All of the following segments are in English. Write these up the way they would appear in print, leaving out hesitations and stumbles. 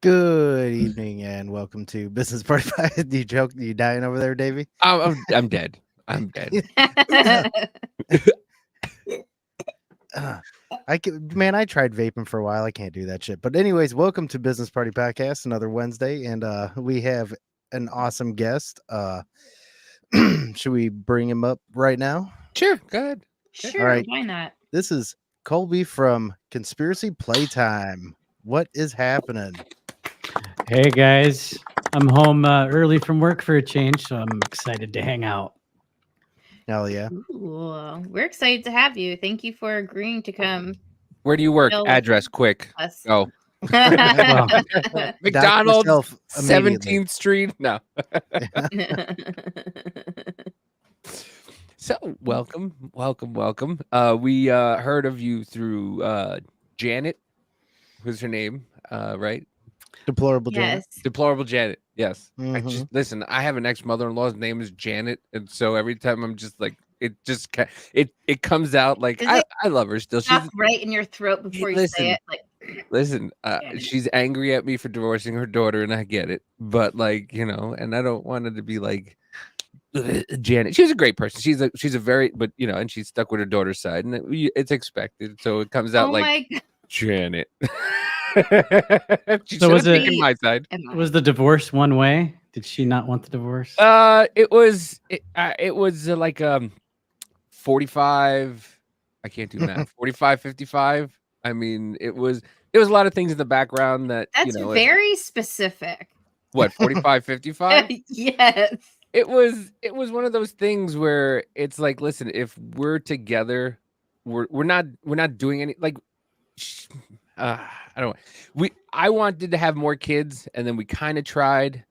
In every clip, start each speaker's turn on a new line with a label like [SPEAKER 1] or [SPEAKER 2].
[SPEAKER 1] Good evening and welcome to Business Party Pie. Do you joke? You dying over there, Davey?
[SPEAKER 2] I'm dead. I'm dead.
[SPEAKER 1] Man, I tried vaping for a while. I can't do that shit. But anyways, welcome to Business Party Podcast, another Wednesday, and we have an awesome guest. Should we bring him up right now?
[SPEAKER 2] Sure, go ahead.
[SPEAKER 3] Sure,
[SPEAKER 1] All right.
[SPEAKER 3] why not?
[SPEAKER 1] This is Colby from Conspiracy Playtime. What is happening?
[SPEAKER 4] Hey guys, I'm home early from work for a change, so I'm excited to hang out.
[SPEAKER 1] Hell yeah.
[SPEAKER 3] Ooh, we're excited to have you. Thank you for agreeing to come.
[SPEAKER 2] Where do you work?
[SPEAKER 3] Bill.
[SPEAKER 2] Address, quick.
[SPEAKER 3] Us.
[SPEAKER 2] Go.
[SPEAKER 4] Well,
[SPEAKER 2] McDonald's,
[SPEAKER 1] yourself immediately.
[SPEAKER 2] 17th Street. No. So, welcome. We heard of you through Janet. Who's her name? Right?
[SPEAKER 1] Deplorable Janet.
[SPEAKER 3] Yes.
[SPEAKER 2] Deplorable Janet. Yes.
[SPEAKER 1] Mhm.
[SPEAKER 2] Listen, I have an ex-mother-in-law's name is Janet, and so every time I'm just like, it comes out like
[SPEAKER 3] Does
[SPEAKER 2] I love her still.
[SPEAKER 3] Stop right in your throat before you say it. Like,
[SPEAKER 2] Listen,
[SPEAKER 3] Janet.
[SPEAKER 2] she's angry at me for divorcing her daughter, and I get it. But like, and I don't want it to be like Janet. She's a great person. She's a very, but and she's stuck with her daughter's side, and it's expected. So it comes out
[SPEAKER 3] oh
[SPEAKER 2] like
[SPEAKER 3] my God.
[SPEAKER 2] Janet. She
[SPEAKER 4] So was
[SPEAKER 2] should've
[SPEAKER 4] it-
[SPEAKER 2] taken my side?
[SPEAKER 4] was the divorce one way? Did she not want the divorce?
[SPEAKER 2] It was like 45. I can't do math. 45, 55. I mean, there was a lot of things in the background that
[SPEAKER 3] That's very specific.
[SPEAKER 2] what 45, 55.
[SPEAKER 3] Yes.
[SPEAKER 2] It was one of those things where it's like, listen, if we're together, we're not doing any like. I wanted to have more kids, and then we kind of tried,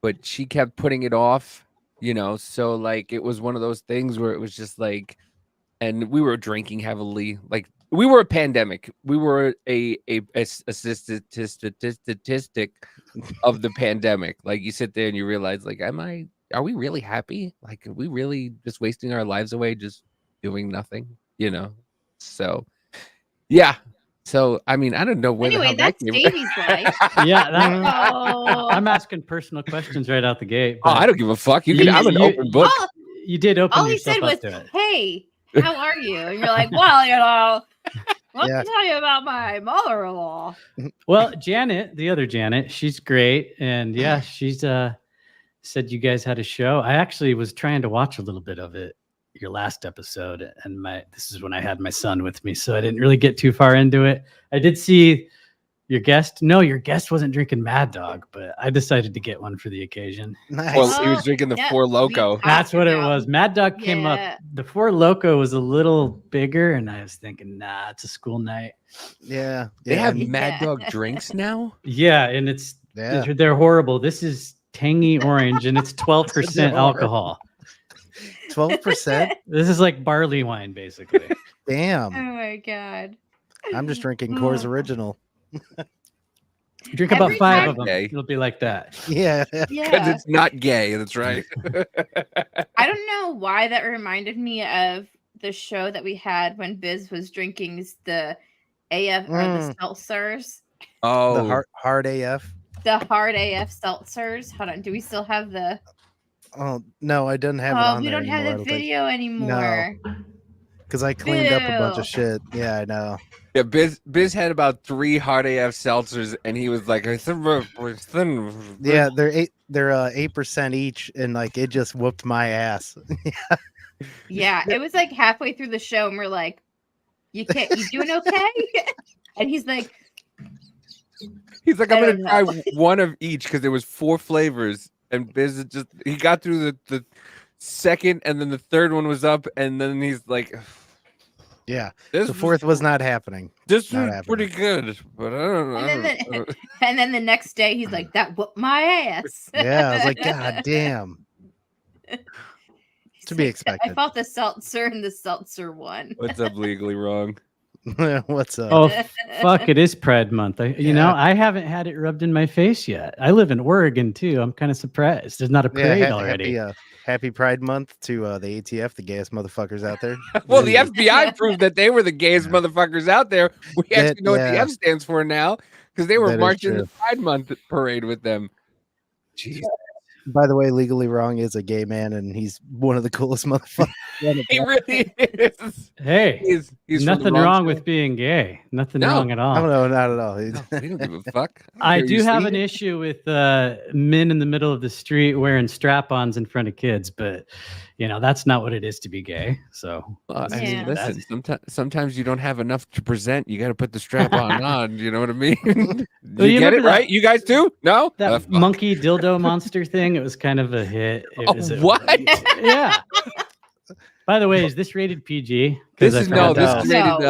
[SPEAKER 2] but she kept putting it off, so like it was one of those things where it was just like, and we were drinking heavily, like we were a pandemic, we were a statistic of the pandemic. Like you sit there and you realize, like, are we really happy? Like, are we really just wasting our lives away just doing nothing, so yeah. So, I mean, I don't know where
[SPEAKER 3] Anyway,
[SPEAKER 2] the hell
[SPEAKER 3] that's
[SPEAKER 2] that came
[SPEAKER 3] Davey's life.
[SPEAKER 4] Yeah,
[SPEAKER 3] Oh.
[SPEAKER 4] I'm asking personal questions right out the gate.
[SPEAKER 2] Oh,
[SPEAKER 4] but
[SPEAKER 2] I don't give a fuck.
[SPEAKER 4] You-
[SPEAKER 2] I'm an
[SPEAKER 4] you-
[SPEAKER 2] open book.
[SPEAKER 3] All,
[SPEAKER 4] You did open
[SPEAKER 3] all he
[SPEAKER 4] yourself
[SPEAKER 3] said
[SPEAKER 4] up
[SPEAKER 3] was,
[SPEAKER 4] to it.
[SPEAKER 3] "Hey, how are you?" And you're like, "Well, let
[SPEAKER 1] Yeah.
[SPEAKER 3] me tell you about my mother-in-law."
[SPEAKER 4] Well, Janet, the other Janet, she's great, and yeah, she's said you guys had a show. I actually was trying to watch a little bit of it, your last episode, and this is when I had my son with me, so I didn't really get too far into it. I did see your guest. No, your guest wasn't drinking Mad Dog, but I decided to get one for the occasion.
[SPEAKER 1] Nice.
[SPEAKER 2] Well, he was
[SPEAKER 3] Oh,
[SPEAKER 2] drinking the
[SPEAKER 3] yeah,
[SPEAKER 2] Four
[SPEAKER 3] we
[SPEAKER 2] Loco.
[SPEAKER 3] talked
[SPEAKER 4] That's what it
[SPEAKER 3] about-
[SPEAKER 4] was. Mad Dog came
[SPEAKER 3] Yeah.
[SPEAKER 4] up. The Four Loco was a little bigger, and I was thinking, nah, it's a school night.
[SPEAKER 1] yeah.
[SPEAKER 2] They have
[SPEAKER 1] and-
[SPEAKER 2] Mad
[SPEAKER 3] Yeah.
[SPEAKER 2] Dog drinks now.
[SPEAKER 4] Yeah, and
[SPEAKER 1] yeah.
[SPEAKER 4] they're horrible. This is tangy orange, and it's 12%
[SPEAKER 1] They're horrible.
[SPEAKER 4] alcohol.
[SPEAKER 1] 12%.
[SPEAKER 4] This is like barley wine, basically.
[SPEAKER 3] Oh
[SPEAKER 1] Damn.
[SPEAKER 3] my God.
[SPEAKER 1] I'm just drinking Coors Original.
[SPEAKER 4] You drink about
[SPEAKER 3] Every
[SPEAKER 4] 5
[SPEAKER 3] time-
[SPEAKER 4] of them,
[SPEAKER 2] Okay.
[SPEAKER 4] it'll be like that.
[SPEAKER 1] Yeah.
[SPEAKER 2] Because
[SPEAKER 3] Yeah.
[SPEAKER 2] it's not gay. That's right.
[SPEAKER 3] I don't know why that reminded me of the show that we had when Biz was drinking the AF or the seltzers,
[SPEAKER 2] Oh,
[SPEAKER 1] The hard AF.
[SPEAKER 3] the hard AF seltzers. Hold on, do we still have the?
[SPEAKER 1] Oh no, I didn't have it
[SPEAKER 3] Oh,
[SPEAKER 1] on
[SPEAKER 3] we
[SPEAKER 1] there
[SPEAKER 3] don't have
[SPEAKER 1] anymore,
[SPEAKER 3] the video anymore.
[SPEAKER 1] because I cleaned up a bunch
[SPEAKER 3] Bill.
[SPEAKER 1] of shit. Yeah, I know.
[SPEAKER 2] yeah. Biz had about 3 hard AF seltzers, and he was like,
[SPEAKER 1] Yeah, they're 8% each, and like it just whooped my ass.
[SPEAKER 3] Yeah, it was like halfway through the show, and we're like, "You doing okay?" And he's like,
[SPEAKER 2] He's like,
[SPEAKER 3] I
[SPEAKER 2] I'm gonna
[SPEAKER 3] don't
[SPEAKER 2] try
[SPEAKER 3] know.
[SPEAKER 2] one of each because there was 4 flavors, and Biz he got through the second, and then the third one was up, and then he's like,
[SPEAKER 1] Yeah,
[SPEAKER 2] this
[SPEAKER 1] the fourth was not happening.
[SPEAKER 2] this
[SPEAKER 1] not
[SPEAKER 2] was pretty good, but I don't know.
[SPEAKER 3] and then the next day, he's like, "That whooped my ass."
[SPEAKER 1] Yeah, I was like, God damn. To be
[SPEAKER 3] I
[SPEAKER 1] expected.
[SPEAKER 3] felt the seltzer and the seltzer one.
[SPEAKER 2] What's up, legally wrong?
[SPEAKER 1] What's up?
[SPEAKER 4] Oh, fuck, it is Pride Month. You know,
[SPEAKER 1] Yeah.
[SPEAKER 4] I haven't had it rubbed in my face yet. I live in Oregon, too. I'm kind of surprised. There's not a
[SPEAKER 1] Yeah,
[SPEAKER 4] parade already.
[SPEAKER 1] happy Pride Month to the ATF, the gayest motherfuckers out there.
[SPEAKER 2] Well, the
[SPEAKER 1] Really-
[SPEAKER 2] FBI proved that they were the gayest
[SPEAKER 1] Yeah.
[SPEAKER 2] motherfuckers out there. We
[SPEAKER 1] Yeah,
[SPEAKER 2] actually know what the
[SPEAKER 1] yeah.
[SPEAKER 2] F stands for now. because they were
[SPEAKER 1] That is
[SPEAKER 2] marching the
[SPEAKER 1] true.
[SPEAKER 2] Pride Month parade with them. Jeez,
[SPEAKER 1] By the way, Legally Wrong is a gay man, and he's one of the coolest motherfuckers.
[SPEAKER 2] he really is.
[SPEAKER 4] Hey,
[SPEAKER 2] He's from the
[SPEAKER 4] nothing
[SPEAKER 2] wrong
[SPEAKER 4] wrong
[SPEAKER 2] show.
[SPEAKER 4] with being gay. Nothing
[SPEAKER 2] No.
[SPEAKER 4] wrong at all.
[SPEAKER 1] Oh no, not at all.
[SPEAKER 2] No, we don't give a fuck.
[SPEAKER 4] I
[SPEAKER 2] care
[SPEAKER 4] do
[SPEAKER 2] you
[SPEAKER 4] have
[SPEAKER 2] see
[SPEAKER 4] an
[SPEAKER 2] it.
[SPEAKER 4] issue with men in the middle of the street wearing strap-ons in front of kids, but that's not what it is to be gay. So
[SPEAKER 2] I
[SPEAKER 3] Yeah.
[SPEAKER 2] mean, listen. Sometimes you don't have enough to present. You got to put the strap on. You know what I mean?
[SPEAKER 4] Well,
[SPEAKER 2] you
[SPEAKER 4] you
[SPEAKER 2] get it
[SPEAKER 4] remember
[SPEAKER 2] right? You guys too? No.
[SPEAKER 4] that
[SPEAKER 2] Fuck.
[SPEAKER 4] monkey dildo monster thing, it was kind of a hit.
[SPEAKER 2] What?
[SPEAKER 4] Yeah. By the way, is this rated PG?
[SPEAKER 2] This
[SPEAKER 4] I
[SPEAKER 2] is
[SPEAKER 4] forgot
[SPEAKER 2] this
[SPEAKER 4] to
[SPEAKER 2] is
[SPEAKER 4] ask.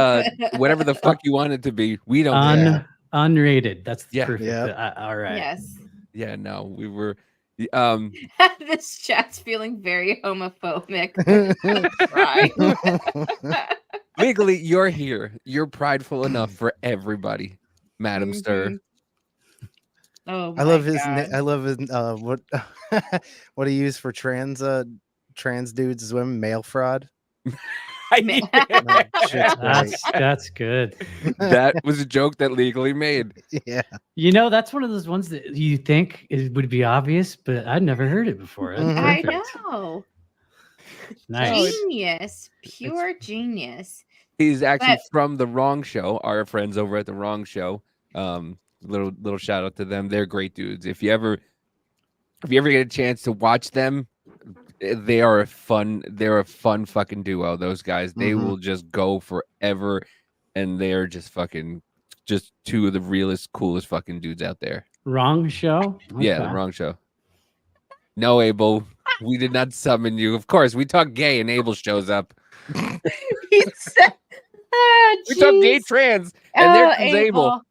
[SPEAKER 2] rated whatever the fuck you want it to be. We don't care.
[SPEAKER 4] Unrated. That's
[SPEAKER 2] Yeah.
[SPEAKER 4] perfect.
[SPEAKER 1] Yep.
[SPEAKER 4] All right.
[SPEAKER 3] Yes.
[SPEAKER 2] Yeah, no, we were
[SPEAKER 3] This chat's feeling very homophobic. Right.
[SPEAKER 2] legally you're here. You're prideful enough for everybody, Madam Stir.
[SPEAKER 3] Oh,
[SPEAKER 1] I love
[SPEAKER 3] my
[SPEAKER 1] his.
[SPEAKER 3] God.
[SPEAKER 1] I love his. What he used for trans dudes as women, male fraud. That shit's great.
[SPEAKER 4] That's good.
[SPEAKER 2] That was a joke that legally made.
[SPEAKER 1] Yeah.
[SPEAKER 4] That's one of those ones that you think it would be obvious, but I'd never heard it before. That's
[SPEAKER 1] Mhm.
[SPEAKER 3] I
[SPEAKER 4] perfect.
[SPEAKER 3] know.
[SPEAKER 4] Nice.
[SPEAKER 3] Genius. Pure genius.
[SPEAKER 2] He's actually
[SPEAKER 3] But-
[SPEAKER 2] from the Wrong Show. Our friends over at the Wrong Show. Little shout out to them. They're great dudes. If you ever get a chance to watch them, they're a fun fucking duo. Those guys, they
[SPEAKER 1] Mhm.
[SPEAKER 2] will just go forever, and they're just two of the realest, coolest fucking dudes out there.
[SPEAKER 4] Wrong show?
[SPEAKER 2] Yeah, the
[SPEAKER 4] Okay.
[SPEAKER 2] Wrong Show. No, Abel, we did not summon you. Of course, we talk gay, and Abel shows up.
[SPEAKER 3] He said,
[SPEAKER 2] We talk gay
[SPEAKER 3] jeez.
[SPEAKER 2] trans, and there
[SPEAKER 3] Oh,
[SPEAKER 2] comes Abel.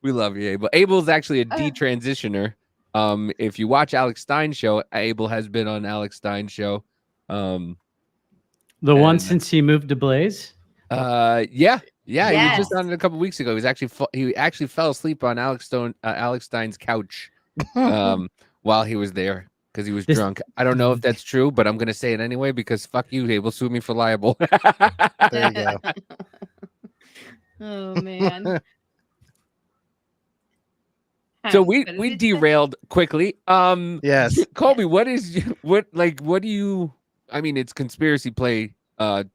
[SPEAKER 2] We love you, Abel. Abel's actually a detransitioner. If you watch Alex Stein's show, Abel has been on Alex Stein's show.
[SPEAKER 4] The one
[SPEAKER 2] and-
[SPEAKER 4] since he moved to Blaze?
[SPEAKER 2] Yeah, he was just
[SPEAKER 3] Yes.
[SPEAKER 2] on it a couple weeks ago. He actually fell asleep on Alex Stein's couch while he was there because he was drunk. I don't know if that's true, but I'm gonna say it anyway because fuck you, Abel, sue me for libel.
[SPEAKER 1] There you go.
[SPEAKER 3] Oh, man.
[SPEAKER 2] So
[SPEAKER 3] Huh,
[SPEAKER 2] we
[SPEAKER 3] but
[SPEAKER 2] we
[SPEAKER 3] it's-
[SPEAKER 2] derailed quickly.
[SPEAKER 1] Yes.
[SPEAKER 2] Colby, what do you? I mean, it's conspiracy play time.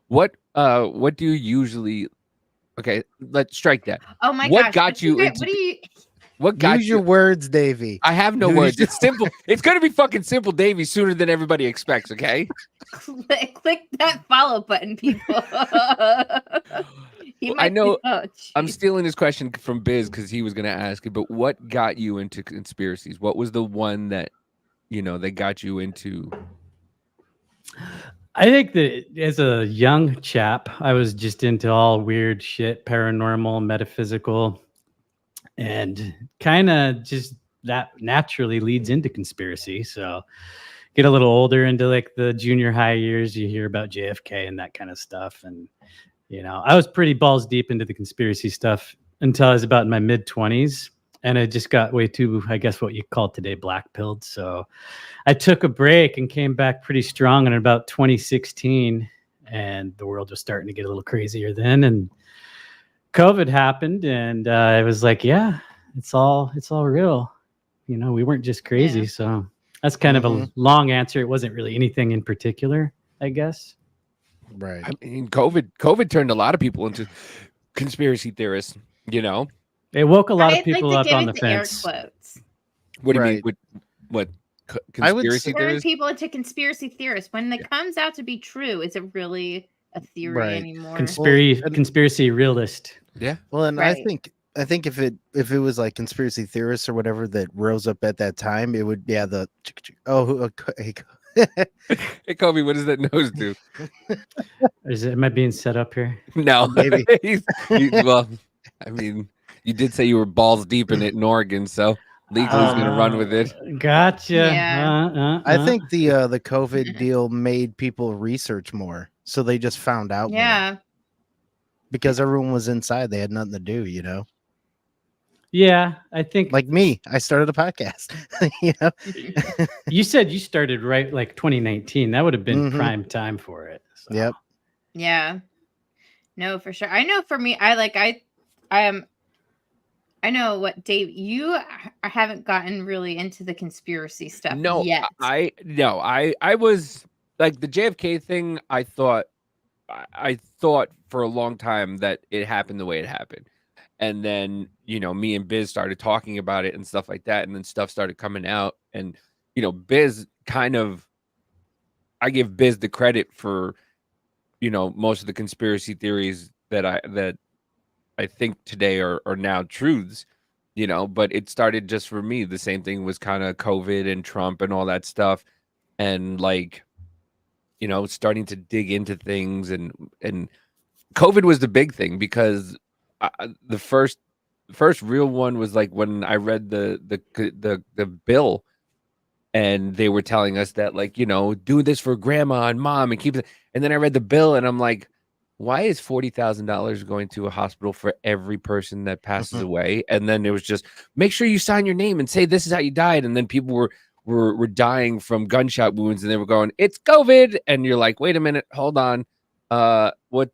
[SPEAKER 2] What do you usually? Okay, let's strike that.
[SPEAKER 3] Oh, my
[SPEAKER 2] what
[SPEAKER 3] gosh.
[SPEAKER 2] got you into-
[SPEAKER 3] What do you...
[SPEAKER 2] What got
[SPEAKER 1] Use your words, Davey.
[SPEAKER 2] I have no
[SPEAKER 1] Use
[SPEAKER 2] words.
[SPEAKER 1] your
[SPEAKER 2] It's simple. It's gonna be fucking simple, Davey, sooner than everybody expects. Okay.
[SPEAKER 3] click that follow button, people. He
[SPEAKER 2] I
[SPEAKER 3] might
[SPEAKER 2] know-
[SPEAKER 3] be- oh,
[SPEAKER 2] I'm
[SPEAKER 3] jeez.
[SPEAKER 2] stealing this question from Biz because he was gonna ask it. But what got you into conspiracies? What was the one that that got you into?
[SPEAKER 4] I think that as a young chap, I was just into all weird shit, paranormal, metaphysical, and kind of just that naturally leads into conspiracy. So get a little older into like the junior high years, you hear about JFK and that kind of stuff. And, I was pretty balls deep into the conspiracy stuff until I was about in my mid 20s. And I just got way too, I guess, what you call today black pilled. So I took a break and came back pretty strong in about 2016. And the world was starting to get a little crazier then. And COVID happened. And I was like, yeah, it's all real. We weren't just crazy.
[SPEAKER 3] Yeah.
[SPEAKER 4] So that's kind of a long answer. It wasn't really anything in particular, I guess.
[SPEAKER 1] Right.
[SPEAKER 2] I mean, COVID turned a lot of people into conspiracy theorists.
[SPEAKER 4] It woke a lot of
[SPEAKER 3] I'd
[SPEAKER 4] people
[SPEAKER 3] like
[SPEAKER 4] up
[SPEAKER 3] to give
[SPEAKER 4] on
[SPEAKER 3] it
[SPEAKER 4] the
[SPEAKER 3] the air
[SPEAKER 4] fence.
[SPEAKER 3] quotes.
[SPEAKER 2] What do you mean?
[SPEAKER 1] Right.
[SPEAKER 2] What
[SPEAKER 1] I would
[SPEAKER 2] conspiracy
[SPEAKER 3] Turn
[SPEAKER 2] theorists?
[SPEAKER 3] people into conspiracy theorists. When it comes out to be true, is it really a theory
[SPEAKER 1] Right.
[SPEAKER 3] anymore?
[SPEAKER 4] Conspiracy realist.
[SPEAKER 2] Yeah.
[SPEAKER 1] Well, and
[SPEAKER 3] Right.
[SPEAKER 1] I think if it was like conspiracy theorists or whatever that rose up at that time, it would
[SPEAKER 2] Hey, Kobe, what does that nose do?
[SPEAKER 4] Am I being set up here?
[SPEAKER 2] No,
[SPEAKER 1] Maybe.
[SPEAKER 2] well, I mean, you did say you were balls deep in it in Oregon, so legal's gonna run with it.
[SPEAKER 4] Gotcha.
[SPEAKER 3] Yeah.
[SPEAKER 1] I think the COVID deal made people research more, so they just found out more
[SPEAKER 3] Yeah.
[SPEAKER 1] because everyone was inside. They had nothing to do,
[SPEAKER 4] Yeah, I think
[SPEAKER 1] Like me, I started a podcast.
[SPEAKER 4] you said you started right like 2019. That would have been
[SPEAKER 1] Mhm.
[SPEAKER 4] prime time for it. So.
[SPEAKER 1] Yep.
[SPEAKER 3] Yeah. No, for sure. I know for me, I am I know what, Dave, you haven't gotten really into the conspiracy stuff
[SPEAKER 2] No,
[SPEAKER 3] yet.
[SPEAKER 2] I was like the JFK thing. I thought for a long time that it happened the way it happened. And then, me and Biz started talking about it and stuff like that. And then stuff started coming out. And, Biz I give Biz the credit for, most of the conspiracy theories that I think today are now truths, but it started just for me. The same thing was kind of COVID and Trump and all that stuff. And like, starting to dig into things and COVID was the big thing because the first real one was like when I read the bill and they were telling us that like, do this for grandma and mom and keep it. And then I read the bill and I'm like, why is $40,000 going to a hospital for every person that passes away? And then it was just make sure you sign your name and say this is how you died. And then people were dying from gunshot wounds and they were going, it's COVID. And you're like, wait a minute, hold on. What?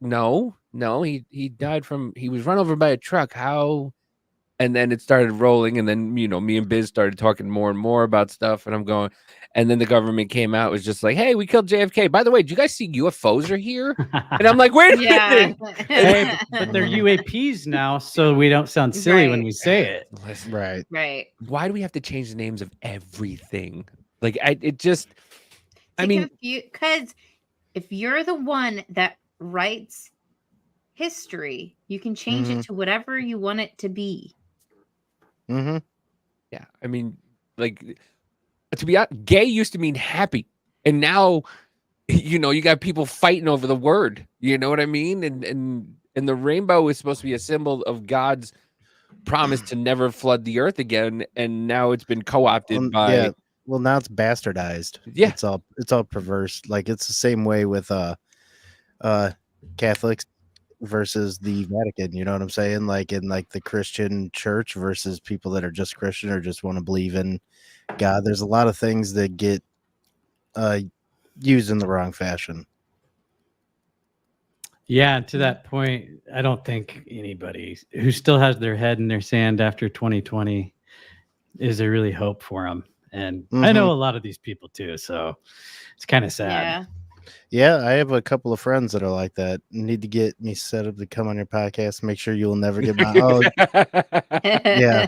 [SPEAKER 2] No, he died he was run over by a truck. How? And then it started rolling. And then, me and Biz started talking more and more about stuff. And I'm going, and then the government came out, was just like, hey, we killed JFK. By the way, do you guys see UFOs are here? And I'm like, wait a minute.
[SPEAKER 4] Hey, but they're UAPs now, so we don't sound silly when we say it.
[SPEAKER 2] Listen,
[SPEAKER 3] Right.
[SPEAKER 2] why do we have to change the names of everything? Like, because
[SPEAKER 3] if you're the one that writes history, you can change it to whatever you want it to be.
[SPEAKER 1] Mm-hmm.
[SPEAKER 2] Yeah, I mean, like, to be honest, gay used to mean happy, and now, you got people fighting over the word. You know what I mean? And the rainbow is supposed to be a symbol of God's promise to never flood the earth again, and now it's been co-opted by.
[SPEAKER 1] Yeah. Well, now it's bastardized.
[SPEAKER 2] Yeah,
[SPEAKER 1] it's all perverse. Like it's the same way with Catholics versus the Vatican. You know what I'm saying? Like in like the Christian church versus people that are just Christian or just want to believe in God. There's a lot of things that get used in the wrong fashion.
[SPEAKER 4] Yeah, to that point, I don't think anybody who still has their head in their sand after 2020 is there really hope for them. And I know a lot of these people too, so it's kind of sad.
[SPEAKER 1] Yeah, I have a couple of friends that are like that. Need to get me set up to come on your podcast. Make sure you'll never get yeah,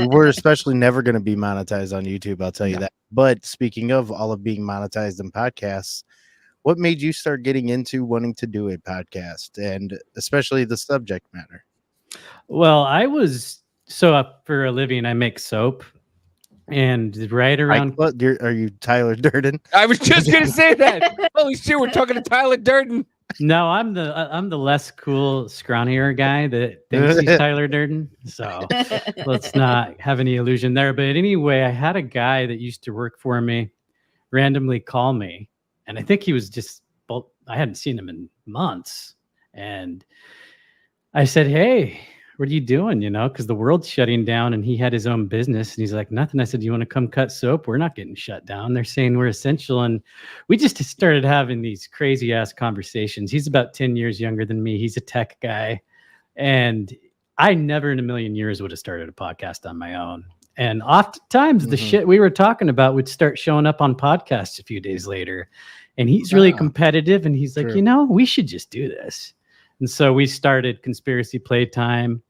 [SPEAKER 1] we're especially never going to be monetized on YouTube. I'll tell you that. But speaking of all of being monetized in podcasts, what made you start getting into wanting to do a podcast and especially the subject matter?
[SPEAKER 4] Well, I was for a living, I make soap. And right around,
[SPEAKER 1] are you Tyler Durden?
[SPEAKER 2] I was just gonna say that. Holy shit, we're talking to Tyler Durden.
[SPEAKER 4] No, I'm the less cool, scrawnier guy that thinks he's Tyler Durden. So let's not have any illusion there. But anyway, I had a guy that used to work for me randomly call me, and I think he was I hadn't seen him in months, and I said, "Hey, what are you doing?" Because the world's shutting down and he had his own business and he's like, nothing. I said, you want to come cut soap? We're not getting shut down. They're saying we're essential. And we just started having these crazy ass conversations. He's about 10 years younger than me. He's a tech guy. And I never in a million years would have started a podcast on my own. And oftentimes the shit we were talking about would start showing up on podcasts a few days later. And he's really competitive. And he's like, we should just do this. And so we started Conspiracy Playtime,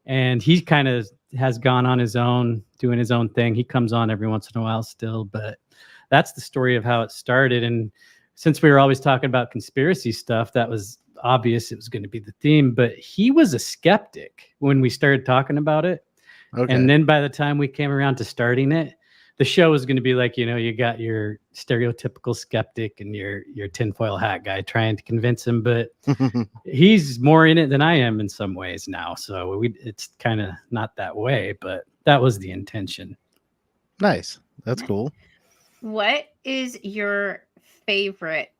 [SPEAKER 4] and he kind of has gone on his own, doing his own thing. He comes on every once in a while still, but that's the story of how it started. And since we were always talking about conspiracy stuff, that was obvious it was going to be the theme, but he was a skeptic when we started talking about it. Okay. And then by the time we came around to starting it, the show was going to be like, you got your stereotypical skeptic and your tinfoil hat guy trying to convince him, but he's more in it than I am in some ways now. So it's kind of not that way, but that was the intention.
[SPEAKER 1] Nice. That's cool.
[SPEAKER 3] What is your favorite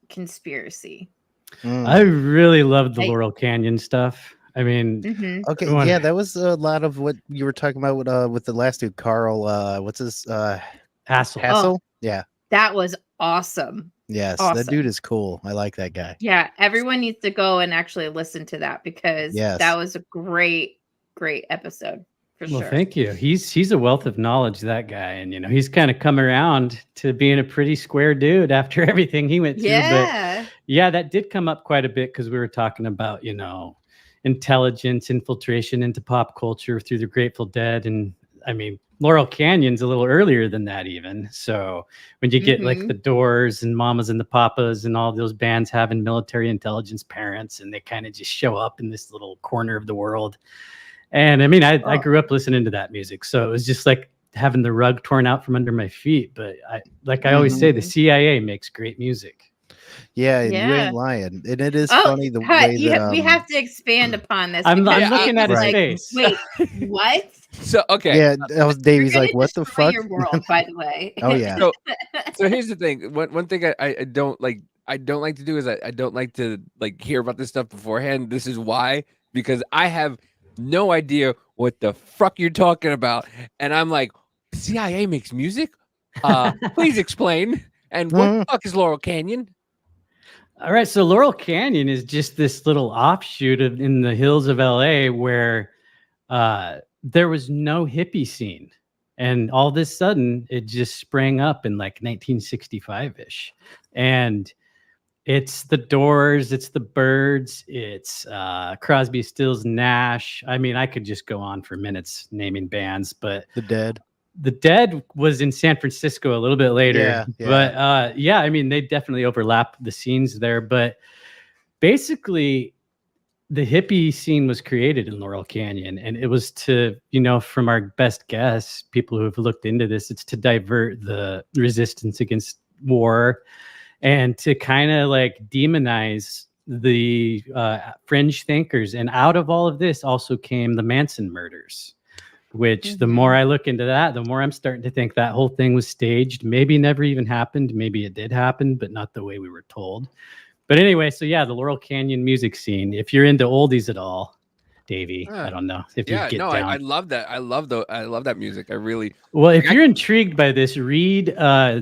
[SPEAKER 3] conspiracy?
[SPEAKER 4] I really loved the Laurel Canyon stuff. I mean,
[SPEAKER 1] okay, yeah, that was a lot of what you were talking about with the last dude, Carl. What's his
[SPEAKER 4] Hassel?
[SPEAKER 3] Oh,
[SPEAKER 1] yeah,
[SPEAKER 3] that was awesome.
[SPEAKER 1] Yes, that dude is cool. I like that guy.
[SPEAKER 3] Yeah, everyone needs to go and actually listen to that because that was a great great episode for
[SPEAKER 4] Well,
[SPEAKER 3] sure.
[SPEAKER 4] thank you. He's a wealth of knowledge, that guy, and he's kind of come around to being a pretty square dude after everything he went through.
[SPEAKER 3] Yeah.
[SPEAKER 4] But yeah, that did come up quite a bit because we were talking about intelligence, infiltration into pop culture through the Grateful Dead, and I mean Laurel Canyon's a little earlier than that even. So when you get like the Doors and Mamas and the Papas and all those bands having military intelligence parents, and they kind of just show up in this little corner of the world. And I mean, I grew up listening to that music, so it was just like having the rug torn out from under my feet. But I always say, the CIA makes great music.
[SPEAKER 1] Yeah, and you
[SPEAKER 3] Yeah.
[SPEAKER 1] ain't lying. And it is funny the way that
[SPEAKER 3] we have to expand upon this.
[SPEAKER 4] I'm
[SPEAKER 3] because
[SPEAKER 4] looking at his
[SPEAKER 3] like,
[SPEAKER 4] face.
[SPEAKER 3] Wait, what?
[SPEAKER 2] So okay.
[SPEAKER 1] yeah, that was Davey's
[SPEAKER 3] You're
[SPEAKER 1] like,
[SPEAKER 3] gonna
[SPEAKER 1] what the
[SPEAKER 3] destroy
[SPEAKER 1] fuck?
[SPEAKER 3] your world, by the way.
[SPEAKER 1] Oh yeah.
[SPEAKER 2] So here's the thing. One thing I don't like. I don't like to do is I don't like to like hear about this stuff beforehand. This is why, because I have no idea what the fuck you're talking about, and I'm like, CIA makes music. Please explain. And what the fuck is Laurel Canyon?
[SPEAKER 4] All right, so Laurel Canyon is just this little offshoot in the hills of LA where there was no hippie scene. And all of a sudden, it just sprang up in like 1965-ish. And it's the Doors, it's the Byrds, it's Crosby, Stills, Nash. I mean, I could just go on for minutes naming bands, but
[SPEAKER 1] The Dead.
[SPEAKER 4] The Dead was in San Francisco a little bit later.
[SPEAKER 1] Yeah.
[SPEAKER 4] But yeah, I mean, they definitely overlap the scenes there. But basically, the hippie scene was created in Laurel Canyon, and it was to, from our best guess, people who have looked into this, it's to divert the resistance against war and to kind of like demonize the fringe thinkers. And out of all of this also came the Manson murders, which the more I look into that, the more I'm starting to think that whole thing was staged. Maybe never even happened. Maybe it did happen, but not the way we were told. But anyway, so yeah, the Laurel Canyon music scene. If you're into oldies at all, Davey, I don't know if you get down.
[SPEAKER 2] I love that. I love that music. I really.
[SPEAKER 4] Well, if you're intrigued by this, read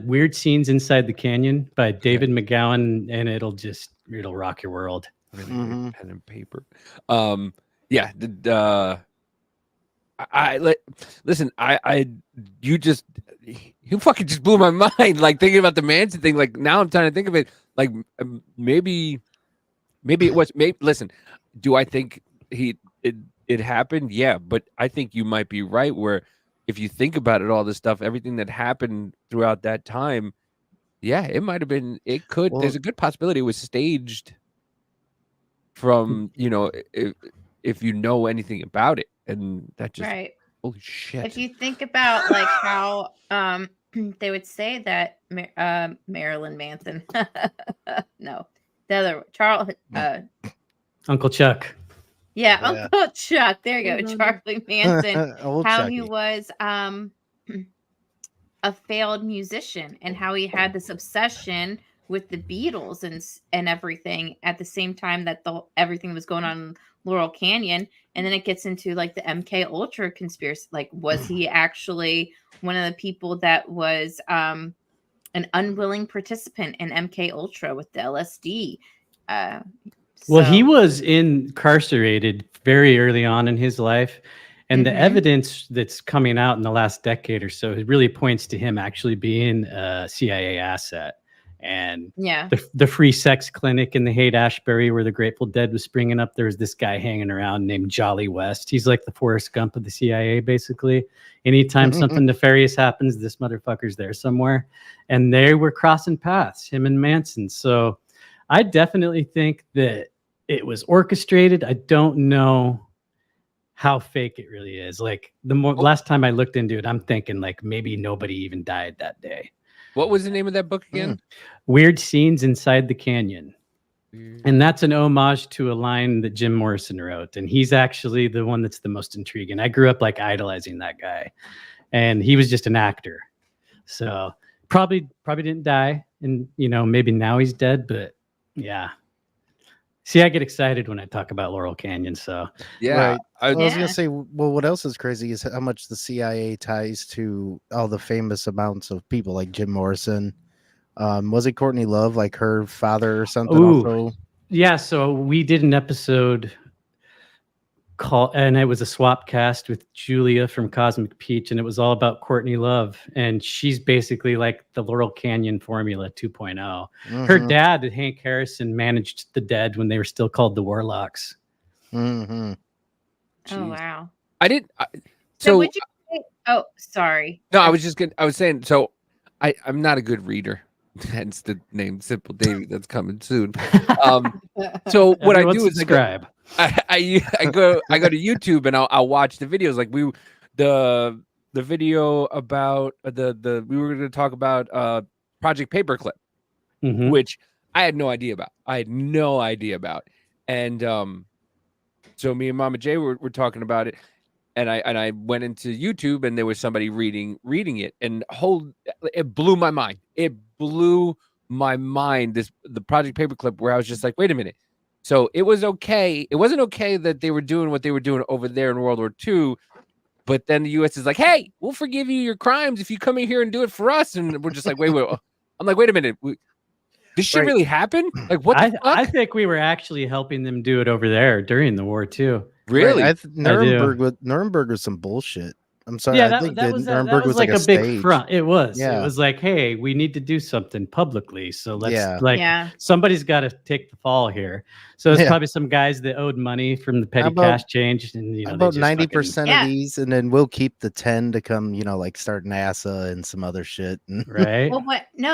[SPEAKER 4] "Weird Scenes Inside the Canyon" by David McGowan, and it'll rock your world.
[SPEAKER 2] Pen and paper. Yeah. Listen. You fucking just blew my mind. Like thinking about the Manson thing. Like now I'm trying to think of it. Like maybe it was. Listen. Do I think it happened? Yeah, but I think you might be right. Where if you think about it, all this stuff, everything that happened throughout that time, yeah, it might have been. It could.
[SPEAKER 1] Well,
[SPEAKER 2] there's a good possibility it was staged. From if you know anything about it, and that just holy shit.
[SPEAKER 3] If you think about like how they would say that Marilyn Manson, no, the other Charles,
[SPEAKER 4] Uncle Chuck.
[SPEAKER 3] Yeah, Uncle Chuck. There you go, Charlie Manson.
[SPEAKER 1] Old
[SPEAKER 3] how
[SPEAKER 1] Chucky.
[SPEAKER 3] he was a failed musician, and how he had this obsession with the Beatles and everything at the same time that everything was going on in Laurel Canyon. And then it gets into like the MK Ultra conspiracy. Like, was he actually one of the people that was an unwilling participant in MK Ultra with the LSD?
[SPEAKER 4] Well, he was incarcerated very early on in his life. And the evidence that's coming out in the last decade or so, it really points to him actually being a CIA asset. And the free sex clinic in the Haight-Ashbury where the Grateful Dead was springing up, there was this guy hanging around named Jolly West. He's like the Forrest Gump of the CIA, basically. Anytime something nefarious happens, this motherfucker's there somewhere. And they were crossing paths, him and Manson. So I definitely think that it was orchestrated. I don't know how fake it really is. Like last time I looked into it, I'm thinking like maybe nobody even died that day.
[SPEAKER 2] What was the name of that book again?
[SPEAKER 4] Weird Scenes Inside the Canyon. And that's an homage to a line that Jim Morrison wrote. And he's actually the one that's the most intriguing. I grew up like idolizing that guy. And he was just an actor. So probably didn't die. And, maybe now he's dead. But yeah. See, I get excited when I talk about Laurel Canyon. So
[SPEAKER 2] yeah,
[SPEAKER 1] right. I was gonna say, well, what else is crazy is how much the CIA ties to all the famous amounts of people like Jim Morrison. Was it Courtney Love, like her father or something?
[SPEAKER 4] Ooh.
[SPEAKER 1] Also,
[SPEAKER 4] yeah. So we did an episode and it was a swap cast with Julia from Cosmic Peach, and it was all about Courtney Love, and she's basically like the Laurel Canyon Formula 2.0. Her
[SPEAKER 1] Mhm,
[SPEAKER 4] dad, Hank Harrison, managed the Dead when they were still called the Warlocks.
[SPEAKER 1] mhm.
[SPEAKER 3] Oh
[SPEAKER 2] Jeez.
[SPEAKER 3] wow.
[SPEAKER 2] I didn't.
[SPEAKER 3] So
[SPEAKER 2] So
[SPEAKER 3] would you say, oh sorry.
[SPEAKER 2] no, I was saying. So I'm not a good reader. Hence the name Simple Davy. That's coming soon. So what I
[SPEAKER 4] Everyone
[SPEAKER 2] do is
[SPEAKER 4] subscribe.
[SPEAKER 2] I go to YouTube and I'll watch the videos. Like the video about we were going to talk about Project Paperclip,
[SPEAKER 4] Mhm.
[SPEAKER 2] which I had no idea about. And so me and Mama Jay were talking about it, and I went into YouTube and there was somebody reading it, and it blew my mind. It blew my mind. The Project Paperclip, where I was just like, wait a minute. So it was okay. It wasn't okay that they were doing what they were doing over there in World War II, but then the U.S. is like, hey, we'll forgive you your crimes if you come in here and do it for us. And we're just like, wait. I'm like, wait a minute. This shit
[SPEAKER 1] Right.
[SPEAKER 2] really happened? Like, what the fuck?
[SPEAKER 4] I think we were actually helping them do it over there during the war too.
[SPEAKER 2] Really?
[SPEAKER 1] Right,
[SPEAKER 4] do.
[SPEAKER 1] Nuremberg was some bullshit. I'm sorry.
[SPEAKER 4] Yeah,
[SPEAKER 1] I think
[SPEAKER 4] that was
[SPEAKER 1] Nuremberg was
[SPEAKER 4] like a big
[SPEAKER 1] stage.
[SPEAKER 4] front. It was.
[SPEAKER 1] Yeah.
[SPEAKER 4] It was like, hey, we need to do something publicly. So let's
[SPEAKER 3] Yeah.
[SPEAKER 4] somebody's got to take the fall here. So it's
[SPEAKER 1] Yeah.
[SPEAKER 4] probably some guys that owed money from the petty
[SPEAKER 1] about-
[SPEAKER 4] cash change, and they
[SPEAKER 1] About
[SPEAKER 4] just
[SPEAKER 1] 90%
[SPEAKER 3] Yeah.
[SPEAKER 1] of these, and then we'll keep the 10 to come. Like start NASA and some other shit.
[SPEAKER 4] right.
[SPEAKER 3] Well,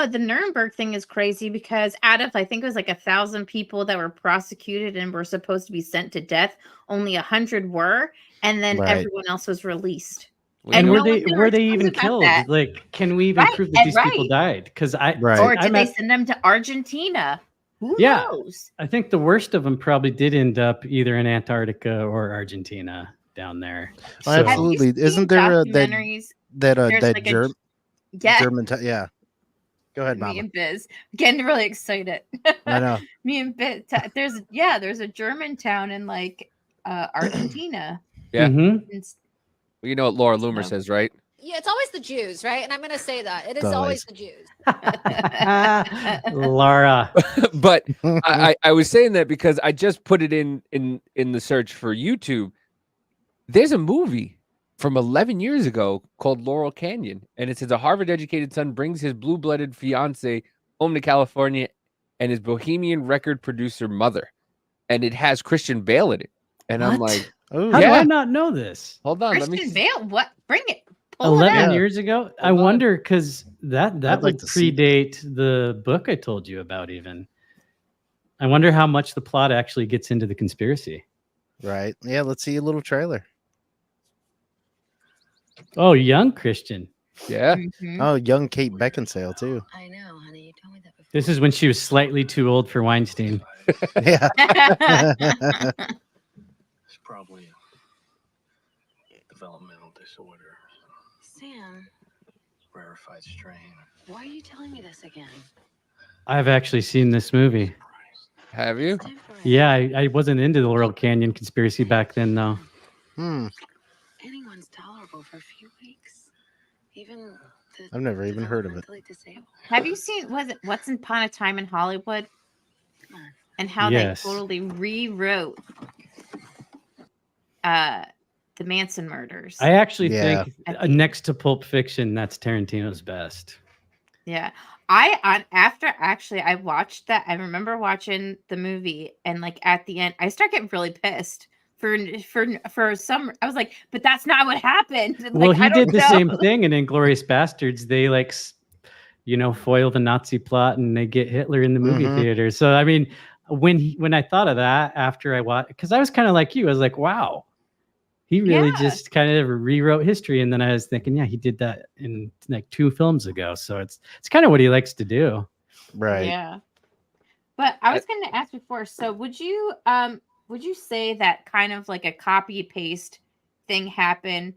[SPEAKER 3] the Nuremberg thing is crazy because out of I think it was like 1,000 people that were prosecuted and were supposed to be sent to death, only 100 were, and then
[SPEAKER 1] Right.
[SPEAKER 3] everyone else was released.
[SPEAKER 4] And
[SPEAKER 3] no
[SPEAKER 4] were
[SPEAKER 3] one
[SPEAKER 4] they
[SPEAKER 3] did
[SPEAKER 4] were they
[SPEAKER 3] articles
[SPEAKER 4] even
[SPEAKER 3] about
[SPEAKER 4] killed?
[SPEAKER 3] that.
[SPEAKER 4] Like, can we even
[SPEAKER 3] Right,
[SPEAKER 4] prove that
[SPEAKER 3] and
[SPEAKER 4] these people
[SPEAKER 3] right.
[SPEAKER 4] died? Because
[SPEAKER 1] Right.
[SPEAKER 3] Or did
[SPEAKER 4] I'm
[SPEAKER 3] they
[SPEAKER 4] at-
[SPEAKER 3] send them to Argentina? Who
[SPEAKER 4] Yeah.
[SPEAKER 3] knows?
[SPEAKER 4] I think the worst of them probably did end up either in Antarctica or Argentina down there.
[SPEAKER 1] Oh,
[SPEAKER 4] So-
[SPEAKER 1] absolutely.
[SPEAKER 3] Have you
[SPEAKER 1] Isn't
[SPEAKER 3] seen
[SPEAKER 1] there
[SPEAKER 3] documentaries?
[SPEAKER 1] that
[SPEAKER 3] There's
[SPEAKER 1] that
[SPEAKER 3] like
[SPEAKER 1] German
[SPEAKER 3] Yeah,
[SPEAKER 1] German yeah. Go ahead,
[SPEAKER 3] me
[SPEAKER 1] Mama.
[SPEAKER 3] and Biz getting really excited.
[SPEAKER 1] I know.
[SPEAKER 3] Me and Biz. There's a German town in like Argentina.
[SPEAKER 2] Yeah.
[SPEAKER 4] Mhm.
[SPEAKER 3] It's-
[SPEAKER 2] Well, you know what Laura Loomer
[SPEAKER 3] No.
[SPEAKER 2] says, right?
[SPEAKER 5] Yeah, it's always the Jews, right? And I'm going to say that it is
[SPEAKER 1] Always.
[SPEAKER 5] always the Jews.
[SPEAKER 4] Laura.
[SPEAKER 2] But I was saying that because I just put it in the search for YouTube. There's a movie from 11 years ago called Laurel Canyon, and it says a Harvard-educated son brings his blue-blooded fiance home to California and his bohemian record producer mother, and it has Christian Bale in it. And I'm
[SPEAKER 4] What?
[SPEAKER 2] like,
[SPEAKER 1] Oh,
[SPEAKER 4] How do
[SPEAKER 2] Yeah.
[SPEAKER 4] I not know this?
[SPEAKER 2] hold on, let me.
[SPEAKER 3] Christian Bale. What? Bring it. Pull it
[SPEAKER 4] 11
[SPEAKER 3] out.
[SPEAKER 1] Yeah.
[SPEAKER 4] years ago? I
[SPEAKER 2] Hold on.
[SPEAKER 4] wonder, because that
[SPEAKER 1] I'd like
[SPEAKER 4] would
[SPEAKER 1] to see that.
[SPEAKER 4] predate the book I told you about even. I wonder how much the plot actually gets into the conspiracy.
[SPEAKER 1] right. Yeah, let's see a little trailer.
[SPEAKER 4] Oh, young Christian.
[SPEAKER 2] Yeah.
[SPEAKER 3] Mhm.
[SPEAKER 1] Oh, young Kate Beckinsale too.
[SPEAKER 5] I know, honey. You told me that before.
[SPEAKER 4] This is when she was slightly too old for Weinstein.
[SPEAKER 1] Yeah.
[SPEAKER 6] It's probably a developmental disorder,
[SPEAKER 5] Sam,
[SPEAKER 6] rarefied strain.
[SPEAKER 5] why are you telling me this again?
[SPEAKER 4] I've actually seen this movie.
[SPEAKER 2] Have you?
[SPEAKER 5] It's different.
[SPEAKER 4] Yeah, I wasn't into the Laurel Canyon conspiracy back then, though.
[SPEAKER 5] Anyone's tolerable for a few weeks. Even the
[SPEAKER 1] I've never even heard of it.
[SPEAKER 5] developmentally disabled.
[SPEAKER 3] Have you seen Once Upon a Time in Hollywood?
[SPEAKER 5] Come on.
[SPEAKER 3] And how
[SPEAKER 4] Yes.
[SPEAKER 3] they totally rewrote the Manson murders.
[SPEAKER 4] I actually
[SPEAKER 1] Yeah.
[SPEAKER 4] think next to Pulp Fiction, that's Tarantino's best.
[SPEAKER 3] Yeah. I watched that. I remember watching the movie and like at the end, I start getting really pissed for some. I was like, but that's not what happened.
[SPEAKER 4] Well,
[SPEAKER 3] Like,
[SPEAKER 4] he
[SPEAKER 3] I don't
[SPEAKER 4] did the
[SPEAKER 3] know.
[SPEAKER 4] same thing in Inglourious Bastards. They foil the Nazi plot and they get Hitler in the movie
[SPEAKER 1] Mhm.
[SPEAKER 4] theater. So I mean, when I thought of that after I watched, because I was kind of like you, I was like, wow, he really
[SPEAKER 3] Yeah.
[SPEAKER 4] just kind of rewrote history. And then I was thinking, yeah, he did that in like 2 films ago. So it's kind of what he likes to do.
[SPEAKER 1] Right.
[SPEAKER 3] Yeah. But I was going to ask before. So would you say that kind of like a copy paste thing happened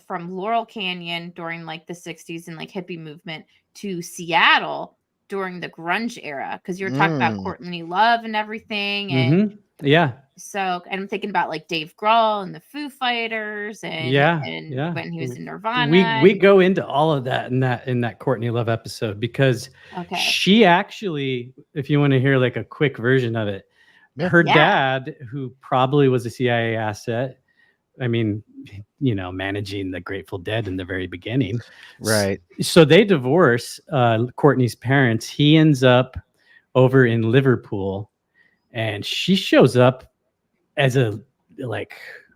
[SPEAKER 3] from Laurel Canyon during like the 60s and like hippie movement to Seattle during the grunge era? Because you were talking about
[SPEAKER 1] Mm.
[SPEAKER 3] Courtney Love and everything. And
[SPEAKER 4] Mhm. Yeah.
[SPEAKER 3] so and I'm thinking about like Dave Grohl and the Foo Fighters and
[SPEAKER 4] Yeah,
[SPEAKER 3] and
[SPEAKER 4] yeah.
[SPEAKER 3] when he was in Nirvana.
[SPEAKER 4] We go into all of that in that Courtney Love episode because
[SPEAKER 3] Okay.
[SPEAKER 4] she actually, if you want to hear like a quick version of it,
[SPEAKER 1] Yeah.
[SPEAKER 4] Her
[SPEAKER 3] Yeah.
[SPEAKER 4] dad, who probably was a CIA asset, I mean, managing the Grateful Dead in the very beginning.
[SPEAKER 1] Right.
[SPEAKER 4] So they divorce, Courtney's parents. He ends up over in Liverpool, and she shows up as I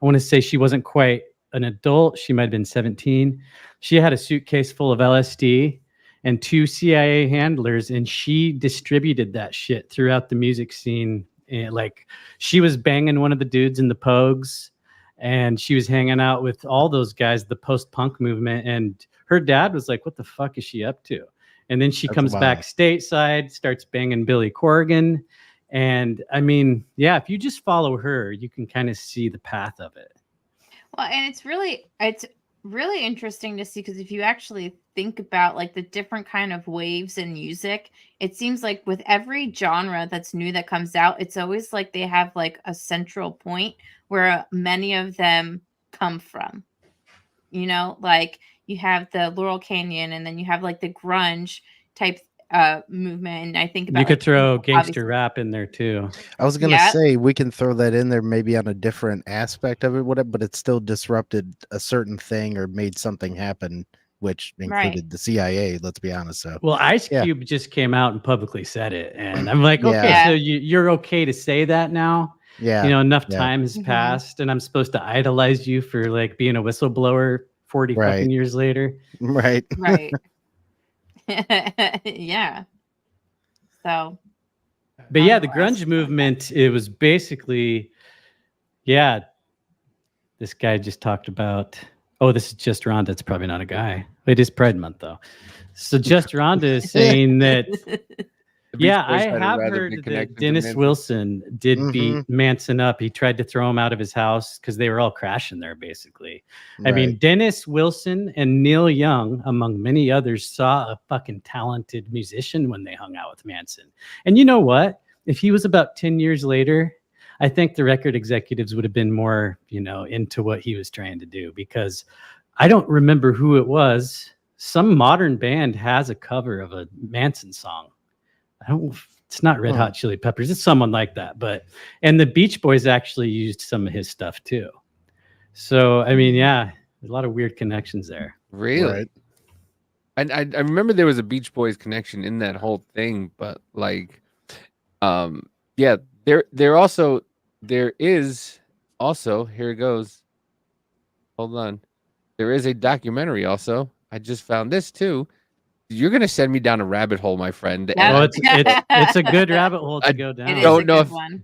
[SPEAKER 4] want to say she wasn't quite an adult. She might have been 17. She had a suitcase full of LSD and 2 CIA handlers, and she distributed that shit throughout the music scene. And she was banging one of the dudes in the Pogues, and she was hanging out with all those guys, the post-punk movement. And her dad was like, what the fuck is she up to? And then she
[SPEAKER 1] That's
[SPEAKER 4] comes back
[SPEAKER 1] wild.
[SPEAKER 4] stateside, starts banging Billy Corgan. And I mean, yeah, if you just follow her, you can kind of see the path of it.
[SPEAKER 3] Well, and it's really interesting to see, because if you actually think about like the different kind of waves in music, it seems like with every genre that's new that comes out, it's always like they have like a central point where many of them come from. Like you have the Laurel Canyon, and then you have like the grunge type movement. And I think about
[SPEAKER 4] You could
[SPEAKER 3] like,
[SPEAKER 4] throw gangster
[SPEAKER 3] obviously-
[SPEAKER 4] rap in there too.
[SPEAKER 1] I was gonna
[SPEAKER 3] Yeah.
[SPEAKER 1] say we can throw that in there maybe on a different aspect of it, whatever, but it still disrupted a certain thing or made something happen, which included the CIA. Let's be honest. So
[SPEAKER 4] Well, Ice
[SPEAKER 1] Yeah.
[SPEAKER 4] Cube just came out and publicly said it, and I'm like, okay,
[SPEAKER 3] Yeah.
[SPEAKER 4] so you're okay to say that now?
[SPEAKER 1] yeah,
[SPEAKER 4] Enough
[SPEAKER 1] Yeah.
[SPEAKER 4] time has
[SPEAKER 3] Mhm.
[SPEAKER 4] passed, and I'm supposed to idolize you for like being a whistleblower 40
[SPEAKER 1] Right.
[SPEAKER 4] fucking years later.
[SPEAKER 1] right.
[SPEAKER 3] Right. Yeah. So,
[SPEAKER 4] But yeah, the
[SPEAKER 3] Nonetheless.
[SPEAKER 4] grunge movement, it was basically, yeah, this guy just talked about, oh, this is Just Rhonda. It's probably not a guy. It is Pride Month, though. So Just Rhonda is saying that,
[SPEAKER 2] The Beach
[SPEAKER 4] yeah,
[SPEAKER 2] Boys
[SPEAKER 4] I
[SPEAKER 2] had a
[SPEAKER 4] have
[SPEAKER 2] rather
[SPEAKER 4] heard
[SPEAKER 2] big
[SPEAKER 4] that
[SPEAKER 2] connection to
[SPEAKER 4] Dennis
[SPEAKER 2] Manson.
[SPEAKER 4] Wilson did
[SPEAKER 1] Mhm.
[SPEAKER 4] beat Manson up. He tried to throw him out of his house because they were all crashing there, basically. I mean,
[SPEAKER 1] Right.
[SPEAKER 4] Dennis Wilson and Neil Young, among many others, saw a fucking talented musician when they hung out with Manson. And you know what? If he was about 10 years later, I think the record executives would have been more, into what he was trying to do, because I don't remember who it was. Some modern band has a cover of a Manson song. It's not Red Hot Chili Peppers. It's someone like that. And the Beach Boys actually used some of his stuff too. So, I mean, yeah, a lot of weird connections there.
[SPEAKER 2] Really?
[SPEAKER 1] Right.
[SPEAKER 2] I remember there was a Beach Boys connection in that whole thing, but yeah, there is also, here it goes. Hold on. There is a documentary also. I just found this too. You're gonna send me down a rabbit hole, my friend.
[SPEAKER 3] Yeah.
[SPEAKER 4] Well, it's a good rabbit hole to go down.
[SPEAKER 3] it is
[SPEAKER 2] don't
[SPEAKER 3] a
[SPEAKER 2] know
[SPEAKER 3] good
[SPEAKER 2] if-
[SPEAKER 3] one.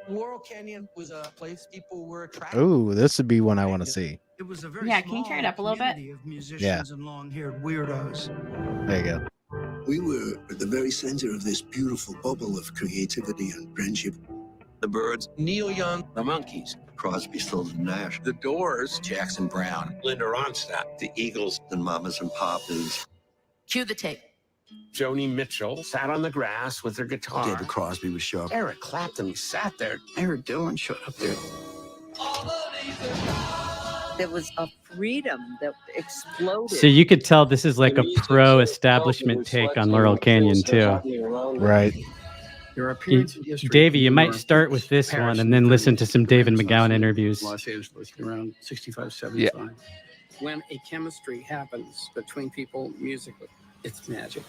[SPEAKER 7] Laurel Canyon was a place people were attracted.
[SPEAKER 1] Oh, this would be one I want to see.
[SPEAKER 7] It was a very
[SPEAKER 3] Yeah, can you turn it up a little bit?
[SPEAKER 7] community of musicians and long-haired weirdos.
[SPEAKER 1] There you go.
[SPEAKER 8] We were at the very center of this beautiful bubble of creativity and friendship.
[SPEAKER 9] The Byrds, Neil Young, the Monkees,
[SPEAKER 8] Crosby, Stills, and Nash,
[SPEAKER 9] The Doors, Jackson Brown, Linda Ronstadt,
[SPEAKER 8] the Eagles, and Mamas and Papas.
[SPEAKER 5] Cue the tape.
[SPEAKER 9] Joni Mitchell sat on the grass with her guitar.
[SPEAKER 8] David Crosby was sharp.
[SPEAKER 9] Eric Clapton sat there.
[SPEAKER 8] Eric Dylan showed up there.
[SPEAKER 10] There was a freedom that exploded.
[SPEAKER 4] So you could tell this is like a pro-establishment take on Laurel Canyon too.
[SPEAKER 1] Right.
[SPEAKER 7] Your appearance in history.
[SPEAKER 4] Davey, you
[SPEAKER 7] in
[SPEAKER 4] might
[SPEAKER 7] Europe,
[SPEAKER 4] start with this
[SPEAKER 7] Paris
[SPEAKER 4] one
[SPEAKER 7] in
[SPEAKER 4] and
[SPEAKER 7] the
[SPEAKER 4] then listen
[SPEAKER 7] 30s,
[SPEAKER 4] to some
[SPEAKER 7] the
[SPEAKER 4] David
[SPEAKER 7] Renaissance
[SPEAKER 4] McGowan
[SPEAKER 7] in
[SPEAKER 4] interviews.
[SPEAKER 7] Los Angeles around 65, 75. When a chemistry happens between people musically, it's magic.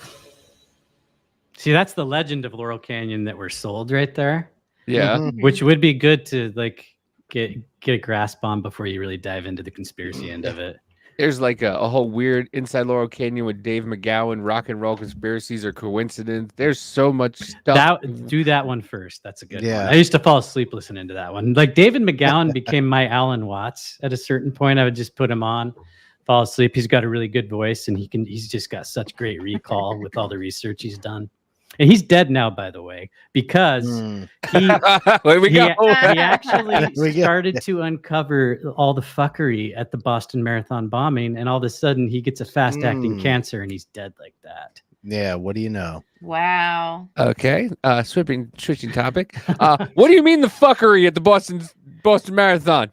[SPEAKER 4] See, that's the legend of Laurel Canyon that we're sold right there,
[SPEAKER 2] Yeah.
[SPEAKER 1] Mhm.
[SPEAKER 4] which would be good to like get a grasp on before you really dive into the conspiracy end of it.
[SPEAKER 2] There's like a whole weird inside Laurel Canyon with Dave McGowan, rock and roll conspiracies or coincidence. There's so much stuff.
[SPEAKER 4] Do that one first. That's a good
[SPEAKER 1] Yeah.
[SPEAKER 4] one. I used to fall asleep listening to that one. Like David McGowan became my Alan Watts at a certain point. I would just put him on, fall asleep. He's got a really good voice, and he's just got such great recall with all the research he's done. And he's dead now, by the way, because
[SPEAKER 1] Mm.
[SPEAKER 4] he
[SPEAKER 2] There we
[SPEAKER 4] he,
[SPEAKER 2] go.
[SPEAKER 4] he actually
[SPEAKER 1] We go.
[SPEAKER 4] started to uncover all the fuckery at the Boston Marathon bombing, and all of a sudden he gets a fast-acting cancer, and he's dead like that.
[SPEAKER 1] Yeah. What do you know?
[SPEAKER 3] Wow.
[SPEAKER 2] Okay. Switching topic. What do you mean the fuckery at the Boston Marathon?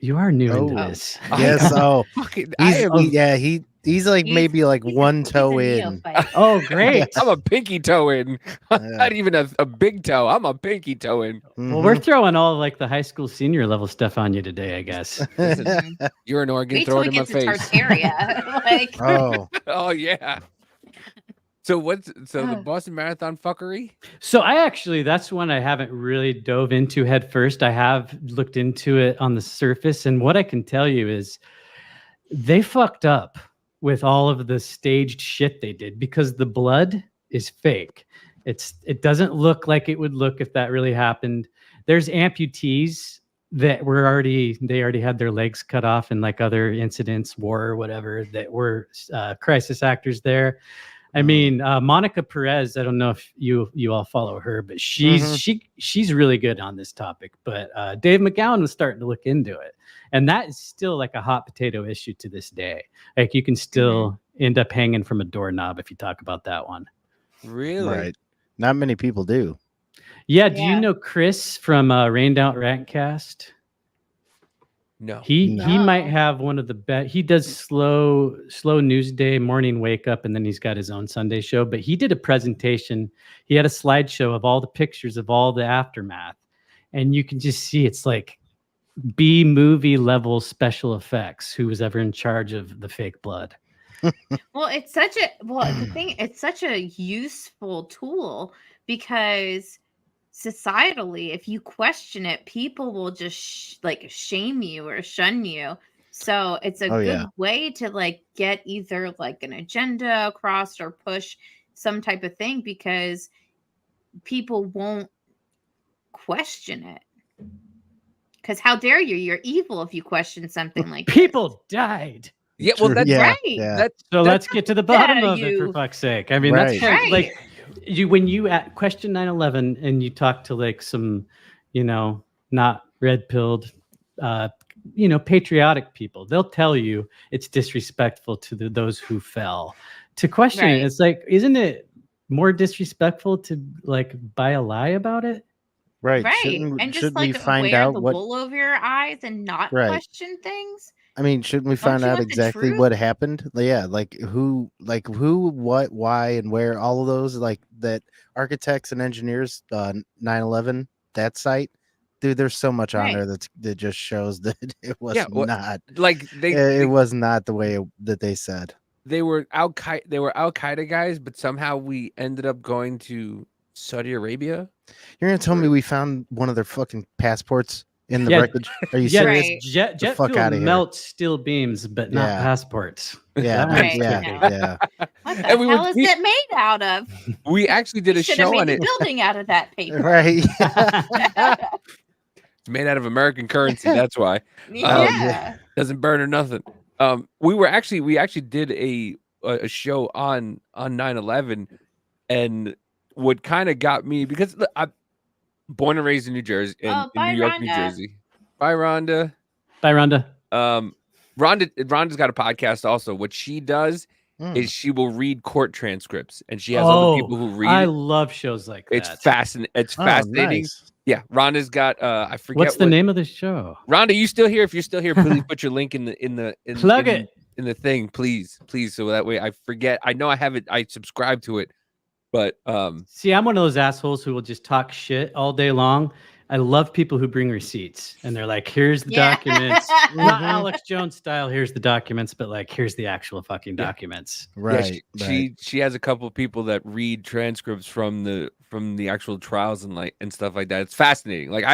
[SPEAKER 4] You are new into
[SPEAKER 1] Oh.
[SPEAKER 4] this.
[SPEAKER 1] Yes. Oh,
[SPEAKER 2] Fucking, I
[SPEAKER 1] he's,
[SPEAKER 2] am,
[SPEAKER 1] yeah. He's like maybe like one
[SPEAKER 3] he's a
[SPEAKER 1] toe in.
[SPEAKER 3] neophyte.
[SPEAKER 4] Oh, great.
[SPEAKER 2] I'm a pinky toe in. I'm
[SPEAKER 1] Yeah.
[SPEAKER 2] not even a big toe. I'm a pinky toe in.
[SPEAKER 4] Well, we're
[SPEAKER 1] Mhm.
[SPEAKER 4] throwing all like the high school senior level stuff on you today, I guess.
[SPEAKER 2] Listen, you're an organ.
[SPEAKER 3] Wait
[SPEAKER 2] Throw
[SPEAKER 3] till
[SPEAKER 2] it
[SPEAKER 3] we
[SPEAKER 2] in my
[SPEAKER 3] get to
[SPEAKER 2] face.
[SPEAKER 3] Tartaria. Like,
[SPEAKER 1] Oh,
[SPEAKER 2] Oh yeah. So the
[SPEAKER 3] Oh.
[SPEAKER 2] Boston Marathon fuckery?
[SPEAKER 4] So that's one I haven't really dove into head first. I have looked into it on the surface, and what I can tell you is they fucked up with all of the staged shit they did because the blood is fake. It doesn't look like it would look if that really happened. There's amputees that they already had their legs cut off in like other incidents, war or whatever, that were crisis actors there. I mean, Monica Perez, I don't know if you all follow her, but she's really good on this topic. But Dave McGowan was starting to look into it. And that is still like a hot potato issue to this day. Like you can still end up hanging from a doorknob if you talk about that one.
[SPEAKER 2] Really?
[SPEAKER 1] right. Not many people do.
[SPEAKER 4] Yeah, do
[SPEAKER 3] Yeah.
[SPEAKER 4] you know Chris from Rained Out Rantcast?
[SPEAKER 2] No.
[SPEAKER 4] He
[SPEAKER 1] No.
[SPEAKER 4] might have one of the best. He does slow news day, morning wake up, and then he's got his own Sunday show. But he did a presentation. He had a slideshow of all the pictures of all the aftermath, and you can just see it's like B movie level special effects. Who was ever in charge of the fake blood?
[SPEAKER 3] well, it's such a useful tool because societally, if you question it, people will just like shame you or shun you. So it's a
[SPEAKER 1] Oh,
[SPEAKER 3] good
[SPEAKER 1] yeah.
[SPEAKER 3] way to like get either like an agenda across or push some type of thing because people won't question it. Because how dare you? You're evil if you question something like this.
[SPEAKER 4] People died.
[SPEAKER 2] Yeah, well,
[SPEAKER 1] True,
[SPEAKER 2] that's
[SPEAKER 1] yeah,
[SPEAKER 3] right.
[SPEAKER 1] yeah.
[SPEAKER 4] So let's get to the bottom
[SPEAKER 3] Yeah,
[SPEAKER 4] of it, for
[SPEAKER 3] you-
[SPEAKER 4] fuck's sake. I mean,
[SPEAKER 1] Right.
[SPEAKER 4] that's kind of
[SPEAKER 3] Right.
[SPEAKER 4] like when you question 9/11 and you talk to like some, not red-pilled, patriotic people, they'll tell you it's disrespectful to those who fell. To question
[SPEAKER 3] Right.
[SPEAKER 4] it, it's like, isn't it more disrespectful to like buy a lie about it?
[SPEAKER 1] Right.
[SPEAKER 3] Right.
[SPEAKER 1] Shouldn't
[SPEAKER 3] And just
[SPEAKER 1] we
[SPEAKER 3] like
[SPEAKER 1] find
[SPEAKER 3] wear
[SPEAKER 1] out
[SPEAKER 3] the
[SPEAKER 1] what?
[SPEAKER 3] wool over your eyes and not
[SPEAKER 1] Right.
[SPEAKER 3] question things.
[SPEAKER 1] I mean, shouldn't we
[SPEAKER 3] Don't
[SPEAKER 1] find
[SPEAKER 3] you
[SPEAKER 1] out
[SPEAKER 3] want the
[SPEAKER 1] exactly
[SPEAKER 3] truth?
[SPEAKER 1] what happened? Yeah, like who, what, why, and where? All of those, like that architects and engineers, 9/11, that site, dude. There's so much on there
[SPEAKER 3] Right.
[SPEAKER 1] that just shows that it was
[SPEAKER 2] Yeah, well,
[SPEAKER 1] not.
[SPEAKER 2] like
[SPEAKER 1] It was not the way that they said.
[SPEAKER 2] they were Al Qaeda guys, but somehow we ended up going to Saudi Arabia.
[SPEAKER 1] You're gonna tell me we found one of their fucking passports in the
[SPEAKER 4] Yeah.
[SPEAKER 1] wreckage? Are you
[SPEAKER 4] Yeah,
[SPEAKER 1] serious?
[SPEAKER 3] Right.
[SPEAKER 4] jet
[SPEAKER 1] The fuck
[SPEAKER 4] fuel
[SPEAKER 1] outta here.
[SPEAKER 4] melts steel beams, but not
[SPEAKER 1] Yeah.
[SPEAKER 4] passports.
[SPEAKER 1] Yeah,
[SPEAKER 4] That's
[SPEAKER 3] Right,
[SPEAKER 1] yeah,
[SPEAKER 3] no.
[SPEAKER 1] yeah.
[SPEAKER 3] What the
[SPEAKER 2] And we
[SPEAKER 3] hell
[SPEAKER 2] were-
[SPEAKER 3] is
[SPEAKER 2] we-
[SPEAKER 3] it made out of?
[SPEAKER 2] We actually did
[SPEAKER 3] You
[SPEAKER 2] a
[SPEAKER 3] should have
[SPEAKER 2] show
[SPEAKER 3] made
[SPEAKER 2] on
[SPEAKER 3] the
[SPEAKER 2] it.
[SPEAKER 3] building out of that paper.
[SPEAKER 1] Right.
[SPEAKER 2] It's made out of American currency. That's why.
[SPEAKER 3] Yeah.
[SPEAKER 2] Doesn't burn or nothing. We actually did a show on 9/11, and what kind of got me, because look, I'm born and raised in New Jersey, in
[SPEAKER 3] bye,
[SPEAKER 2] New York, New
[SPEAKER 3] Rhonda.
[SPEAKER 2] Jersey. Bye, Rhonda.
[SPEAKER 4] Bye, Rhonda.
[SPEAKER 2] Rhonda's got a podcast also. What she does
[SPEAKER 1] Mm.
[SPEAKER 2] is she will read court transcripts, and she has other people who read
[SPEAKER 4] I
[SPEAKER 2] it.
[SPEAKER 4] love shows like that.
[SPEAKER 2] It's fascinating. It's
[SPEAKER 1] Oh,
[SPEAKER 2] fascinating.
[SPEAKER 1] nice.
[SPEAKER 2] Yeah, Rhonda's got I forget
[SPEAKER 4] What's the name of the show?
[SPEAKER 2] Rhonda, you still here? If you're still here, please put your link in the
[SPEAKER 4] Plug it.
[SPEAKER 2] in the thing, please, so that way I forget. I know I have it. I subscribe to it, but
[SPEAKER 4] See, I'm one of those assholes who will just talk shit all day long. I love people who bring receipts and they're like, here's the documents. Not
[SPEAKER 1] Mhm.
[SPEAKER 4] Alex Jones style, here's the documents, but like, here's the actual fucking documents.
[SPEAKER 1] Right.
[SPEAKER 2] yeah,
[SPEAKER 1] right.
[SPEAKER 2] she has a couple of people that read transcripts from the actual trials and stuff like that. It's fascinating. Like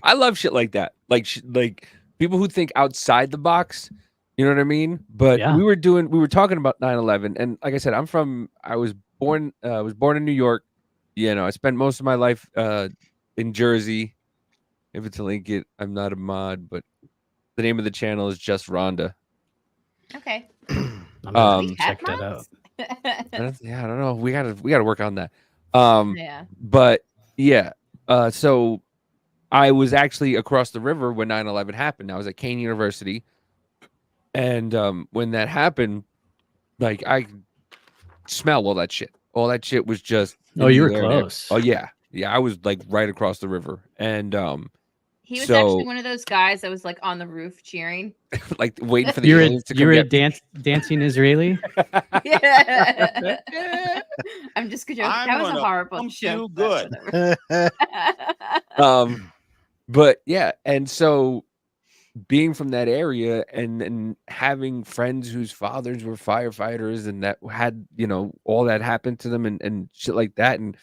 [SPEAKER 2] I love shit like that. Like like people who think outside the box. You know what I mean? But
[SPEAKER 4] Yeah.
[SPEAKER 2] we were talking about 9/11, and like I said, I was born in New York. You know, I spent most of my life in Jersey. If it's a link, I'm not a mod, but the name of the channel is just Rhonda.
[SPEAKER 3] Okay.
[SPEAKER 4] I'm gonna
[SPEAKER 3] We
[SPEAKER 4] check
[SPEAKER 3] have
[SPEAKER 4] that out.
[SPEAKER 3] mods?
[SPEAKER 2] Yeah, I don't know. We gotta work on that.
[SPEAKER 3] Yeah.
[SPEAKER 2] But yeah, so I was actually across the river when 9/11 happened. I was at Kane University, and when that happened, like I smell all that shit. All that shit was just.
[SPEAKER 4] Oh, you were
[SPEAKER 2] there.
[SPEAKER 4] close.
[SPEAKER 2] Oh yeah, I was like right across the river, and
[SPEAKER 3] He was
[SPEAKER 2] So-
[SPEAKER 3] actually one of those guys that was like on the roof cheering.
[SPEAKER 2] like waiting for the
[SPEAKER 4] You're a,
[SPEAKER 2] aliens to come
[SPEAKER 4] you're a
[SPEAKER 2] get
[SPEAKER 4] dancing Israeli.
[SPEAKER 3] Yeah. I'm just joking.
[SPEAKER 11] I'm
[SPEAKER 3] That was a
[SPEAKER 11] gonna
[SPEAKER 3] horrible
[SPEAKER 11] pump
[SPEAKER 3] joke.
[SPEAKER 11] you
[SPEAKER 3] but
[SPEAKER 11] good.
[SPEAKER 3] whatever.
[SPEAKER 2] But yeah, and so being from that area and having friends whose fathers were firefighters and that had, you know, all that happened to them and shit like that. And,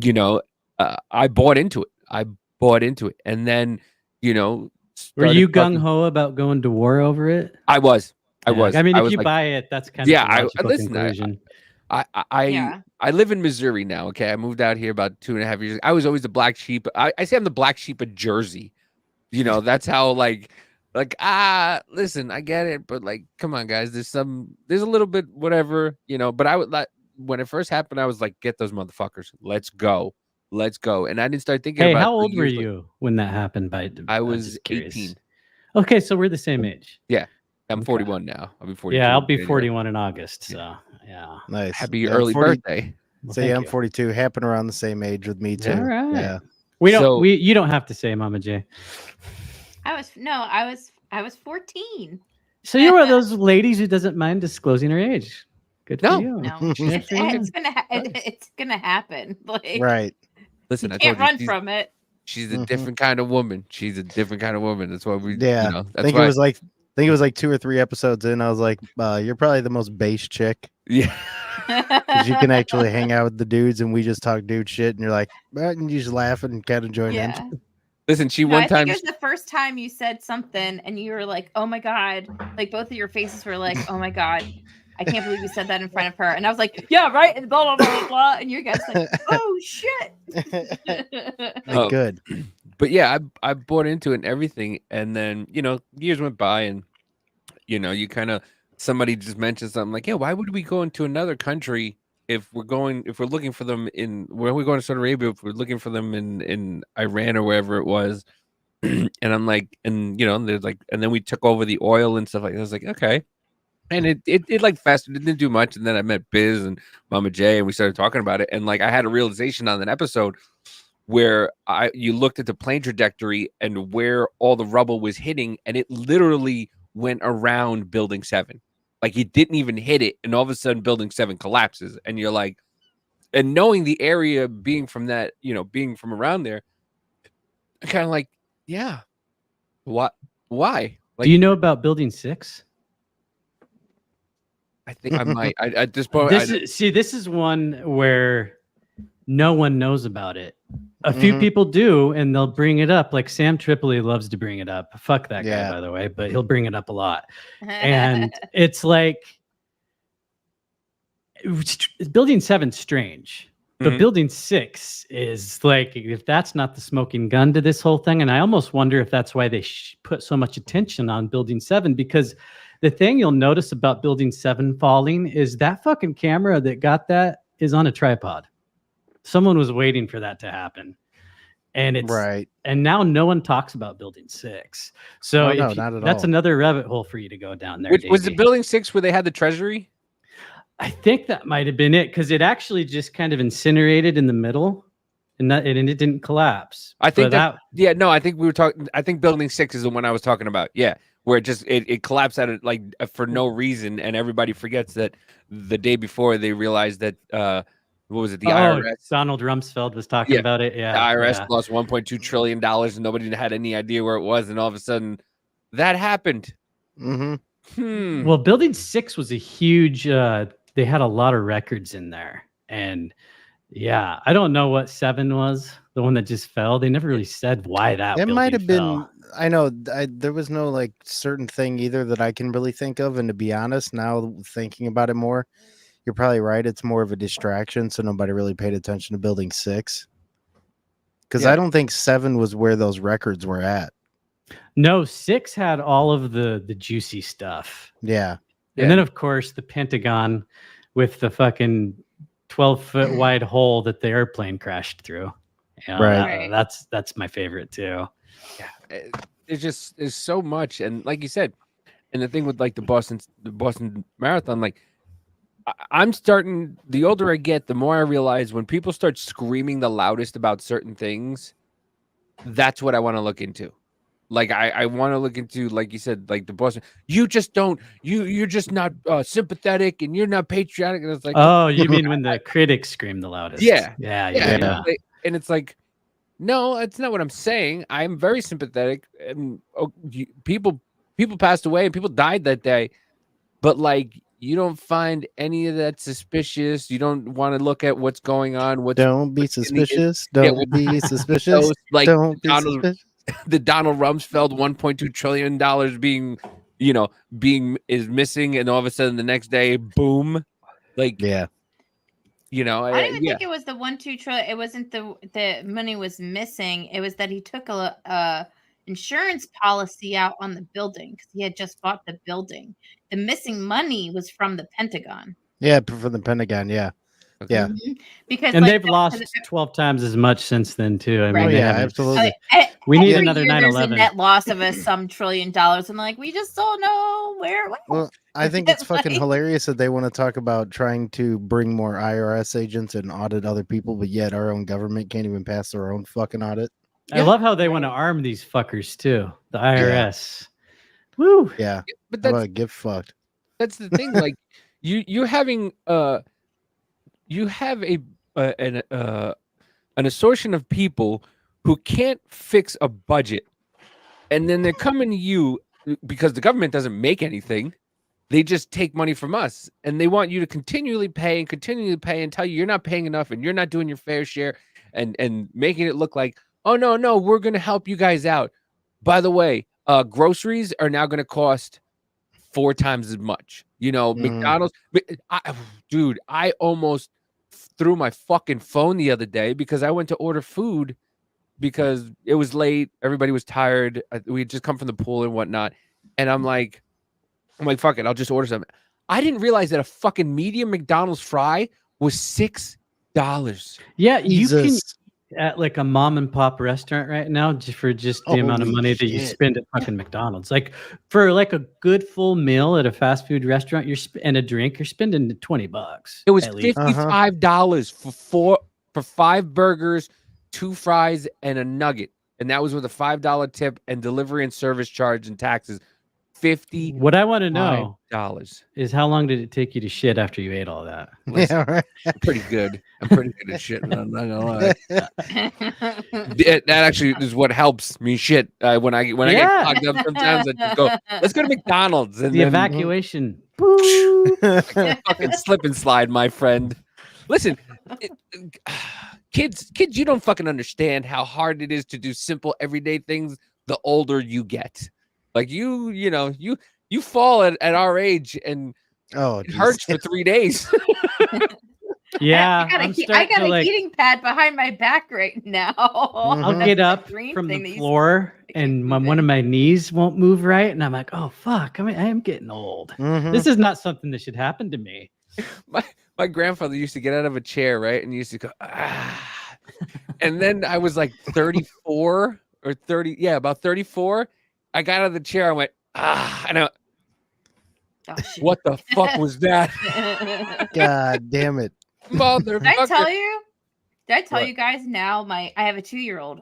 [SPEAKER 2] you know, I bought into it. And then, you know,
[SPEAKER 4] Were you
[SPEAKER 2] started talking-
[SPEAKER 4] gung ho about going to war over it?
[SPEAKER 2] I was.
[SPEAKER 4] Yeah, I mean, if
[SPEAKER 2] was
[SPEAKER 4] you
[SPEAKER 2] like,
[SPEAKER 4] buy it, that's kind
[SPEAKER 2] yeah,
[SPEAKER 4] of the logical
[SPEAKER 2] listen,
[SPEAKER 4] conclusion.
[SPEAKER 2] I live in Missouri now. Okay. I moved out here about 2.5 years. I was always the black sheep. I say I'm the black sheep of Jersey. You know, that's how like, listen, I get it, but like, come on, guys, there's a little bit, whatever, you know, but I would like, when it first happened, I was like, get those motherfuckers. Let's go. And I didn't start thinking
[SPEAKER 4] Hey,
[SPEAKER 2] about
[SPEAKER 4] how
[SPEAKER 2] it for
[SPEAKER 4] old were
[SPEAKER 2] years, like,
[SPEAKER 4] you when that happened?
[SPEAKER 2] I was
[SPEAKER 4] just curious.
[SPEAKER 2] 18.
[SPEAKER 4] Okay, so we're the same age.
[SPEAKER 2] Yeah. I'm
[SPEAKER 4] Okay.
[SPEAKER 2] 41 now. I'll be 42.
[SPEAKER 4] Yeah, I'll be
[SPEAKER 2] in January.
[SPEAKER 4] 41 in August. So yeah.
[SPEAKER 1] Nice.
[SPEAKER 2] Happy
[SPEAKER 1] Yeah,
[SPEAKER 2] early
[SPEAKER 1] 40
[SPEAKER 2] birthday.
[SPEAKER 4] Well,
[SPEAKER 1] So yeah,
[SPEAKER 4] thank
[SPEAKER 1] I'm
[SPEAKER 4] you.
[SPEAKER 1] 42. Happen around the same age with me too.
[SPEAKER 4] All right.
[SPEAKER 1] Yeah.
[SPEAKER 4] You don't have to say, Mama J.
[SPEAKER 3] I was 14.
[SPEAKER 4] So you're one of those ladies who doesn't mind disclosing her age. Good for you.
[SPEAKER 3] No,
[SPEAKER 4] Good for you.
[SPEAKER 3] it's gonna happen. Like,
[SPEAKER 1] Right.
[SPEAKER 2] Listen,
[SPEAKER 3] you
[SPEAKER 2] I
[SPEAKER 3] can't
[SPEAKER 2] told you
[SPEAKER 3] run from it.
[SPEAKER 2] she's a different kind of woman. She's a different kind of woman. That's why we,
[SPEAKER 1] Yeah.
[SPEAKER 2] you know,
[SPEAKER 1] I
[SPEAKER 2] that's
[SPEAKER 1] think
[SPEAKER 2] why,
[SPEAKER 1] it was like 2 or 3 episodes in. I was like, you're probably the most base chick.
[SPEAKER 2] yeah.
[SPEAKER 1] Because you can actually hang out with the dudes and we just talk dude shit and you're like, and you just laugh and kind of join in.
[SPEAKER 3] Yeah.
[SPEAKER 2] Listen, she
[SPEAKER 3] No,
[SPEAKER 2] one
[SPEAKER 3] I
[SPEAKER 2] time
[SPEAKER 3] think it was the first time you said something and you were like, "Oh my god!" Like both of your faces were like, "Oh my god, I can't believe you said that in front of her." And I was like, "Yeah, right." And blah blah blah blah. And you guys like, "Oh shit!"
[SPEAKER 1] Good.
[SPEAKER 2] But yeah, I bought into it and everything, and then, you know, years went by, and, you know, you kind of, somebody just mentioned something like, yeah, why would we go into another country if we're looking for them where are we going to Saudi Arabia, if we're looking for them in Iran or wherever it was. And I'm like, and you know, there's like, and then we took over the oil and stuff like that. I was like, okay. And it like festered, it didn't do much. And then I met Biz and Mama J and we started talking about it. And like I had a realization on that episode where you looked at the plane trajectory and where all the rubble was hitting, and it literally went around Building 7. Like it didn't even hit it, and all of a sudden Building 7 collapses. And you're like, and knowing the area, being from that, you know, being from around there, kind of like, yeah, what? Why? Like,
[SPEAKER 4] Do you know about Building 6?
[SPEAKER 2] I think I might. At this point,
[SPEAKER 4] This is one where no one knows about it. A few people do, and they'll bring it up. Like Sam Tripoli loves to bring it up. Fuck that guy, by the way, but he'll bring it up a lot. And it's like Building 7's strange, but Building 6 is like, if that's not the smoking gun to this whole thing. And I almost wonder if that's why they put so much attention on Building 7, because the thing you'll notice about Building 7 falling is that fucking camera that got that is on a tripod. Someone was waiting for that to happen. And it's
[SPEAKER 1] right.
[SPEAKER 4] And now no one talks about Building 6. So
[SPEAKER 1] not at
[SPEAKER 4] that's
[SPEAKER 1] all.
[SPEAKER 4] another rabbit hole for you to go down there.
[SPEAKER 2] was it
[SPEAKER 4] Davey.
[SPEAKER 2] Building 6 where they had the treasury?
[SPEAKER 4] I think that might have been it, because it actually just kind of incinerated in the middle, and it didn't collapse.
[SPEAKER 2] I think
[SPEAKER 4] But
[SPEAKER 2] yeah, no, I think we were talking. I think Building 6 is the one I was talking about. Yeah, where it collapsed out of like for no reason, and everybody forgets that the day before they realized that what was it? The IRS.
[SPEAKER 4] Donald Rumsfeld was talking about it. Yeah,
[SPEAKER 2] the IRS lost $1.2 trillion, and nobody had any idea where it was, and all of a sudden, that happened.
[SPEAKER 4] Well, Building 6 was a huge. They had a lot of records in there, and yeah, I don't know what 7 was. The one that just fell. They never really said why that.
[SPEAKER 1] It might have been.
[SPEAKER 4] fell.
[SPEAKER 1] I know there was no like certain thing either that I can really think of. And to be honest, now thinking about it more, you're probably right. It's more of a distraction, so nobody really paid attention to Building 6. Because I don't think 7 was where those records were at.
[SPEAKER 4] No, 6 had all of the juicy stuff.
[SPEAKER 1] Yeah.
[SPEAKER 4] And then, of course, the Pentagon with the fucking 12-foot wide hole that the airplane crashed through. You know,
[SPEAKER 1] Right.
[SPEAKER 4] That's my favorite, too.
[SPEAKER 2] Yeah. There's so much. And like you said, and the thing with like the Boston Marathon, like I'm starting, the older I get, the more I realize when people start screaming the loudest about certain things, that's what I want to look into. Like I want to look into, like you said, like the Boston. You just don't. You're just not sympathetic, and you're not patriotic. And it's like,
[SPEAKER 4] Oh, you mean when the critics scream the loudest?
[SPEAKER 2] yeah,
[SPEAKER 4] Yeah.
[SPEAKER 2] And it's like, no, that's not what I'm saying. I'm very sympathetic, and people passed away and people died that day, but like you don't find any of that suspicious. You don't want to look at what's going on.
[SPEAKER 1] Don't be suspicious. Don't be suspicious.
[SPEAKER 2] Those, like
[SPEAKER 1] Don't be suspicious.
[SPEAKER 2] the Donald Rumsfeld $1.2 trillion is missing, and all of a sudden the next day, boom, like
[SPEAKER 1] Yeah.
[SPEAKER 3] I don't even think it was the 1-2 trillion. It wasn't the money was missing. It was that he took a insurance policy out on the building because he had just bought the building. The missing money was from the Pentagon.
[SPEAKER 1] Yeah, from the Pentagon. Yeah. Yeah.
[SPEAKER 3] Mhm. Because
[SPEAKER 4] And they've lost 12 times as much since then too. I mean,
[SPEAKER 3] Right.
[SPEAKER 4] they
[SPEAKER 1] Yeah,
[SPEAKER 4] haven't-
[SPEAKER 1] absolutely.
[SPEAKER 4] We need
[SPEAKER 3] every
[SPEAKER 4] another
[SPEAKER 3] year there's a
[SPEAKER 4] 9/11.
[SPEAKER 3] net loss of some $1 trillion. I'm like, we just don't know where.
[SPEAKER 1] Well, I think it's fucking hilarious that they want to talk about trying to bring more IRS agents and audit other people, but yet our own government can't even pass their own fucking audit.
[SPEAKER 4] I love how they want to arm these fuckers too. The IRS. Woo.
[SPEAKER 1] Yeah.
[SPEAKER 2] But
[SPEAKER 1] How
[SPEAKER 2] that's
[SPEAKER 1] about get fucked?
[SPEAKER 2] that's the thing. Like you're having you have an assortment of people who can't fix a budget, and then they're coming to you because the government doesn't make anything. They just take money from us, and they want you to continually pay and tell you you're not paying enough and you're not doing your fair share, and making it look like, oh no, we're gonna help you guys out. By the way, groceries are now gonna cost 4 times as much. McDonald's. Dude, I almost threw my fucking phone the other day because I went to order food because it was late. Everybody was tired. We had just come from the pool and whatnot, and I'm like, fuck it, I'll just order something. I didn't realize that a fucking medium McDonald's fry was $6.
[SPEAKER 4] Yeah, you can
[SPEAKER 1] Jesus.
[SPEAKER 4] at like a mom and pop restaurant right now for just the amount of
[SPEAKER 1] Holy
[SPEAKER 4] money that you
[SPEAKER 1] shit.
[SPEAKER 4] spend at fucking McDonald's. Like for like a good full meal at a fast food restaurant, and a drink, you're spending $20.
[SPEAKER 2] It was
[SPEAKER 4] at least.
[SPEAKER 2] $55 for 5 burgers, 2 fries, and a nugget, and that was with a $5 tip and delivery and service charge and taxes. $50.
[SPEAKER 4] What I want to know
[SPEAKER 2] dollars
[SPEAKER 4] is how long did it take you to shit after you ate all that?
[SPEAKER 1] Yeah, right.
[SPEAKER 2] I'm pretty good. I'm pretty good at shit. I'm not gonna lie. That actually is what helps me shit. When I get clogged up, sometimes I just go, let's go to McDonald's, and
[SPEAKER 4] The
[SPEAKER 2] then
[SPEAKER 4] evacuation.
[SPEAKER 2] fucking slip and slide, my friend. Listen, kids, you don't fucking understand how hard it is to do simple everyday things the older you get. Like you fall at our age and
[SPEAKER 1] Oh,
[SPEAKER 2] it hurts for 3 days.
[SPEAKER 4] Yeah,
[SPEAKER 3] I got a heating pad behind my back right now.
[SPEAKER 4] I'll
[SPEAKER 1] Mhm.
[SPEAKER 4] get up
[SPEAKER 3] green
[SPEAKER 4] from
[SPEAKER 3] thing
[SPEAKER 4] the
[SPEAKER 3] that you
[SPEAKER 4] floor and one of my knees won't move right, and I'm like, oh fuck, I am getting old.
[SPEAKER 1] Mhm.
[SPEAKER 4] This is not something that should happen to me.
[SPEAKER 2] My grandfather used to get out of a chair, right? And he used to go, ah. And then I was like 34 or 30. Yeah, about 34. I got out of the chair. I went, ah. And I went,
[SPEAKER 3] Oh, shit.
[SPEAKER 2] what the fuck was that?
[SPEAKER 1] God damn it.
[SPEAKER 2] Motherfucker.
[SPEAKER 3] Did I tell you? Did I tell
[SPEAKER 2] What?
[SPEAKER 3] you guys now? I have a 2-year-old,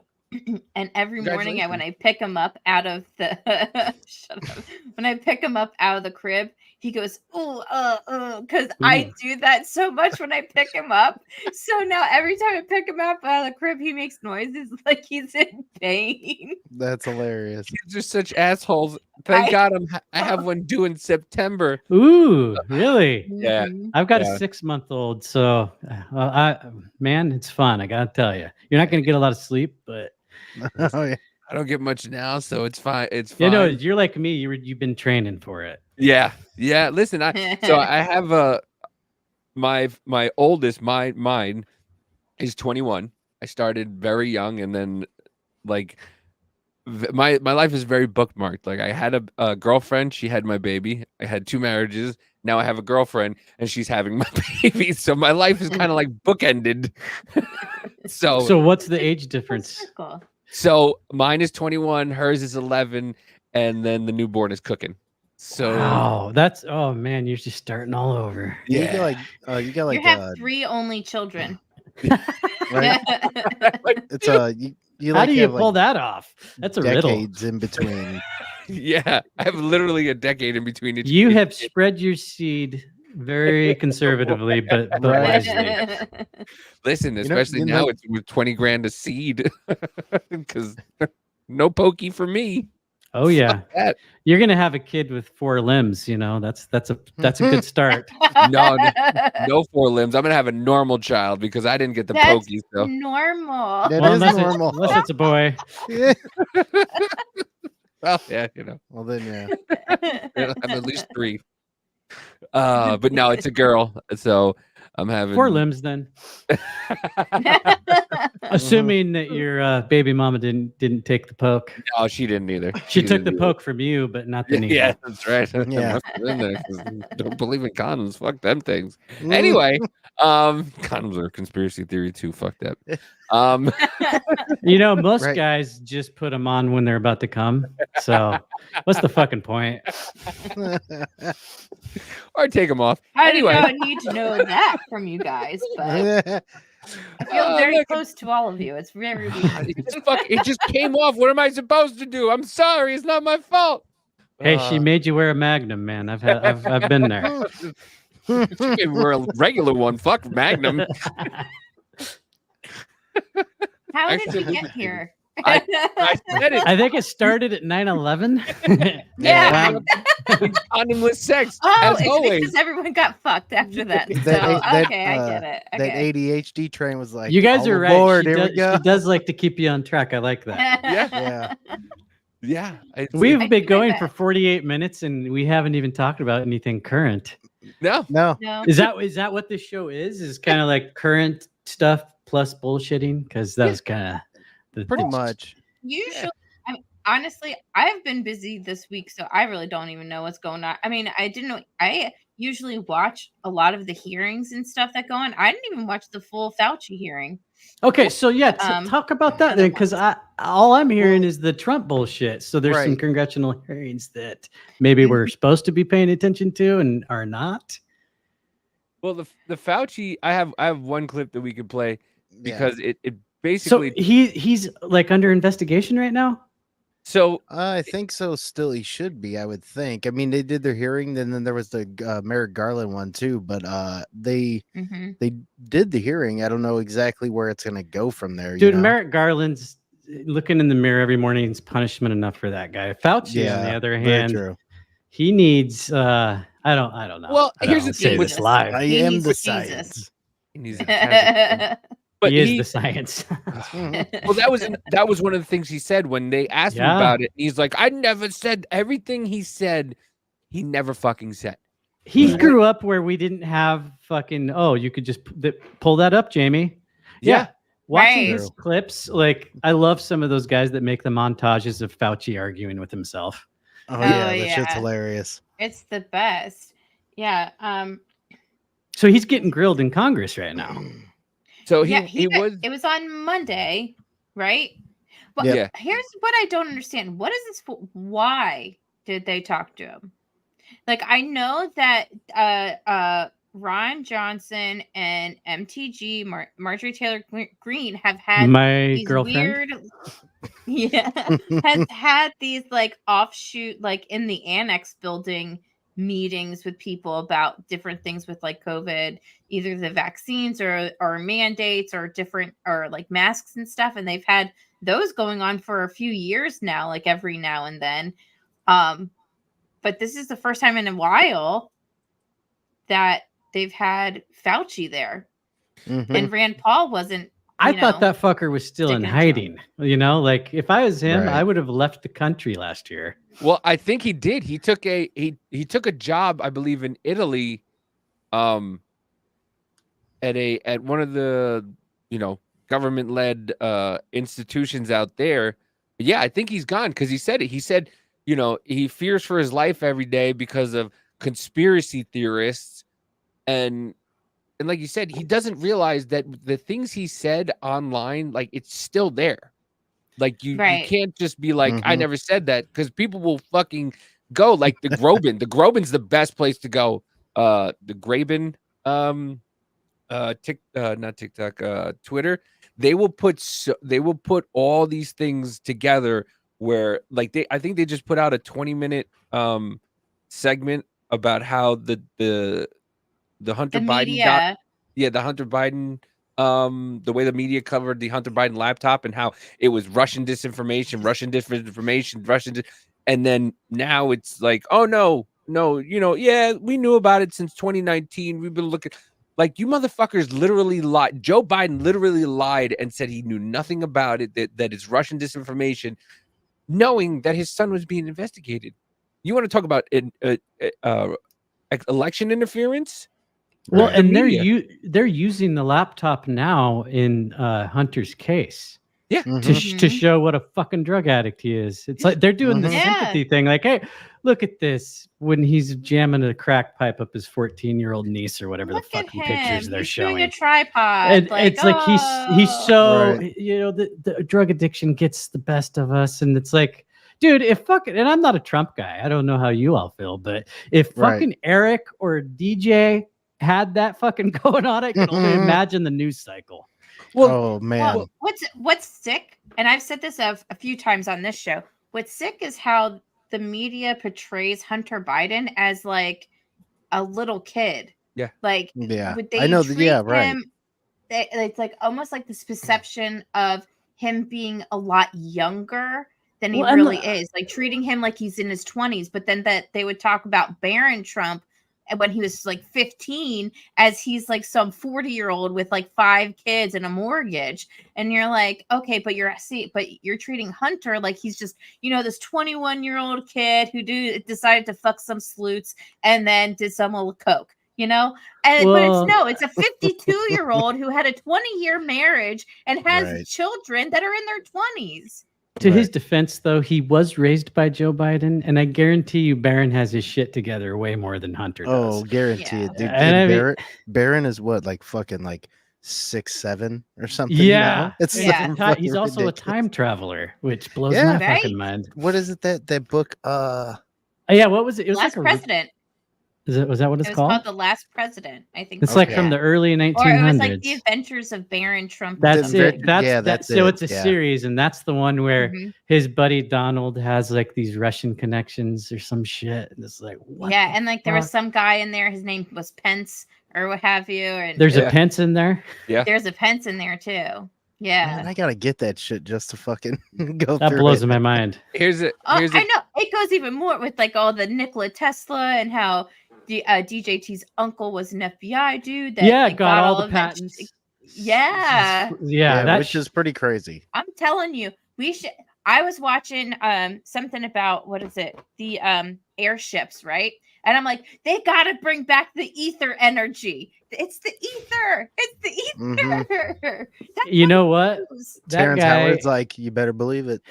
[SPEAKER 3] and every morning when
[SPEAKER 2] Congratulations.
[SPEAKER 3] I pick him up out of the shut up. When I pick him up out of the crib, he goes, "Ooh, because I do that so much when I pick him up. So now every time I pick him up out of the crib, he makes noises like he's in pain.
[SPEAKER 1] That's hilarious.
[SPEAKER 2] Kids are such assholes. Thank God I have one due in September.
[SPEAKER 4] Ooh, really?
[SPEAKER 2] Yeah.
[SPEAKER 3] Mhm.
[SPEAKER 4] I've got
[SPEAKER 2] Yeah.
[SPEAKER 4] a 6-month-old, so man, it's fun. I gotta tell you, you're not gonna get a lot of sleep, but
[SPEAKER 1] Oh, yeah.
[SPEAKER 2] I don't get much now, so it's fine. It's fine.
[SPEAKER 4] you know, you're like me. You've been training for it.
[SPEAKER 2] Yeah. Listen, so I have my oldest, mine is 21. I started very young, and then like my life is very bookmarked. Like I had a girlfriend, she had my baby. I had 2 marriages. Now I have a girlfriend, and she's having my baby. So my life is kind of like bookended.
[SPEAKER 4] So what's the age difference?
[SPEAKER 3] Circle.
[SPEAKER 2] So mine is 21, hers is 11, and then the newborn is cooking. So
[SPEAKER 4] Oh, oh man, you're just starting all over.
[SPEAKER 1] You get like you got like
[SPEAKER 3] You have 3 only children.
[SPEAKER 1] right? It's You
[SPEAKER 4] How
[SPEAKER 1] like
[SPEAKER 4] do you
[SPEAKER 1] have,
[SPEAKER 4] pull
[SPEAKER 1] like,
[SPEAKER 4] that off? That's a riddle.
[SPEAKER 1] decades in between.
[SPEAKER 2] Yeah, I have literally a decade in between each.
[SPEAKER 4] You have spread your seed very conservatively, but
[SPEAKER 1] Right.
[SPEAKER 4] wisely.
[SPEAKER 2] Listen,
[SPEAKER 1] know,
[SPEAKER 2] especially
[SPEAKER 1] you
[SPEAKER 2] now,
[SPEAKER 1] know-
[SPEAKER 2] it's with 20 grand a seed because no pokey for me.
[SPEAKER 4] Oh yeah,
[SPEAKER 2] That.
[SPEAKER 4] you're gonna have a kid with 4 limbs. You know, that's a good start.
[SPEAKER 2] No, no 4 limbs. I'm gonna have a normal child because I didn't get the
[SPEAKER 3] That's
[SPEAKER 2] pokey. So
[SPEAKER 3] normal.
[SPEAKER 1] That
[SPEAKER 4] Well,
[SPEAKER 1] is normal.
[SPEAKER 4] unless it's a boy.
[SPEAKER 1] Yeah.
[SPEAKER 2] well, yeah, you know,
[SPEAKER 1] Well, then, yeah.
[SPEAKER 2] I'm at least 3. But no, it's a girl. So I'm having
[SPEAKER 4] 4 limbs then. Assuming that your baby mama didn't take the poke.
[SPEAKER 2] No, she didn't either.
[SPEAKER 4] She took
[SPEAKER 2] didn't
[SPEAKER 4] the
[SPEAKER 2] either.
[SPEAKER 4] poke from you, but not the needle.
[SPEAKER 2] Yeah, that's right.
[SPEAKER 1] Yeah.
[SPEAKER 2] Must have been there 'cause don't believe in condoms. Fuck them things.
[SPEAKER 1] Mm.
[SPEAKER 2] Anyway, condoms are a conspiracy theory too. Fuck that.
[SPEAKER 4] You know, most
[SPEAKER 1] Right.
[SPEAKER 4] guys just put them on when they're about to come. So what's the fucking point?
[SPEAKER 2] Or take them off.
[SPEAKER 3] I
[SPEAKER 2] Anyway.
[SPEAKER 3] don't need to know that from you guys, but I feel very
[SPEAKER 2] look,
[SPEAKER 3] close to all of you. It's very weird.
[SPEAKER 2] it just came off. What am I supposed to do? I'm sorry. It's not my fault.
[SPEAKER 4] Hey, she made you wear a Magnum, man. I've been there.
[SPEAKER 2] She wear a regular one. Fuck Magnum.
[SPEAKER 3] How did
[SPEAKER 2] Actually,
[SPEAKER 3] we get here?
[SPEAKER 2] I said it.
[SPEAKER 4] I think it started at 9/11.
[SPEAKER 3] Yeah.
[SPEAKER 2] Condomless sex.
[SPEAKER 3] Oh,
[SPEAKER 2] as
[SPEAKER 3] it's
[SPEAKER 2] always.
[SPEAKER 3] because everyone got fucked after that. So,
[SPEAKER 1] That-
[SPEAKER 3] okay, I get it.
[SPEAKER 1] That
[SPEAKER 3] Okay.
[SPEAKER 1] ADHD train was like,
[SPEAKER 4] You guys
[SPEAKER 1] all
[SPEAKER 4] are right.
[SPEAKER 1] aboard,
[SPEAKER 4] She
[SPEAKER 1] here
[SPEAKER 4] does,
[SPEAKER 1] we go.
[SPEAKER 4] she does like to keep you on track. I like that.
[SPEAKER 1] Yeah.
[SPEAKER 2] Yeah.
[SPEAKER 4] We've
[SPEAKER 3] I
[SPEAKER 4] been
[SPEAKER 3] can
[SPEAKER 4] going
[SPEAKER 3] bet.
[SPEAKER 4] for 48 minutes and we haven't even talked about anything current.
[SPEAKER 2] No.
[SPEAKER 1] No.
[SPEAKER 3] No.
[SPEAKER 4] Is that what this show is? Is kind of like current stuff plus bullshitting? Because that was kind of
[SPEAKER 1] Pretty much.
[SPEAKER 3] Usually, I mean, honestly, I've been busy this week, so I really don't even know what's going on. I mean, I didn't know. I usually watch a lot of the hearings and stuff that go on. I didn't even watch the full Fauci hearing.
[SPEAKER 4] Okay, so yeah, talk about that then, because all I'm hearing is the Trump bullshit. So there's some
[SPEAKER 1] Right.
[SPEAKER 4] congressional hearings that maybe we're supposed to be paying attention to and are not.
[SPEAKER 2] Well, the Fauci, I have one clip that we could play because it
[SPEAKER 4] So
[SPEAKER 2] basically.
[SPEAKER 4] he's like under investigation right now.
[SPEAKER 2] So
[SPEAKER 1] I think so. Still, he should be. I would think. I mean, they did their hearing, and then there was the Merrick Garland one too. But they did the hearing. I don't know exactly where it's going to go from there.
[SPEAKER 4] Dude,
[SPEAKER 1] you know?
[SPEAKER 4] Merrick Garland's looking in the mirror every morning is punishment enough for that guy. Fauci, on the other
[SPEAKER 1] very
[SPEAKER 4] hand,
[SPEAKER 1] true.
[SPEAKER 4] he needs I don't know.
[SPEAKER 2] Well,
[SPEAKER 4] I
[SPEAKER 2] here's
[SPEAKER 4] don't
[SPEAKER 2] the
[SPEAKER 4] say
[SPEAKER 2] thing with
[SPEAKER 4] this live.
[SPEAKER 1] I
[SPEAKER 3] He
[SPEAKER 1] am
[SPEAKER 3] needs
[SPEAKER 1] the
[SPEAKER 3] Jesus.
[SPEAKER 1] science.
[SPEAKER 2] he needs a but
[SPEAKER 4] He is the science.
[SPEAKER 2] well, that was one of the things he said when they asked him
[SPEAKER 4] Yeah.
[SPEAKER 2] about it. He's like, I never said everything he said. He never fucking said.
[SPEAKER 4] He grew up where we didn't have fucking. Oh, you could just pull that up, Jamie. Yeah. Watching
[SPEAKER 3] Right.
[SPEAKER 4] his clips, like I love some of those guys that make the montages of Fauci arguing with himself.
[SPEAKER 1] Oh yeah, that
[SPEAKER 3] yeah.
[SPEAKER 1] shit's hilarious.
[SPEAKER 3] It's the best. Yeah.
[SPEAKER 4] So he's getting grilled in Congress right now.
[SPEAKER 2] So
[SPEAKER 3] Yeah,
[SPEAKER 2] he was.
[SPEAKER 3] It was on Monday, right? But
[SPEAKER 2] Yeah.
[SPEAKER 3] here's what I don't understand. What is this for? Why did they talk to him? Like, I know that Ron Johnson and MTG Marjorie Taylor Greene have had
[SPEAKER 4] My
[SPEAKER 3] these
[SPEAKER 4] girlfriend.
[SPEAKER 3] weird, has had these like offshoot, like in the annex building meetings with people about different things with like COVID, either the vaccines or mandates or different or like masks and stuff. And they've had those going on for a few years now, like every now and then. But this is the first time in a while that they've had Fauci there.
[SPEAKER 1] Mhm.
[SPEAKER 3] And Rand Paul wasn't.
[SPEAKER 4] I
[SPEAKER 3] you
[SPEAKER 4] thought
[SPEAKER 3] know,
[SPEAKER 4] that fucker was still in
[SPEAKER 3] sticking to him.
[SPEAKER 4] hiding. You know, like if I was him,
[SPEAKER 1] Right.
[SPEAKER 4] I would have left the country last year.
[SPEAKER 2] Well, I think he did. He took a job, I believe, in Italy, at one of the government led institutions out there. But yeah, I think he's gone because he said it. He said, he fears for his life every day because of conspiracy theorists, and like you said, he doesn't realize that the things he said online, like it's still there. Like you can't just be like, I never said that, because people will fucking go like the Groban. The Groban's the best place to go. The Graben, not TikTok, Twitter. they will put all these things together where like I think they just put out a 20-minute segment about how the Hunter
[SPEAKER 3] The
[SPEAKER 2] Biden
[SPEAKER 3] media.
[SPEAKER 2] the Hunter Biden the way the media covered the Hunter Biden laptop and how it was Russian disinformation, and then now it's like, oh no, yeah, we knew about it since 2019. We've been looking. Like, you motherfuckers literally lied. Joe Biden literally lied and said he knew nothing about it, that it's Russian disinformation, knowing that his son was being investigated. You want to talk about election interference?
[SPEAKER 4] Well,
[SPEAKER 1] Right.
[SPEAKER 4] and
[SPEAKER 2] media.
[SPEAKER 4] they're using the laptop now in Hunter's case
[SPEAKER 2] Yeah.
[SPEAKER 1] Mhm.
[SPEAKER 4] to show what a fucking drug addict he is. It's like they're doing the
[SPEAKER 1] Mhm.
[SPEAKER 3] Yeah.
[SPEAKER 4] sympathy thing. Like, hey, look at this when he's jamming a crack pipe up his 14-year-old niece or whatever
[SPEAKER 3] Look
[SPEAKER 4] the
[SPEAKER 3] at
[SPEAKER 4] fucking
[SPEAKER 3] him.
[SPEAKER 4] pictures they're
[SPEAKER 3] He's doing
[SPEAKER 4] showing.
[SPEAKER 3] a tripod.
[SPEAKER 4] And
[SPEAKER 3] Like,
[SPEAKER 4] it's like he's
[SPEAKER 3] oh.
[SPEAKER 4] so
[SPEAKER 1] Right.
[SPEAKER 4] the drug addiction gets the best of us, and it's like, dude, if fucking, and I'm not a Trump guy, I don't know how you all feel, but if
[SPEAKER 1] Right.
[SPEAKER 4] fucking Eric or DJ had that fucking going on, I can only imagine the news cycle.
[SPEAKER 2] Well,
[SPEAKER 1] Oh man.
[SPEAKER 3] Well, what's sick, and I've said this a few times on this show. What's sick is how the media portrays Hunter Biden as like a little kid.
[SPEAKER 2] Yeah.
[SPEAKER 3] Like,
[SPEAKER 1] Yeah.
[SPEAKER 3] would they
[SPEAKER 1] I know that.
[SPEAKER 3] treat
[SPEAKER 1] Yeah. Right.
[SPEAKER 3] him? It's like almost like this perception of him being a lot younger than he
[SPEAKER 4] Well, and
[SPEAKER 3] really is. Like treating him like he's in his 20s, but then that they would talk about Barron Trump when he was like 15 as he's like some 40-year-old with like 5 kids and a mortgage. And you're like, okay, but you're treating Hunter like he's just, this 21-year-old kid who decided to fuck some sleuths and then did some with coke, And but it's a 52-year-old who had a 20-year marriage and has
[SPEAKER 1] Right.
[SPEAKER 3] children that are in their 20s.
[SPEAKER 4] To his
[SPEAKER 1] Right.
[SPEAKER 4] defense, though, he was raised by Joe Biden, and I guarantee you, Barron has his shit together way more than Hunter does.
[SPEAKER 1] Oh, guarantee it, dude.
[SPEAKER 4] And
[SPEAKER 1] And
[SPEAKER 4] I mean-
[SPEAKER 1] Barron is what, like fucking like 6'7" or something.
[SPEAKER 4] Yeah,
[SPEAKER 1] It's
[SPEAKER 4] and
[SPEAKER 3] Yeah.
[SPEAKER 1] fucking
[SPEAKER 4] he's also
[SPEAKER 1] ridiculous.
[SPEAKER 4] a time traveler, which blows
[SPEAKER 1] Yeah.
[SPEAKER 4] my
[SPEAKER 3] Right.
[SPEAKER 4] fucking mind.
[SPEAKER 1] What is it that book?
[SPEAKER 4] Yeah, what was it? It was
[SPEAKER 3] Last
[SPEAKER 4] like
[SPEAKER 3] President.
[SPEAKER 4] was that what
[SPEAKER 3] It
[SPEAKER 4] it's
[SPEAKER 3] was
[SPEAKER 4] called?
[SPEAKER 3] called The Last President, I think.
[SPEAKER 4] It's
[SPEAKER 3] so.
[SPEAKER 4] like
[SPEAKER 1] Okay.
[SPEAKER 4] from the early 1900s.
[SPEAKER 3] Or it was like The Adventures of Barron Trump. or
[SPEAKER 4] That's
[SPEAKER 3] something.
[SPEAKER 4] it.
[SPEAKER 1] Yeah,
[SPEAKER 4] That's
[SPEAKER 1] that's
[SPEAKER 4] so
[SPEAKER 1] it.
[SPEAKER 4] it's a
[SPEAKER 1] Yeah.
[SPEAKER 4] series, and that's the one where
[SPEAKER 3] Mhm.
[SPEAKER 4] his buddy Donald has like these Russian connections or some shit, and it's like, what
[SPEAKER 3] Yeah,
[SPEAKER 4] the
[SPEAKER 3] and like there was
[SPEAKER 4] fuck?
[SPEAKER 3] some guy in there. His name was Pence or what have you. And
[SPEAKER 4] There's
[SPEAKER 2] Yeah.
[SPEAKER 4] a Pence in there.
[SPEAKER 3] there's a Pence in there too. Yeah.
[SPEAKER 1] Man, I gotta get that shit just to fucking go
[SPEAKER 4] That
[SPEAKER 1] through
[SPEAKER 4] blows
[SPEAKER 1] it.
[SPEAKER 4] my mind.
[SPEAKER 2] here's it.
[SPEAKER 3] I know it goes even more with like all the Nikola Tesla and how the DJT's uncle was an FBI dude. That
[SPEAKER 4] Yeah,
[SPEAKER 3] like,
[SPEAKER 4] got all the
[SPEAKER 3] of that
[SPEAKER 4] patents.
[SPEAKER 3] shit. Yeah,
[SPEAKER 4] Yeah, that
[SPEAKER 1] which is pretty crazy.
[SPEAKER 3] I'm telling you, we should. I was watching something about what is it? The airships, right? And I'm like, they gotta bring back the ether energy. It's the ether. It's the ether. That's
[SPEAKER 4] You know
[SPEAKER 3] what
[SPEAKER 4] what?
[SPEAKER 3] it is.
[SPEAKER 4] That
[SPEAKER 1] Terrence
[SPEAKER 4] guy,
[SPEAKER 1] Howard's like, you better believe it.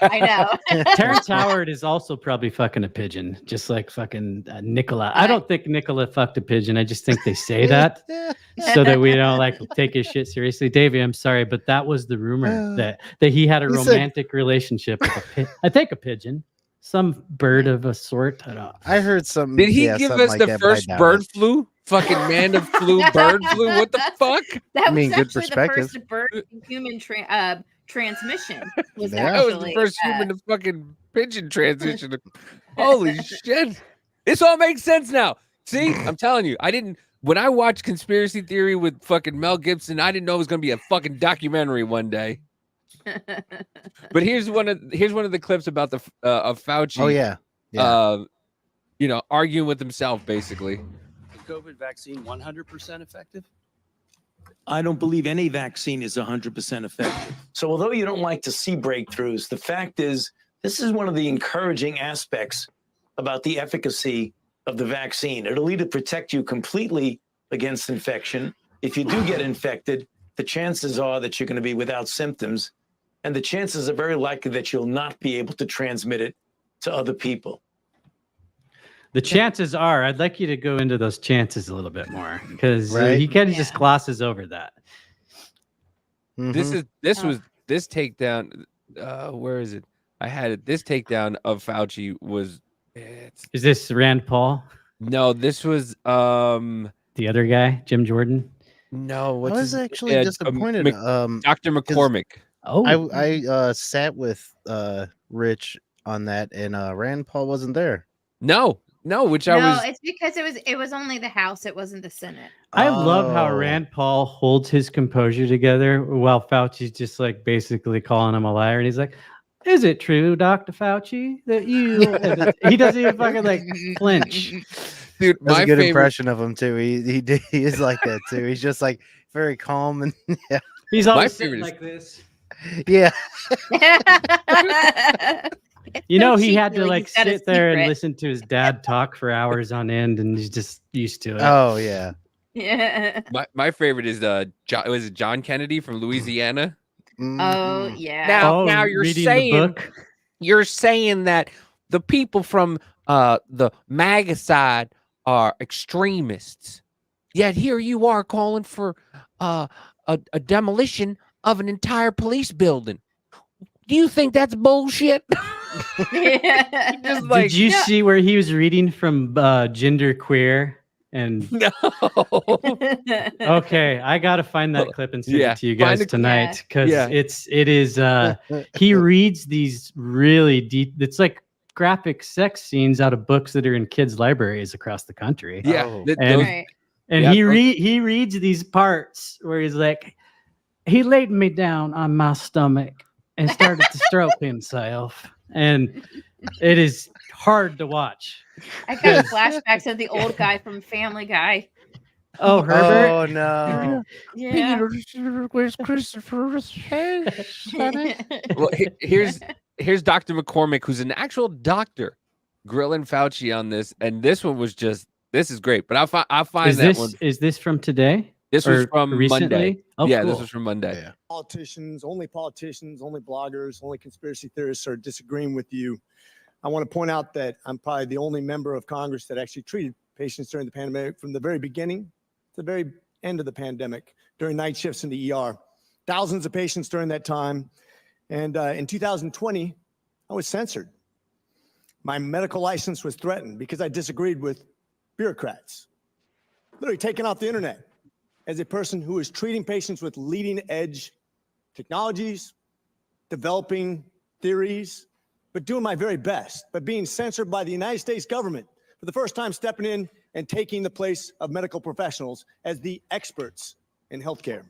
[SPEAKER 3] I know.
[SPEAKER 4] Terrence Howard is also probably fucking a pigeon, just like fucking Nikola. I don't think Nikola fucked a pigeon. I just think they say that so that we don't like take his shit seriously. Davey, I'm sorry, but that was the rumor that he had a
[SPEAKER 1] He said-
[SPEAKER 4] romantic relationship with I think a pigeon, some bird of a sort. I don't.
[SPEAKER 1] I heard some.
[SPEAKER 2] Did he
[SPEAKER 1] yeah,
[SPEAKER 2] give
[SPEAKER 1] something
[SPEAKER 2] us
[SPEAKER 1] like
[SPEAKER 2] the
[SPEAKER 1] that, but I
[SPEAKER 2] first
[SPEAKER 1] doubt
[SPEAKER 2] bird
[SPEAKER 1] it.
[SPEAKER 2] flu? Fucking man of flu, bird flu. What the fuck?
[SPEAKER 3] That
[SPEAKER 1] I mean,
[SPEAKER 3] was
[SPEAKER 1] good
[SPEAKER 3] actually
[SPEAKER 1] perspective.
[SPEAKER 3] the first bird to human transmission. Was
[SPEAKER 1] Yeah.
[SPEAKER 2] That was the
[SPEAKER 3] actually,
[SPEAKER 2] first human to fucking pigeon transition. Holy shit. This all makes sense now. See, I'm telling you, when I watched Conspiracy Theory with fucking Mel Gibson, I didn't know it was gonna be a fucking documentary one day. But here's one of the clips about the of Fauci.
[SPEAKER 1] Oh yeah.
[SPEAKER 2] Arguing with himself basically.
[SPEAKER 11] The COVID vaccine 100% effective? I don't believe any vaccine is 100% effective.
[SPEAKER 9] So although you don't like to see breakthroughs, the fact is this is one of the encouraging aspects about the efficacy of the vaccine. It'll either protect you completely against infection. If you do get infected, the chances are that you're going to be without symptoms, and the chances are very likely that you'll not be able to transmit it to other people.
[SPEAKER 4] The chances are, I'd like you to go into those chances a little bit more because
[SPEAKER 1] Right.
[SPEAKER 4] he kind of just glosses over that.
[SPEAKER 1] Mhm.
[SPEAKER 2] This takedown. Where is it? I had it. This takedown of Fauci was.
[SPEAKER 4] Is this Rand Paul?
[SPEAKER 2] No, this was
[SPEAKER 4] The other guy, Jim Jordan?
[SPEAKER 2] No,
[SPEAKER 1] I
[SPEAKER 2] what's
[SPEAKER 1] was
[SPEAKER 2] his
[SPEAKER 1] actually disappointed.
[SPEAKER 2] Dr. McCormick.
[SPEAKER 4] Oh,
[SPEAKER 1] I sat with Rich on that, and Rand Paul wasn't there.
[SPEAKER 2] No, which I
[SPEAKER 3] No,
[SPEAKER 2] was.
[SPEAKER 3] it's because it was only the House, it wasn't the Senate.
[SPEAKER 4] I love how
[SPEAKER 1] Oh.
[SPEAKER 4] Rand Paul holds his composure together while Fauci's just like basically calling him a liar, and he's like, "Is it true, Dr. Fauci, that you?" And he doesn't even fucking like flinch.
[SPEAKER 2] Dude,
[SPEAKER 1] That's
[SPEAKER 2] my
[SPEAKER 1] a good
[SPEAKER 2] favorite.
[SPEAKER 1] impression of him too. He is like that too. He's just like very calm and yeah.
[SPEAKER 4] He's
[SPEAKER 2] My
[SPEAKER 4] always
[SPEAKER 2] favorite
[SPEAKER 4] sitting
[SPEAKER 2] is-
[SPEAKER 4] like this.
[SPEAKER 1] Yeah.
[SPEAKER 4] You know,
[SPEAKER 3] So
[SPEAKER 4] he had
[SPEAKER 3] cheeky,
[SPEAKER 4] to like
[SPEAKER 3] he's got a
[SPEAKER 4] sit there and
[SPEAKER 3] secret.
[SPEAKER 4] listen to his dad talk for hours on end, and he's just used to it.
[SPEAKER 1] Oh yeah.
[SPEAKER 3] Yeah.
[SPEAKER 2] My favorite is was it John Kennedy from Louisiana?
[SPEAKER 3] Oh
[SPEAKER 1] Mhm.
[SPEAKER 3] yeah.
[SPEAKER 2] Now you're
[SPEAKER 4] reading
[SPEAKER 2] saying
[SPEAKER 4] the book.
[SPEAKER 2] you're saying that the people from the MAGA side are extremists. Yet here you are calling for a demolition of an entire police building. Do you think that's bullshit?
[SPEAKER 3] Yeah.
[SPEAKER 2] Just like,
[SPEAKER 4] Did you
[SPEAKER 3] Yeah.
[SPEAKER 4] see where he was reading from Gender Queer? And
[SPEAKER 2] no.
[SPEAKER 4] okay, I gotta find that clip and send
[SPEAKER 2] Yeah,
[SPEAKER 4] it to you
[SPEAKER 2] find
[SPEAKER 4] guys
[SPEAKER 2] the-
[SPEAKER 4] tonight because
[SPEAKER 2] Yeah.
[SPEAKER 4] it is he reads these really deep. It's like graphic sex scenes out of books that are in kids' libraries across the country.
[SPEAKER 2] Yeah,
[SPEAKER 1] Oh.
[SPEAKER 4] And
[SPEAKER 3] Right.
[SPEAKER 4] and
[SPEAKER 2] Yeah,
[SPEAKER 4] he reads these parts where he's like, he laid me down on my stomach and started to stroke himself, and it is hard to watch.
[SPEAKER 3] I got flashbacks of the old guy from Family Guy.
[SPEAKER 4] Oh, Herbert.
[SPEAKER 1] Oh no.
[SPEAKER 3] Yeah.
[SPEAKER 2] Where's Christopher's Well, here's Dr. McCormick, who's an actual doctor, grilling Fauci on this, and this one was just this is great. But I'll find
[SPEAKER 4] Is
[SPEAKER 2] that
[SPEAKER 4] this
[SPEAKER 2] one.
[SPEAKER 4] is this from today?
[SPEAKER 2] This was
[SPEAKER 4] or
[SPEAKER 2] from
[SPEAKER 4] recently?
[SPEAKER 2] Monday.
[SPEAKER 4] Oh,
[SPEAKER 2] yeah,
[SPEAKER 4] cool.
[SPEAKER 2] this was from Monday.
[SPEAKER 1] Yeah.
[SPEAKER 12] Politicians, only bloggers, only conspiracy theorists are disagreeing with you. I want to point out that I'm probably the only member of Congress that actually treated patients during the pandemic from the very beginning to the very end of the pandemic during night shifts in the ER. Thousands of patients during that time. And in 2020, I was censored. My medical license was threatened because I disagreed with bureaucrats. Literally taken off the internet as a person who is treating patients with leading edge technologies, developing theories, but doing my very best, but being censored by the United States government for the first time, stepping in and taking the place of medical professionals as the experts in healthcare.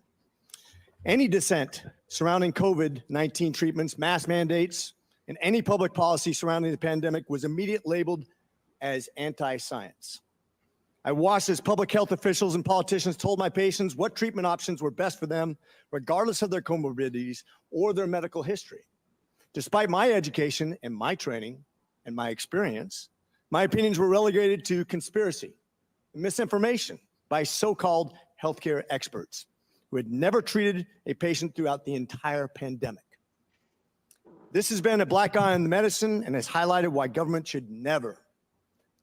[SPEAKER 12] Any dissent surrounding COVID-19 treatments, mask mandates, and any public policy surrounding the pandemic was immediately labeled as anti-science. I watched as public health officials and politicians told my patients what treatment options were best for them, regardless of their comorbidities or their medical history. Despite my education and my training and my experience, my opinions were relegated to conspiracy and misinformation by so-called healthcare experts who had never treated a patient throughout the entire pandemic. This has been a black eye on the medicine and has highlighted why government should never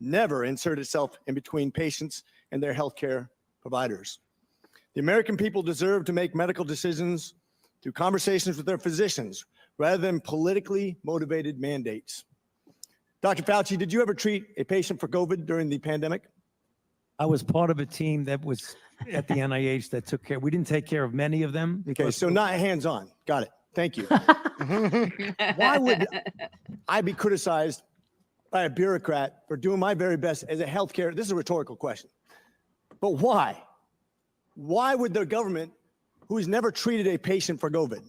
[SPEAKER 12] insert itself in between patients and their healthcare providers. The American people deserve to make medical decisions through conversations with their physicians rather than politically motivated mandates. Dr. Fauci, did you ever treat a patient for COVID during the pandemic?
[SPEAKER 11] I was part of a team that was at the NIH that took care. We didn't take care of many of them.
[SPEAKER 12] Okay,
[SPEAKER 11] because
[SPEAKER 12] so not hands-on. Got it. Thank you. Why would I be criticized by a bureaucrat for doing my very best as a healthcare? This is a rhetorical question. But why? Why would the government, who's never treated a patient for COVID,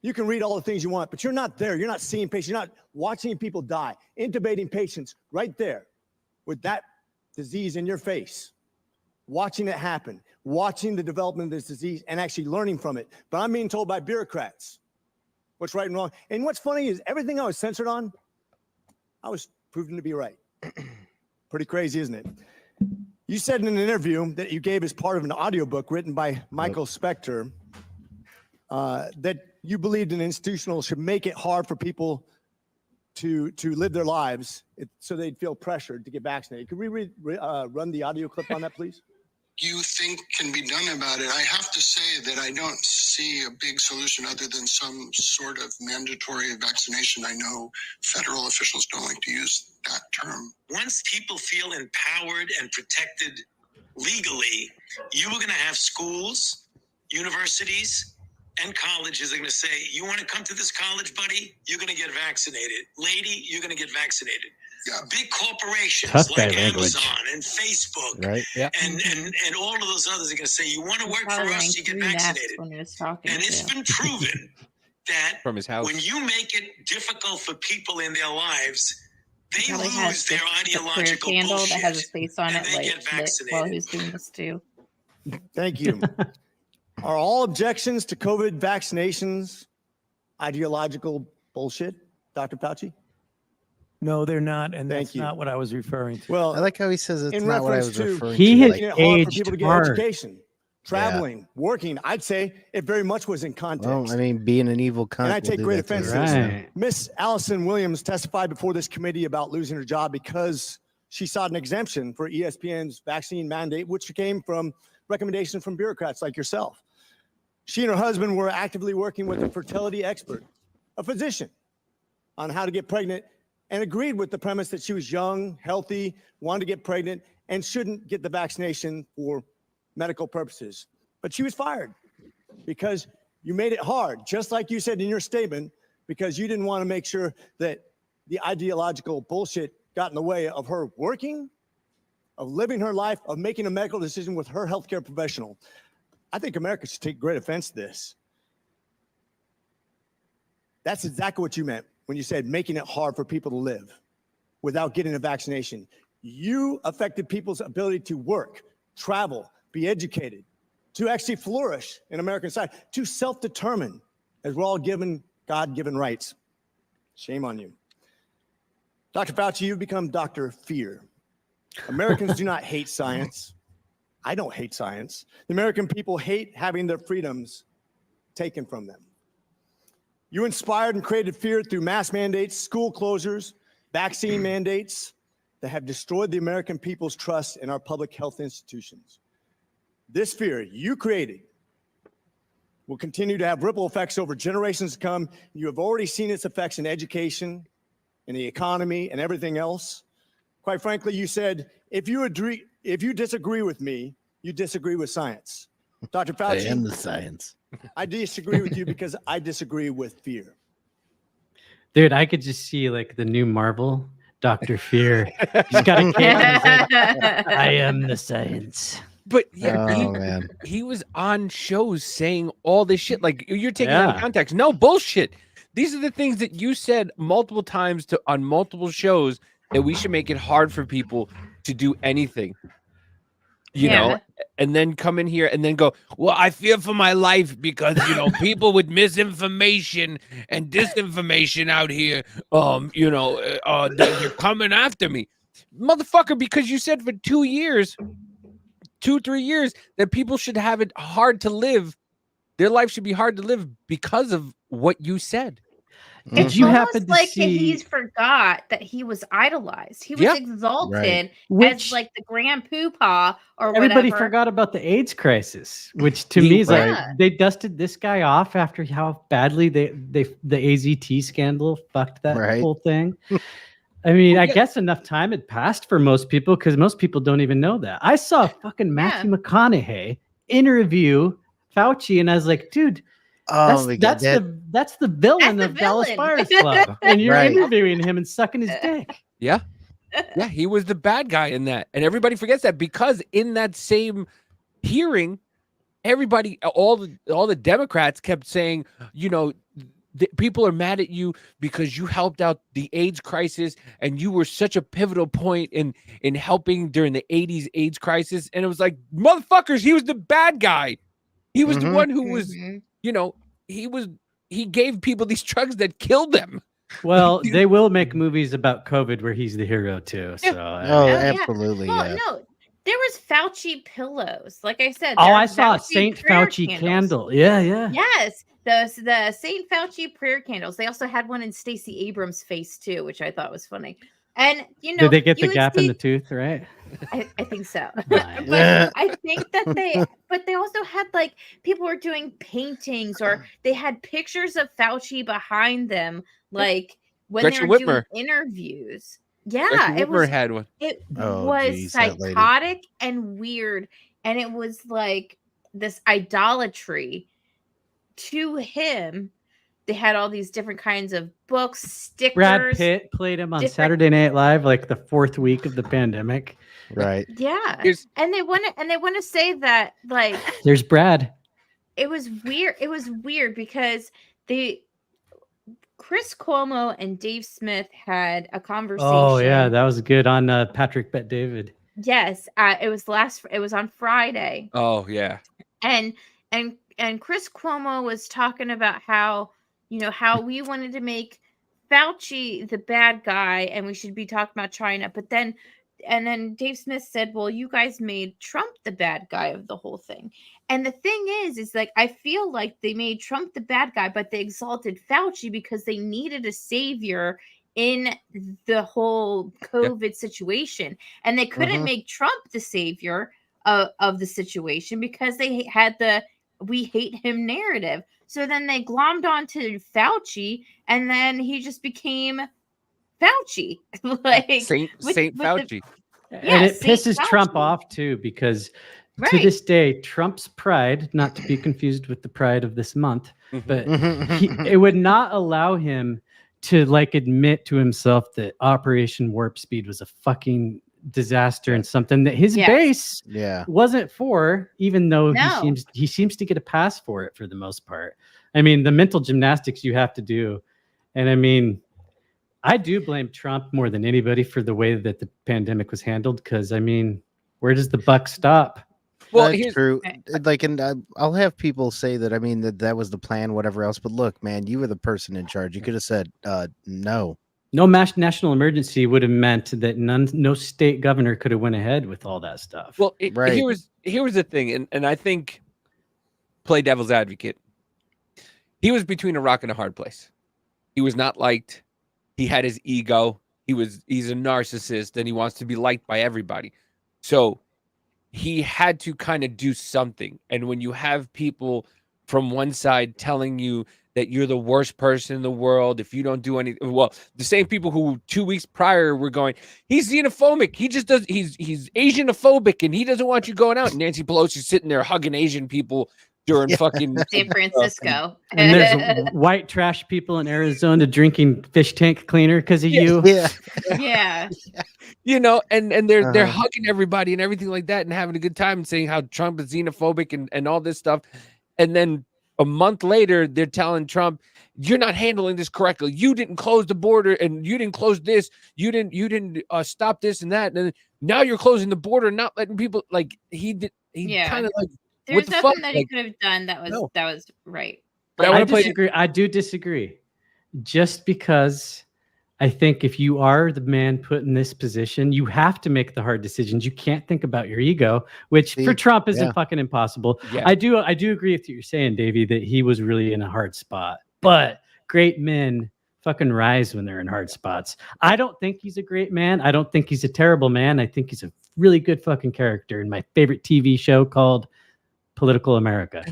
[SPEAKER 12] you can read all the things you want, but you're not there. You're not seeing patients. You're not watching people die, intubating patients right there with that disease in your face, watching it happen, watching the development of this disease and actually learning from it. But I'm being told by bureaucrats what's right and wrong. And what's funny is everything I was censored on, I was proven to be right. Pretty crazy, isn't it? You said in an interview that you gave as part of an audiobook written by Michael Spector that you believed an institutional should make it hard for people to live their lives so they'd feel pressured to get vaccinated. Could we run the audio clip on that, please?
[SPEAKER 8] You think can be done about it? I have to say that I don't see a big solution other than some sort of mandatory vaccination. I know federal officials don't like to use that term.
[SPEAKER 9] Once people feel empowered and protected legally, You were going to have schools, universities, and colleges are going to say, you want to come to this college, buddy? You're going to get vaccinated. Lady, you're going to get vaccinated. Yeah. Big corporations
[SPEAKER 4] Tough guy
[SPEAKER 9] like
[SPEAKER 4] language.
[SPEAKER 9] Amazon and Facebook
[SPEAKER 1] Right.
[SPEAKER 2] Yeah.
[SPEAKER 9] and all of those others are going to say, you want to work for us, you get vaccinated.
[SPEAKER 3] When he was talking
[SPEAKER 9] And it's been proven that
[SPEAKER 2] From his house.
[SPEAKER 9] when you make it difficult for people in their lives, they
[SPEAKER 3] probably
[SPEAKER 9] lose
[SPEAKER 3] has
[SPEAKER 9] their
[SPEAKER 3] the prayer
[SPEAKER 9] ideological
[SPEAKER 3] candle
[SPEAKER 9] bullshit.
[SPEAKER 3] that has his face on
[SPEAKER 9] and
[SPEAKER 3] it,
[SPEAKER 9] they
[SPEAKER 3] like
[SPEAKER 9] get
[SPEAKER 3] lit while
[SPEAKER 9] vaccinated.
[SPEAKER 3] he was doing this too.
[SPEAKER 12] Thank you. Are all objections to COVID vaccinations ideological bullshit, Dr. Fauci?
[SPEAKER 11] No, they're not, and
[SPEAKER 12] Thank
[SPEAKER 11] that's
[SPEAKER 12] you.
[SPEAKER 11] not what I was referring to.
[SPEAKER 12] Well,
[SPEAKER 1] I like how he says it's
[SPEAKER 12] in
[SPEAKER 1] not what I
[SPEAKER 12] reference
[SPEAKER 1] was
[SPEAKER 12] to
[SPEAKER 1] referring
[SPEAKER 4] He
[SPEAKER 1] to.
[SPEAKER 4] has
[SPEAKER 12] making it hard for
[SPEAKER 4] aged
[SPEAKER 12] people to get
[SPEAKER 4] hard.
[SPEAKER 12] education, traveling, working. I'd say it very much was in context.
[SPEAKER 1] Well, I mean, being an evil cunt.
[SPEAKER 12] And I
[SPEAKER 1] will
[SPEAKER 12] take
[SPEAKER 1] do
[SPEAKER 12] great
[SPEAKER 1] that to
[SPEAKER 12] offense
[SPEAKER 1] us,
[SPEAKER 12] to this.
[SPEAKER 1] you know?
[SPEAKER 4] Right.
[SPEAKER 12] Miss Allison Williams testified before this committee about losing her job because she sought an exemption for ESPN's vaccine mandate, which came from recommendations from bureaucrats like yourself. She and her husband were actively working with a fertility expert, a physician, on how to get pregnant, and agreed with the premise that she was young, healthy, wanted to get pregnant, and shouldn't get the vaccination for medical purposes. But she was fired because you made it hard, just like you said in your statement, because you didn't want to make sure that the ideological bullshit got in the way of her working, of living her life, of making a medical decision with her healthcare professional. I think America should take great offense to this. That's exactly what you meant when you said making it hard for people to live without getting a vaccination. You affected people's ability to work, travel, be educated, to actually flourish in American society, to self-determine, as we're all given God-given rights. Shame on you. Dr. Fauci, you've become Dr. Fear. Americans do not hate science. I don't hate science. The American people hate having their freedoms taken from them. You inspired and created fear through mass mandates, school closures, vaccine mandates that have destroyed the American people's trust in our public health institutions. This fear you created will continue to have ripple effects over generations to come. You have already seen its effects in education, in the economy, and everything else. Quite frankly, you said, if you disagree with me, you disagree with science. Dr. Fauci,
[SPEAKER 1] I am the science.
[SPEAKER 12] I disagree with you because I disagree with fear.
[SPEAKER 4] Dude, I could just see like the new Marvel, Dr. Fear. He's got a cape and he's like, I am the science.
[SPEAKER 2] But yeah,
[SPEAKER 1] Oh, man.
[SPEAKER 2] he was on shows saying all this shit. Like you're taking it out of
[SPEAKER 4] Yeah.
[SPEAKER 2] context. No bullshit. These are the things that you said multiple times on multiple shows that we should make it hard for people to do anything. You know, and then come in here and then go, well, I fear for my life because, you know, people with misinformation and disinformation out here, they're coming after me. Motherfucker, because you said for 2 years, 2-3 years, that people should have it hard to live. Their life should be hard to live because of what you said.
[SPEAKER 3] It's
[SPEAKER 4] you
[SPEAKER 3] almost
[SPEAKER 4] happen to
[SPEAKER 3] like
[SPEAKER 4] see-
[SPEAKER 3] he forgot that he was idolized. He was exalted
[SPEAKER 4] Which-
[SPEAKER 3] as like the grand poobah or
[SPEAKER 4] Everybody
[SPEAKER 3] whatever.
[SPEAKER 4] forgot about the AIDS crisis, which to
[SPEAKER 2] He-
[SPEAKER 4] me is like
[SPEAKER 3] Yeah.
[SPEAKER 4] they dusted this guy off after how badly the AZT scandal fucked that
[SPEAKER 1] Right.
[SPEAKER 4] whole thing. I mean,
[SPEAKER 2] Well,
[SPEAKER 4] I
[SPEAKER 2] yeah.
[SPEAKER 4] guess enough time had passed for most people because most people don't even know that. I saw fucking Matthew McConaughey interview Fauci, and I was like, dude,
[SPEAKER 1] Oh my God,
[SPEAKER 4] that's the villain
[SPEAKER 3] That's
[SPEAKER 4] of
[SPEAKER 3] the
[SPEAKER 4] Dallas
[SPEAKER 3] villain.
[SPEAKER 4] Buyers Club, and you're
[SPEAKER 1] Right.
[SPEAKER 4] interviewing him and sucking his dick.
[SPEAKER 2] Yeah. Yeah, he was the bad guy in that. And everybody forgets that because in that same hearing, everybody, all the Democrats kept saying, you know, people are mad at you because you helped out the AIDS crisis and you were such a pivotal point in helping during the 80s AIDS crisis. And it was like, motherfuckers, he was the bad guy. He was the one who was, you know, he gave people these drugs that killed them.
[SPEAKER 4] Well, they will make movies about COVID where he's the hero too. So
[SPEAKER 1] Oh,
[SPEAKER 3] yeah.
[SPEAKER 1] absolutely.
[SPEAKER 3] Well,
[SPEAKER 1] Yeah.
[SPEAKER 3] no, there was Fauci pillows. Like I said,
[SPEAKER 4] oh, I
[SPEAKER 3] there's
[SPEAKER 4] saw a
[SPEAKER 3] Fauci
[SPEAKER 4] Saint
[SPEAKER 3] prayer
[SPEAKER 4] Fauci
[SPEAKER 3] candles.
[SPEAKER 4] candle. Yeah.
[SPEAKER 3] Yes, the Saint Fauci prayer candles. They also had one in Stacey Abrams' face too, which I thought was funny. And you know,
[SPEAKER 4] Did they get
[SPEAKER 3] you
[SPEAKER 4] the
[SPEAKER 3] would
[SPEAKER 4] gap in
[SPEAKER 3] see-
[SPEAKER 4] the tooth, right?
[SPEAKER 3] I think so.
[SPEAKER 4] Nice.
[SPEAKER 3] But I think that they also had like people were doing paintings or they had pictures of Fauci behind them, like when
[SPEAKER 2] Gretchen
[SPEAKER 3] they were
[SPEAKER 2] Whitmer.
[SPEAKER 3] doing interviews. Yeah,
[SPEAKER 2] Gretchen
[SPEAKER 3] it
[SPEAKER 2] Whitmer
[SPEAKER 3] was
[SPEAKER 2] had one.
[SPEAKER 3] it
[SPEAKER 1] Oh,
[SPEAKER 3] was
[SPEAKER 1] geez, that lady.
[SPEAKER 3] psychotic and weird. and it was like this idolatry to him. They had all these different kinds of books, stickers.
[SPEAKER 4] Brad Pitt played him on
[SPEAKER 3] different-
[SPEAKER 4] Saturday Night Live like the 4th week of the pandemic.
[SPEAKER 1] Right.
[SPEAKER 3] Yeah,
[SPEAKER 2] Here's-
[SPEAKER 3] and they want to say that like
[SPEAKER 4] There's Brad.
[SPEAKER 3] it was weird. It was weird because Chris Cuomo and Dave Smith had a conversation.
[SPEAKER 4] Oh yeah, that was good on Patrick Bet David.
[SPEAKER 3] Yes, it was on Friday.
[SPEAKER 2] Oh yeah.
[SPEAKER 3] And Chris Cuomo was talking about how, how we wanted to make Fauci the bad guy and we should be talking about China. But then Dave Smith said, well, you guys made Trump the bad guy of the whole thing. And the thing is like, I feel like they made Trump the bad guy, but they exalted Fauci because they needed a savior in the whole COVID situation. And they couldn't make Trump the savior of the situation because they had the we hate him narrative. So then they glommed onto Fauci and then he just became Fauci. like
[SPEAKER 2] Saint Fauci.
[SPEAKER 4] And it
[SPEAKER 3] Saint
[SPEAKER 4] pisses Trump
[SPEAKER 3] Fauci.
[SPEAKER 4] off too, because to
[SPEAKER 3] Right.
[SPEAKER 4] this day, Trump's pride, not to be confused with the pride of this month, but it would not allow him to like admit to himself that Operation Warp Speed was a fucking disaster and something that his base wasn't for, even though he seems to get a pass for it for the most part. I mean, the mental gymnastics you have to do. And I mean, I do blame Trump more than anybody for the way that the pandemic was handled. Because I mean, where does the buck stop?
[SPEAKER 2] Well,
[SPEAKER 1] that's true. Like, and I'll have people say that. I mean, that was the plan, whatever else. But look, man, you were the person in charge. You could have said no.
[SPEAKER 4] No national emergency would have meant that no state governor could have went ahead with all that stuff.
[SPEAKER 2] Well, here was the thing, and I think, play devil's advocate. He was between a rock and a hard place. He was not liked. He had his ego. He's a narcissist, and he wants to be liked by everybody. So he had to kind of do something. And when you have people from one side telling you that you're the worst person in the world if you don't do anything, well, the same people who 2 weeks prior were going, he's xenophobic, he just does, he's Asianophobic, and he doesn't want you going out. And Nancy Pelosi's sitting there hugging Asian people during fucking
[SPEAKER 3] San Francisco.
[SPEAKER 4] And there's white trash people in Arizona drinking fish tank cleaner because of you.
[SPEAKER 3] Yeah.
[SPEAKER 2] You know, and they're hugging everybody and everything like that and having a good time and saying how Trump is xenophobic and all this stuff. And then a month later, they're telling Trump, you're not handling this correctly. You didn't close the border and you didn't close this. You didn't stop this and that. And then now you're closing the border and not letting people, like he kind of like,
[SPEAKER 3] there's
[SPEAKER 2] the
[SPEAKER 3] nothing
[SPEAKER 2] fuck?
[SPEAKER 3] that he could have done that was right.
[SPEAKER 2] But
[SPEAKER 4] I do disagree. Just because I think if you are the man put in this position, you have to make the hard decisions. You can't think about your ego, which for Trump isn't fucking impossible.
[SPEAKER 2] Yeah.
[SPEAKER 4] I do agree with what you're saying, Davey, that he was really in a hard spot. But great men fucking rise when they're in hard spots. I don't think he's a great man. I don't think he's a terrible man. I think he's a really good fucking character in my favorite TV show called Political America.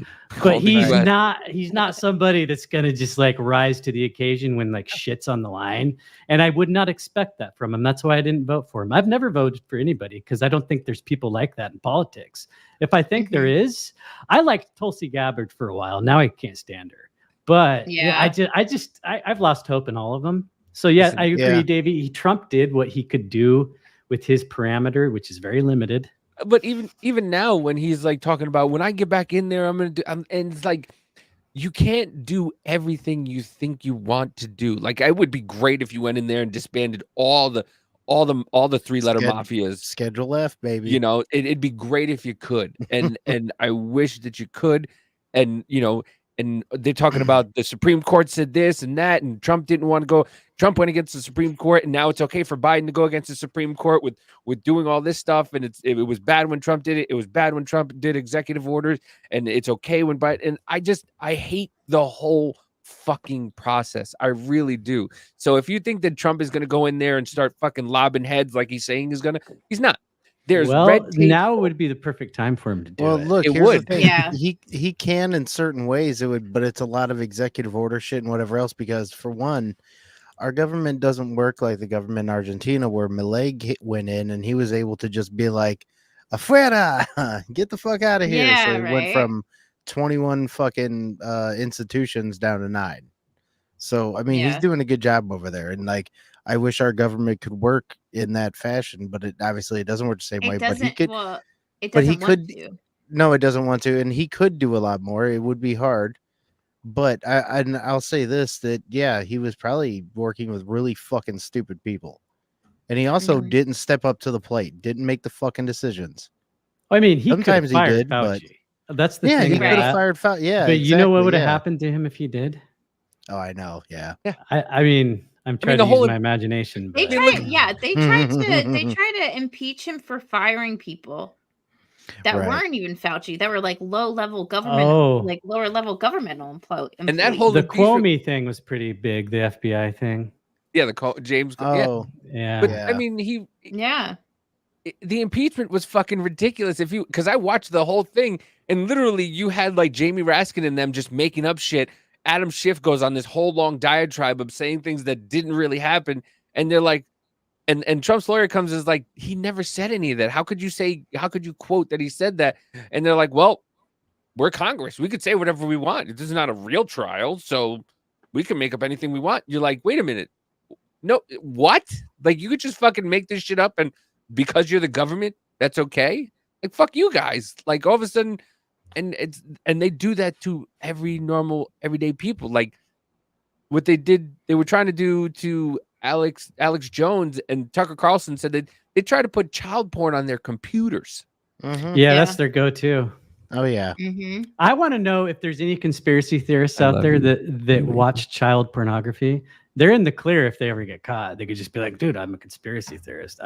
[SPEAKER 4] But he's not somebody that's gonna just like rise to the occasion when like shit's on the line. And I would not expect that from him. That's why I didn't vote for him. I've never voted for anybody because I don't think there's people like that in politics. If I think there is, I liked Tulsi Gabbard for a while. Now I can't stand her. But I've lost hope in all of them. So yeah, I agree, Davey. Trump did what he could do with his parameter, which is very limited.
[SPEAKER 2] But even now, when he's like talking about when I get back in there, I'm gonna do, and it's like you can't do everything you think you want to do. Like, it would be great if you went in there and disbanded all the 3-letter mafias.
[SPEAKER 1] Schedule F, baby.
[SPEAKER 2] You know, it'd be great if you could, and I wish that you could, and you know. And they're talking about the Supreme Court said this and that, and Trump didn't want to go. Trump went against the Supreme Court, and now it's okay for Biden to go against the Supreme Court with doing all this stuff. And it was bad when Trump did it. It was bad when Trump did executive orders, and it's okay when Biden. And I hate the whole fucking process. I really do. So if you think that Trump is going to go in there and start fucking lobbing heads like he's saying he's not. There's
[SPEAKER 4] now would be the perfect time for him to do it.
[SPEAKER 1] Well, look,
[SPEAKER 2] it
[SPEAKER 1] here's
[SPEAKER 2] would.
[SPEAKER 1] the thing.
[SPEAKER 3] Yeah.
[SPEAKER 1] He can in certain ways, but it's a lot of executive order shit and whatever else. Because for one, our government doesn't work like the government in Argentina, where Milei went in and he was able to just be like, afuera, get the fuck out of here.
[SPEAKER 3] Yeah,
[SPEAKER 1] So it went
[SPEAKER 3] right.
[SPEAKER 1] from 21 fucking institutions down to 9. So I mean, he's
[SPEAKER 3] Yeah.
[SPEAKER 1] doing a good job over there, and like I wish our government could work in that fashion, but it obviously it doesn't work the same way.
[SPEAKER 3] It
[SPEAKER 1] But he
[SPEAKER 3] doesn't.
[SPEAKER 1] could,
[SPEAKER 3] Well, it
[SPEAKER 1] but he
[SPEAKER 3] doesn't want
[SPEAKER 1] could.
[SPEAKER 3] to.
[SPEAKER 1] No, it doesn't want to, and he could do a lot more. It would be hard. But I'll say this, that yeah, he was probably working with really fucking stupid people. And he also
[SPEAKER 3] Mhm.
[SPEAKER 1] didn't step up to the plate, didn't make the fucking decisions.
[SPEAKER 4] I mean, he could have
[SPEAKER 1] Sometimes he
[SPEAKER 4] fired
[SPEAKER 1] did, but
[SPEAKER 4] Fauci. That's the
[SPEAKER 1] yeah,
[SPEAKER 4] thing.
[SPEAKER 1] he could have
[SPEAKER 3] Right.
[SPEAKER 1] fired Fauci. Yeah,
[SPEAKER 4] But you know what
[SPEAKER 1] exactly,
[SPEAKER 4] would have
[SPEAKER 1] yeah.
[SPEAKER 4] happened to him if he did?
[SPEAKER 1] Oh, I know. Yeah.
[SPEAKER 4] I mean, I'm trying
[SPEAKER 2] the
[SPEAKER 4] to use
[SPEAKER 2] whole-
[SPEAKER 4] my imagination.
[SPEAKER 3] They
[SPEAKER 4] But
[SPEAKER 3] tried. Yeah, they tried to impeach him for firing people that
[SPEAKER 1] Right.
[SPEAKER 3] weren't even Fauci. That were like low level government,
[SPEAKER 4] Oh.
[SPEAKER 3] like lower level governmental employees.
[SPEAKER 2] And that whole
[SPEAKER 4] the
[SPEAKER 2] impeachment-
[SPEAKER 4] Comey thing was pretty big. The FBI thing.
[SPEAKER 2] Yeah, James.
[SPEAKER 1] Oh,
[SPEAKER 4] Yeah.
[SPEAKER 2] But
[SPEAKER 1] yeah.
[SPEAKER 2] I mean,
[SPEAKER 3] Yeah.
[SPEAKER 2] the impeachment was fucking ridiculous. Because I watched the whole thing, and literally you had like Jamie Raskin and them just making up shit. Adam Schiff goes on this whole long diatribe of saying things that didn't really happen, and they're like, and Trump's lawyer comes and is like, he never said any of that. How could you quote that he said that? And they're like, well, we're Congress. We could say whatever we want. This is not a real trial, so we can make up anything we want. You're like, wait a minute. No, what? Like, you could just fucking make this shit up, and because you're the government, that's okay? Like, fuck you guys. Like, all of a sudden, and they do that to every normal, everyday people. Like, what they were trying to do to Alex Jones, and Tucker Carlson said that they try to put child porn on their computers.
[SPEAKER 1] Mhm.
[SPEAKER 4] Yeah, that's their go-to.
[SPEAKER 1] Oh yeah.
[SPEAKER 3] Mm-hmm.
[SPEAKER 4] I want to know if there's any conspiracy theorists out there that watch child pornography. They're in the clear if they ever get caught. They could just be like, "Dude, I'm a conspiracy theorist.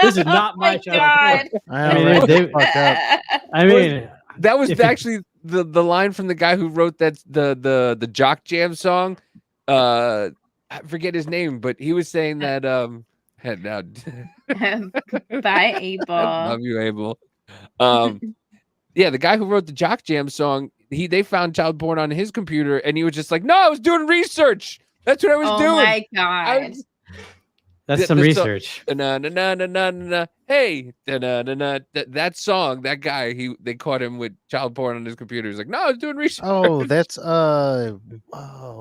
[SPEAKER 4] This is not my child porn."
[SPEAKER 1] I know,
[SPEAKER 4] they-
[SPEAKER 1] right? Fuck up.
[SPEAKER 4] I mean,
[SPEAKER 2] That was
[SPEAKER 4] if it-
[SPEAKER 2] actually the line from the guy who wrote that the Jock Jam song. I forget his name, but he was saying that head out.
[SPEAKER 3] Bye, Abel.
[SPEAKER 2] Love you, Abel. Yeah, the guy who wrote the Jock Jam song, they found child porn on his computer, and he was just like, "No, I was doing research. That's what I was
[SPEAKER 3] Oh
[SPEAKER 2] doing."
[SPEAKER 3] my god.
[SPEAKER 4] that's some research.
[SPEAKER 2] Hey, that song, that guy, they caught him with child porn on his computer. He's like, "No, I was doing research."
[SPEAKER 1] Oh, that's oh,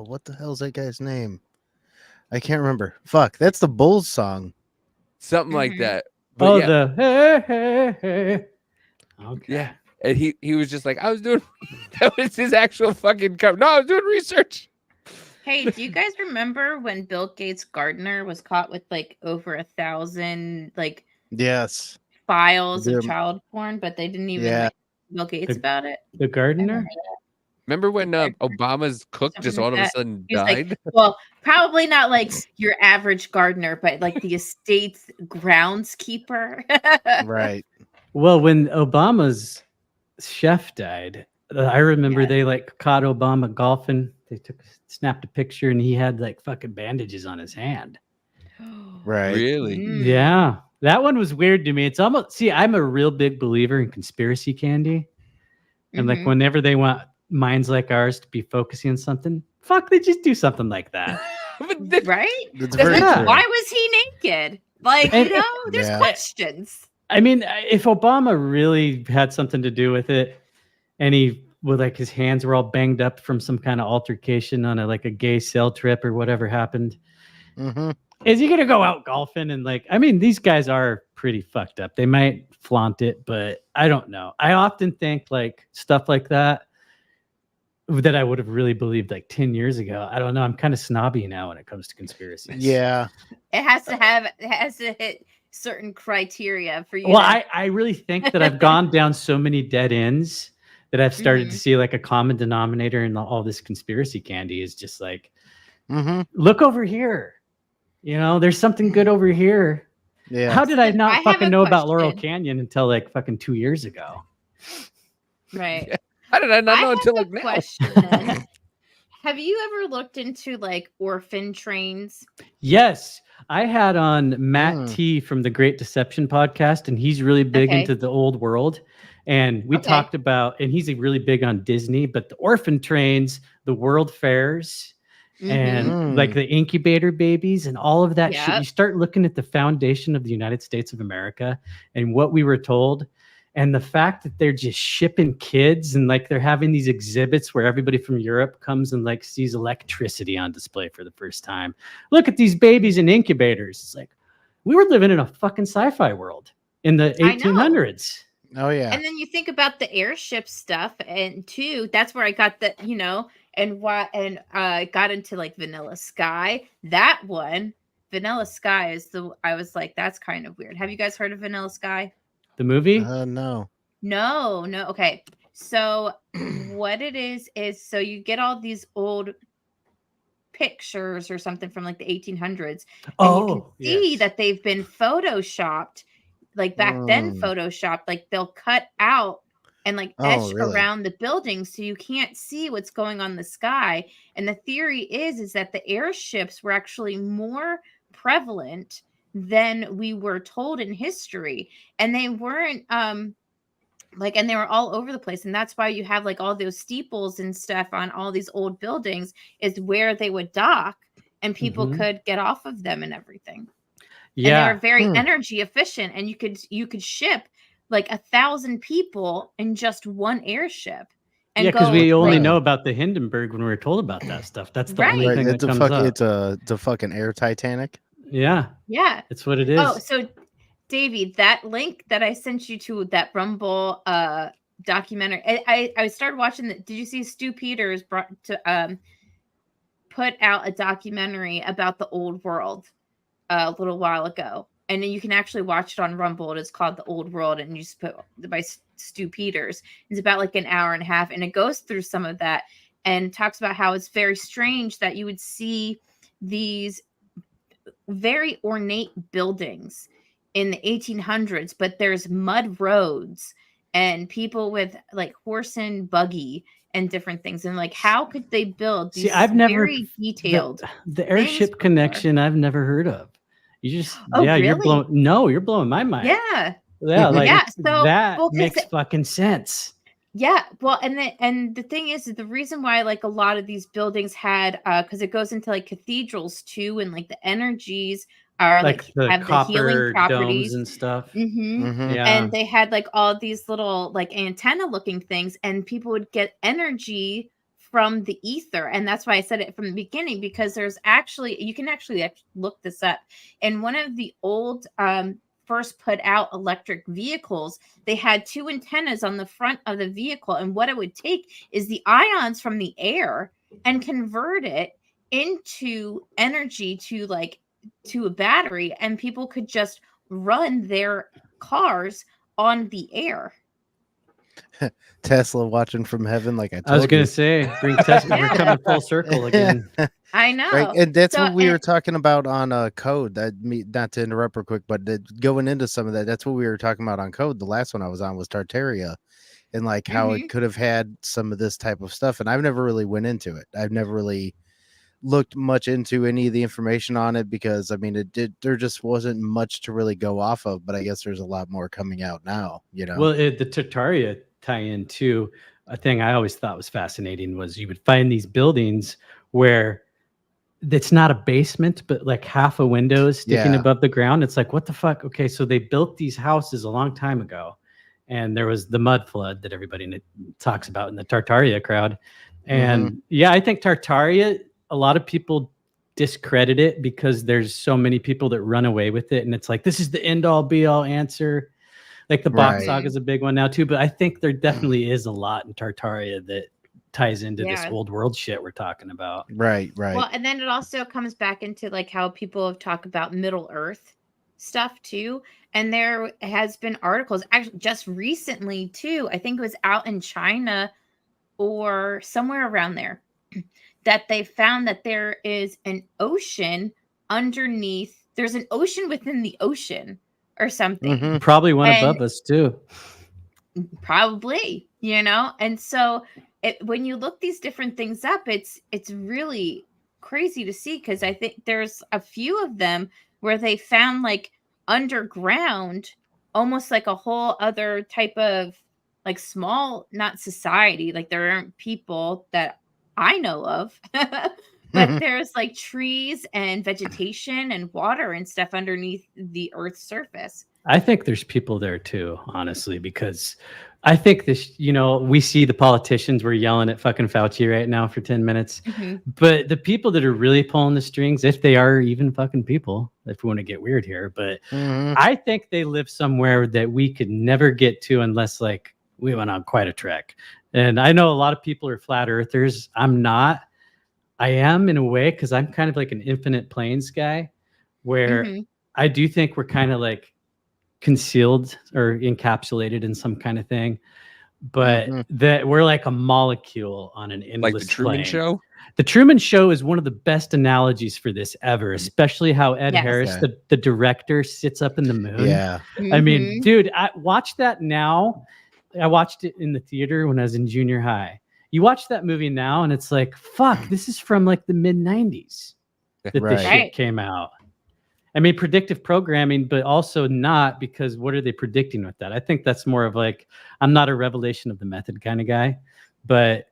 [SPEAKER 1] what the hell's that guy's name? I can't remember. Fuck, that's the Bulls song.
[SPEAKER 2] Something like
[SPEAKER 3] Mhm.
[SPEAKER 2] that. But yeah,
[SPEAKER 4] The hey, hey, hey. Okay.
[SPEAKER 2] yeah. And he was just like, I was doing that was his actual fucking cover. No, I was doing research.
[SPEAKER 3] Hey, do you guys remember when Bill Gates' gardener was caught with like over 1,000 like
[SPEAKER 1] Yes.
[SPEAKER 3] files of
[SPEAKER 1] Yeah.
[SPEAKER 3] child porn, but they didn't even
[SPEAKER 1] Yeah.
[SPEAKER 3] like Bill Gates about it?
[SPEAKER 4] The gardener.
[SPEAKER 2] Remember when Obama's cook just all of a
[SPEAKER 3] Something like that.
[SPEAKER 2] sudden
[SPEAKER 3] He was
[SPEAKER 2] died?
[SPEAKER 3] like, well, probably not like your average gardener, but like the estate's groundskeeper.
[SPEAKER 1] Right.
[SPEAKER 4] Well, when Obama's chef died, I remember
[SPEAKER 3] Yeah.
[SPEAKER 4] they like caught Obama golfing. They snapped a picture, and he had like fucking bandages on his hand.
[SPEAKER 1] Right.
[SPEAKER 2] Really?
[SPEAKER 3] Mm.
[SPEAKER 4] Yeah, that one was weird to me. It's almost I'm a real big believer in conspiracy candy, and like
[SPEAKER 3] Mhm.
[SPEAKER 4] whenever they want minds like ours to be focusing on something, fuck, they just do something like that.
[SPEAKER 3] Right?
[SPEAKER 1] That's
[SPEAKER 3] That's
[SPEAKER 1] very
[SPEAKER 3] like,
[SPEAKER 1] true.
[SPEAKER 3] why was he naked? Like,
[SPEAKER 4] And-
[SPEAKER 3] you know, there's
[SPEAKER 1] Yeah.
[SPEAKER 3] questions.
[SPEAKER 4] I mean, if Obama really had something to do with it, and he with like his hands were all banged up from some kind of altercation on a gay sail trip or whatever happened,
[SPEAKER 1] Mm-hmm.
[SPEAKER 4] is he gonna go out golfing and like? I mean, these guys are pretty fucked up. They might flaunt it, but I don't know. I often think like stuff like that I would have really believed like 10 years ago. I don't know. I'm kind of snobby now when it comes to conspiracies.
[SPEAKER 1] Yeah.
[SPEAKER 3] It has to hit certain criteria for you.
[SPEAKER 4] Well,
[SPEAKER 3] to-
[SPEAKER 4] I really think that I've gone down so many dead ends that I've started
[SPEAKER 3] Mm-hmm.
[SPEAKER 4] to see like a common denominator in all this conspiracy candy is just like,
[SPEAKER 1] Mm-hmm.
[SPEAKER 4] look over here. You know, there's something good over here.
[SPEAKER 1] Yeah.
[SPEAKER 4] How did I
[SPEAKER 3] I
[SPEAKER 4] not
[SPEAKER 3] have
[SPEAKER 4] fucking
[SPEAKER 3] a
[SPEAKER 4] know about Laurel
[SPEAKER 3] question.
[SPEAKER 4] Canyon until like fucking 2 years ago?
[SPEAKER 3] right.
[SPEAKER 2] How did I not know
[SPEAKER 3] have
[SPEAKER 2] until
[SPEAKER 3] a
[SPEAKER 2] like now?
[SPEAKER 3] question then. Have you ever looked into like orphan trains?
[SPEAKER 4] Yes. I had on Matt
[SPEAKER 1] Mm.
[SPEAKER 4] T from the Great Deception podcast, and he's really big
[SPEAKER 3] Okay.
[SPEAKER 4] into the old world. And we
[SPEAKER 3] Okay.
[SPEAKER 4] talked about, and he's really big on Disney, but the orphan trains, the world fairs, and like the incubator babies and all of that shit.
[SPEAKER 3] Yep.
[SPEAKER 4] You start looking at the foundation of the United States of America and what we were told, and the fact that they're just shipping kids and like they're having these exhibits where everybody from Europe comes and like sees electricity on display for the first time. Look at these babies in incubators. It's like we were living in a fucking sci-fi world in the
[SPEAKER 3] I know.
[SPEAKER 4] 1800s.
[SPEAKER 1] Oh yeah.
[SPEAKER 3] And then you think about the airship stuff, and too, that's where I got the, I got into like Vanilla Sky. That one, Vanilla Sky I was like, that's kind of weird. Have you guys heard of Vanilla Sky?
[SPEAKER 4] The movie?
[SPEAKER 1] No.
[SPEAKER 3] No. Okay. So what it is so you get all these old pictures or something from like the 1800s, and you can see that they've been photoshopped, like back then photoshopped, like they'll cut out and like etch around the building so you can't see what's going on in the sky. And the theory is that the airships were actually more prevalent than we were told in history, and they weren't and they were all over the place. And that's why you have like all those steeples and stuff on all these old buildings, is where they would dock and people could get off of them and everything.
[SPEAKER 4] Yeah.
[SPEAKER 3] And they were very energy efficient, and you could ship like 1,000 people in just one airship. And
[SPEAKER 4] yeah, because we only know about the Hindenburg when we were told about that stuff. That's the only thing that comes up.
[SPEAKER 1] It's a fucking air Titanic.
[SPEAKER 4] Yeah.
[SPEAKER 3] Yeah.
[SPEAKER 4] It's what it is.
[SPEAKER 3] Oh, so Davey, that link that I sent you to that Rumble documentary, I started watching did you see Stu Peters brought to put out a documentary about the old world a little while ago, and then you can actually watch it on Rumble. It's called The Old World, and you just put by Stu Peters. It's about like an hour and a half, and it goes through some of that and talks about how it's very strange that you would see these very ornate buildings in the 1800s, but there's mud roads and people with like horse and buggy and different things. And like, how could they build these very detailed
[SPEAKER 4] the airship connection? I've never heard of. You just
[SPEAKER 3] really?
[SPEAKER 4] You're blowing my mind.
[SPEAKER 3] Yeah.
[SPEAKER 4] Like
[SPEAKER 3] so
[SPEAKER 4] that makes fucking sense.
[SPEAKER 3] Yeah, well, and the thing is, the reason why like a lot of these buildings had because it goes into like cathedrals too, and like the energies are like
[SPEAKER 4] the
[SPEAKER 3] have the healing properties
[SPEAKER 4] domes and stuff.
[SPEAKER 3] Yeah. And they had like all these little like antenna looking things, and people would get energy from the ether. And that's why I said it from the beginning, because there's actually, you can actually look this up. In one of the old first put out electric vehicles, they had two antennas on the front of the vehicle, and what it would take is the ions from the air and convert it into energy to a battery, and people could just run their cars on the air.
[SPEAKER 1] Tesla watching from heaven, like I
[SPEAKER 4] was gonna
[SPEAKER 1] you.
[SPEAKER 4] say, bring Tesla. We're coming full circle again.
[SPEAKER 3] I know,
[SPEAKER 1] right? And that's what we were talking about on Code. Not to interrupt real quick, but going into some of that, that's what we were talking about on Code. The last one I was on was Tartaria, and like how it could have had some of this type of stuff. And I've never really went into it. I've never really looked much into any of the information on it, because I mean there just wasn't much to really go off of, but I guess there's a lot more coming out now, you know.
[SPEAKER 4] Well, the Tartaria tie-in too, a thing I always thought was fascinating was you would find these buildings where it's not a basement, but like half a window is sticking above the ground. It's like, what the fuck? Okay, so they built these houses a long time ago, and there was the mud flood that everybody talks about in the Tartaria crowd. And I think Tartaria, a lot of people discredit it because there's so many people that run away with it, and it's like, this is the end all be all answer. Like the Bach Saga is a big one now too, but I think there definitely is a lot in Tartaria that ties into this old world shit we're talking about.
[SPEAKER 1] Right.
[SPEAKER 3] Well, and then it also comes back into like how people have talked about Middle Earth stuff too. And there has been articles actually just recently too. I think it was out in China or somewhere around there, that they found that there is an ocean underneath. There's an ocean within the ocean or something.
[SPEAKER 4] Probably one above us too.
[SPEAKER 3] Probably, you know. And so when you look these different things up, it's really crazy to see, because I think there's a few of them where they found like underground, almost like a whole other type of like small, not society, like there aren't people that I know of but there's like trees and vegetation and water and stuff underneath the Earth's surface.
[SPEAKER 4] I think there's people there too, honestly, because I think this, we see the politicians, we're yelling at fucking Fauci right now for 10 minutes. But the people that are really pulling the strings, if they are even fucking people, if we want to get weird here, but I think they live somewhere that we could never get to unless like we went on quite a trek. And I know a lot of people are flat earthers. I'm not. I am in a way because I'm kind of like an infinite planes guy where I do think we're kind of like concealed or encapsulated in some kind of thing, but that we're like a molecule on an endless
[SPEAKER 2] Like the Truman
[SPEAKER 4] plane.
[SPEAKER 2] Show?
[SPEAKER 4] The Truman Show is one of the best analogies for this ever, especially how Ed Harris, the director, sits up in the moon.
[SPEAKER 1] Yeah.
[SPEAKER 4] I mean, dude, I watch that now. I watched it in the theater when I was in junior high. You watch that movie now and it's like, fuck, this is from like the mid 90s that this shit came out. I mean, predictive programming, but also not, because what are they predicting with that? I think that's more of like, I'm not a revelation of the method kind of guy, but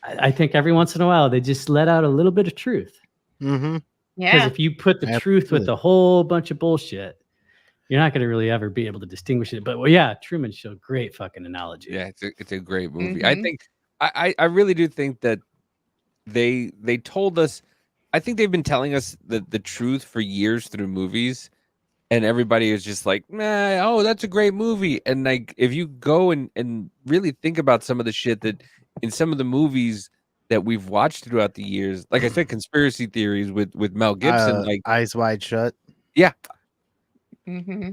[SPEAKER 4] I think every once in a while they just let out a little bit of truth. Because if you put the truth with a whole bunch of bullshit, you're not going to really ever be able to distinguish it. But well, yeah, Truman Show, great fucking analogy.
[SPEAKER 2] Yeah, it's a great movie. I think I really do think that they told us. I think they've been telling us the truth for years through movies, and everybody is just like, nah, oh, that's a great movie. And like, if you go and really think about some of the shit that in some of the movies that we've watched throughout the years, like I said, conspiracy theories with Mel Gibson, like
[SPEAKER 1] Eyes Wide Shut.
[SPEAKER 2] Yeah.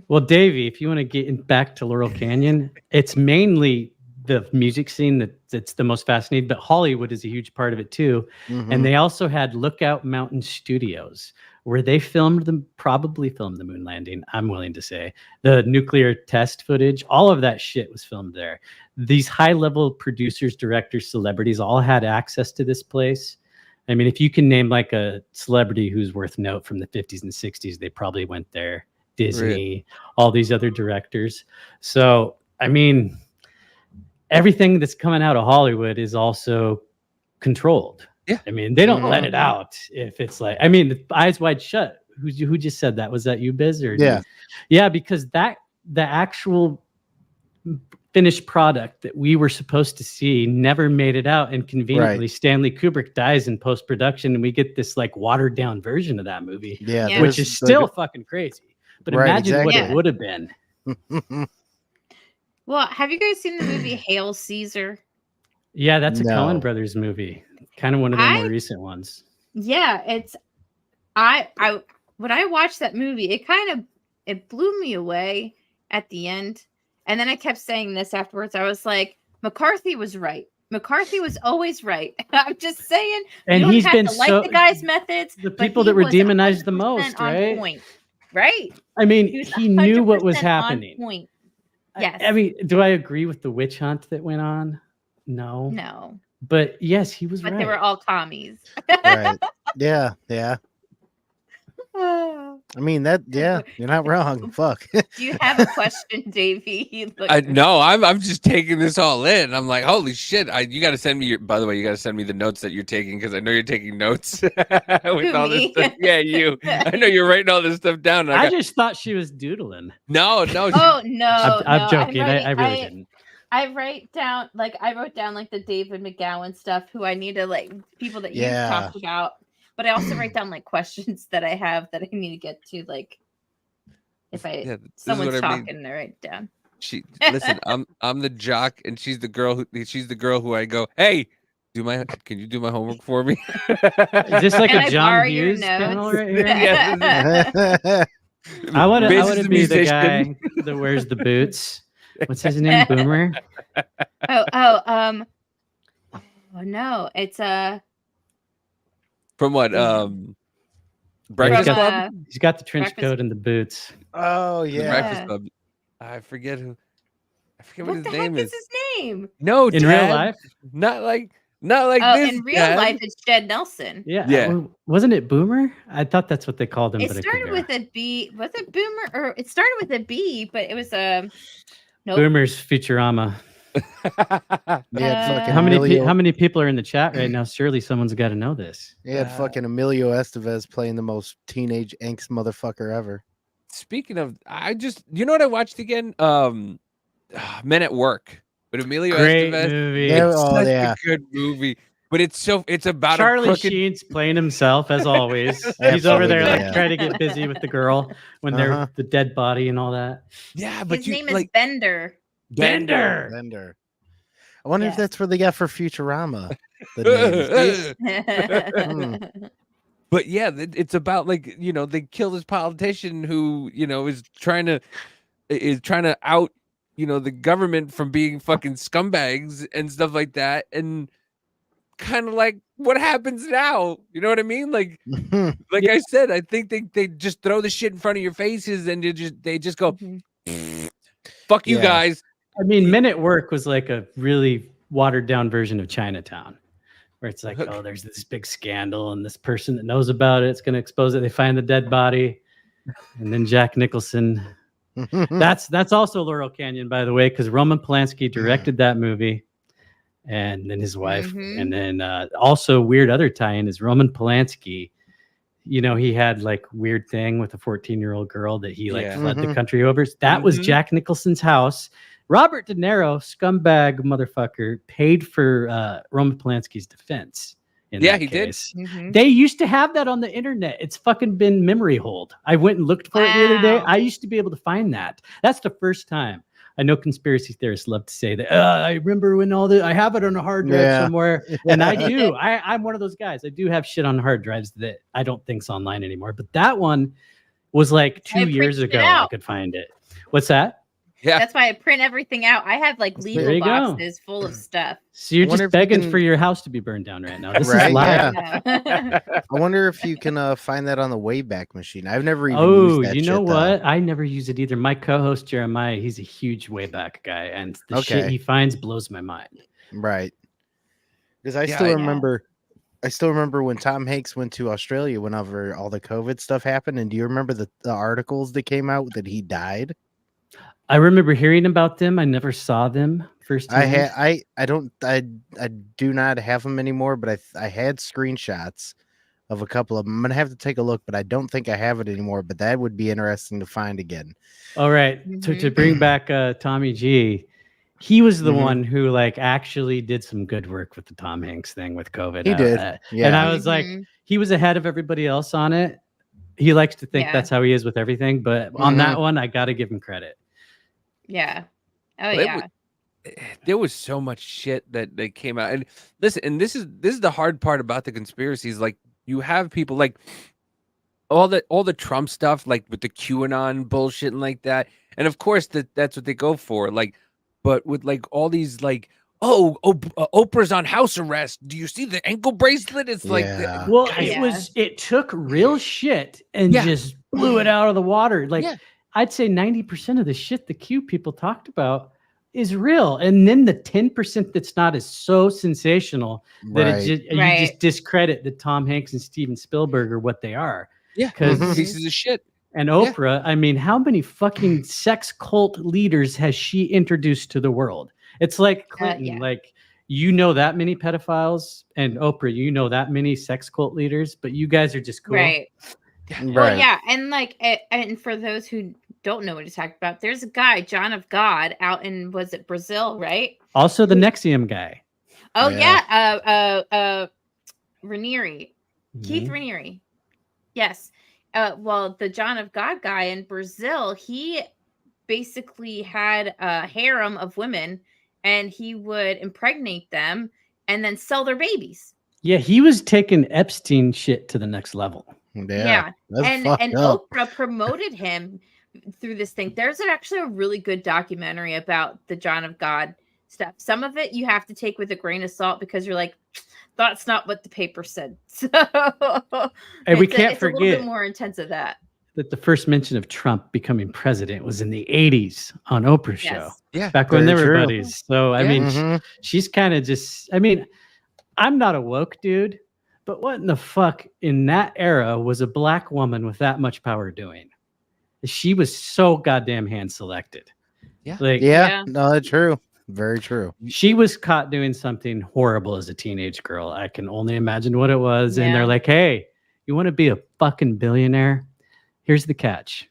[SPEAKER 4] Well, Davey, if you want to get back to Laurel Canyon, it's mainly the music scene that's the most fascinating, but Hollywood is a huge part of it too. And they also had Lookout Mountain Studios, where they probably filmed the moon landing. I'm willing to say the nuclear test footage, all of that shit was filmed there. These high-level producers, directors, celebrities all had access to this place. I mean, if you can name like a celebrity who's worth note from the 50s and 60s, they probably went there. Disney, all these other directors. So, I mean, everything that's coming out of Hollywood is also controlled.
[SPEAKER 2] Yeah.
[SPEAKER 4] I mean, they don't let it out if it's like, I mean, the Eyes Wide Shut. Who just said that? Was that you, Biz? Or yeah, because the actual finished product that we were supposed to see never made it out, and conveniently Stanley Kubrick dies in post-production, and we get this like watered down version of that movie, which is still fucking crazy. But imagine what it would have been.
[SPEAKER 3] Well, have you guys seen the movie Hail Caesar?
[SPEAKER 4] Yeah, that's a Coen Brothers movie. Kind of one of the more recent ones.
[SPEAKER 3] Yeah, it's I when I watched that movie, it blew me away at the end. And then I kept saying this afterwards. I was like, McCarthy was right. McCarthy was always right. I'm just saying.
[SPEAKER 4] And
[SPEAKER 3] you
[SPEAKER 4] he's
[SPEAKER 3] don't
[SPEAKER 4] been
[SPEAKER 3] have to like the guy's methods.
[SPEAKER 4] The people that were demonized the most, right?
[SPEAKER 3] Point. Right.
[SPEAKER 4] I mean, he knew what was happening.
[SPEAKER 3] Point. Yes.
[SPEAKER 4] I mean, do I agree with the witch hunt that went on? No.
[SPEAKER 3] No.
[SPEAKER 4] But yes, he was right.
[SPEAKER 3] But they were all commies.
[SPEAKER 1] Right. Yeah. Yeah. I mean you're not wrong. Fuck.
[SPEAKER 3] Do you have a question, Davey?
[SPEAKER 2] No, I'm just taking this all in. I'm like, holy shit! You got to send me by the way, you got to send me the notes that you're taking, because I know you're taking notes with all this stuff. Yeah, you. I know you're writing all this stuff down.
[SPEAKER 4] I just thought she was doodling.
[SPEAKER 2] No.
[SPEAKER 3] Oh no!
[SPEAKER 4] I'm joking. I really didn't.
[SPEAKER 3] I wrote down like the David McGowan stuff, who I need to people that you've talked about. But I also write down questions that I have that I need to get to, if someone's talking, I write down.
[SPEAKER 2] Listen, I'm the jock, and she's the girl who I go, hey, can you do my homework for me?
[SPEAKER 4] Is this like a John Hughes panel right here? Yeah. I want to be the guy that wears the boots. What's his name? Boomer?
[SPEAKER 3] Oh no, it's
[SPEAKER 2] From what? Breakfast Club?
[SPEAKER 4] He's got the trench coat and the boots.
[SPEAKER 1] Oh yeah.
[SPEAKER 2] The Breakfast Club. I forget what his name is.
[SPEAKER 3] His name?
[SPEAKER 2] No,
[SPEAKER 4] in real life?
[SPEAKER 2] Not like this.
[SPEAKER 3] In real life, it's Jed Nelson.
[SPEAKER 4] Yeah. Wasn't it Boomer? I thought that's what they called him.
[SPEAKER 3] It started with a B. Was it Boomer? Or it started with a B, but it was a
[SPEAKER 4] Boomer's Futurama.
[SPEAKER 1] He had fucking
[SPEAKER 4] How many
[SPEAKER 1] Emilio,
[SPEAKER 4] how many people are in the chat right now? Surely someone's got to know this.
[SPEAKER 1] he had fucking Emilio Estevez playing the most teenage angst motherfucker ever.
[SPEAKER 2] Speaking of, you know what I watched again? Men at Work with Emilio
[SPEAKER 4] Great
[SPEAKER 2] Estevez.
[SPEAKER 4] movie.
[SPEAKER 1] Yeah,
[SPEAKER 2] It's
[SPEAKER 1] oh,
[SPEAKER 2] such
[SPEAKER 1] yeah.
[SPEAKER 2] a good movie, but it's about
[SPEAKER 4] Charlie
[SPEAKER 2] a crooked.
[SPEAKER 4] Sheen's playing himself as always. He's over there
[SPEAKER 1] Absolutely,
[SPEAKER 4] like
[SPEAKER 1] yeah.
[SPEAKER 4] trying to get busy with the girl when
[SPEAKER 1] Uh-huh.
[SPEAKER 4] they're the dead body and all that.
[SPEAKER 2] Yeah, but
[SPEAKER 3] His
[SPEAKER 2] you
[SPEAKER 3] name is
[SPEAKER 2] like
[SPEAKER 3] Bender.
[SPEAKER 4] Bender.
[SPEAKER 1] Bender. I wonder if
[SPEAKER 3] Yes.
[SPEAKER 1] that's what they got for Futurama. The names.
[SPEAKER 2] But yeah, it's about like they kill this politician who is trying to out the government from being fucking scumbags and stuff like that, and kind of like what happens now, you know what I mean? Like I said, I think they just throw the shit in front of your faces and they just go fuck you
[SPEAKER 1] Yeah.
[SPEAKER 2] guys.
[SPEAKER 4] I mean, Men at Work was like a really watered down version of Chinatown, where it's like, oh, there's this big scandal and this person that knows about it's going to expose it. They find the dead body, and then Jack Nicholson. That's also Laurel Canyon, by the way, because Roman Polanski directed that movie, and then his wife, and then also weird other tie-in is Roman Polanski. He had like weird thing with a 14-year-old girl that he like fled the country over. That was Jack Nicholson's house. Robert De Niro, scumbag motherfucker, paid for Roman Polanski's defense.
[SPEAKER 2] Yeah, he did.
[SPEAKER 4] They used to have that on the internet. It's fucking been memory hold. I went and looked for it the other day. I used to be able to find that. That's the first time. I know conspiracy theorists love to say that. I remember when I have it on a hard drive somewhere, and I do. I'm one of those guys. I do have shit on hard drives that I don't think's online anymore. But that one was like 2 years ago. I could find it. What's that?
[SPEAKER 2] Yeah,
[SPEAKER 3] that's why I print everything out. I have like legal boxes full of stuff.
[SPEAKER 4] So you're just begging for your house to be burned down right now. This is live.
[SPEAKER 1] Yeah. I wonder if you can find that on the Wayback Machine. I've never even
[SPEAKER 4] used
[SPEAKER 1] that
[SPEAKER 4] you know
[SPEAKER 1] shit,
[SPEAKER 4] what? I never use it either. My co-host Jeremiah, he's a huge Wayback guy, and the shit he finds blows my mind.
[SPEAKER 1] Right. Because I still remember when Tom Hanks went to Australia whenever all the COVID stuff happened. And do you remember the articles that came out that he died?
[SPEAKER 4] I remember hearing about them. I never saw them firsthand.
[SPEAKER 1] I do not have them anymore, but I had screenshots of a couple of them. I'm gonna have to take a look, but I don't think I have it anymore. But that would be interesting to find again.
[SPEAKER 4] All right, to bring back Tommy G, he was the one who like actually did some good work with the Tom Hanks thing with COVID.
[SPEAKER 1] He did, yeah.
[SPEAKER 4] And I was like, he was ahead of everybody else on it. He likes to think that's how he is with everything, but on that one, I got to give him credit.
[SPEAKER 3] Yeah. Oh yeah.
[SPEAKER 2] There was so much shit that came out. And listen, and this is the hard part about the conspiracies. Like you have people like all the Trump stuff, like with the QAnon bullshit and like that. And of course that's what they go for. Like, but with like all these like, Oprah's on house arrest. Do you see the ankle bracelet? It's like,
[SPEAKER 4] it took real shit and just blew it out of the water. Like, I'd say 90% of the shit the Q people talked about is real. And then the 10% that's not is so sensational that you just discredit that Tom Hanks and Steven Spielberg are what they are.
[SPEAKER 2] Yeah. Because pieces of shit.
[SPEAKER 4] And Oprah, I mean, how many fucking sex cult leaders has she introduced to the world? It's like Clinton, like that many pedophiles, and Oprah, that many sex cult leaders, but you guys are just cool.
[SPEAKER 3] Right. Well, yeah, and like, and for those who don't know what he's talking about, there's a guy, John of God, out in Brazil, right?
[SPEAKER 4] Also, the Nexium guy.
[SPEAKER 3] Oh Raniere, Keith Raniere. Yes. Well, the John of God guy in Brazil, he basically had a harem of women, and he would impregnate them and then sell their babies.
[SPEAKER 4] Yeah, he was taking Epstein shit to the next level.
[SPEAKER 3] Yeah. And Oprah promoted him through this thing. There's actually a really good documentary about the John of God stuff. Some of it you have to take with a grain of salt because you're like, that's not what the paper said. So
[SPEAKER 4] and we can't forget
[SPEAKER 3] a little bit more intense of that
[SPEAKER 4] the first mention of Trump becoming president was in the 80s on Oprah's show.
[SPEAKER 2] Yeah.
[SPEAKER 4] Back when they were buddies. So, I mean, she's kind of just, I mean, I'm not a woke dude, but what in the fuck in that era was a black woman with that much power doing? She was so goddamn hand selected.
[SPEAKER 2] Yeah.
[SPEAKER 4] Like,
[SPEAKER 1] no, that's true. very true.
[SPEAKER 4] She was caught doing something horrible as a teenage girl. I can only imagine what it was. And
[SPEAKER 3] Yeah.
[SPEAKER 4] they're like, hey, you want to be a fucking billionaire? Here's the catch.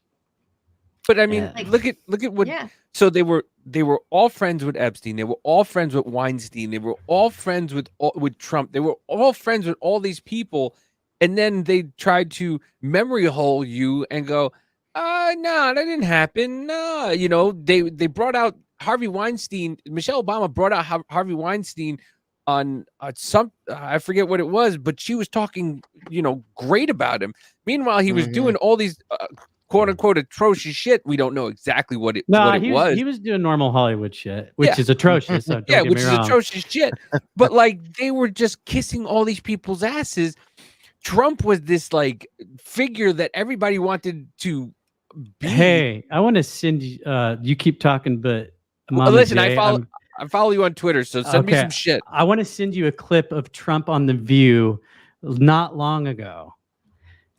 [SPEAKER 2] But I mean,
[SPEAKER 4] Yeah.
[SPEAKER 2] look at what.
[SPEAKER 3] Yeah.
[SPEAKER 2] So they were all friends with Epstein. They were all friends with Weinstein. They were all friends with Trump. They were all friends with all these people, and then they tried to memory hole you and go, no, that didn't happen. No, they brought out Harvey Weinstein. Michelle Obama brought out Harvey Weinstein on some I forget what it was, but she was talking, great about him. Meanwhile, he was doing all these quote unquote atrocious shit. We don't know exactly what it was.
[SPEAKER 4] He was doing normal Hollywood shit, which is atrocious. So don't get
[SPEAKER 2] which
[SPEAKER 4] me
[SPEAKER 2] is
[SPEAKER 4] wrong.
[SPEAKER 2] atrocious shit. But like they were just kissing all these people's asses. Trump was this like figure that everybody wanted to be.
[SPEAKER 4] Hey, I want to send you. You keep talking, but Mama
[SPEAKER 2] listen,
[SPEAKER 4] J,
[SPEAKER 2] I follow you on Twitter, so send me some shit.
[SPEAKER 4] I want to send you a clip of Trump on The View not long ago,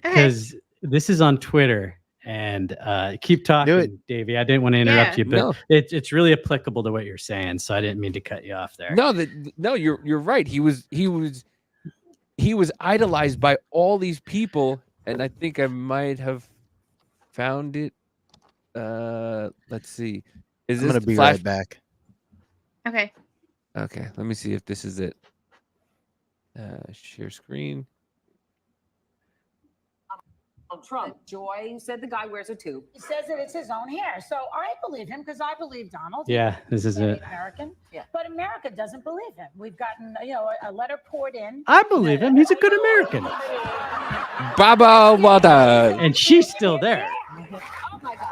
[SPEAKER 4] because this is on Twitter. And keep talking, Davey. I didn't want to interrupt you, but it's really applicable to what you're saying, so I didn't mean to cut you off there.
[SPEAKER 2] No, you're right. He was idolized by all these people, and I think I might have found it. Let's see.
[SPEAKER 1] I'm gonna be right back.
[SPEAKER 3] Okay.
[SPEAKER 2] Okay, let me see if this is it. Share screen.
[SPEAKER 13] Trump. Joy said the guy wears a tube. He says that it's his own hair. So I believe him because I believe Donald.
[SPEAKER 4] Yeah, this is it.
[SPEAKER 13] American. Yeah. But America doesn't believe him. We've gotten, a letter poured in.
[SPEAKER 4] I believe him. He's a good American.
[SPEAKER 2] Baba Wada.
[SPEAKER 4] And she's still there.
[SPEAKER 13] Oh my God.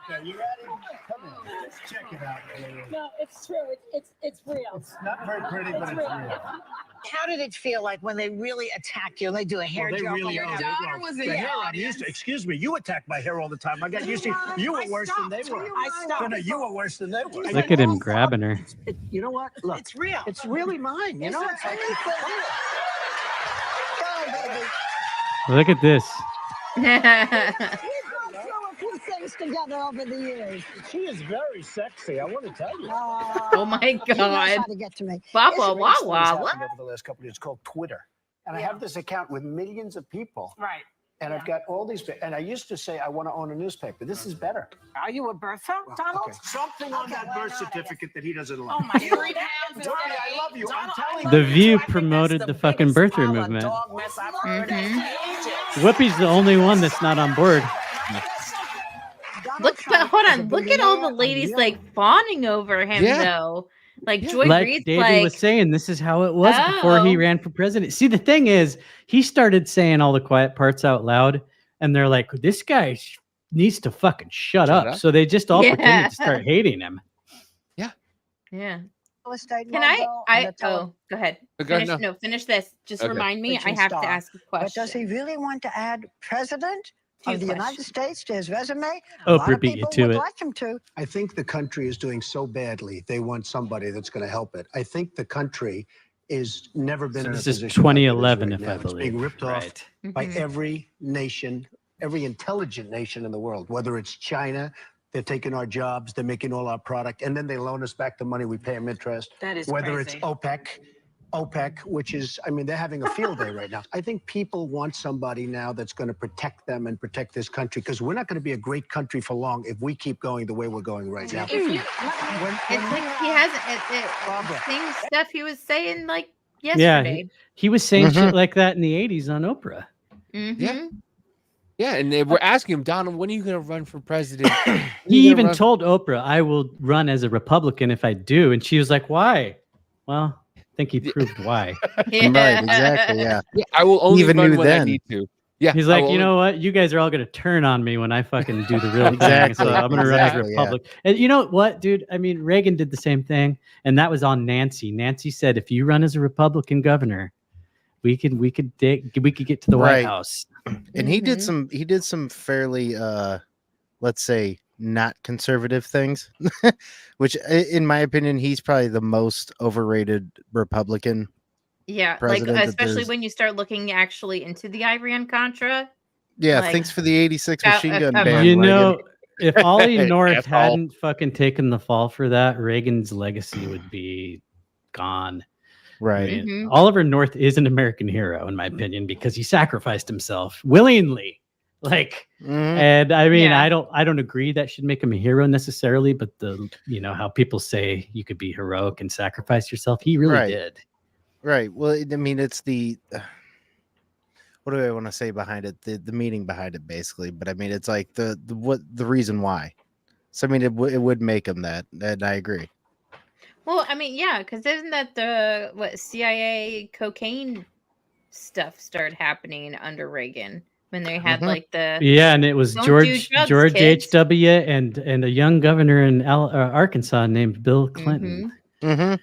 [SPEAKER 6] Okay, you ready? Come on, let's check it out.
[SPEAKER 13] No, it's true. It's real.
[SPEAKER 6] It's not very pretty, but it's real.
[SPEAKER 10] How did it feel like when they really attack you and they do a hair
[SPEAKER 6] They
[SPEAKER 10] joke?
[SPEAKER 6] really
[SPEAKER 10] Your
[SPEAKER 6] are.
[SPEAKER 10] daughter was in
[SPEAKER 6] The
[SPEAKER 10] the
[SPEAKER 6] hair I'm used to. Excuse me, you attack my hair all the time. I got used to. You were worse than they were.
[SPEAKER 10] I stopped.
[SPEAKER 6] No, you were worse than they were.
[SPEAKER 4] Look at him grabbing her.
[SPEAKER 6] You know what? Look,
[SPEAKER 10] It's real.
[SPEAKER 6] it's really mine. You know, it's like,
[SPEAKER 4] Look at this.
[SPEAKER 10] Things together over the years.
[SPEAKER 6] She is very sexy. I want to tell you.
[SPEAKER 3] Oh my
[SPEAKER 10] She knows
[SPEAKER 3] God.
[SPEAKER 10] how to get to me.
[SPEAKER 3] Baba
[SPEAKER 10] It's-
[SPEAKER 3] Wawa.
[SPEAKER 6] Over the last couple of years, it's called Twitter, and I have this account with millions of people.
[SPEAKER 13] Right.
[SPEAKER 6] And I've got all these, and I used to say I want to own a newspaper. This is better.
[SPEAKER 13] Are you a birther, Donald?
[SPEAKER 6] Okay. Something on that birth certificate that he doesn't like.
[SPEAKER 13] Oh my God.
[SPEAKER 6] Johnny, I love you. I'm telling
[SPEAKER 4] The
[SPEAKER 6] you.
[SPEAKER 4] View promoted the fucking birther movement. Whoopi's the only one that's not on board.
[SPEAKER 3] Hold on. Look at all the ladies like fawning over him though. Like Joy
[SPEAKER 4] Like
[SPEAKER 3] Reid's
[SPEAKER 4] Davey was saying, this is how it was before he ran for president. See, the thing is, he started saying all the quiet parts out loud, and they're like, this guy needs to fucking shut up. So they just all pretended to start hating him.
[SPEAKER 3] Yeah. Can
[SPEAKER 10] logo
[SPEAKER 3] go ahead. Finish this. Just remind me. I have to ask a question.
[SPEAKER 10] But does he really want to add president of the United States to his resume?
[SPEAKER 4] Oprah beat you to it.
[SPEAKER 10] Like him to.
[SPEAKER 6] I think the country is doing so badly. They want somebody that's going to help it. I think the country is never been in a
[SPEAKER 4] This is
[SPEAKER 6] position like it is
[SPEAKER 4] 2011,
[SPEAKER 6] right
[SPEAKER 4] if
[SPEAKER 6] now.
[SPEAKER 4] I
[SPEAKER 6] It's
[SPEAKER 4] believe.
[SPEAKER 6] being ripped off
[SPEAKER 4] Right.
[SPEAKER 6] by every nation, every intelligent nation in the world, whether it's China. They're taking our jobs, they're making all our product, and then they loan us back the money, we pay them interest.
[SPEAKER 13] That is
[SPEAKER 6] Whether
[SPEAKER 13] crazy.
[SPEAKER 6] it's OPEC, which is, I mean, they're having a field day right now. I think people want somebody now that's going to protect them and protect this country, because we're not going to be a great country for long if we keep going the way we're going right now.
[SPEAKER 3] It's like he hasn't same stuff he was saying like yesterday.
[SPEAKER 4] Yeah, he was saying shit like that in the 80s on Oprah.
[SPEAKER 2] Yeah, and they were asking him, Donald, when are you going to run for president?
[SPEAKER 4] He even told Oprah, I will run as a Republican if I do. And she was like, why? Well, I think he proved why.
[SPEAKER 1] Right, exactly. Yeah.
[SPEAKER 2] I will only
[SPEAKER 1] Even
[SPEAKER 2] run
[SPEAKER 1] knew
[SPEAKER 2] when I
[SPEAKER 1] then.
[SPEAKER 2] need to. Yeah,
[SPEAKER 4] He's like, you know what? You guys are all going to turn on me when I fucking do the real thing.
[SPEAKER 1] Exactly,
[SPEAKER 4] So I'm going to run as a
[SPEAKER 1] exactly, yeah.
[SPEAKER 4] Republican. And you know what, dude? I mean, Reagan did the same thing. And that was on Nancy. Nancy said, if you run as a Republican governor, we could get to the White
[SPEAKER 1] Right.
[SPEAKER 4] House.
[SPEAKER 1] And he did some fairly let's say not conservative things, which in my opinion he's probably the most overrated Republican.
[SPEAKER 3] Yeah, like
[SPEAKER 1] president that
[SPEAKER 3] especially
[SPEAKER 1] there's-
[SPEAKER 3] when you start looking actually into the Iran Contra
[SPEAKER 1] Yeah,
[SPEAKER 3] Like,
[SPEAKER 1] thanks for the 86
[SPEAKER 3] uh,
[SPEAKER 1] machine gun
[SPEAKER 3] uh,
[SPEAKER 1] ban.
[SPEAKER 4] You
[SPEAKER 1] Reagan.
[SPEAKER 4] know, if Ollie North
[SPEAKER 2] Asshole.
[SPEAKER 4] hadn't fucking taken the fall for that, Reagan's legacy would be gone. I
[SPEAKER 1] Right.
[SPEAKER 4] mean,
[SPEAKER 3] Mhm.
[SPEAKER 4] Oliver North is an American hero, in my opinion, because he sacrificed himself willingly. Like,
[SPEAKER 1] Mhm.
[SPEAKER 4] and I mean,
[SPEAKER 3] Yeah.
[SPEAKER 4] I don't agree that should make him a hero necessarily, but how people say you could be heroic and sacrifice yourself, he really
[SPEAKER 1] Right.
[SPEAKER 4] did.
[SPEAKER 1] Right. Well, I mean, it's the what do I want to say behind it? The meaning behind it, basically. But I mean, it's like the reason why. So I mean, it would make him that, and I agree.
[SPEAKER 3] Well, I mean, yeah, because isn't that the CIA cocaine stuff started happening under Reagan when they had
[SPEAKER 1] Mhm.
[SPEAKER 3] like the
[SPEAKER 4] Yeah, and it was
[SPEAKER 3] don't do
[SPEAKER 4] George
[SPEAKER 3] drugs, kids.
[SPEAKER 4] H.W. and a young governor in Arkansas named Bill Clinton.
[SPEAKER 1] Mm-hmm.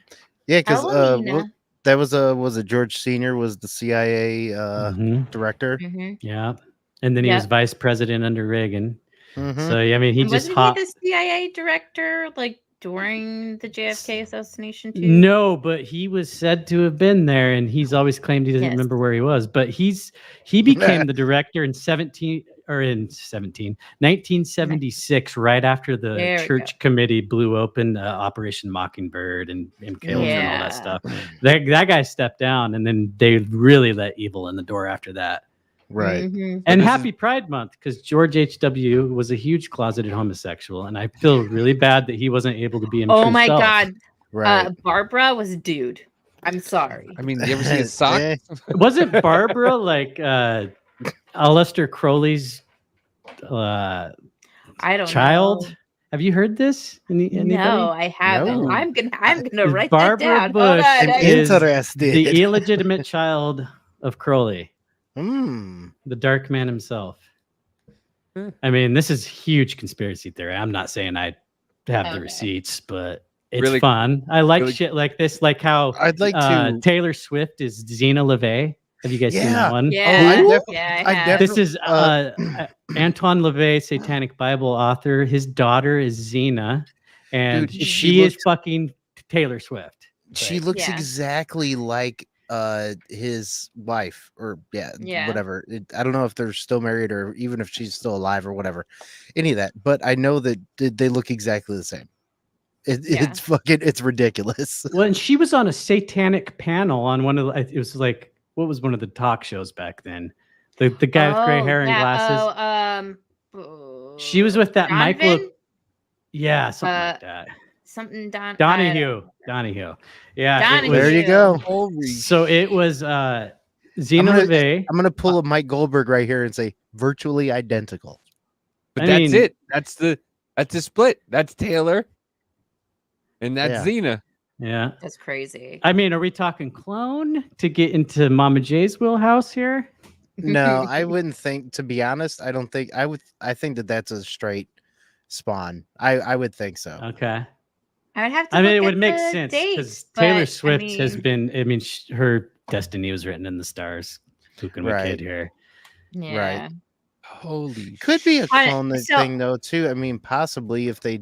[SPEAKER 1] Yeah, because
[SPEAKER 3] Halloween.
[SPEAKER 1] that was it George Senior was the CIA director.
[SPEAKER 3] Mm-hmm.
[SPEAKER 4] Yeah, and then he was
[SPEAKER 3] Yep.
[SPEAKER 4] vice president under Reagan.
[SPEAKER 1] Mhm.
[SPEAKER 4] So I mean, he
[SPEAKER 3] And
[SPEAKER 4] just
[SPEAKER 3] wasn't
[SPEAKER 4] hopped.
[SPEAKER 3] he the CIA director like during the JFK assassination too?
[SPEAKER 4] No, but he was said to have been there, and he's always claimed he doesn't
[SPEAKER 3] Yes.
[SPEAKER 4] remember where he was. But he became the director in 1976, right after the
[SPEAKER 3] There we
[SPEAKER 4] church committee blew open Operation Mockingbird and MK Ultra and all that
[SPEAKER 3] Yeah.
[SPEAKER 4] stuff. That guy stepped down, and then they really let evil in the door after that.
[SPEAKER 1] Right.
[SPEAKER 3] Mhm.
[SPEAKER 4] And happy Pride Month, because George H.W. was a huge closeted homosexual, and I feel really bad that he wasn't able to be him.
[SPEAKER 3] Oh
[SPEAKER 4] true
[SPEAKER 3] my
[SPEAKER 4] self.
[SPEAKER 3] God.
[SPEAKER 1] Right.
[SPEAKER 3] Barbara was a dude. I'm sorry.
[SPEAKER 2] I mean, you ever see his sock?
[SPEAKER 4] Wasn't Barbara like Aleister Crowley's
[SPEAKER 3] I don't
[SPEAKER 4] child?
[SPEAKER 3] know.
[SPEAKER 4] Have you heard this? Anybody?
[SPEAKER 3] No, I haven't.
[SPEAKER 1] No.
[SPEAKER 3] I'm gonna write
[SPEAKER 4] Barbara
[SPEAKER 3] that down.
[SPEAKER 4] Bush
[SPEAKER 3] Hold on.
[SPEAKER 4] is
[SPEAKER 1] Interested.
[SPEAKER 4] the illegitimate child of Crowley,
[SPEAKER 1] Mm.
[SPEAKER 4] the dark man himself.
[SPEAKER 2] Hmm.
[SPEAKER 4] I mean, this is huge conspiracy theory. I'm not saying I have the
[SPEAKER 3] Okay.
[SPEAKER 4] receipts, but it's
[SPEAKER 2] Really-
[SPEAKER 4] fun. I like
[SPEAKER 2] really-
[SPEAKER 4] shit like this, like how
[SPEAKER 1] I'd like to.
[SPEAKER 4] Taylor Swift is Xena LaVey. Have you guys seen
[SPEAKER 1] Yeah.
[SPEAKER 4] that one?
[SPEAKER 3] Yeah,
[SPEAKER 1] I def-
[SPEAKER 3] yeah,
[SPEAKER 1] I
[SPEAKER 3] have.
[SPEAKER 1] def-
[SPEAKER 4] This is Antoine LaVey, Satanic Bible author. His daughter is Xena, and
[SPEAKER 2] Dude, she
[SPEAKER 4] she is
[SPEAKER 2] looks-
[SPEAKER 4] fucking Taylor Swift.
[SPEAKER 1] She looks
[SPEAKER 3] Yeah.
[SPEAKER 1] exactly like his wife, or
[SPEAKER 3] Yeah.
[SPEAKER 1] whatever. I don't know if they're still married or even if she's still alive or whatever, any of that. But I know that they look exactly the same.
[SPEAKER 3] Yeah.
[SPEAKER 1] It's ridiculous.
[SPEAKER 4] Well, and she was on a satanic panel on one of the, it was like, what was one of the talk shows back then? The guy with gray hair and glasses. She was with that Michael.
[SPEAKER 3] Donovan?
[SPEAKER 4] Yeah, something like that.
[SPEAKER 3] Something
[SPEAKER 4] Donahue. Yeah, it was,
[SPEAKER 1] There you go.
[SPEAKER 4] so it was Xena LaVey.
[SPEAKER 1] I'm gonna pull a Mike Goldberg right here and say virtually identical.
[SPEAKER 2] But
[SPEAKER 4] I
[SPEAKER 2] that's
[SPEAKER 4] mean-
[SPEAKER 2] it. That's the split. That's Taylor, and that's Xena.
[SPEAKER 4] Yeah.
[SPEAKER 3] That's crazy.
[SPEAKER 4] I mean, are we talking clone to get into Mama J's wheelhouse here?
[SPEAKER 1] No, I wouldn't think. To be honest, I don't think I would. I think that that's a straight spawn. I would think so.
[SPEAKER 4] Okay.
[SPEAKER 3] I would have to.
[SPEAKER 4] I mean,
[SPEAKER 3] look
[SPEAKER 4] it
[SPEAKER 3] at
[SPEAKER 4] would make
[SPEAKER 3] the
[SPEAKER 4] sense
[SPEAKER 3] dates,
[SPEAKER 4] because Taylor
[SPEAKER 3] but,
[SPEAKER 4] Swift
[SPEAKER 3] I
[SPEAKER 4] has
[SPEAKER 3] mean,
[SPEAKER 4] been. I mean, her destiny was written in the stars. Who can we
[SPEAKER 1] Right.
[SPEAKER 4] kid here?
[SPEAKER 3] Yeah.
[SPEAKER 2] Holy
[SPEAKER 1] Could be a
[SPEAKER 3] I-
[SPEAKER 1] clone
[SPEAKER 3] so-
[SPEAKER 1] thing though too. I mean, possibly if they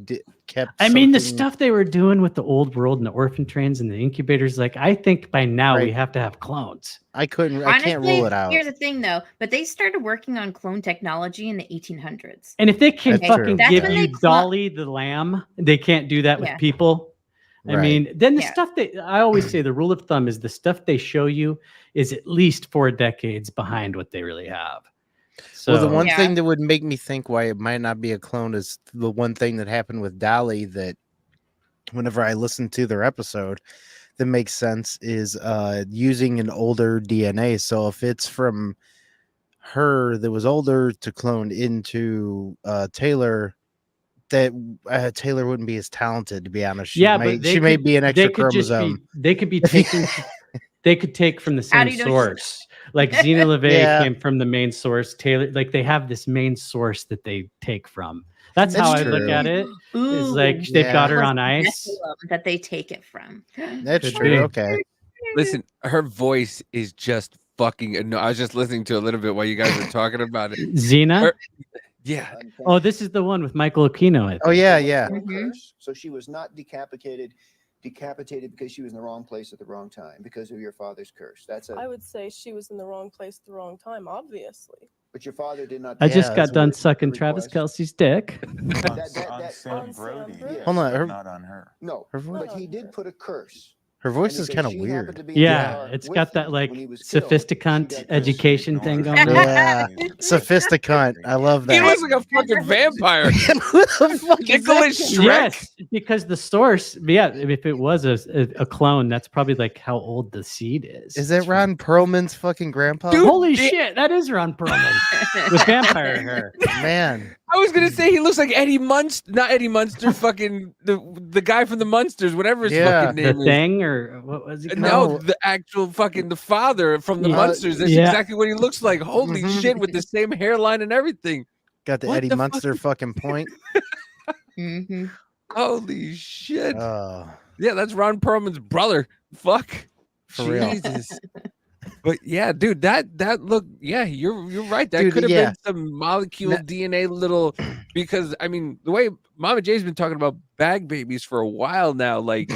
[SPEAKER 1] kept.
[SPEAKER 4] I mean, the
[SPEAKER 1] something-
[SPEAKER 4] stuff they were doing with the old world and the orphan trains and the incubators. Like, I think by now we
[SPEAKER 1] Right.
[SPEAKER 4] have to have clones.
[SPEAKER 1] I can't
[SPEAKER 3] Honestly,
[SPEAKER 1] rule it out.
[SPEAKER 3] here's the thing, though. But they started working on clone technology in the 1800s.
[SPEAKER 4] And if they can
[SPEAKER 1] That's true.
[SPEAKER 4] fucking
[SPEAKER 3] That's
[SPEAKER 4] give
[SPEAKER 3] when
[SPEAKER 4] you
[SPEAKER 3] they
[SPEAKER 4] Dolly the lamb, they can't do that with
[SPEAKER 3] Yeah.
[SPEAKER 4] people. I
[SPEAKER 1] Right.
[SPEAKER 4] mean, then the
[SPEAKER 3] Yeah.
[SPEAKER 4] stuff that I always say, the rule of thumb is the stuff they show you is at least 4 decades behind what they really have. So
[SPEAKER 1] Well, the one
[SPEAKER 3] Yeah.
[SPEAKER 1] thing that would make me think why it might not be a clone is the one thing that happened with Dolly that whenever I listen to their episode that makes sense is using an older DNA. So if it's from her that was older to clone into Taylor, that Taylor wouldn't be as talented, to be honest. She
[SPEAKER 4] yeah,
[SPEAKER 1] may,
[SPEAKER 4] but they
[SPEAKER 1] she may
[SPEAKER 4] could-
[SPEAKER 1] be an
[SPEAKER 4] they
[SPEAKER 1] extra
[SPEAKER 4] could just
[SPEAKER 1] chromosome.
[SPEAKER 4] they could be taking they could take from the
[SPEAKER 3] How
[SPEAKER 4] same
[SPEAKER 3] do you know she's-
[SPEAKER 4] source. Like Xena LaVey
[SPEAKER 1] Yeah.
[SPEAKER 4] came from the main source. Taylor, like they have this main source that they take from. That's how
[SPEAKER 1] That's
[SPEAKER 4] I look
[SPEAKER 1] true.
[SPEAKER 4] at it. Is
[SPEAKER 3] Ooh,
[SPEAKER 4] like they've
[SPEAKER 1] Yeah.
[SPEAKER 4] got her
[SPEAKER 3] was
[SPEAKER 4] on
[SPEAKER 3] the
[SPEAKER 4] ice.
[SPEAKER 3] Nephilim that they take it from.
[SPEAKER 1] That's
[SPEAKER 4] Could
[SPEAKER 1] true.
[SPEAKER 4] be.
[SPEAKER 1] Okay.
[SPEAKER 2] Listen, her voice is just fucking. No, I was just listening to a little bit while you guys were talking about it.
[SPEAKER 4] Xena.
[SPEAKER 2] Her- Yeah,
[SPEAKER 4] Oh, this is the one with Michael Aquino. I
[SPEAKER 1] Oh
[SPEAKER 4] think.
[SPEAKER 1] yeah, yeah.
[SPEAKER 3] Mhm.
[SPEAKER 14] So she was not decapitated because she was in the wrong place at the wrong time because of your father's curse. That's
[SPEAKER 15] I would say she was in the wrong place at the wrong time, obviously.
[SPEAKER 14] but your father did not.
[SPEAKER 4] I just
[SPEAKER 1] Yeah,
[SPEAKER 4] got
[SPEAKER 1] that's
[SPEAKER 4] done
[SPEAKER 1] weird.
[SPEAKER 4] sucking Travis Kelsey's dick.
[SPEAKER 14] On
[SPEAKER 11] Brody.
[SPEAKER 14] Yes.
[SPEAKER 1] Hold on,
[SPEAKER 11] Not on her.
[SPEAKER 14] No,
[SPEAKER 1] Her voice-
[SPEAKER 14] but he did put a curse.
[SPEAKER 1] Her voice
[SPEAKER 14] And
[SPEAKER 1] is
[SPEAKER 14] because
[SPEAKER 1] kind of
[SPEAKER 14] she happened
[SPEAKER 1] weird.
[SPEAKER 14] to be in
[SPEAKER 4] Yeah,
[SPEAKER 14] the
[SPEAKER 4] it's
[SPEAKER 14] car
[SPEAKER 4] got
[SPEAKER 14] with
[SPEAKER 4] that
[SPEAKER 14] him
[SPEAKER 4] like
[SPEAKER 14] when he was killed,
[SPEAKER 4] sophisticant
[SPEAKER 14] she got
[SPEAKER 4] education thing going on.
[SPEAKER 1] Yeah, sophisticant. I love
[SPEAKER 2] He
[SPEAKER 1] that.
[SPEAKER 2] looks like a fucking vampire.
[SPEAKER 1] Who the fuck is
[SPEAKER 2] Nicholas
[SPEAKER 1] that?
[SPEAKER 2] Shrek.
[SPEAKER 4] Yes, because the source, yeah, if it was a clone, that's probably like how old the seed is.
[SPEAKER 1] Is that Ron Perlman's fucking grandpa?
[SPEAKER 2] Dude,
[SPEAKER 4] Holy shit, that is Ron Perlman with vampire hair.
[SPEAKER 1] Man,
[SPEAKER 2] I was gonna say he looks like Eddie Munster, not Eddie Munster, fucking the guy from the Munsters, whatever his
[SPEAKER 1] Yeah.
[SPEAKER 2] fucking
[SPEAKER 4] The
[SPEAKER 2] name is.
[SPEAKER 4] thing, or what was he called?
[SPEAKER 2] No, the actual fucking the father from the
[SPEAKER 4] Yeah.
[SPEAKER 2] Munsters. That's
[SPEAKER 4] Yeah.
[SPEAKER 2] exactly what he looks like. Holy
[SPEAKER 1] Mhm.
[SPEAKER 2] shit, with the same hairline and everything.
[SPEAKER 1] got the
[SPEAKER 2] What
[SPEAKER 1] Eddie
[SPEAKER 2] the
[SPEAKER 1] Munster fucking point.
[SPEAKER 3] Mm-hmm.
[SPEAKER 2] Holy shit.
[SPEAKER 1] Oh,
[SPEAKER 2] Yeah, that's Ron Perlman's brother. Fuck.
[SPEAKER 1] for real.
[SPEAKER 2] Jesus. But yeah, dude, that look, yeah, you're right. That
[SPEAKER 1] Dude,
[SPEAKER 2] could have
[SPEAKER 1] yeah.
[SPEAKER 2] been some molecule
[SPEAKER 1] Na-
[SPEAKER 2] DNA little, because I mean the way Mama J's been talking about bag babies for a while now, like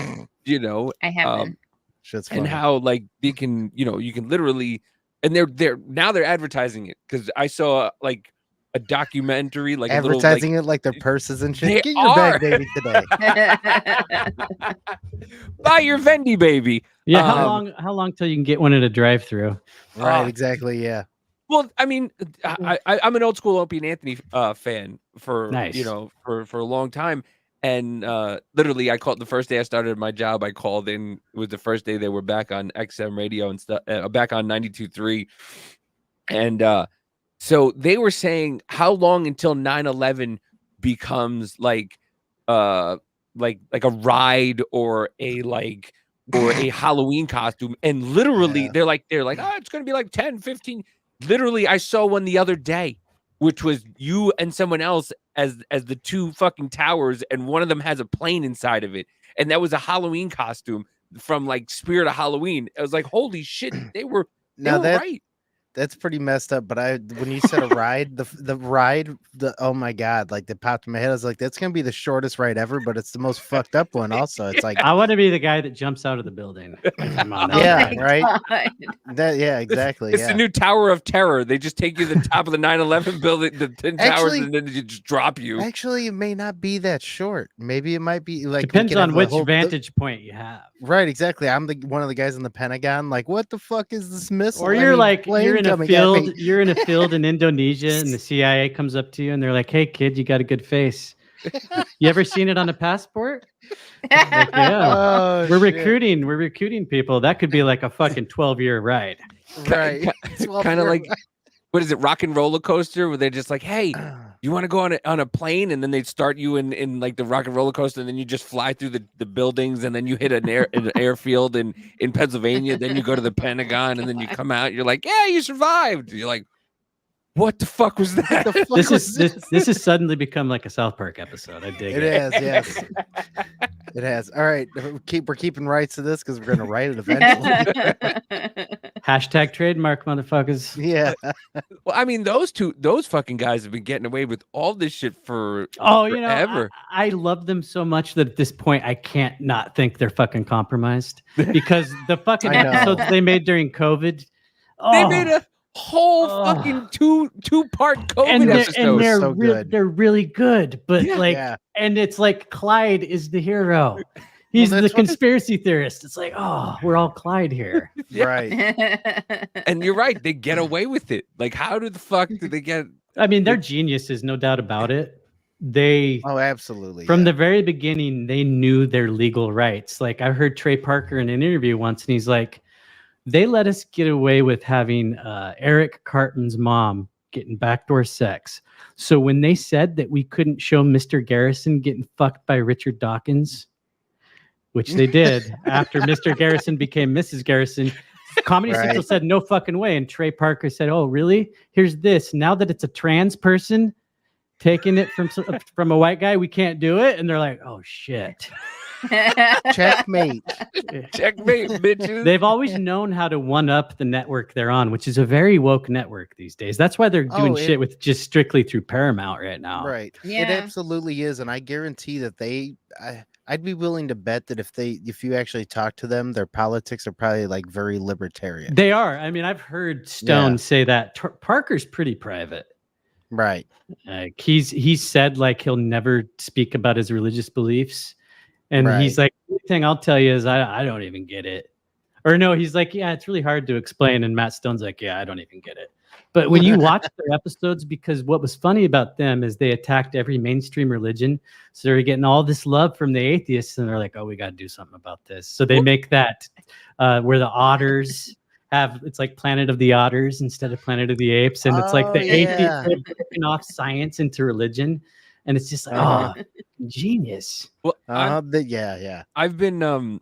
[SPEAKER 2] you know,
[SPEAKER 3] I haven't.
[SPEAKER 1] Shit's funny.
[SPEAKER 2] and how like they can, you know, you can literally, and they're now they're advertising it, because I saw like a documentary, like
[SPEAKER 1] advertising
[SPEAKER 2] a
[SPEAKER 1] it like their purses and
[SPEAKER 2] They
[SPEAKER 1] shit. Get your
[SPEAKER 2] are.
[SPEAKER 1] bag baby today.
[SPEAKER 2] buy your Vendy baby.
[SPEAKER 4] Yeah,
[SPEAKER 2] Um,
[SPEAKER 4] how long till you can get one at a drive-through?
[SPEAKER 1] Right, exactly. Yeah.
[SPEAKER 2] Well, I mean, I'm an old school Opie and Anthony fan for
[SPEAKER 4] Nice.
[SPEAKER 2] you know for a long time, and literally I called the first day I started my job. I called in. It was the first day they were back on XM radio and stuff, back on 92.3, and so they were saying how long until 9/11 becomes like a ride or a Halloween costume, and literally
[SPEAKER 1] Yeah.
[SPEAKER 2] they're like oh, it's gonna be like 10 15. Literally I saw one the other day, which was you and someone else as the two fucking towers, and one of them has a plane inside of it, and that was a Halloween costume from like Spirit of Halloween. I was like, holy shit, they were
[SPEAKER 1] Now that
[SPEAKER 2] right.
[SPEAKER 1] that's pretty messed up. But when you said a ride, the ride, oh my god, like that popped in my head. I was like, that's gonna be the shortest ride ever, but it's the most fucked up one. Also, it's like,
[SPEAKER 4] I want to be the guy that jumps out of the building. I'm on that
[SPEAKER 1] yeah,
[SPEAKER 4] ride.
[SPEAKER 1] right.
[SPEAKER 3] God.
[SPEAKER 1] That yeah, exactly.
[SPEAKER 2] It's
[SPEAKER 1] yeah.
[SPEAKER 2] the new Tower of Terror. They just take you to the top of the 9/11 building, the 10 towers,
[SPEAKER 1] Actually-
[SPEAKER 2] and then they just drop you.
[SPEAKER 1] Actually, it may not be that short. Maybe it might be like we
[SPEAKER 4] Depends
[SPEAKER 1] could have
[SPEAKER 4] on
[SPEAKER 1] the
[SPEAKER 4] which
[SPEAKER 1] whole-
[SPEAKER 4] vantage point you have.
[SPEAKER 1] Right, exactly. I'm one of the guys in the Pentagon. Like, what the fuck is this missile?
[SPEAKER 4] Or
[SPEAKER 1] I
[SPEAKER 4] you're
[SPEAKER 1] mean,
[SPEAKER 4] like
[SPEAKER 1] plane
[SPEAKER 4] you're in a
[SPEAKER 1] coming at
[SPEAKER 4] field,
[SPEAKER 1] me.
[SPEAKER 4] you're in a field in Indonesia, and the CIA comes up to you and they're like, "Hey, kid, you got a good face. You ever seen it on a passport?" Like, yeah,
[SPEAKER 1] Oh,
[SPEAKER 4] we're
[SPEAKER 1] shit.
[SPEAKER 4] recruiting people. That could be like a fucking 12-year ride.
[SPEAKER 1] Right.
[SPEAKER 2] Kind of like, what is it, Rock and Roller Coaster, where they're just like, hey, you want to go on a plane, and then they start you in like the Rock and Roller Coaster, and then you just fly through the buildings, and then you hit an airfield in Pennsylvania, then you go to the Pentagon, and then you come out, you're like, yeah, you survived. You're like, what the fuck was that?
[SPEAKER 4] This has suddenly become like a South Park episode. I dig
[SPEAKER 1] It
[SPEAKER 4] it.
[SPEAKER 1] has, yes. It has. All right, we're keeping rights to this because we're gonna write it eventually.
[SPEAKER 4] Hashtag trademark, motherfuckers.
[SPEAKER 1] Yeah.
[SPEAKER 2] Well, I mean, those fucking guys have been getting away with all this shit for
[SPEAKER 4] You know,
[SPEAKER 2] forever.
[SPEAKER 4] I love them so much that at this point I can't not think they're fucking compromised because the fucking
[SPEAKER 1] I know.
[SPEAKER 4] episodes they made during COVID.
[SPEAKER 2] They made a whole fucking two-part COVID episode.
[SPEAKER 4] they're
[SPEAKER 1] So good.
[SPEAKER 4] they're really good, but
[SPEAKER 1] Yeah.
[SPEAKER 4] and it's like Clyde is the hero. He's
[SPEAKER 1] that's
[SPEAKER 4] the
[SPEAKER 1] what
[SPEAKER 4] conspiracy theorist. It's like, oh, we're all Clyde here.
[SPEAKER 1] Right.
[SPEAKER 2] And you're right, they get away with it. Like, how the fuck did they get?
[SPEAKER 4] I mean, they're geniuses, no doubt about it. They
[SPEAKER 1] Oh, absolutely.
[SPEAKER 4] from the very beginning, they knew their legal rights. Like I heard Trey Parker in an interview once, and he's like, they let us get away with having Eric Cartman's mom getting backdoor sex. So when they said that we couldn't show Mr. Garrison getting fucked by Richard Dawkins, which they did after Mr. Garrison became Mrs. Garrison, Comedy
[SPEAKER 1] Right.
[SPEAKER 4] Central said no fucking way. And Trey Parker said, oh, really? Here's this. Now that it's a trans person taking it from a white guy, we can't do it. And they're like, oh, shit.
[SPEAKER 1] Checkmate.
[SPEAKER 2] Checkmate, bitches.
[SPEAKER 4] They've always known how to one up the network they're on, which is a very woke network these days. That's why they're doing shit with just strictly through Paramount right now.
[SPEAKER 1] Right. It
[SPEAKER 3] Yeah.
[SPEAKER 1] absolutely is. And I guarantee that I'd be willing to bet that if you actually talk to them, their politics are probably like very libertarian.
[SPEAKER 4] They are. I mean, I've heard Stone say that Parker's pretty private.
[SPEAKER 1] Right.
[SPEAKER 4] Like he's said like he'll never speak about his religious beliefs, and he's like, the thing I'll tell you is I don't even get it. Or no, he's like, yeah, it's really hard to explain. And Matt Stone's like, yeah, I don't even get it. But when you watch their episodes, because what was funny about them is they attacked every mainstream religion. So they're getting all this love from the atheists, and they're like, oh, we got to do something about this. So they make that where the otters it's like Planet of the Otters instead of Planet of the Apes. And it's like the atheists are breaking off science into religion. And it's just like, genius.
[SPEAKER 2] Well,
[SPEAKER 1] I've
[SPEAKER 2] been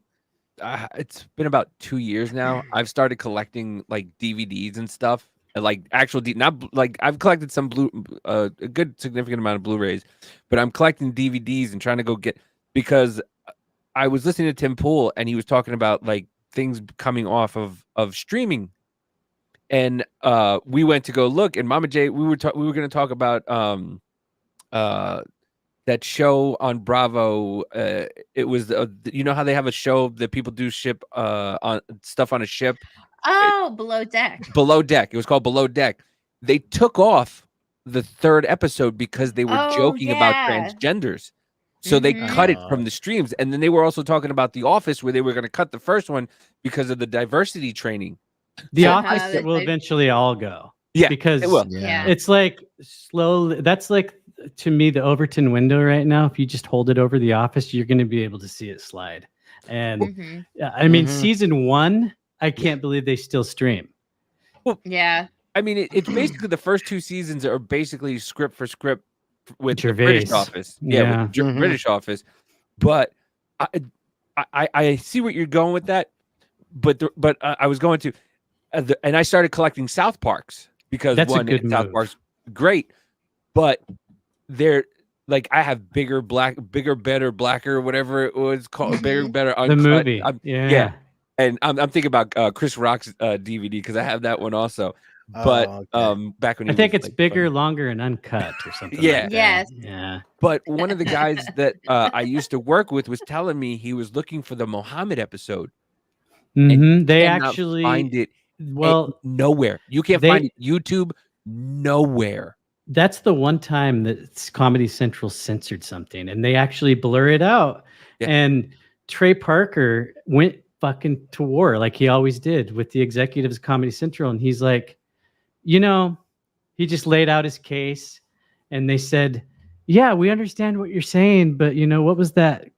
[SPEAKER 2] it's been about 2 years now. I've started collecting like DVDs and stuff, like actual not like I've collected some a good significant amount of Blu-rays, but I'm collecting DVDs and trying to go get, because I was listening to Tim Pool and he was talking about like things coming off of streaming, and we went to go look, and Mama J, we were going to talk about that show on Bravo. It was you know how they have a show that people do ship on stuff on a ship.
[SPEAKER 3] Below Deck.
[SPEAKER 2] Below Deck. It was called Below Deck. They took off the 3rd episode because they were joking about transgenders. So they cut it from the streams. And then they were also talking about The Office, where they were going to cut the first one because of the diversity training.
[SPEAKER 4] The Office will eventually all go.
[SPEAKER 2] Yeah,
[SPEAKER 4] because
[SPEAKER 2] it will.
[SPEAKER 4] It's like slowly. That's like, to me, the Overton window right now. If you just hold it over The Office, you're going to be able to see it slide. And I mean, season 1, I can't believe they still stream.
[SPEAKER 2] Well, I mean, it's basically the first 2 seasons are basically script for script with the British Office. With British Office. But I see what you're going with that. But I was going to, and I started collecting South Parks because
[SPEAKER 4] That's
[SPEAKER 2] one,
[SPEAKER 4] a good
[SPEAKER 2] South
[SPEAKER 4] move.
[SPEAKER 2] Park's great, but they're like, I have bigger, better, blacker, whatever it was called, bigger, better, uncut.
[SPEAKER 4] The movie.
[SPEAKER 2] Yeah. And I'm thinking about Chris Rock's DVD because I have that one also. But back when
[SPEAKER 4] I think it's bigger, longer, and uncut or something.
[SPEAKER 2] Yeah.
[SPEAKER 4] Like that.
[SPEAKER 3] Yes.
[SPEAKER 4] Yeah.
[SPEAKER 2] But one of the guys that I used to work with was telling me he was looking for the Muhammad episode. And
[SPEAKER 4] They
[SPEAKER 2] cannot
[SPEAKER 4] actually
[SPEAKER 2] find it.
[SPEAKER 4] Well,
[SPEAKER 2] nowhere. You can't find it. YouTube, nowhere.
[SPEAKER 4] That's the one time that Comedy Central censored something, and they actually blur it out.
[SPEAKER 2] Yeah.
[SPEAKER 4] And Trey Parker went fucking to war like he always did with the executives of Comedy Central, and he's like, he just laid out his case, and they said, yeah, we understand what you're saying, but what was that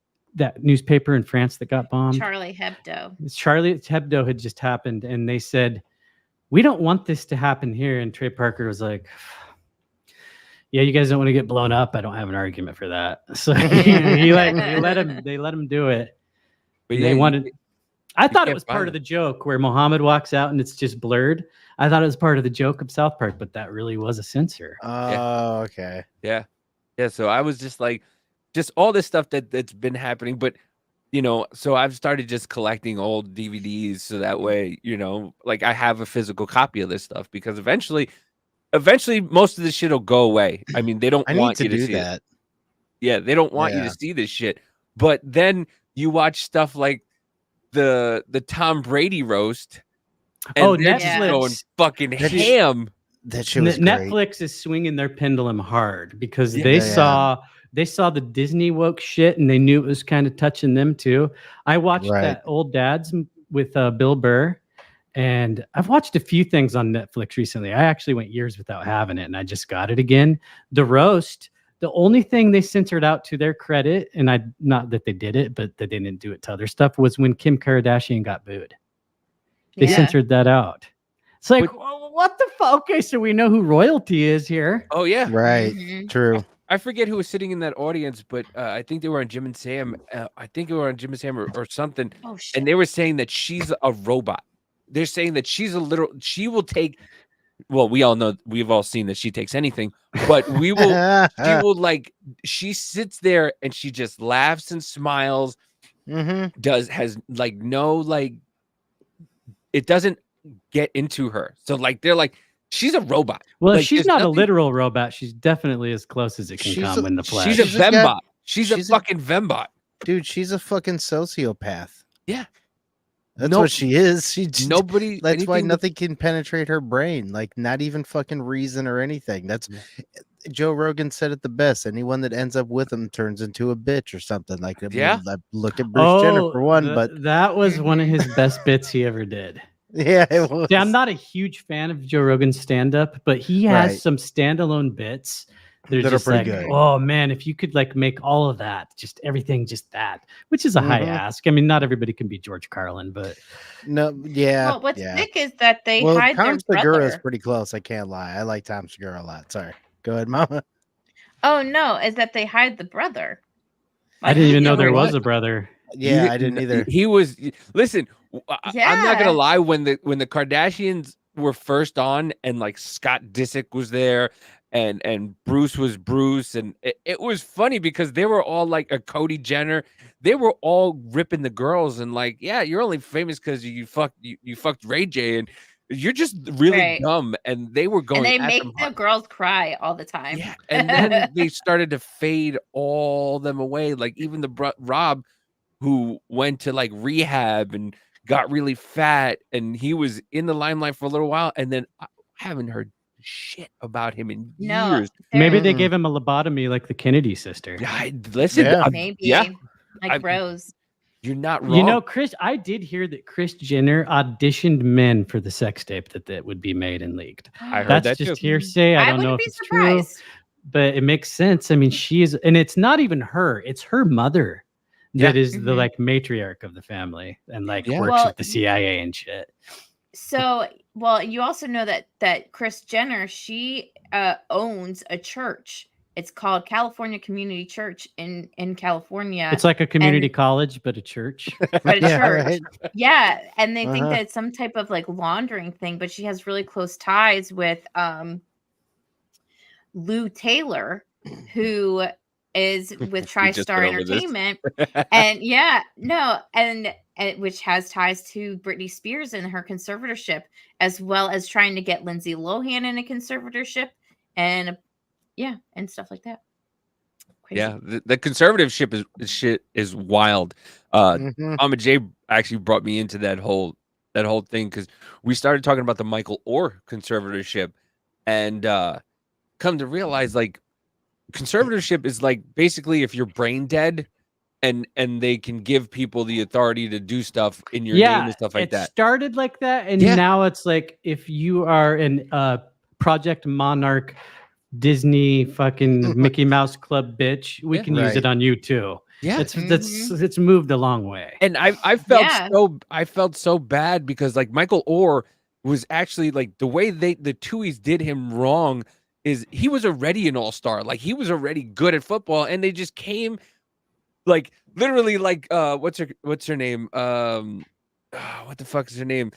[SPEAKER 4] newspaper in France that got bombed?
[SPEAKER 3] Charlie Hebdo.
[SPEAKER 4] Charlie Hebdo had just happened, and they said, we don't want this to happen here. And Trey Parker was like, yeah, you guys don't want to get blown up. I don't have an argument for that. So they let him do it.
[SPEAKER 2] But
[SPEAKER 4] they wanted. I thought it was part of the joke where Muhammad walks out and it's just blurred. I thought it was part of the joke of South Park, but that really was a censor.
[SPEAKER 1] Oh, okay.
[SPEAKER 2] Yeah. So I was just like, just all this stuff that's been happening. But, so I've started just collecting old DVDs. So that way, like I have a physical copy of this stuff, because eventually most of this shit will go away. I mean, they don't want you to see that. Yeah. They don't want you to see this shit. But then you watch stuff like the Tom Brady roast. And they're just going fucking ham.
[SPEAKER 1] That shit was
[SPEAKER 4] Netflix is swinging their pendulum hard because they saw the Disney woke shit and they knew it was kind of touching them too. I watched that Old Dads with Bill Burr, and I've watched a few things on Netflix recently. I actually went years without having it, and I just got it again. The roast. The only thing they censored out, to their credit, and not that they did it, but that they didn't do it to other stuff, was when Kim Kardashian got booed. They censored that out. It's like, what the fuck? Okay, so we know who royalty is here.
[SPEAKER 2] Oh, yeah.
[SPEAKER 1] Right. True.
[SPEAKER 2] I forget who was sitting in that audience, but I think they were on Jim and Sam. Or something. Oh, shit. And they were saying that she's a robot. They're saying that she will take, well, we all know, we've all seen that she takes anything, but she sits there and she just laughs and smiles, has like no, like, it doesn't get into her. So like, they're like, she's a robot.
[SPEAKER 4] Well,
[SPEAKER 2] like,
[SPEAKER 4] she's not a literal robot. She's definitely as close as it can come in the flesh.
[SPEAKER 2] She's a Vembot. She's a fucking Vembot.
[SPEAKER 1] Dude, she's a fucking sociopath.
[SPEAKER 2] Yeah.
[SPEAKER 1] That's
[SPEAKER 2] Nope.
[SPEAKER 1] what she is. She just,
[SPEAKER 2] Nobody.
[SPEAKER 1] that's why
[SPEAKER 2] anything that-
[SPEAKER 1] nothing can penetrate her brain. Like not even fucking reason or anything. That's Joe Rogan said it the best. Anyone that ends up with him turns into a bitch or something. Like, I mean,
[SPEAKER 2] Yeah.
[SPEAKER 1] look at Bruce Jenner for one, but
[SPEAKER 4] that was one of his best bits he ever did.
[SPEAKER 1] yeah, it was.
[SPEAKER 4] See, I'm not a huge fan of Joe Rogan's stand-up, but he has
[SPEAKER 1] Right.
[SPEAKER 4] some standalone bits that are
[SPEAKER 1] That are
[SPEAKER 4] just
[SPEAKER 1] pretty
[SPEAKER 4] like,
[SPEAKER 1] good.
[SPEAKER 4] oh man, if you could like make all of that, just everything, just that, which is a high
[SPEAKER 1] Mhm.
[SPEAKER 4] ask. I mean, not everybody can be George Carlin, but
[SPEAKER 1] No, yeah.
[SPEAKER 3] Well, what's
[SPEAKER 1] yeah.
[SPEAKER 3] sick is that they
[SPEAKER 1] Well,
[SPEAKER 3] hide
[SPEAKER 1] Tom
[SPEAKER 3] their
[SPEAKER 1] Segura is
[SPEAKER 3] brother.
[SPEAKER 1] pretty close. I can't lie. I like Tom Segura a lot. Sorry. Go ahead, Mama.
[SPEAKER 3] Oh no, is that they hide the brother.
[SPEAKER 4] I didn't even know
[SPEAKER 2] You know
[SPEAKER 4] there was
[SPEAKER 2] what?
[SPEAKER 4] a brother.
[SPEAKER 1] Yeah, I didn't either.
[SPEAKER 2] He was. Listen, I'm not gonna
[SPEAKER 3] Yeah.
[SPEAKER 2] lie. When the Kardashians were first on, and like Scott Disick was there, and Bruce was Bruce, and it was funny because they were all like a Cody Jenner. They were all ripping the girls and like, yeah, you're only famous because you fucked Ray J, and you're just really
[SPEAKER 3] Right.
[SPEAKER 2] dumb. And they were going
[SPEAKER 3] And they
[SPEAKER 2] at
[SPEAKER 3] make
[SPEAKER 2] them
[SPEAKER 3] the
[SPEAKER 2] hard.
[SPEAKER 3] girls cry all the time.
[SPEAKER 2] Yeah, and then they started to fade all them away. Like even the Rob, who went to like rehab and got really fat, and he was in the limelight for a little while, and then I haven't heard shit about him in
[SPEAKER 3] No,
[SPEAKER 2] years.
[SPEAKER 4] Maybe they
[SPEAKER 1] Mm-mm.
[SPEAKER 4] gave him a lobotomy like the Kennedy sister.
[SPEAKER 2] Listen,
[SPEAKER 1] Yeah.
[SPEAKER 3] maybe
[SPEAKER 2] yeah,
[SPEAKER 3] like Rose.
[SPEAKER 2] you're not wrong.
[SPEAKER 4] You know, I did hear that Kris Jenner auditioned men for the sex tape that would be made and leaked.
[SPEAKER 2] I heard
[SPEAKER 4] That's
[SPEAKER 2] that
[SPEAKER 4] just
[SPEAKER 2] too.
[SPEAKER 4] hearsay. I don't know
[SPEAKER 3] wouldn't
[SPEAKER 4] if
[SPEAKER 3] be
[SPEAKER 4] it's true,
[SPEAKER 3] surprised.
[SPEAKER 4] but it makes sense. I mean, she is, and it's not even her; it's her mother that
[SPEAKER 2] Yeah.
[SPEAKER 4] is the
[SPEAKER 3] Mhm.
[SPEAKER 4] like matriarch of the family and like
[SPEAKER 2] Yeah.
[SPEAKER 4] works
[SPEAKER 3] Well,
[SPEAKER 4] with the CIA and shit.
[SPEAKER 3] So, well, you also know that Kris Jenner, she owns a church. It's called California Community Church in California.
[SPEAKER 4] It's like a community
[SPEAKER 3] and-
[SPEAKER 4] college, but a church.
[SPEAKER 3] but a
[SPEAKER 1] Yeah,
[SPEAKER 3] church.
[SPEAKER 1] right.
[SPEAKER 3] Yeah, and they think
[SPEAKER 1] Uh-huh.
[SPEAKER 3] that it's some type of like laundering thing, but she has really close ties with Lou Taylor, who is with
[SPEAKER 2] We just
[SPEAKER 3] TriStar
[SPEAKER 2] went over this.
[SPEAKER 3] Entertainment. And yeah, no, and which has ties to Britney Spears and her conservatorship, as well as trying to get Lindsay Lohan in a conservatorship, and yeah, and stuff like that. Crazy.
[SPEAKER 2] Yeah, the conservative shit is wild.
[SPEAKER 1] Mhm.
[SPEAKER 2] Mama J actually brought me into that whole thing because we started talking about the Michael Orr conservatorship, and come to realize like conservatorship is like basically if you're brain dead, and they can give people the authority to do stuff in your name and stuff like
[SPEAKER 4] it
[SPEAKER 2] that.
[SPEAKER 4] started like that, and
[SPEAKER 2] Yeah.
[SPEAKER 4] now it's like if you are an Project Monarch Disney fucking Mickey Mouse Club bitch, we
[SPEAKER 2] Yeah.
[SPEAKER 4] can use
[SPEAKER 1] Right.
[SPEAKER 4] it on you too.
[SPEAKER 2] Yeah.
[SPEAKER 4] It's moved a long way.
[SPEAKER 2] And I felt
[SPEAKER 3] Yeah.
[SPEAKER 2] I felt so bad because like Michael Orr was actually like the way the Tuohys did him wrong is he was already an all-star. Like he was already good at football, and they just came like literally like what's her name? What the fuck is her name?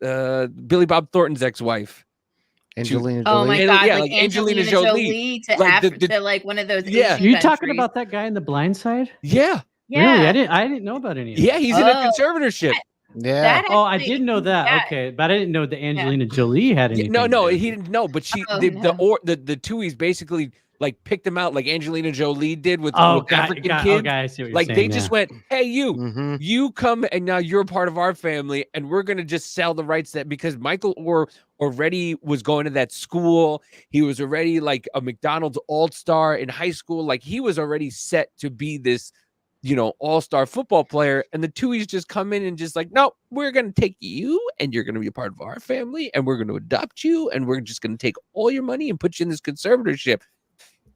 [SPEAKER 2] Billy Bob Thornton's ex-wife.
[SPEAKER 1] Angelina
[SPEAKER 3] Oh my
[SPEAKER 1] Jolie.
[SPEAKER 3] god,
[SPEAKER 2] Yeah,
[SPEAKER 3] like
[SPEAKER 2] like Angelina
[SPEAKER 3] Angelina
[SPEAKER 2] Jolie.
[SPEAKER 3] Jolie to
[SPEAKER 2] Like the-
[SPEAKER 3] Africa, to like one of those
[SPEAKER 2] Yeah.
[SPEAKER 3] Asian
[SPEAKER 4] Are you talking
[SPEAKER 3] countries.
[SPEAKER 4] about that guy in The Blind Side?
[SPEAKER 2] Yeah.
[SPEAKER 3] Yeah.
[SPEAKER 4] Really? I didn't know about any of
[SPEAKER 2] Yeah,
[SPEAKER 4] that.
[SPEAKER 2] he's in a
[SPEAKER 3] Oh.
[SPEAKER 2] conservatorship.
[SPEAKER 1] Yeah.
[SPEAKER 3] That
[SPEAKER 4] Oh, I
[SPEAKER 3] actually-
[SPEAKER 4] did know that.
[SPEAKER 3] yeah.
[SPEAKER 4] Okay, but I didn't know that Angelina Jolie had anything.
[SPEAKER 2] No,
[SPEAKER 4] to
[SPEAKER 2] no,
[SPEAKER 4] do
[SPEAKER 2] he
[SPEAKER 4] with it.
[SPEAKER 2] didn't know, but she
[SPEAKER 3] Oh,
[SPEAKER 2] the
[SPEAKER 3] no.
[SPEAKER 2] Tuohys basically like picked him out like Angelina Jolie did with,
[SPEAKER 4] Oh,
[SPEAKER 2] with African kids.
[SPEAKER 4] okay, I see what you're
[SPEAKER 2] Like
[SPEAKER 4] saying.
[SPEAKER 2] they just went, hey,
[SPEAKER 1] Mhm.
[SPEAKER 2] you come and now you're a part of our family, and we're gonna just sell the rights that because Michael Orr already was going to that school. He was already like a McDonald's all-star in high school. Like he was already set to be this, all-star football player. And the Tuohys just come in and just like, no, we're gonna take you and you're gonna be a part of our family, and we're gonna adopt you, and we're just gonna take all your money and put you in this conservatorship.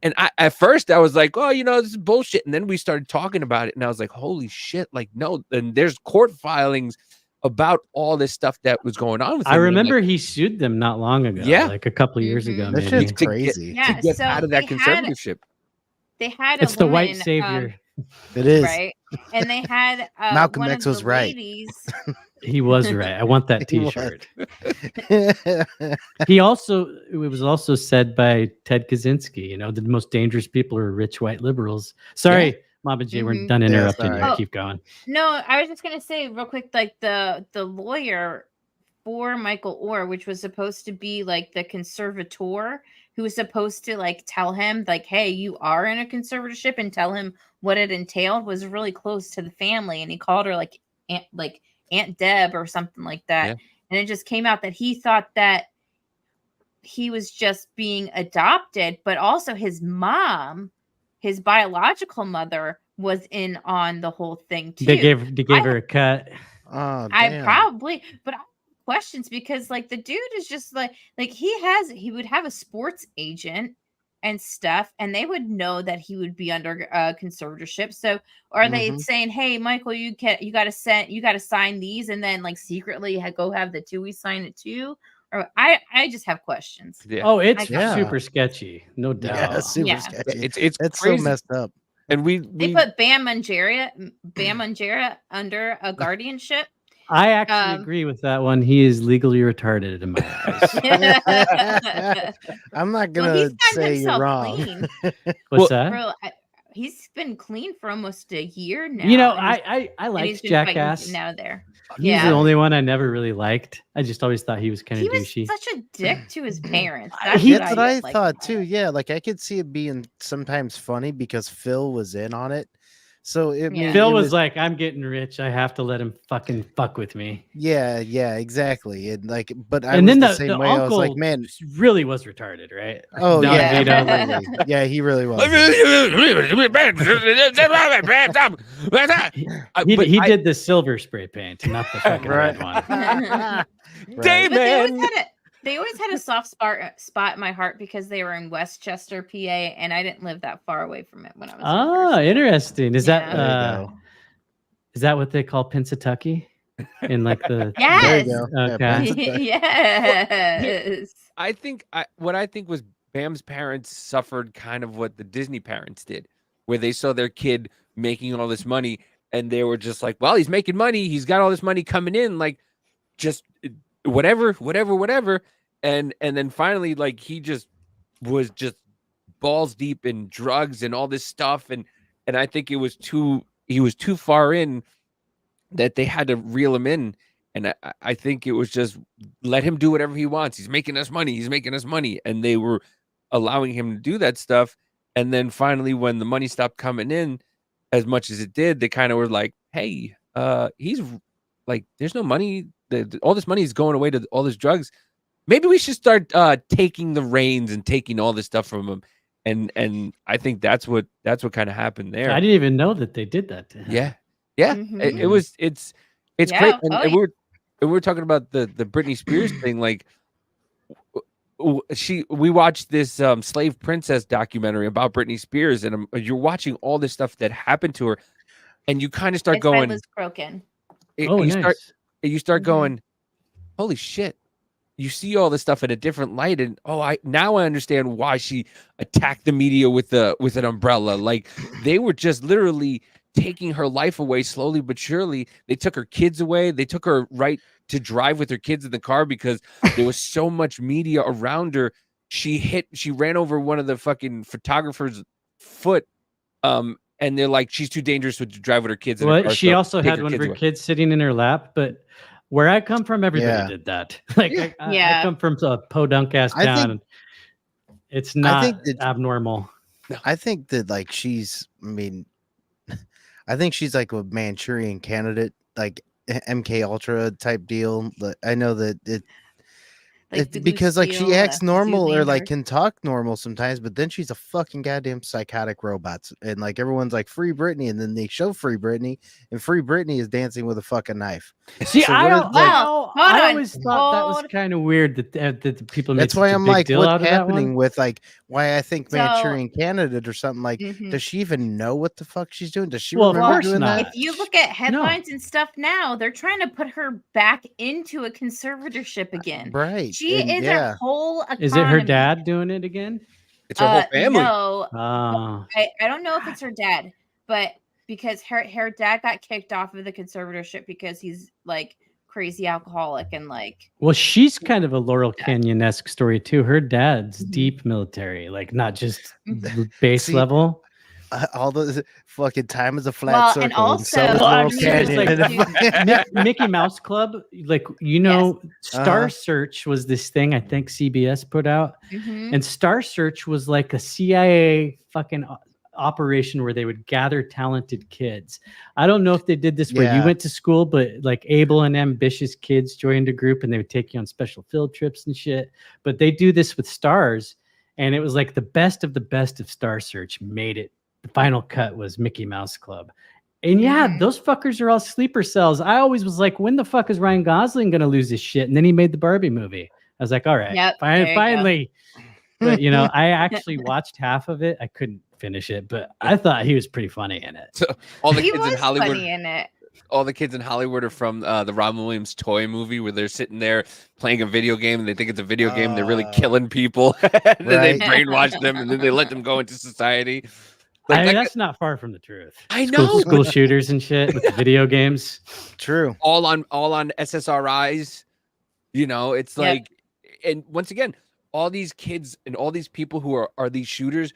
[SPEAKER 2] And at first I was like, oh, this is bullshit. And then we started talking about it, and I was like, holy shit, like, no. And there's court filings about all this stuff that was going on with him.
[SPEAKER 4] I
[SPEAKER 2] And I'm
[SPEAKER 4] remember
[SPEAKER 2] like,
[SPEAKER 4] he sued them not long ago.
[SPEAKER 2] Yeah.
[SPEAKER 4] Like a couple of years
[SPEAKER 3] Mhm.
[SPEAKER 4] ago.
[SPEAKER 1] That
[SPEAKER 4] Maybe.
[SPEAKER 1] shit's
[SPEAKER 2] to get-
[SPEAKER 1] crazy.
[SPEAKER 3] Yeah,
[SPEAKER 2] to get
[SPEAKER 3] so
[SPEAKER 2] out of that
[SPEAKER 3] they had-
[SPEAKER 2] conservatorship.
[SPEAKER 3] They had
[SPEAKER 4] It's
[SPEAKER 3] a
[SPEAKER 4] the
[SPEAKER 3] woman,
[SPEAKER 4] white savior.
[SPEAKER 1] It is.
[SPEAKER 3] right? And they had
[SPEAKER 1] Malcolm
[SPEAKER 3] one
[SPEAKER 1] X
[SPEAKER 3] of
[SPEAKER 1] was
[SPEAKER 3] the
[SPEAKER 1] right.
[SPEAKER 3] ladies.
[SPEAKER 4] He was right. I want that
[SPEAKER 1] He was.
[SPEAKER 4] T-shirt. It was also said by Ted Kaczynski. The most dangerous people are rich white liberals. Sorry, Mama J, we're
[SPEAKER 3] Mhm.
[SPEAKER 4] done
[SPEAKER 1] Yeah,
[SPEAKER 4] interrupting
[SPEAKER 1] sorry.
[SPEAKER 4] you.
[SPEAKER 3] Oh.
[SPEAKER 4] Keep going.
[SPEAKER 3] No, I was just gonna say real quick, like the lawyer for Michael Orr, which was supposed to be like the conservator who was supposed to like tell him like, hey, you are in a conservatorship, and tell him what it entailed, was really close to the family, and he called her like Aunt Deb or something like that.
[SPEAKER 2] Yeah.
[SPEAKER 3] And it just came out that he thought that he was just being adopted, but also his mom, his biological mother, was in on the whole thing too.
[SPEAKER 4] They gave her a cut.
[SPEAKER 1] Oh,
[SPEAKER 3] I
[SPEAKER 1] damn.
[SPEAKER 3] probably, but I have questions because like the dude is just like he would have a sports agent and stuff, and they would know that he would be under conservatorship. So are they
[SPEAKER 1] Mhm.
[SPEAKER 3] saying, hey, Michael, you got to sign these, and then like secretly go have the Tui sign it too? Or I just have questions.
[SPEAKER 2] Yeah.
[SPEAKER 4] Oh, it's
[SPEAKER 1] Yeah.
[SPEAKER 4] super sketchy, no doubt.
[SPEAKER 1] Yeah, super
[SPEAKER 3] Yeah.
[SPEAKER 1] sketchy.
[SPEAKER 2] It's
[SPEAKER 1] That's
[SPEAKER 2] crazy.
[SPEAKER 1] so messed up.
[SPEAKER 2] And
[SPEAKER 3] They
[SPEAKER 2] we
[SPEAKER 3] put Bam Margera under a guardianship.
[SPEAKER 4] I actually agree with that one. He is legally retarded in my eyes.
[SPEAKER 1] I'm not
[SPEAKER 3] Well,
[SPEAKER 1] gonna
[SPEAKER 3] he's gotten
[SPEAKER 1] say you're
[SPEAKER 3] himself
[SPEAKER 1] wrong.
[SPEAKER 3] clean.
[SPEAKER 4] What's that?
[SPEAKER 3] Bro, he's been clean for almost a year now.
[SPEAKER 4] You know,
[SPEAKER 3] and he's-
[SPEAKER 4] I
[SPEAKER 3] and
[SPEAKER 4] liked
[SPEAKER 3] he's been fighting
[SPEAKER 4] Jackass.
[SPEAKER 3] getting out of there.
[SPEAKER 4] He's the only one I never really liked. I just always thought he was kind
[SPEAKER 3] He
[SPEAKER 4] of
[SPEAKER 3] was
[SPEAKER 4] douchey.
[SPEAKER 3] such a dick to his parents.
[SPEAKER 1] That's
[SPEAKER 3] what
[SPEAKER 1] what I
[SPEAKER 3] didn't like
[SPEAKER 1] thought
[SPEAKER 3] about
[SPEAKER 1] too.
[SPEAKER 3] it.
[SPEAKER 1] Yeah, like I could see it being sometimes funny because Phil was in on it. So it made
[SPEAKER 4] Phil
[SPEAKER 1] it
[SPEAKER 4] was like, "I'm getting rich. I have to let him fucking fuck with me."
[SPEAKER 1] yeah, exactly. And like, but I
[SPEAKER 4] And
[SPEAKER 1] was
[SPEAKER 4] then
[SPEAKER 1] the
[SPEAKER 4] the
[SPEAKER 1] same way. I was
[SPEAKER 4] uncle
[SPEAKER 1] like, man,
[SPEAKER 4] really was retarded, right?
[SPEAKER 1] oh
[SPEAKER 4] Now
[SPEAKER 1] yeah,
[SPEAKER 4] they don't-
[SPEAKER 1] completely. Yeah, he really was.
[SPEAKER 4] He did the silver spray paint, not the fucking red one.
[SPEAKER 3] But they always had a soft spot in my heart because they were in Westchester, PA, and I didn't live that far away from it when I was younger.
[SPEAKER 4] Oh, interesting. Is
[SPEAKER 3] Yeah.
[SPEAKER 4] that what they call Pennsatucky? In like the
[SPEAKER 3] Yes.
[SPEAKER 4] Okay.
[SPEAKER 3] Yes.
[SPEAKER 2] I think what I think was Bam's parents suffered kind of what the Disney parents did, where they saw their kid making all this money and they were just like, well, he's making money. He's got all this money coming in, like just whatever. And then finally, like he just was just balls deep in drugs and all this stuff. And I think he was too far in that they had to reel him in. And I think it was just let him do whatever he wants. He's making us money. And they were allowing him to do that stuff. And then finally, when the money stopped coming in as much as it did, they kind of were like, hey, he's like, there's no money. All this money is going away to all this drugs. Maybe we should start taking the reins and taking all this stuff from him. And I think that's what kind of happened there.
[SPEAKER 4] I didn't even know that they did that to him.
[SPEAKER 2] Yeah.
[SPEAKER 3] Mm-hmm.
[SPEAKER 2] It's
[SPEAKER 3] Yeah.
[SPEAKER 2] great.
[SPEAKER 3] Oh,
[SPEAKER 2] And we were talking about the Britney Spears thing. Like we watched this Slave Princess documentary about Britney Spears, and you're watching all this stuff that happened to her, and you kind of start
[SPEAKER 3] It's by
[SPEAKER 2] going.
[SPEAKER 3] Liz Crokin.
[SPEAKER 2] You start going, holy shit. You see all this stuff in a different light, and now I understand why she attacked the media with an umbrella. Like they were just literally taking her life away slowly but surely. They took her kids away. They took her right to drive with her kids in the car because there was so much media around her. She ran over one of the fucking photographer's foot. And they're like, she's too dangerous to drive with her kids. In the car,
[SPEAKER 4] She
[SPEAKER 2] so
[SPEAKER 4] also
[SPEAKER 2] take
[SPEAKER 4] had one of her
[SPEAKER 2] away.
[SPEAKER 4] kids sitting in her lap, but where I come from, everybody did that. Like I come from a podunk ass
[SPEAKER 1] I
[SPEAKER 4] town.
[SPEAKER 1] think-
[SPEAKER 4] And it's not
[SPEAKER 1] think that-
[SPEAKER 4] abnormal.
[SPEAKER 1] I think that like I think she's like a Manchurian candidate, like MK Ultra type deal. I know that
[SPEAKER 3] Like the
[SPEAKER 1] because like she
[SPEAKER 3] Lucille,
[SPEAKER 1] acts normal or like
[SPEAKER 3] Zoolander.
[SPEAKER 1] can talk normal sometimes, but then she's a fucking goddamn psychotic robot. And like everyone's like Free Britney, and then they show Free Britney, and Free Britney is dancing with a fucking knife.
[SPEAKER 4] See,
[SPEAKER 1] So
[SPEAKER 4] I
[SPEAKER 1] what is,
[SPEAKER 4] don't.
[SPEAKER 1] like-
[SPEAKER 4] I always thought that was kind of weird that the people made
[SPEAKER 1] That's
[SPEAKER 4] such
[SPEAKER 1] why
[SPEAKER 4] a
[SPEAKER 1] I'm
[SPEAKER 4] big
[SPEAKER 1] like,
[SPEAKER 4] deal
[SPEAKER 1] what's
[SPEAKER 4] out of that
[SPEAKER 1] happening
[SPEAKER 4] one.
[SPEAKER 1] with like why I think
[SPEAKER 3] So-
[SPEAKER 1] Manchurian candidate or something like?
[SPEAKER 3] Mhm.
[SPEAKER 1] Does she even know what the fuck she's doing? Does she
[SPEAKER 4] Well, of
[SPEAKER 1] remember
[SPEAKER 4] course
[SPEAKER 1] doing
[SPEAKER 4] not.
[SPEAKER 1] that?
[SPEAKER 3] If you look at headlines and stuff now, they're trying to put her back into a conservatorship again.
[SPEAKER 1] Right.
[SPEAKER 3] She
[SPEAKER 1] and
[SPEAKER 3] is
[SPEAKER 1] yeah.
[SPEAKER 3] a whole economy.
[SPEAKER 4] Is it her dad doing it again?
[SPEAKER 2] It's her whole family.
[SPEAKER 3] No,
[SPEAKER 4] Oh.
[SPEAKER 3] I don't know if it's her dad, but because her dad got kicked off of the conservatorship because he's like crazy alcoholic and like
[SPEAKER 4] Well, she's kind of a Laurel Canyon-esque story too. Her dad's deep military, like not just base
[SPEAKER 1] See,
[SPEAKER 4] level.
[SPEAKER 1] all those fucking time is a flat
[SPEAKER 3] Well,
[SPEAKER 1] circle,
[SPEAKER 3] and
[SPEAKER 1] and so is
[SPEAKER 3] also,
[SPEAKER 4] Well, I'm
[SPEAKER 1] Laurel
[SPEAKER 4] serious.
[SPEAKER 1] Canyon.
[SPEAKER 4] Like Mickey Mouse Club, like Star
[SPEAKER 1] Uh-huh.
[SPEAKER 4] Search was this thing I think CBS put out,
[SPEAKER 3] Mhm.
[SPEAKER 4] and Star Search was like a CIA fucking operation where they would gather talented kids. I don't know if they did this where you
[SPEAKER 1] Yeah.
[SPEAKER 4] went to school, but like able and ambitious kids joined a group and they would take you on special field trips and shit. But they do this with stars, and it was like the best of Star Search made it. The final cut was Mickey Mouse Club. And yeah, those fuckers are all sleeper cells. I always was like, when the fuck is Ryan Gosling gonna lose his shit? And then he made the Barbie movie. I was like, all right,
[SPEAKER 3] Yep, there you go.
[SPEAKER 4] finally. But you know, I actually watched half of it. I couldn't finish it, but I thought he was pretty funny in it.
[SPEAKER 2] So all the
[SPEAKER 3] He
[SPEAKER 2] kids in
[SPEAKER 3] was
[SPEAKER 2] Hollywood,
[SPEAKER 3] funny in it.
[SPEAKER 2] all the kids in Hollywood are from the Robin Williams toy movie where they're sitting there playing a video game and they think it's a video game. They're really killing people, and then they
[SPEAKER 1] Right.
[SPEAKER 2] brainwash them, and then they let them go into society.
[SPEAKER 4] I mean,
[SPEAKER 2] Like
[SPEAKER 4] that's not far from the truth.
[SPEAKER 2] I know.
[SPEAKER 4] School shooters and shit with the video games.
[SPEAKER 1] True.
[SPEAKER 2] all on SSRIs. You know, it's
[SPEAKER 3] Yep.
[SPEAKER 2] like, and once again, all these kids and all these people who are these shooters,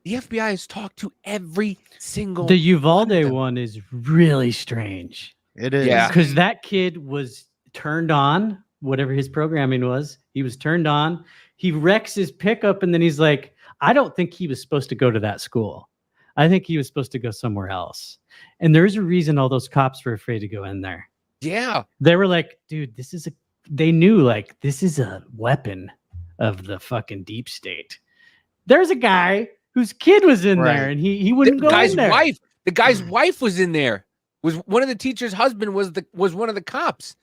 [SPEAKER 2] the FBI has talked to every single
[SPEAKER 4] The
[SPEAKER 2] one of
[SPEAKER 4] Uvalde
[SPEAKER 2] them.
[SPEAKER 4] one is really strange.
[SPEAKER 1] It is.
[SPEAKER 2] Yeah.
[SPEAKER 4] Because that kid was turned on, whatever his programming was. He was turned on. He wrecks his pickup, and then he's like, I don't think he was supposed to go to that school. I think he was supposed to go somewhere else. And there's a reason all those cops were afraid to go in there.
[SPEAKER 2] Yeah.
[SPEAKER 4] They were like, dude, they knew like this is a weapon of the fucking deep state. There's a guy whose kid was in
[SPEAKER 1] Right.
[SPEAKER 4] there, and he wouldn't
[SPEAKER 2] The
[SPEAKER 4] go
[SPEAKER 2] guy's
[SPEAKER 4] in there.
[SPEAKER 2] wife. The guy's wife was in there. Was one of the teacher's husband was one of the cops,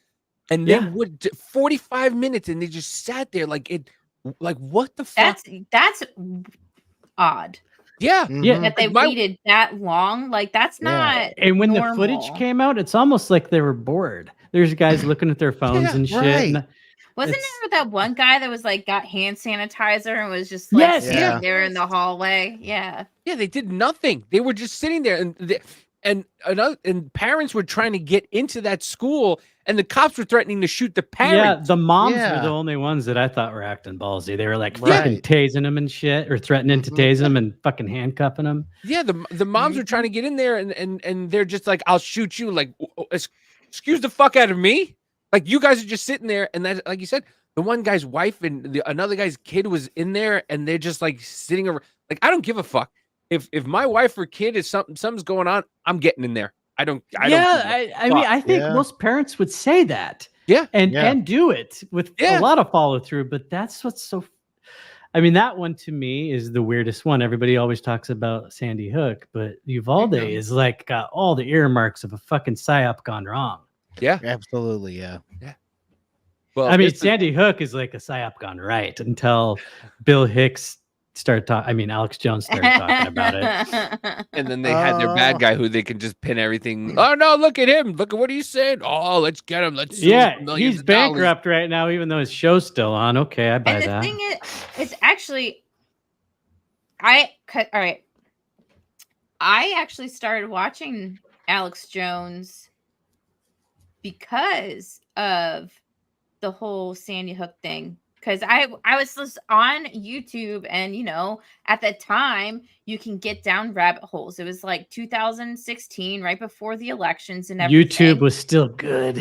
[SPEAKER 2] and they
[SPEAKER 4] Yeah.
[SPEAKER 2] would 45 minutes, and they just sat there like what the fuck?
[SPEAKER 3] That's odd
[SPEAKER 2] Yeah,
[SPEAKER 4] Yeah.
[SPEAKER 3] that they
[SPEAKER 2] My-
[SPEAKER 3] waited that long. Like that's
[SPEAKER 1] Yeah.
[SPEAKER 3] not.
[SPEAKER 4] And when the
[SPEAKER 3] normal.
[SPEAKER 4] footage came out, it's almost like they were bored. There's guys looking at their phones
[SPEAKER 2] Yeah,
[SPEAKER 4] and shit.
[SPEAKER 1] right.
[SPEAKER 4] and
[SPEAKER 3] Wasn't
[SPEAKER 4] it's-
[SPEAKER 3] there that one guy that was like got hand sanitizer and was just like
[SPEAKER 4] Yes,
[SPEAKER 3] sitting
[SPEAKER 1] yeah.
[SPEAKER 3] there in the hallway? Yeah.
[SPEAKER 2] Yeah, they did nothing. They were just sitting there, and parents were trying to get into that school, and the cops were threatening to shoot the
[SPEAKER 4] Yeah,
[SPEAKER 2] parents.
[SPEAKER 4] the moms were
[SPEAKER 1] Yeah.
[SPEAKER 4] the only ones that I thought were acting ballsy. They were like fucking
[SPEAKER 1] Right.
[SPEAKER 4] tasing them and shit, or threatening to tase them and fucking handcuffing them.
[SPEAKER 2] Yeah, the moms were trying to get in there, and they're just like, "I'll shoot you." Like, excuse the fuck out of me. Like, you guys are just sitting there, and that, like you said, the one guy's wife and another guy's kid was in there, and they're just like sitting over. Like, I don't give a fuck. If my wife or kid is something's going on, I'm getting in there. I don't. I
[SPEAKER 4] yeah,
[SPEAKER 2] don't.
[SPEAKER 4] I mean, I think
[SPEAKER 1] Yeah.
[SPEAKER 4] most parents would say that.
[SPEAKER 2] Yeah.
[SPEAKER 4] and
[SPEAKER 1] Yeah.
[SPEAKER 4] and do it with
[SPEAKER 2] Yeah.
[SPEAKER 4] a lot of follow through. But that's what's so. I mean, that one to me is the weirdest one. Everybody always talks about Sandy Hook, but Uvalde is like got all the earmarks of a fucking psyop gone wrong.
[SPEAKER 2] Yeah.
[SPEAKER 1] Absolutely. Yeah.
[SPEAKER 2] Well,
[SPEAKER 4] I mean,
[SPEAKER 2] it's the-
[SPEAKER 4] Sandy Hook is like a psyop gone right until Bill Hicks started talking. I mean, Alex Jones started talking about it.
[SPEAKER 2] and then they had their bad guy who they can just pin everything. Oh no, look at him! Look at what he said. Oh, let's get him. Let's sue him
[SPEAKER 4] Yeah,
[SPEAKER 2] for millions
[SPEAKER 4] he's
[SPEAKER 2] of dollars.
[SPEAKER 4] bankrupt right now, even though his show's still on. Okay, I buy
[SPEAKER 3] And the
[SPEAKER 4] that.
[SPEAKER 3] thing is, it's actually, all right. I actually started watching Alex Jones because of the whole Sandy Hook thing. Because I was just on YouTube, and at that time you can get down rabbit holes. It was like 2016, right before the elections and everything.
[SPEAKER 4] YouTube was still good.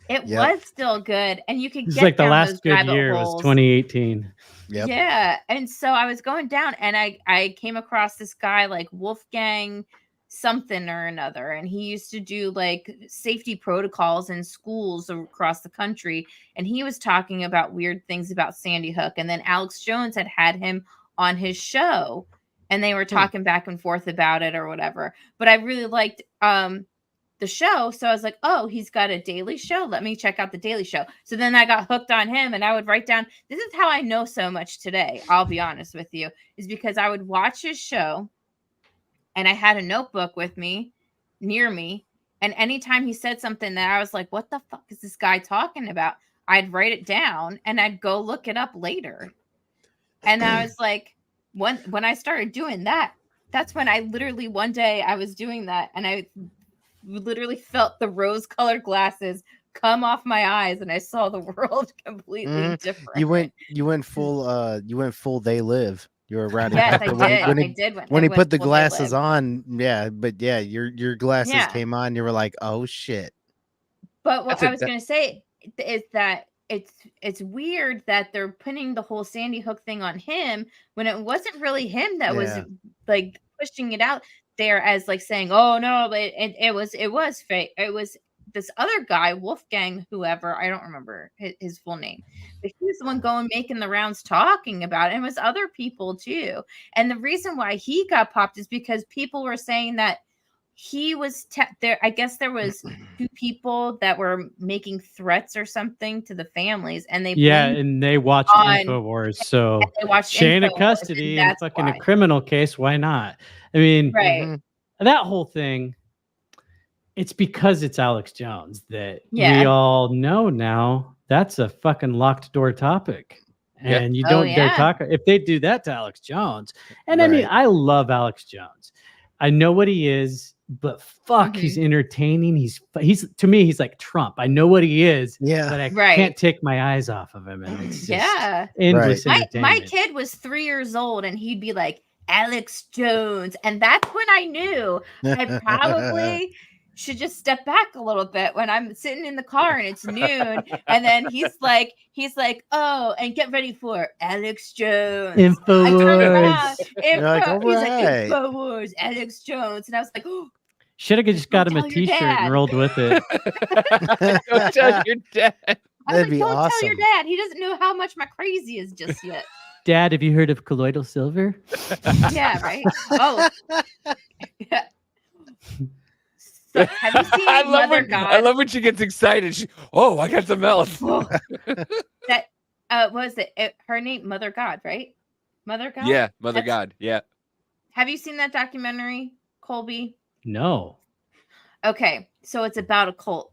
[SPEAKER 3] It
[SPEAKER 1] Yep.
[SPEAKER 3] was still good, and you could
[SPEAKER 4] It's
[SPEAKER 3] get
[SPEAKER 4] like the
[SPEAKER 3] down
[SPEAKER 4] last
[SPEAKER 3] those
[SPEAKER 4] good
[SPEAKER 3] rabbit
[SPEAKER 4] year
[SPEAKER 3] holes.
[SPEAKER 4] was 2018.
[SPEAKER 1] Yep.
[SPEAKER 3] Yeah, and so I was going down, and I came across this guy like Wolfgang something or another, and he used to do like safety protocols in schools across the country, and he was talking about weird things about Sandy Hook, and then Alex Jones had him on his show, and they were talking back and forth about it or whatever. But I really liked the show, so I was like, oh, he's got a daily show, let me check out the daily show. So then I got hooked on him, and I would write down, this is how I know so much today, I'll be honest with you, is because I would watch his show, and I had a notebook with me near me, and anytime he said something that I was like, what the fuck is this guy talking about, I'd write it down and I'd go look it up later. And I was like, when I started doing that, that's when I literally one day I was doing that, and I literally felt the rose-colored glasses come off my eyes, and I saw the world completely different.
[SPEAKER 1] You went full They Live. You were around.
[SPEAKER 3] Yes, I did.
[SPEAKER 1] When
[SPEAKER 3] I
[SPEAKER 1] he,
[SPEAKER 3] did
[SPEAKER 1] when he put the
[SPEAKER 3] where they
[SPEAKER 1] glasses
[SPEAKER 3] lived.
[SPEAKER 1] on, yeah, but yeah, your glasses
[SPEAKER 3] Yeah.
[SPEAKER 1] came on. You were like, oh shit.
[SPEAKER 3] But what
[SPEAKER 2] That's
[SPEAKER 3] I
[SPEAKER 2] a
[SPEAKER 3] was
[SPEAKER 2] that-
[SPEAKER 3] going to say is that it's weird that they're putting the whole Sandy Hook thing on him when it wasn't really him that was
[SPEAKER 1] Yeah.
[SPEAKER 3] like pushing it out there as like saying, "Oh no, but it was fake. It was this other guy, Wolfgang, whoever, I don't remember his full name, but he was the one going making the rounds talking about it. And it was other people too. And the reason why he got popped is because people were saying that he was there. I guess there was two people that were making threats or something to the families, and they blamed
[SPEAKER 4] and they watched
[SPEAKER 3] on
[SPEAKER 4] InfoWars, so
[SPEAKER 3] they watched
[SPEAKER 4] chain of
[SPEAKER 3] InfoWars,
[SPEAKER 4] custody
[SPEAKER 3] and
[SPEAKER 4] and
[SPEAKER 3] that's
[SPEAKER 4] fucking a
[SPEAKER 3] why.
[SPEAKER 4] criminal case. Why not? I mean,
[SPEAKER 3] Right.
[SPEAKER 4] that whole thing. It's because it's Alex Jones that we
[SPEAKER 3] Yeah.
[SPEAKER 4] all know now. That's a fucking locked door topic.
[SPEAKER 2] Yeah.
[SPEAKER 4] And you
[SPEAKER 3] Oh,
[SPEAKER 4] don't dare
[SPEAKER 3] yeah.
[SPEAKER 4] talk if they do that to Alex Jones. And I mean,
[SPEAKER 1] Right.
[SPEAKER 4] I love Alex Jones. I know what he is, but fuck,
[SPEAKER 3] Mm-hmm.
[SPEAKER 4] he's entertaining. He's to me, he's like Trump. I know what he is,
[SPEAKER 1] Yeah.
[SPEAKER 4] but I
[SPEAKER 3] Right.
[SPEAKER 4] can't take my eyes off of him. And it's just
[SPEAKER 3] Yeah.
[SPEAKER 4] endless
[SPEAKER 3] My
[SPEAKER 4] entertainment.
[SPEAKER 3] kid was 3 years old, and he'd be like, Alex Jones, and that's when I knew I probably should just step back a little bit when I'm sitting in the car and it's noon, and then he's like, oh, and get ready for Alex Jones. I turned around,
[SPEAKER 4] InfoWars.
[SPEAKER 1] You're like, all
[SPEAKER 3] he's like,
[SPEAKER 1] right.
[SPEAKER 3] InfoWars, Alex Jones, and I was like, oh,
[SPEAKER 4] Should have just got him a
[SPEAKER 3] tell your
[SPEAKER 4] t-shirt and
[SPEAKER 3] dad.
[SPEAKER 4] rolled with it.
[SPEAKER 2] Don't tell your dad.
[SPEAKER 3] I was
[SPEAKER 1] That'd
[SPEAKER 3] like,
[SPEAKER 1] be
[SPEAKER 3] don't tell
[SPEAKER 1] awesome.
[SPEAKER 3] your dad. He doesn't know how much my crazy is just yet.
[SPEAKER 4] Dad, have you heard of colloidal silver?
[SPEAKER 3] Yeah, right. Oh, yeah. So, have you seen
[SPEAKER 2] I love
[SPEAKER 3] Mother
[SPEAKER 2] when
[SPEAKER 3] God?
[SPEAKER 2] I love when she gets excited. Oh, I got some else.
[SPEAKER 3] That what was it? Her name, Mother God, right? Mother God.
[SPEAKER 2] Yeah, Mother
[SPEAKER 3] That's-
[SPEAKER 2] God. Yeah.
[SPEAKER 3] Have you seen that documentary, Colby?
[SPEAKER 4] No.
[SPEAKER 3] Okay, so it's about a cult,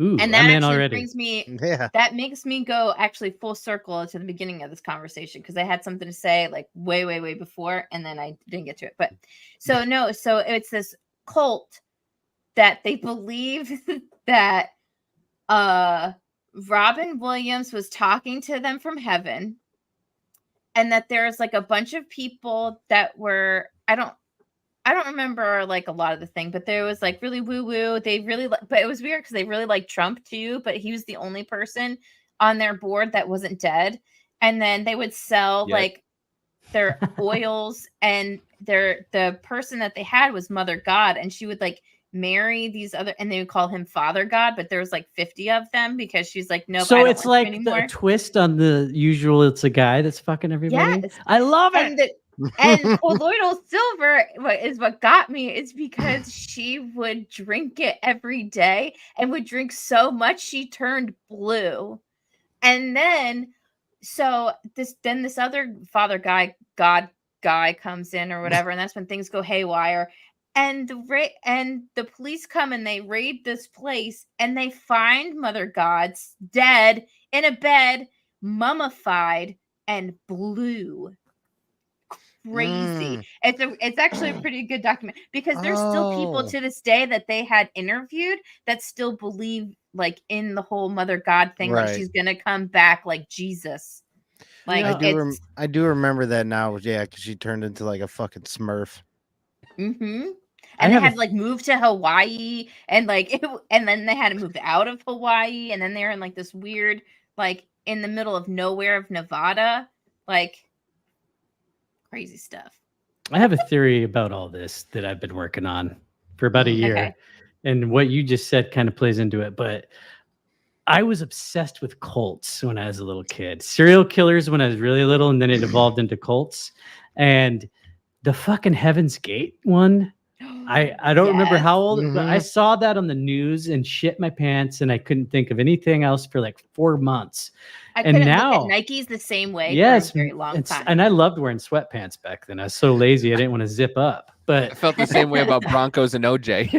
[SPEAKER 4] Ooh,
[SPEAKER 3] and that
[SPEAKER 4] I'm in
[SPEAKER 3] actually
[SPEAKER 4] already.
[SPEAKER 3] brings me.
[SPEAKER 1] Yeah.
[SPEAKER 3] That makes me go actually full circle to the beginning of this conversation because I had something to say like way before, and then I didn't get to it. But so it's this cult that they believe that Robin Williams was talking to them from heaven, and that there's like a bunch of people that were I don't remember like a lot of the thing, but there was like really woo woo. They really but it was weird because they really liked Trump too, but he was the only person on their board that wasn't dead. And then they would sell
[SPEAKER 2] Yet.
[SPEAKER 3] like their oils, and the person that they had was Mother God, and she would like marry these other, and they would call him Father God, but there was like 50 of them because she's like, nope.
[SPEAKER 4] So
[SPEAKER 3] I don't
[SPEAKER 4] it's
[SPEAKER 3] like
[SPEAKER 4] like
[SPEAKER 3] you
[SPEAKER 4] the
[SPEAKER 3] anymore.
[SPEAKER 4] twist on the usual. It's a guy that's fucking everybody.
[SPEAKER 3] Yes.
[SPEAKER 4] I love it.
[SPEAKER 3] And colloidal silver is what got me. It's because she would drink it every day and would drink so much she turned blue. And then this other God guy comes in or whatever, and that's when things go haywire. And the police come and they raid this place, and they find Mother God's dead in a bed, mummified and blue. Crazy. It's actually a pretty good document because there's still people to this day that they had interviewed that still believe like in the whole Mother God thing, like
[SPEAKER 1] Right.
[SPEAKER 3] she's gonna come back like Jesus. Like
[SPEAKER 1] I do remember that now. Yeah, because she turned into like a fucking Smurf.
[SPEAKER 3] Mm-hmm.
[SPEAKER 4] I
[SPEAKER 3] And they
[SPEAKER 4] have a-
[SPEAKER 3] had like moved to Hawaii, and like and then they had to move out of Hawaii, and then they're in like this weird, like in the middle of nowhere of Nevada, like crazy stuff.
[SPEAKER 4] I have a theory about all this that I've been working on for about a year.
[SPEAKER 3] Okay.
[SPEAKER 4] And what you just said kind of plays into it. But I was obsessed with cults when I was a little kid. Serial killers when I was really little, and then it evolved into cults. And the fucking Heaven's Gate one, I don't remember how old, but I saw that on the news and shit my pants, and I couldn't think of anything else for like 4 months.
[SPEAKER 3] I
[SPEAKER 4] And
[SPEAKER 3] couldn't
[SPEAKER 4] now,
[SPEAKER 3] look at Nikes the same way
[SPEAKER 4] yes,
[SPEAKER 3] for a very long time.
[SPEAKER 4] and I loved wearing sweatpants back then. I was so lazy, I didn't want to zip up.
[SPEAKER 2] I
[SPEAKER 4] But
[SPEAKER 2] felt the same way about Broncos and OJ.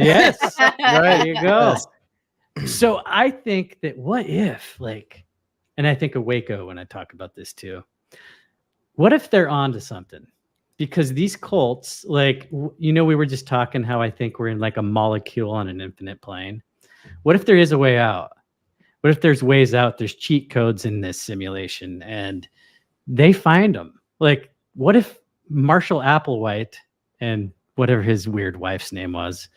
[SPEAKER 4] yes, there you go.
[SPEAKER 1] Yes.
[SPEAKER 4] So I think that what if, like, and I think of Waco when I talk about this too. What if they're onto something? Because these cults, like, we were just talking how I think we're in like a molecule on an infinite plane. What if there is a way out? What if there's ways out? There's cheat codes in this simulation, and they find them. like, what if Marshall Applewhite and whatever his weird wife's name was,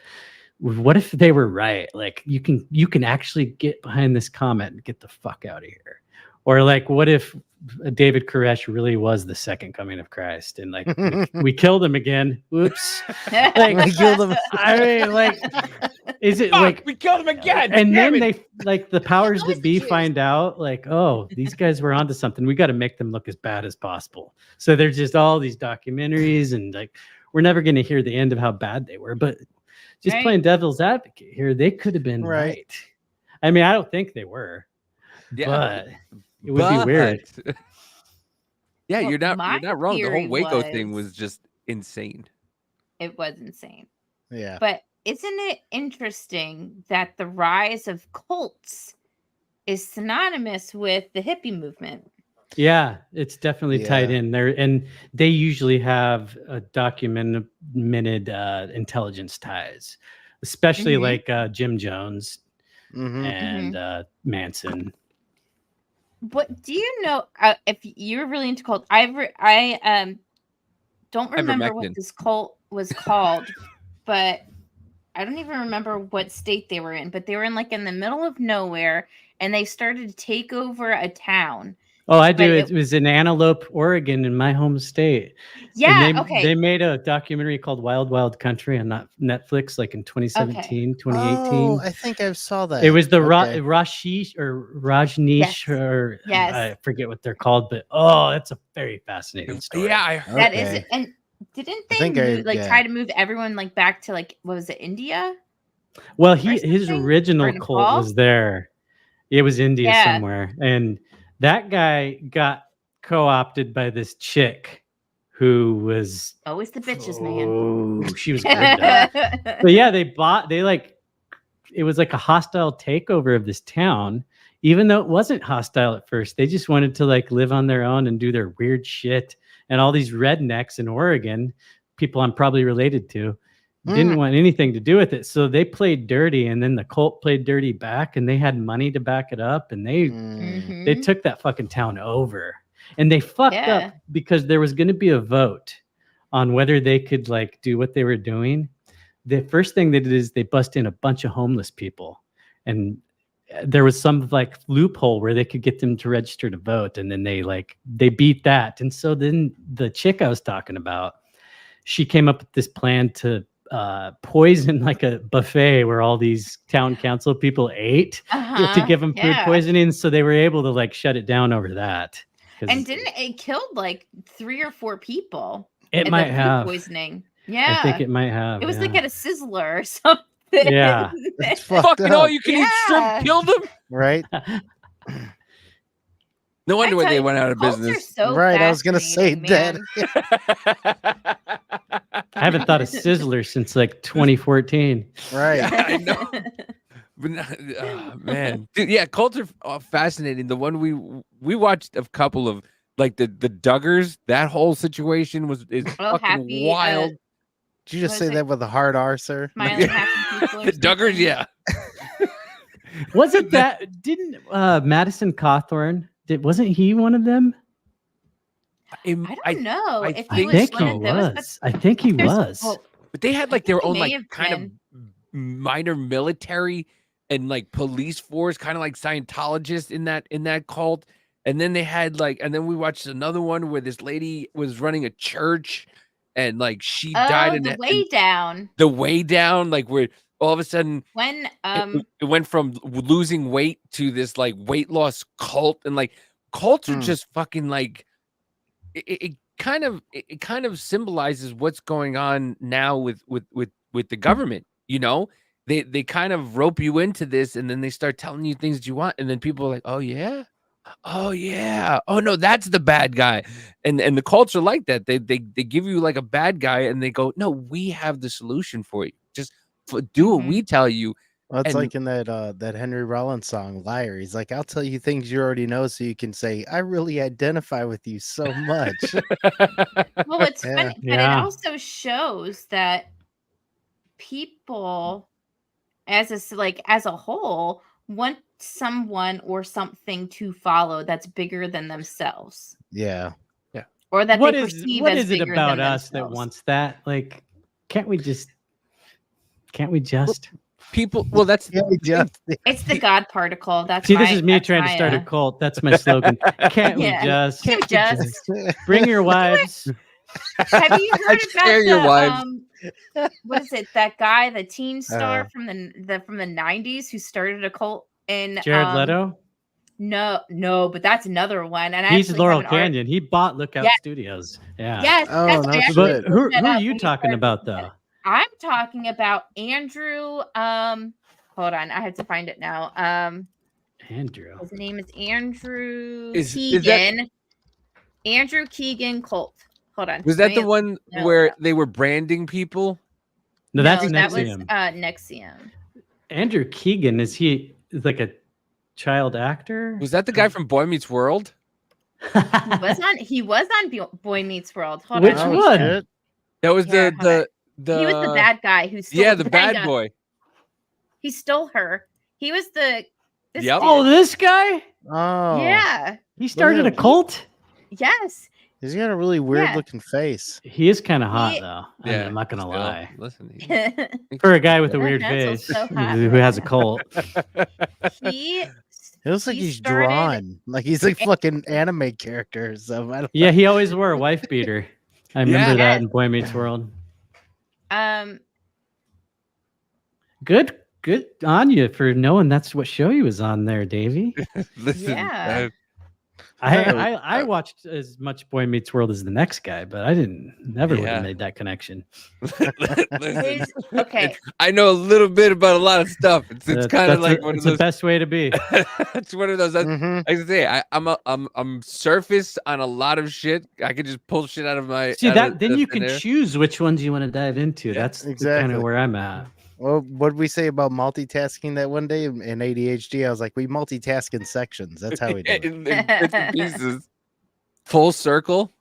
[SPEAKER 4] what if they were right? Like, you can actually get behind this comment and get the fuck out of here. Or like, what if David Koresh really was the second coming of Christ and like we killed him again? Whoops. Like,
[SPEAKER 1] We killed him.
[SPEAKER 4] I mean, like, is it like
[SPEAKER 2] we killed him again?
[SPEAKER 4] and
[SPEAKER 2] Damn
[SPEAKER 4] then
[SPEAKER 2] it.
[SPEAKER 4] they like the powers that be find out like, oh, these guys were onto something. We got to make them look as bad as possible. So there's just all these documentaries and like we're never going to hear the end of how bad they were. But just playing devil's advocate here, they could have been right. I mean, I don't think they were, but it would be weird.
[SPEAKER 2] Yeah,
[SPEAKER 3] Well,
[SPEAKER 2] you're not wrong. The whole
[SPEAKER 3] theory
[SPEAKER 2] Waco thing
[SPEAKER 3] was-
[SPEAKER 2] was just insane.
[SPEAKER 3] It was insane.
[SPEAKER 1] Yeah.
[SPEAKER 3] But isn't it interesting that the rise of cults is synonymous with the hippie movement?
[SPEAKER 4] Yeah, it's definitely tied
[SPEAKER 1] Yeah.
[SPEAKER 4] in there, and they usually have a documented intelligence ties, especially
[SPEAKER 3] Mhm.
[SPEAKER 4] like Jim Jones
[SPEAKER 1] Mhm.
[SPEAKER 4] and Manson.
[SPEAKER 3] What do you know? If you're really into cult, I don't remember what
[SPEAKER 2] Ivermectin.
[SPEAKER 3] this cult was called, but I don't even remember what state they were in. But they were in like in the middle of nowhere, and they started to take over a town.
[SPEAKER 4] Oh, I
[SPEAKER 3] But
[SPEAKER 4] do. It was in Antelope, Oregon, in my home state.
[SPEAKER 3] Yeah.
[SPEAKER 4] And
[SPEAKER 3] Okay.
[SPEAKER 4] they made a documentary called Wild Wild Country on Netflix, like in 2017, 2018.
[SPEAKER 1] Oh, I think I saw that.
[SPEAKER 4] It was the
[SPEAKER 1] Okay.
[SPEAKER 4] Rajneesh or Rajneesh,
[SPEAKER 3] Yes.
[SPEAKER 4] or
[SPEAKER 3] Yes.
[SPEAKER 4] I forget what they're called, but oh, that's a very fascinating story.
[SPEAKER 2] Yeah, I heard
[SPEAKER 3] That is,
[SPEAKER 1] Okay.
[SPEAKER 3] and didn't
[SPEAKER 1] I
[SPEAKER 3] they
[SPEAKER 1] think
[SPEAKER 3] move, try to move everyone like back to like what was it, India?
[SPEAKER 4] Well,
[SPEAKER 3] or
[SPEAKER 4] his
[SPEAKER 3] something?
[SPEAKER 4] original
[SPEAKER 3] Or
[SPEAKER 4] cult
[SPEAKER 3] Nepal?
[SPEAKER 4] was there. It was India
[SPEAKER 3] Yeah.
[SPEAKER 4] somewhere, and that guy got co-opted by this chick who was
[SPEAKER 3] Always the bitches, man.
[SPEAKER 4] oh, she was good though. But yeah, it was like a hostile takeover of this town, even though it wasn't hostile at first. They just wanted to like live on their own and do their weird shit. And all these rednecks in Oregon, people I'm probably related to, didn't want anything to do with it. So they played dirty, and then the cult played dirty back, and they had money to back it up, and they
[SPEAKER 3] Mhm.
[SPEAKER 4] took that fucking town over. And they fucked
[SPEAKER 3] Yeah.
[SPEAKER 4] up because there was going to be a vote on whether they could like do what they were doing. The first thing they did is they bust in a bunch of homeless people, and there was some like loophole where they could get them to register to vote, and then they beat that. And so then the chick I was talking about, she came up with this plan to poison like a buffet where all these town council people ate to give them food
[SPEAKER 3] Yeah.
[SPEAKER 4] poisoning. So they were able to like shut it down over that. 'Cause
[SPEAKER 3] And didn't it killed like 3 or 4 people?
[SPEAKER 4] It
[SPEAKER 3] in
[SPEAKER 4] might
[SPEAKER 3] the food
[SPEAKER 4] have.
[SPEAKER 3] poisoning. Yeah.
[SPEAKER 4] I think it might have.
[SPEAKER 3] It was like
[SPEAKER 4] yeah.
[SPEAKER 3] at a Sizzler or something.
[SPEAKER 4] Yeah.
[SPEAKER 1] That's fucked
[SPEAKER 2] Fucking all
[SPEAKER 1] up.
[SPEAKER 2] you can eat
[SPEAKER 3] Yeah.
[SPEAKER 2] shrimp killed them.
[SPEAKER 1] Right?
[SPEAKER 2] No wonder
[SPEAKER 3] I
[SPEAKER 2] why
[SPEAKER 3] tell
[SPEAKER 2] they
[SPEAKER 3] you,
[SPEAKER 2] went out of
[SPEAKER 3] cults are
[SPEAKER 2] business.
[SPEAKER 3] so
[SPEAKER 1] Right, I was gonna say
[SPEAKER 3] fascinating,
[SPEAKER 1] that.
[SPEAKER 3] man.
[SPEAKER 4] I haven't thought of Sizzler since like 2014.
[SPEAKER 1] Right.
[SPEAKER 2] Yeah, I know. But man, dude, yeah, cults are fascinating. The one we watched a couple of like the Duggars. That whole situation is
[SPEAKER 3] Oh,
[SPEAKER 2] fucking
[SPEAKER 3] happy,
[SPEAKER 2] wild.
[SPEAKER 1] Did you just
[SPEAKER 3] What
[SPEAKER 1] say
[SPEAKER 3] is it?
[SPEAKER 1] that with a hard R, sir?
[SPEAKER 3] Smiling happy people.
[SPEAKER 2] The Duggars, yeah.
[SPEAKER 4] Wasn't that didn't Madison Cawthorn wasn't he one of them?
[SPEAKER 3] I don't know
[SPEAKER 2] I
[SPEAKER 3] if
[SPEAKER 4] I
[SPEAKER 3] he was
[SPEAKER 4] think
[SPEAKER 3] one
[SPEAKER 4] he
[SPEAKER 3] of those,
[SPEAKER 4] was. I think he
[SPEAKER 3] there's-
[SPEAKER 4] was.
[SPEAKER 3] well,
[SPEAKER 2] But they had like their
[SPEAKER 3] he
[SPEAKER 2] own
[SPEAKER 3] may
[SPEAKER 2] like
[SPEAKER 3] have
[SPEAKER 2] kind
[SPEAKER 3] been.
[SPEAKER 2] of minor military and like police force, kind of like Scientologists in that cult. And then they had like, and then we watched another one where this lady was running a church, and like she died
[SPEAKER 3] Oh,
[SPEAKER 2] in
[SPEAKER 3] the way down.
[SPEAKER 2] the way down, like where all of a sudden
[SPEAKER 3] When
[SPEAKER 2] it went from losing weight to this like weight loss cult, and like cults are just fucking like it kind of symbolizes what's going on now with the government. You know, they kind of rope you into this, and then they start telling you things that you want, and then people are like, oh yeah, oh no, that's the bad guy. And the cults are like that. They give you like a bad guy, and they go, no, we have the solution for you. Just do what we tell you.
[SPEAKER 1] Well, it's
[SPEAKER 2] And-
[SPEAKER 1] like in that Henry Rollins song, Liar. He's like, I'll tell you things you already know so you can say, I really identify with you so much.
[SPEAKER 3] Well, it's
[SPEAKER 1] Yeah.
[SPEAKER 3] funny, but it
[SPEAKER 4] Yeah.
[SPEAKER 3] also shows that people, as a whole, want someone or something to follow that's bigger than themselves.
[SPEAKER 1] Yeah.
[SPEAKER 3] or that
[SPEAKER 4] What
[SPEAKER 3] they
[SPEAKER 4] is
[SPEAKER 3] perceive
[SPEAKER 4] what
[SPEAKER 3] as
[SPEAKER 4] is it
[SPEAKER 3] bigger
[SPEAKER 4] about
[SPEAKER 3] than
[SPEAKER 4] us that
[SPEAKER 3] themselves.
[SPEAKER 4] wants that? Like, can't we just?
[SPEAKER 2] People? Well, that's
[SPEAKER 1] Yeah, we just
[SPEAKER 3] It's the God particle. That's
[SPEAKER 4] See,
[SPEAKER 3] my.
[SPEAKER 4] this is me
[SPEAKER 3] that's
[SPEAKER 4] trying to
[SPEAKER 3] my,
[SPEAKER 4] start a cult. That's my slogan. Can't we
[SPEAKER 3] Yeah.
[SPEAKER 4] just?
[SPEAKER 3] Can we just?
[SPEAKER 4] Bring your wives?
[SPEAKER 3] Have you heard
[SPEAKER 2] Share your wives.
[SPEAKER 3] about what is it? That guy, the teen star
[SPEAKER 1] Uh,
[SPEAKER 3] from the 90s who started a cult in
[SPEAKER 4] Jared Leto?
[SPEAKER 3] No, but that's another one. And I
[SPEAKER 4] He's
[SPEAKER 3] actually
[SPEAKER 4] Laurel
[SPEAKER 3] have an art.
[SPEAKER 4] Canyon. He bought Lookout
[SPEAKER 3] Yes.
[SPEAKER 4] Studios. Yeah.
[SPEAKER 3] Yes,
[SPEAKER 1] Oh,
[SPEAKER 3] that's
[SPEAKER 1] no
[SPEAKER 3] I actually
[SPEAKER 1] shit.
[SPEAKER 4] But
[SPEAKER 3] looked
[SPEAKER 4] who
[SPEAKER 3] that
[SPEAKER 4] are
[SPEAKER 3] up
[SPEAKER 4] you
[SPEAKER 3] when
[SPEAKER 4] talking
[SPEAKER 3] started
[SPEAKER 4] about
[SPEAKER 3] looking at it.
[SPEAKER 4] though?
[SPEAKER 3] I'm talking about Andrew. Hold on, I have to find it now.
[SPEAKER 4] Andrew.
[SPEAKER 3] His name is Andrew
[SPEAKER 2] Is
[SPEAKER 3] Keegan.
[SPEAKER 2] that-
[SPEAKER 3] Andrew Keegan Colt. Hold on.
[SPEAKER 2] Was
[SPEAKER 3] let
[SPEAKER 2] that the
[SPEAKER 3] me
[SPEAKER 2] one
[SPEAKER 3] look it
[SPEAKER 2] where
[SPEAKER 3] up.
[SPEAKER 2] they were branding people?
[SPEAKER 4] No, that's
[SPEAKER 3] that was
[SPEAKER 4] Nexium.
[SPEAKER 3] Nexium.
[SPEAKER 4] Andrew Keegan, is he like a child actor?
[SPEAKER 2] Was that the guy from Boy Meets World?
[SPEAKER 3] He was on Boy Meets World. Hold
[SPEAKER 4] Which
[SPEAKER 3] on.
[SPEAKER 4] one?
[SPEAKER 1] Shit.
[SPEAKER 2] That was
[SPEAKER 3] Here, hold on.
[SPEAKER 2] the
[SPEAKER 3] He was the bad guy who stole.
[SPEAKER 2] Yeah, the bad boy.
[SPEAKER 3] He stole her. He was the. This
[SPEAKER 2] Yep.
[SPEAKER 3] dude.
[SPEAKER 4] Oh, this guy?
[SPEAKER 1] Oh,
[SPEAKER 3] Yeah.
[SPEAKER 4] He started a cult?
[SPEAKER 3] Yes.
[SPEAKER 1] he's got a really weird
[SPEAKER 3] Yeah.
[SPEAKER 1] looking face.
[SPEAKER 4] He is kind of hot
[SPEAKER 3] He-
[SPEAKER 4] though.
[SPEAKER 2] Yeah,
[SPEAKER 4] I'm not gonna
[SPEAKER 2] still,
[SPEAKER 4] lie.
[SPEAKER 2] Listen,
[SPEAKER 4] For a guy with a
[SPEAKER 3] That
[SPEAKER 4] weird
[SPEAKER 3] pencil's
[SPEAKER 4] face
[SPEAKER 3] so hot
[SPEAKER 4] who
[SPEAKER 3] right
[SPEAKER 4] has a
[SPEAKER 3] now.
[SPEAKER 4] cult.
[SPEAKER 3] He
[SPEAKER 1] It looks like
[SPEAKER 3] He
[SPEAKER 1] he's
[SPEAKER 3] started-
[SPEAKER 1] drawn, like he's like fucking anime character or something. I don't
[SPEAKER 4] Yeah, he always wore a wife beater. I remember that
[SPEAKER 3] Yes.
[SPEAKER 4] in Boy Meets World. Good on you for knowing that's what show he was on there, Davey.
[SPEAKER 2] Listen,
[SPEAKER 3] Yeah.
[SPEAKER 4] I watched as much Boy Meets World as the next guy, but I never would
[SPEAKER 2] Yeah.
[SPEAKER 4] have made that connection.
[SPEAKER 2] listen,
[SPEAKER 3] okay.
[SPEAKER 2] I know a little bit about a lot of stuff. It's kind of like one of
[SPEAKER 4] it's
[SPEAKER 2] those.
[SPEAKER 4] the best way to be.
[SPEAKER 2] It's one of those.
[SPEAKER 1] Mhm.
[SPEAKER 2] Like I say, I'm surface on a lot of shit. I could just pull shit out of my.
[SPEAKER 4] See
[SPEAKER 2] out
[SPEAKER 4] that
[SPEAKER 2] of
[SPEAKER 4] then
[SPEAKER 2] the
[SPEAKER 4] you
[SPEAKER 2] thin
[SPEAKER 4] can
[SPEAKER 2] air.
[SPEAKER 4] choose which ones you want to dive into.
[SPEAKER 2] Yeah,
[SPEAKER 4] That's kind
[SPEAKER 1] exactly.
[SPEAKER 4] of where I'm at.
[SPEAKER 1] Well, what did we say about multitasking that one day in ADHD? I was like, we multitask in sections. That's how we do it.
[SPEAKER 2] in bits and pieces. Full circle.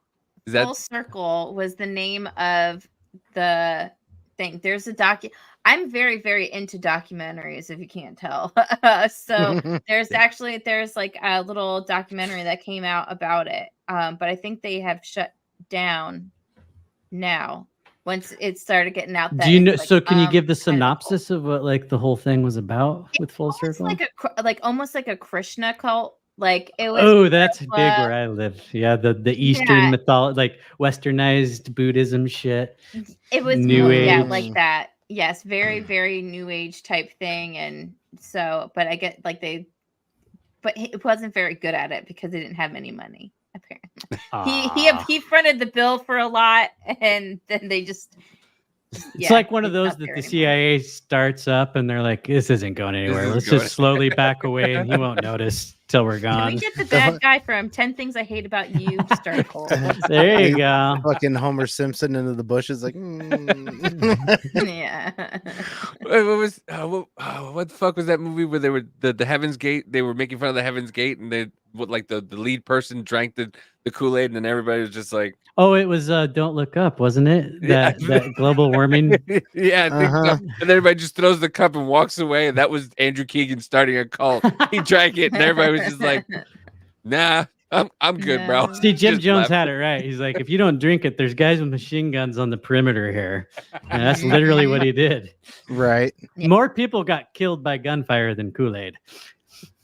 [SPEAKER 2] Is that
[SPEAKER 3] Full Circle was the name of the thing. There's a I'm very, very into documentaries, if you can't tell. So there's like a little documentary that came out about it. But I think they have shut down now once it started getting out.
[SPEAKER 4] Do you know?
[SPEAKER 3] it's like,
[SPEAKER 4] So can you give the
[SPEAKER 3] kind of a cult.
[SPEAKER 4] synopsis of what like the whole thing was about with Full Circle?
[SPEAKER 3] Like almost like a Krishna cult. Like it was.
[SPEAKER 4] Oh, that's big
[SPEAKER 3] uh,
[SPEAKER 4] where I live. Yeah, the Eastern mythology, like westernized Buddhism shit.
[SPEAKER 3] It was
[SPEAKER 4] New
[SPEAKER 3] yeah,
[SPEAKER 4] Age.
[SPEAKER 3] like that. Yes, very, very new age type thing. And so, but I get like but he wasn't very good at it because he didn't have any money. Apparently, he fronted the bill for a lot, and then they just.
[SPEAKER 4] It's like one of those that the CIA starts up and they're like, this isn't going anywhere.
[SPEAKER 2] isn't
[SPEAKER 4] Let's
[SPEAKER 2] going
[SPEAKER 4] just slowly back away and he won't notice till we're
[SPEAKER 3] Can
[SPEAKER 4] gone.
[SPEAKER 3] we get the bad guy from 10 Things I Hate About You to start a cult?
[SPEAKER 4] There you go.
[SPEAKER 1] Fucking Homer Simpson into the bushes, like.
[SPEAKER 3] Yeah.
[SPEAKER 2] What the fuck was that movie where they were the Heaven's Gate? They were making fun of the Heaven's Gate, and they like the lead person drank the Kool-Aid, and then everybody was just like,
[SPEAKER 4] Oh, it was Don't Look Up, wasn't it? That global warming.
[SPEAKER 2] yeah, I think so. And everybody just throws the cup and walks away, and that was Andrew Keegan starting a cult. He drank it, and everybody was just like, nah, I'm good, bro.
[SPEAKER 4] See, Jim
[SPEAKER 2] Just
[SPEAKER 4] Jones
[SPEAKER 2] left.
[SPEAKER 4] had it right. He's like, if you don't drink it, there's guys with machine guns on the perimeter here. And that's literally what he did.
[SPEAKER 1] Right.
[SPEAKER 4] More people got killed by gunfire than Kool-Aid.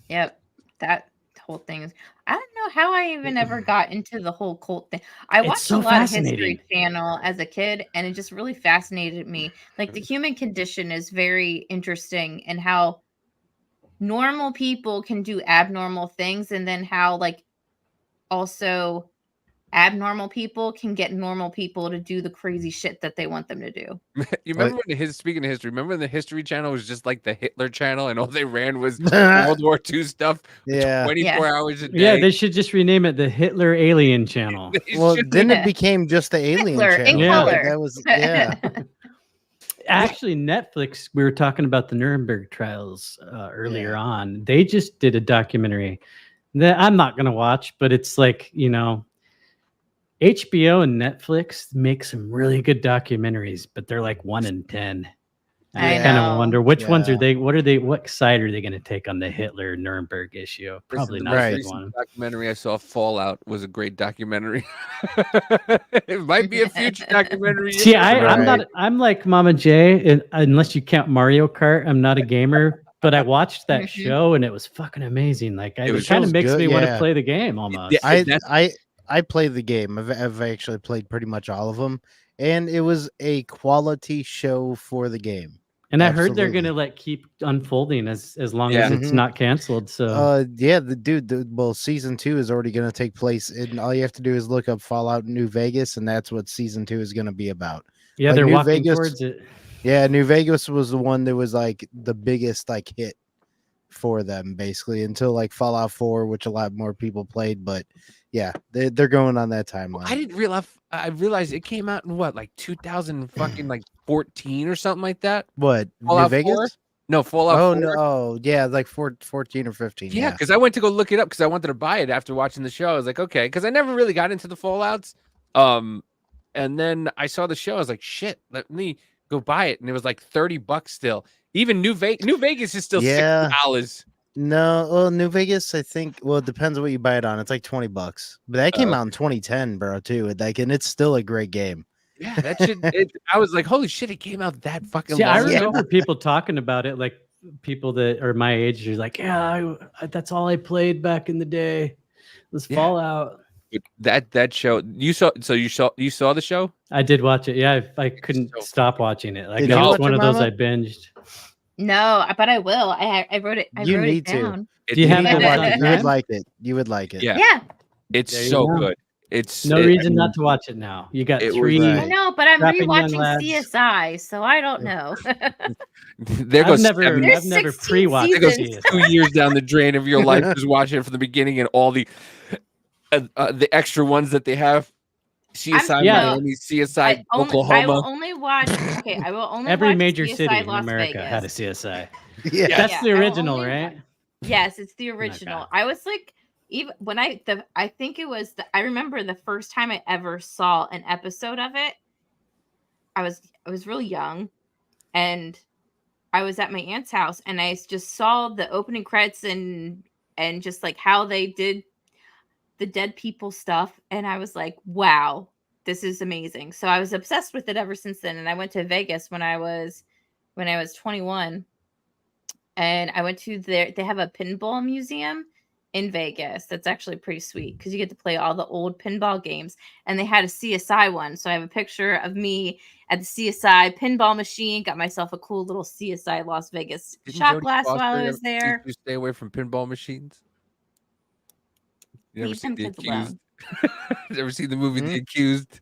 [SPEAKER 3] Yep. That whole thing is. I don't know how I even ever got into the whole cult thing. I watched
[SPEAKER 4] so
[SPEAKER 3] a lot of
[SPEAKER 4] fascinating.
[SPEAKER 3] History Channel as a kid, and it just really fascinated me. Like the human condition is very interesting, and how normal people can do abnormal things, and then how like also abnormal people can get normal people to do the crazy shit that they want them to do.
[SPEAKER 2] You remember when speaking of history, remember when the History Channel was just like the Hitler Channel, and all they ran was World War II stuff,
[SPEAKER 1] Yeah.
[SPEAKER 2] 24 hours a day.
[SPEAKER 4] Yeah, they should just rename it the Hitler Alien Channel.
[SPEAKER 1] Well, then it became just the Alien
[SPEAKER 3] Hitler in
[SPEAKER 1] Channel.
[SPEAKER 3] color.
[SPEAKER 1] That was yeah.
[SPEAKER 4] Actually, Netflix, we were talking about the Nuremberg trials earlier on. They just did a documentary that I'm not going to watch, but it's like, HBO and Netflix make some really good documentaries, but they're like 1 in 10.
[SPEAKER 3] I
[SPEAKER 4] kind of
[SPEAKER 3] know.
[SPEAKER 4] wonder which ones are
[SPEAKER 1] Yeah.
[SPEAKER 4] they. What side are they going to take on the Hitler Nuremberg issue? Probably
[SPEAKER 2] Listen, the
[SPEAKER 4] not
[SPEAKER 2] most
[SPEAKER 4] a good
[SPEAKER 2] recent
[SPEAKER 4] one.
[SPEAKER 2] documentary I saw, Fallout, was a great documentary. It might be a future documentary.
[SPEAKER 4] See, I'm
[SPEAKER 1] Right.
[SPEAKER 4] not. I'm like Mama J, unless you count Mario Kart. I'm not a gamer, but I watched that show and it was fucking amazing. Like,
[SPEAKER 2] It
[SPEAKER 4] it
[SPEAKER 2] was
[SPEAKER 4] kind of
[SPEAKER 1] show's
[SPEAKER 4] makes
[SPEAKER 1] good,
[SPEAKER 4] me want to
[SPEAKER 1] yeah.
[SPEAKER 4] play the game almost.
[SPEAKER 2] Yeah, that's
[SPEAKER 1] I played the game. I've actually played pretty much all of them, and it was a quality show for the game.
[SPEAKER 4] And I heard they're
[SPEAKER 1] Absolutely.
[SPEAKER 4] gonna keep unfolding as long
[SPEAKER 2] Yeah.
[SPEAKER 4] as it's
[SPEAKER 1] Mhm.
[SPEAKER 4] not canceled. So
[SPEAKER 1] Yeah, well, season 2 is already going to take place, and all you have to do is look up Fallout New Vegas, and that's what season 2 is going to be about.
[SPEAKER 4] yeah,
[SPEAKER 1] Like
[SPEAKER 4] they're
[SPEAKER 1] New
[SPEAKER 4] walking
[SPEAKER 1] Vegas,
[SPEAKER 4] towards it.
[SPEAKER 1] yeah, New Vegas was the one that was like the biggest like hit for them, basically, until like Fallout 4, which a lot more people played. But yeah, they're going on that timeline.
[SPEAKER 2] I didn't realize. I realized it came out in what, like 2000 fucking like 14 or something like that.
[SPEAKER 1] What, New
[SPEAKER 2] Fallout 4?
[SPEAKER 1] Vegas?
[SPEAKER 2] No, Fallout
[SPEAKER 1] Oh
[SPEAKER 2] 4.
[SPEAKER 1] no, oh yeah, like 14 or 15.
[SPEAKER 2] Yeah,
[SPEAKER 1] Yeah.
[SPEAKER 2] because I went to go look it up because I wanted to buy it after watching the show. I was like, okay, because I never really got into the Fallouts. And then I saw the show. I was like, shit, let me go buy it, and it was like $30 still. Even New Vegas is still
[SPEAKER 1] Yeah.
[SPEAKER 2] $60.
[SPEAKER 1] No, well, New Vegas, I think. Well, it depends on what you buy it on. It's like $20, but that came out in 2010, bro, too. And it's still a great game.
[SPEAKER 2] Yeah, that shit. I was like, holy shit, it came out that fucking
[SPEAKER 4] See,
[SPEAKER 2] long
[SPEAKER 4] I
[SPEAKER 2] ago.
[SPEAKER 4] remember people talking about it, like people that are my age are like, yeah, that's all I played back in the day was Fallout.
[SPEAKER 2] That show you saw. So you saw the show?
[SPEAKER 4] I did watch it. Yeah, I couldn't stop watching it. Like,
[SPEAKER 1] Did
[SPEAKER 4] it
[SPEAKER 1] you
[SPEAKER 4] was
[SPEAKER 1] watch
[SPEAKER 4] one
[SPEAKER 1] it,
[SPEAKER 4] of those
[SPEAKER 1] Mama?
[SPEAKER 4] I binged.
[SPEAKER 3] No, but I will. I wrote it. I
[SPEAKER 1] You
[SPEAKER 3] wrote
[SPEAKER 1] need
[SPEAKER 3] it
[SPEAKER 1] to.
[SPEAKER 3] down.
[SPEAKER 4] Do you have
[SPEAKER 1] need to
[SPEAKER 4] it
[SPEAKER 1] watch
[SPEAKER 4] on
[SPEAKER 1] it. You would
[SPEAKER 4] Prime?
[SPEAKER 1] like it. You would like it.
[SPEAKER 2] Yeah.
[SPEAKER 3] Yeah.
[SPEAKER 2] It's
[SPEAKER 4] There you
[SPEAKER 2] so
[SPEAKER 4] go.
[SPEAKER 2] good. It's
[SPEAKER 4] No reason not to watch it now. You got
[SPEAKER 2] It was
[SPEAKER 4] three.
[SPEAKER 1] Right.
[SPEAKER 3] I know, but I'm
[SPEAKER 4] strapping young
[SPEAKER 3] rewatching
[SPEAKER 4] lads.
[SPEAKER 3] CSI, so I don't know.
[SPEAKER 2] There
[SPEAKER 4] I've
[SPEAKER 2] goes
[SPEAKER 4] never,
[SPEAKER 2] 70
[SPEAKER 4] I've never
[SPEAKER 3] 16
[SPEAKER 4] pre-watched
[SPEAKER 2] There goes
[SPEAKER 3] seasons.
[SPEAKER 2] 2 years down the drain of your life just watching it from the beginning and all the extra ones that they have. CSI
[SPEAKER 4] Yeah.
[SPEAKER 2] Miami, CSI
[SPEAKER 3] I will
[SPEAKER 2] Oklahoma.
[SPEAKER 3] only watch. Okay, I will only
[SPEAKER 4] Every
[SPEAKER 3] watch
[SPEAKER 4] major
[SPEAKER 3] CSI
[SPEAKER 4] city in
[SPEAKER 3] Las
[SPEAKER 4] America
[SPEAKER 3] Vegas.
[SPEAKER 4] had a CSI.
[SPEAKER 1] Yeah.
[SPEAKER 4] That's
[SPEAKER 3] Yeah,
[SPEAKER 4] the
[SPEAKER 3] I will
[SPEAKER 4] original,
[SPEAKER 3] only
[SPEAKER 4] right?
[SPEAKER 3] Yes, it's the original. I was like, even when I think it was I remember the first time I ever saw an episode of it. I was really young, and I was at my aunt's house, and I just saw the opening credits and just like how they did the dead people stuff, and I was like, wow, this is amazing. So I was obsessed with it ever since then. And I went to Vegas when I was 21. And I went to they have a pinball museum in Vegas. That's actually pretty sweet because you get to play all the old pinball games. And they had a CSI one. So I have a picture of me at the CSI pinball machine. Got myself a cool little CSI Las Vegas
[SPEAKER 2] Didn't
[SPEAKER 3] shot
[SPEAKER 2] Jodie
[SPEAKER 3] glass
[SPEAKER 2] Foster
[SPEAKER 3] while I
[SPEAKER 2] ever
[SPEAKER 3] was
[SPEAKER 2] teach
[SPEAKER 3] there.
[SPEAKER 2] you stay away from pinball machines? You never
[SPEAKER 3] Leave
[SPEAKER 2] seen
[SPEAKER 3] them
[SPEAKER 2] The
[SPEAKER 3] kids
[SPEAKER 2] Accused?
[SPEAKER 3] alone.
[SPEAKER 2] Never seen the movie The Accused?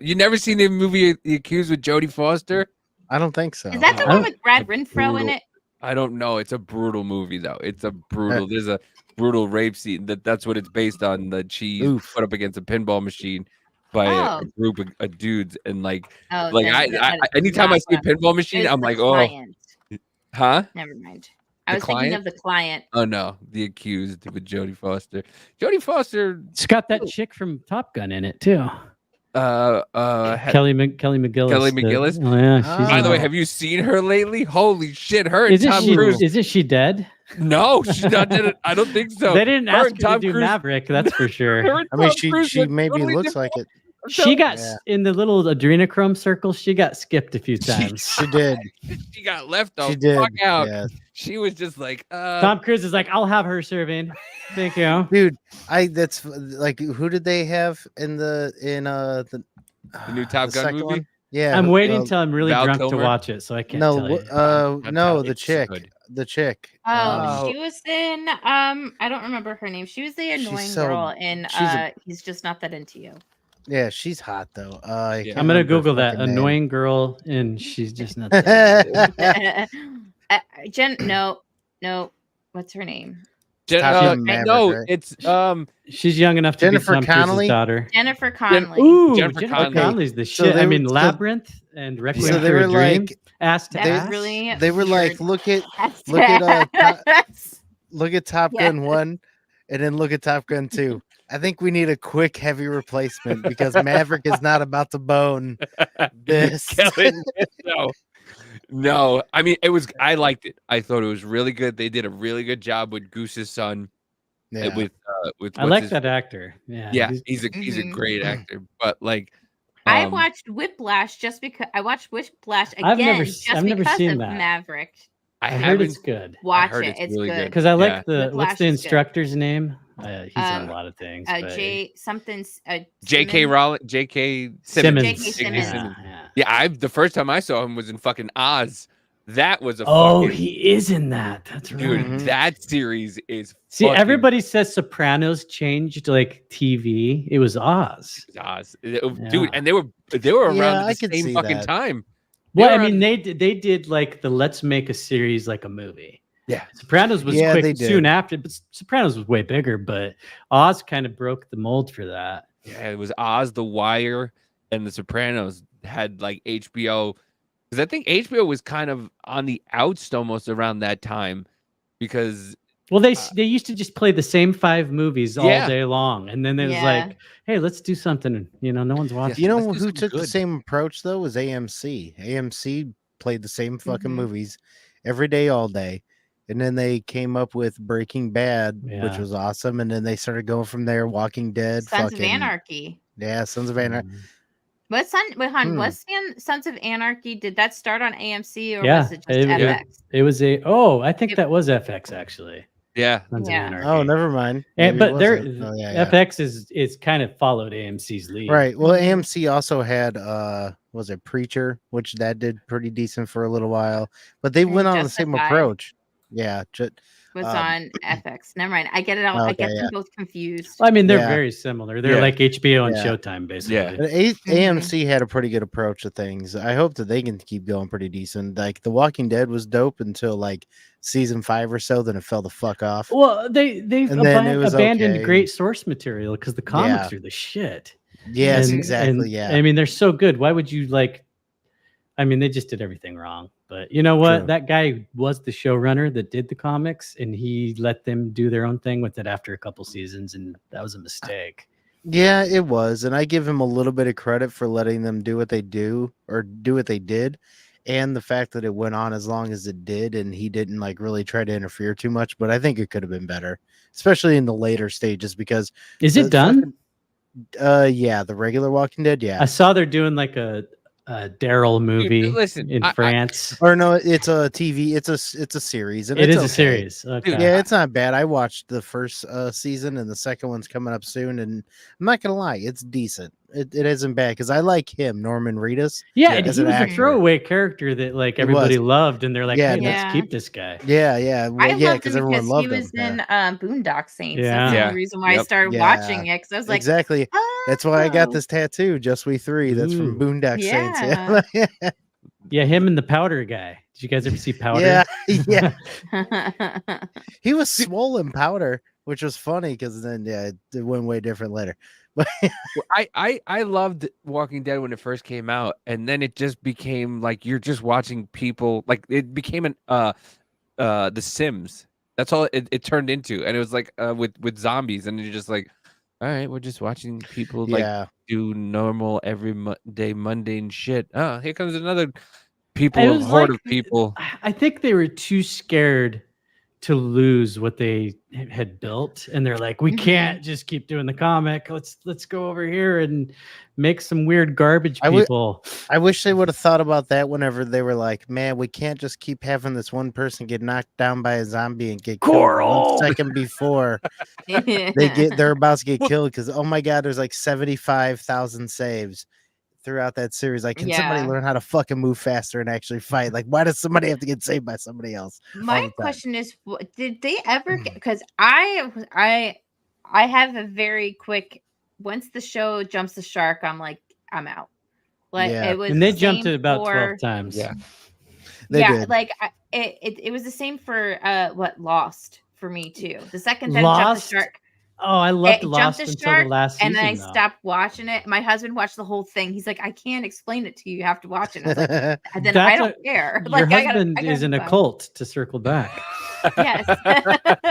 [SPEAKER 2] You never seen the movie The Accused with Jodie Foster?
[SPEAKER 1] I don't think so.
[SPEAKER 3] Is that the one with Brad Renfro in it?
[SPEAKER 2] I don't know. It's a brutal movie though. It's a brutal. There's a brutal rape scene. That's what it's based on. The cheese put up against a pinball machine by a group of dudes, and like anytime I see a pinball machine, I'm like, oh, huh?
[SPEAKER 3] Never mind. I was thinking of The Client.
[SPEAKER 2] Oh no, The Accused with Jodie Foster. Jodie Foster.
[SPEAKER 4] It's got that chick from Top Gun in it too.
[SPEAKER 2] Kelly
[SPEAKER 4] McGillis.
[SPEAKER 2] Kelly McGillis.
[SPEAKER 4] Oh yeah. She's
[SPEAKER 2] By the way, have you seen her lately? Holy shit, her and
[SPEAKER 4] Isn't
[SPEAKER 2] Tom
[SPEAKER 4] she?
[SPEAKER 2] Cruise.
[SPEAKER 4] Isn't she dead?
[SPEAKER 2] No, she's not dead. I don't think so.
[SPEAKER 4] They didn't
[SPEAKER 2] Her
[SPEAKER 4] ask
[SPEAKER 2] and
[SPEAKER 4] her
[SPEAKER 2] Tom
[SPEAKER 4] to do
[SPEAKER 2] Cruise-
[SPEAKER 4] Maverick. That's for sure.
[SPEAKER 2] Her and
[SPEAKER 1] I mean,
[SPEAKER 2] Tom Cruise
[SPEAKER 1] she
[SPEAKER 2] look
[SPEAKER 1] maybe
[SPEAKER 2] totally
[SPEAKER 1] looks
[SPEAKER 2] different.
[SPEAKER 1] like it.
[SPEAKER 4] She got in the little adrenochrome circle. She got skipped a few times.
[SPEAKER 1] She did.
[SPEAKER 2] She got left the
[SPEAKER 1] She did.
[SPEAKER 2] fuck out.
[SPEAKER 1] Yeah.
[SPEAKER 2] She was just like,
[SPEAKER 4] Tom Cruise is like, I'll have her serving. Thank you,
[SPEAKER 1] dude. That's like, who did they have in the
[SPEAKER 2] new Top
[SPEAKER 1] the
[SPEAKER 2] Gun
[SPEAKER 1] second
[SPEAKER 2] movie?
[SPEAKER 1] one? Yeah,
[SPEAKER 4] I'm waiting till I'm really
[SPEAKER 2] Val
[SPEAKER 4] drunk
[SPEAKER 2] Kilmer?
[SPEAKER 4] to watch it, so I can't
[SPEAKER 1] no,
[SPEAKER 4] tell you.
[SPEAKER 1] no, the
[SPEAKER 2] It's
[SPEAKER 1] chick,
[SPEAKER 2] good.
[SPEAKER 1] the chick.
[SPEAKER 3] Oh, she was in I don't remember her name. She was the annoying
[SPEAKER 1] so-
[SPEAKER 3] girl in He's Just Not That Into You.
[SPEAKER 1] Yeah, she's hot though. I can't
[SPEAKER 4] I'm gonna
[SPEAKER 1] remember her
[SPEAKER 4] Google that
[SPEAKER 1] fucking name.
[SPEAKER 4] annoying girl, and she's just not. That
[SPEAKER 3] No, what's her name?
[SPEAKER 1] Maverick,
[SPEAKER 2] no,
[SPEAKER 1] right?
[SPEAKER 2] it's
[SPEAKER 4] she's young enough to
[SPEAKER 1] Jennifer
[SPEAKER 4] be Tom Cruise's
[SPEAKER 1] Connelly?
[SPEAKER 4] daughter.
[SPEAKER 3] Jennifer Connelly.
[SPEAKER 4] Ooh,
[SPEAKER 2] Jennifer
[SPEAKER 4] Jennifer
[SPEAKER 2] Connelly.
[SPEAKER 4] Connelly's the
[SPEAKER 1] So
[SPEAKER 4] shit.
[SPEAKER 1] they
[SPEAKER 4] I mean,
[SPEAKER 1] were- so-
[SPEAKER 4] Labyrinth and Requiem
[SPEAKER 1] So they
[SPEAKER 4] for
[SPEAKER 1] were
[SPEAKER 4] a Dream.
[SPEAKER 1] like,
[SPEAKER 4] Ass to
[SPEAKER 3] That's
[SPEAKER 4] ass.
[SPEAKER 3] really
[SPEAKER 1] they were like,
[SPEAKER 3] weird.
[SPEAKER 1] look at Top
[SPEAKER 3] Yeah.
[SPEAKER 1] Gun 1, and then look at Top Gun 2. I think we need a quick heavy replacement because Maverick is not about to bone this.
[SPEAKER 2] Kelly, no. No, I mean I liked it. I thought it was really good. They did a really good job with Goose's son.
[SPEAKER 1] Yeah.
[SPEAKER 2] With
[SPEAKER 4] I like that actor. Yeah.
[SPEAKER 2] Yeah, he's a great actor. But like,
[SPEAKER 3] I watched Whiplash just because I watched Whiplash
[SPEAKER 4] I've never
[SPEAKER 3] again just
[SPEAKER 4] I've never
[SPEAKER 3] because
[SPEAKER 4] seen
[SPEAKER 3] of
[SPEAKER 4] that.
[SPEAKER 3] Maverick.
[SPEAKER 2] I
[SPEAKER 4] heard it's
[SPEAKER 2] haven't.
[SPEAKER 4] good.
[SPEAKER 3] Watch
[SPEAKER 2] heard
[SPEAKER 3] it.
[SPEAKER 2] it's
[SPEAKER 3] It's
[SPEAKER 2] really
[SPEAKER 3] good.
[SPEAKER 4] Because I like
[SPEAKER 2] Yeah.
[SPEAKER 4] the
[SPEAKER 3] Whiplash
[SPEAKER 4] what's the
[SPEAKER 3] is good.
[SPEAKER 4] instructor's name? He's in a lot of things. but
[SPEAKER 3] J something.
[SPEAKER 2] J.K.
[SPEAKER 3] Simmons?
[SPEAKER 2] Rowling, J.K.
[SPEAKER 4] Simmons.
[SPEAKER 3] J.K.
[SPEAKER 2] J.K.
[SPEAKER 3] Simmons.
[SPEAKER 2] Yeah, I the first time I saw him was in fucking Oz. That was a
[SPEAKER 4] Oh,
[SPEAKER 2] fucking
[SPEAKER 4] he is in that. That's
[SPEAKER 2] dude.
[SPEAKER 4] right.
[SPEAKER 2] That series is
[SPEAKER 4] See,
[SPEAKER 2] fucking
[SPEAKER 4] everybody says Sopranos changed like TV. It was Oz.
[SPEAKER 2] Oz,
[SPEAKER 4] Yeah.
[SPEAKER 2] dude, and they were around
[SPEAKER 1] Yeah,
[SPEAKER 2] at
[SPEAKER 1] I
[SPEAKER 2] the
[SPEAKER 1] could
[SPEAKER 2] same
[SPEAKER 1] see
[SPEAKER 2] fucking
[SPEAKER 1] that.
[SPEAKER 2] time.
[SPEAKER 4] Well, I
[SPEAKER 2] were
[SPEAKER 4] mean,
[SPEAKER 2] on-
[SPEAKER 4] they did like the let's make a series like a movie.
[SPEAKER 2] Yeah.
[SPEAKER 4] Sopranos was
[SPEAKER 1] Yeah, they
[SPEAKER 4] quick soon
[SPEAKER 1] did.
[SPEAKER 4] after, but Sopranos was way bigger. But Oz kind of broke the mold for that.
[SPEAKER 2] Yeah, it was Oz, The Wire, and The Sopranos had like HBO. Because I think HBO was kind of on the outs almost around that time. Because
[SPEAKER 4] Well, they used to just play the same 5 movies all
[SPEAKER 2] Yeah.
[SPEAKER 4] day long, and then it was
[SPEAKER 3] Yeah.
[SPEAKER 4] like, hey, let's do something. No one's watching.
[SPEAKER 1] You know
[SPEAKER 2] let's do
[SPEAKER 1] who
[SPEAKER 2] something
[SPEAKER 1] took the
[SPEAKER 2] good.
[SPEAKER 1] same approach though was AMC. AMC played the same fucking
[SPEAKER 3] Mhm.
[SPEAKER 1] movies every day, all day. And then they came up with Breaking Bad, which
[SPEAKER 4] Yeah.
[SPEAKER 1] was awesome. And then they started going from there. Walking Dead,
[SPEAKER 3] Sons of
[SPEAKER 1] fucking
[SPEAKER 3] Anarchy.
[SPEAKER 1] yeah, Sons of Anarchy.
[SPEAKER 3] Was Sons of Anarchy? Did that start on AMC or
[SPEAKER 4] Yeah,
[SPEAKER 3] was it just FX?
[SPEAKER 4] it was I think that was FX actually.
[SPEAKER 2] yeah,
[SPEAKER 4] Sons of
[SPEAKER 3] Yeah.
[SPEAKER 4] Anarchy.
[SPEAKER 1] Oh, never mind.
[SPEAKER 4] And,
[SPEAKER 1] Maybe it
[SPEAKER 4] but there,
[SPEAKER 1] wasn't. Oh, yeah.
[SPEAKER 4] FX is kind of followed AMC's lead.
[SPEAKER 1] Right. Well,
[SPEAKER 3] Mhm.
[SPEAKER 1] AMC also had was it Preacher, which that did pretty decent for a little while, but they went on the same
[SPEAKER 3] Justified.
[SPEAKER 1] approach. Yeah.
[SPEAKER 3] Was on FX. Never mind. I get it all. I
[SPEAKER 1] Okay,
[SPEAKER 3] get them
[SPEAKER 1] yeah.
[SPEAKER 3] both confused.
[SPEAKER 4] Well, I mean, they're
[SPEAKER 1] Yeah.
[SPEAKER 4] very similar. They're
[SPEAKER 2] Yeah.
[SPEAKER 4] like HBO and
[SPEAKER 1] Yeah.
[SPEAKER 4] Showtime, basically.
[SPEAKER 2] Yeah.
[SPEAKER 1] But AMC had a pretty good approach to things. I hope that they can keep going pretty decent. Like The Walking Dead was dope until like season 5 or so, then it fell the fuck off.
[SPEAKER 4] Well, they've
[SPEAKER 1] And then it was
[SPEAKER 4] abandoned
[SPEAKER 1] okay.
[SPEAKER 4] great source material because the comics are the shit.
[SPEAKER 1] Yes,
[SPEAKER 3] Mhm.
[SPEAKER 1] exactly. Yeah.
[SPEAKER 4] I mean, they're so good. Why would you like? I mean, they just did everything wrong. But you know what?
[SPEAKER 1] True.
[SPEAKER 4] That guy was the showrunner that did the comics, and he let them do their own thing with it after a couple seasons, and that was a mistake.
[SPEAKER 1] Yeah, it was. And I give him a little bit of credit for letting them do what they do or do what they did. And the fact that it went on as long as it did and he didn't like really try to interfere too much. But I think it could have been better, especially in the later stages because
[SPEAKER 4] Is
[SPEAKER 1] the
[SPEAKER 4] it done?
[SPEAKER 1] yeah, the regular Walking Dead, yeah.
[SPEAKER 4] I saw they're doing like a Daryl movie
[SPEAKER 2] listen,
[SPEAKER 4] in France.
[SPEAKER 1] Or no, it's a TV, it's a series. And
[SPEAKER 4] It
[SPEAKER 1] it's
[SPEAKER 4] is a
[SPEAKER 1] okay.
[SPEAKER 4] series. Okay.
[SPEAKER 1] Yeah, it's not bad. I watched the first season and the second one's coming up soon. And I'm not gonna lie, it's decent. It isn't bad because I like him, Norman Reedus.
[SPEAKER 4] Yeah, and
[SPEAKER 1] as
[SPEAKER 4] he
[SPEAKER 1] an
[SPEAKER 4] was a
[SPEAKER 1] actor.
[SPEAKER 4] throwaway character that like
[SPEAKER 1] He
[SPEAKER 4] everybody
[SPEAKER 1] was.
[SPEAKER 4] loved, and they're like,
[SPEAKER 1] Yeah,
[SPEAKER 4] "Hey, let's
[SPEAKER 3] Yeah.
[SPEAKER 4] keep this guy."
[SPEAKER 1] Yeah, yeah. Well,
[SPEAKER 3] I
[SPEAKER 1] yeah,
[SPEAKER 3] loved
[SPEAKER 1] because
[SPEAKER 3] him
[SPEAKER 1] everyone
[SPEAKER 3] because
[SPEAKER 1] loved
[SPEAKER 3] he
[SPEAKER 1] him.
[SPEAKER 3] was
[SPEAKER 1] Yeah.
[SPEAKER 3] in Boondock Saints. That's
[SPEAKER 4] Yeah.
[SPEAKER 3] the
[SPEAKER 2] Yeah.
[SPEAKER 3] only reason why I
[SPEAKER 2] Yep.
[SPEAKER 3] started
[SPEAKER 1] Yeah.
[SPEAKER 3] watching it because I was like,
[SPEAKER 1] Exactly. That's why I got
[SPEAKER 3] "Oh."
[SPEAKER 1] this tattoo, Just We Three. That's from
[SPEAKER 4] Ooh.
[SPEAKER 1] Boondock Saints.
[SPEAKER 3] Yeah.
[SPEAKER 1] Yeah.
[SPEAKER 4] Yeah, him and the Powder guy. Did you guys ever see Powder?
[SPEAKER 1] Yeah. Yeah. He was swollen Powder, which was funny because then it went way different later. But
[SPEAKER 2] Well, I loved Walking Dead when it first came out, and then it just became like you're just watching people. Like it became an The Sims. That's all it turned into, and it was like with zombies, and you're just like, all right, we're just watching people like
[SPEAKER 1] yeah.
[SPEAKER 2] do normal day mundane shit. Oh, here comes another
[SPEAKER 4] It
[SPEAKER 2] people
[SPEAKER 4] was
[SPEAKER 2] horde
[SPEAKER 4] like-
[SPEAKER 2] of people.
[SPEAKER 4] I think they were too scared to lose what they had built, and they're like, "We
[SPEAKER 3] Mhm.
[SPEAKER 4] can't just keep doing the comic. Let's go over here and make some weird garbage
[SPEAKER 1] I would-
[SPEAKER 4] people."
[SPEAKER 1] I wish they would have thought about that whenever they were like, man, we can't just keep having this one person get knocked down by a zombie and get killed
[SPEAKER 4] Coral!
[SPEAKER 1] 1 second before they're about to get killed because oh my god, there's like 75,000 saves throughout that series. Like, can somebody
[SPEAKER 3] Yeah.
[SPEAKER 1] learn how to fucking move faster and actually fight? Like, why does somebody have to get saved by somebody else? all the
[SPEAKER 3] My
[SPEAKER 1] time?
[SPEAKER 3] question is, did they ever? Because I have a very quick. Once the show jumps the shark, I'm like, I'm out. Like
[SPEAKER 1] Yeah.
[SPEAKER 3] it was,
[SPEAKER 4] And they
[SPEAKER 3] the
[SPEAKER 4] jumped
[SPEAKER 3] same
[SPEAKER 4] it about
[SPEAKER 3] for,
[SPEAKER 4] 12 times.
[SPEAKER 2] Yeah.
[SPEAKER 1] They
[SPEAKER 3] yeah,
[SPEAKER 1] did.
[SPEAKER 3] like it was the same for Lost for me too. The second time it
[SPEAKER 4] Lost?
[SPEAKER 3] jumped the shark,
[SPEAKER 4] Oh, I loved
[SPEAKER 3] it
[SPEAKER 4] Lost
[SPEAKER 3] jumped the
[SPEAKER 4] until
[SPEAKER 3] shark,
[SPEAKER 4] the last season.
[SPEAKER 3] and then I
[SPEAKER 4] though.
[SPEAKER 3] stopped watching it. My husband watched the whole thing. He's like, I can't explain it to you. You have to watch it. And I was like, and then I
[SPEAKER 4] That's
[SPEAKER 3] don't care.
[SPEAKER 4] Your
[SPEAKER 3] Like
[SPEAKER 4] husband
[SPEAKER 3] I gotta
[SPEAKER 4] is in a
[SPEAKER 3] move on.
[SPEAKER 4] cult. To circle back,
[SPEAKER 3] Yes.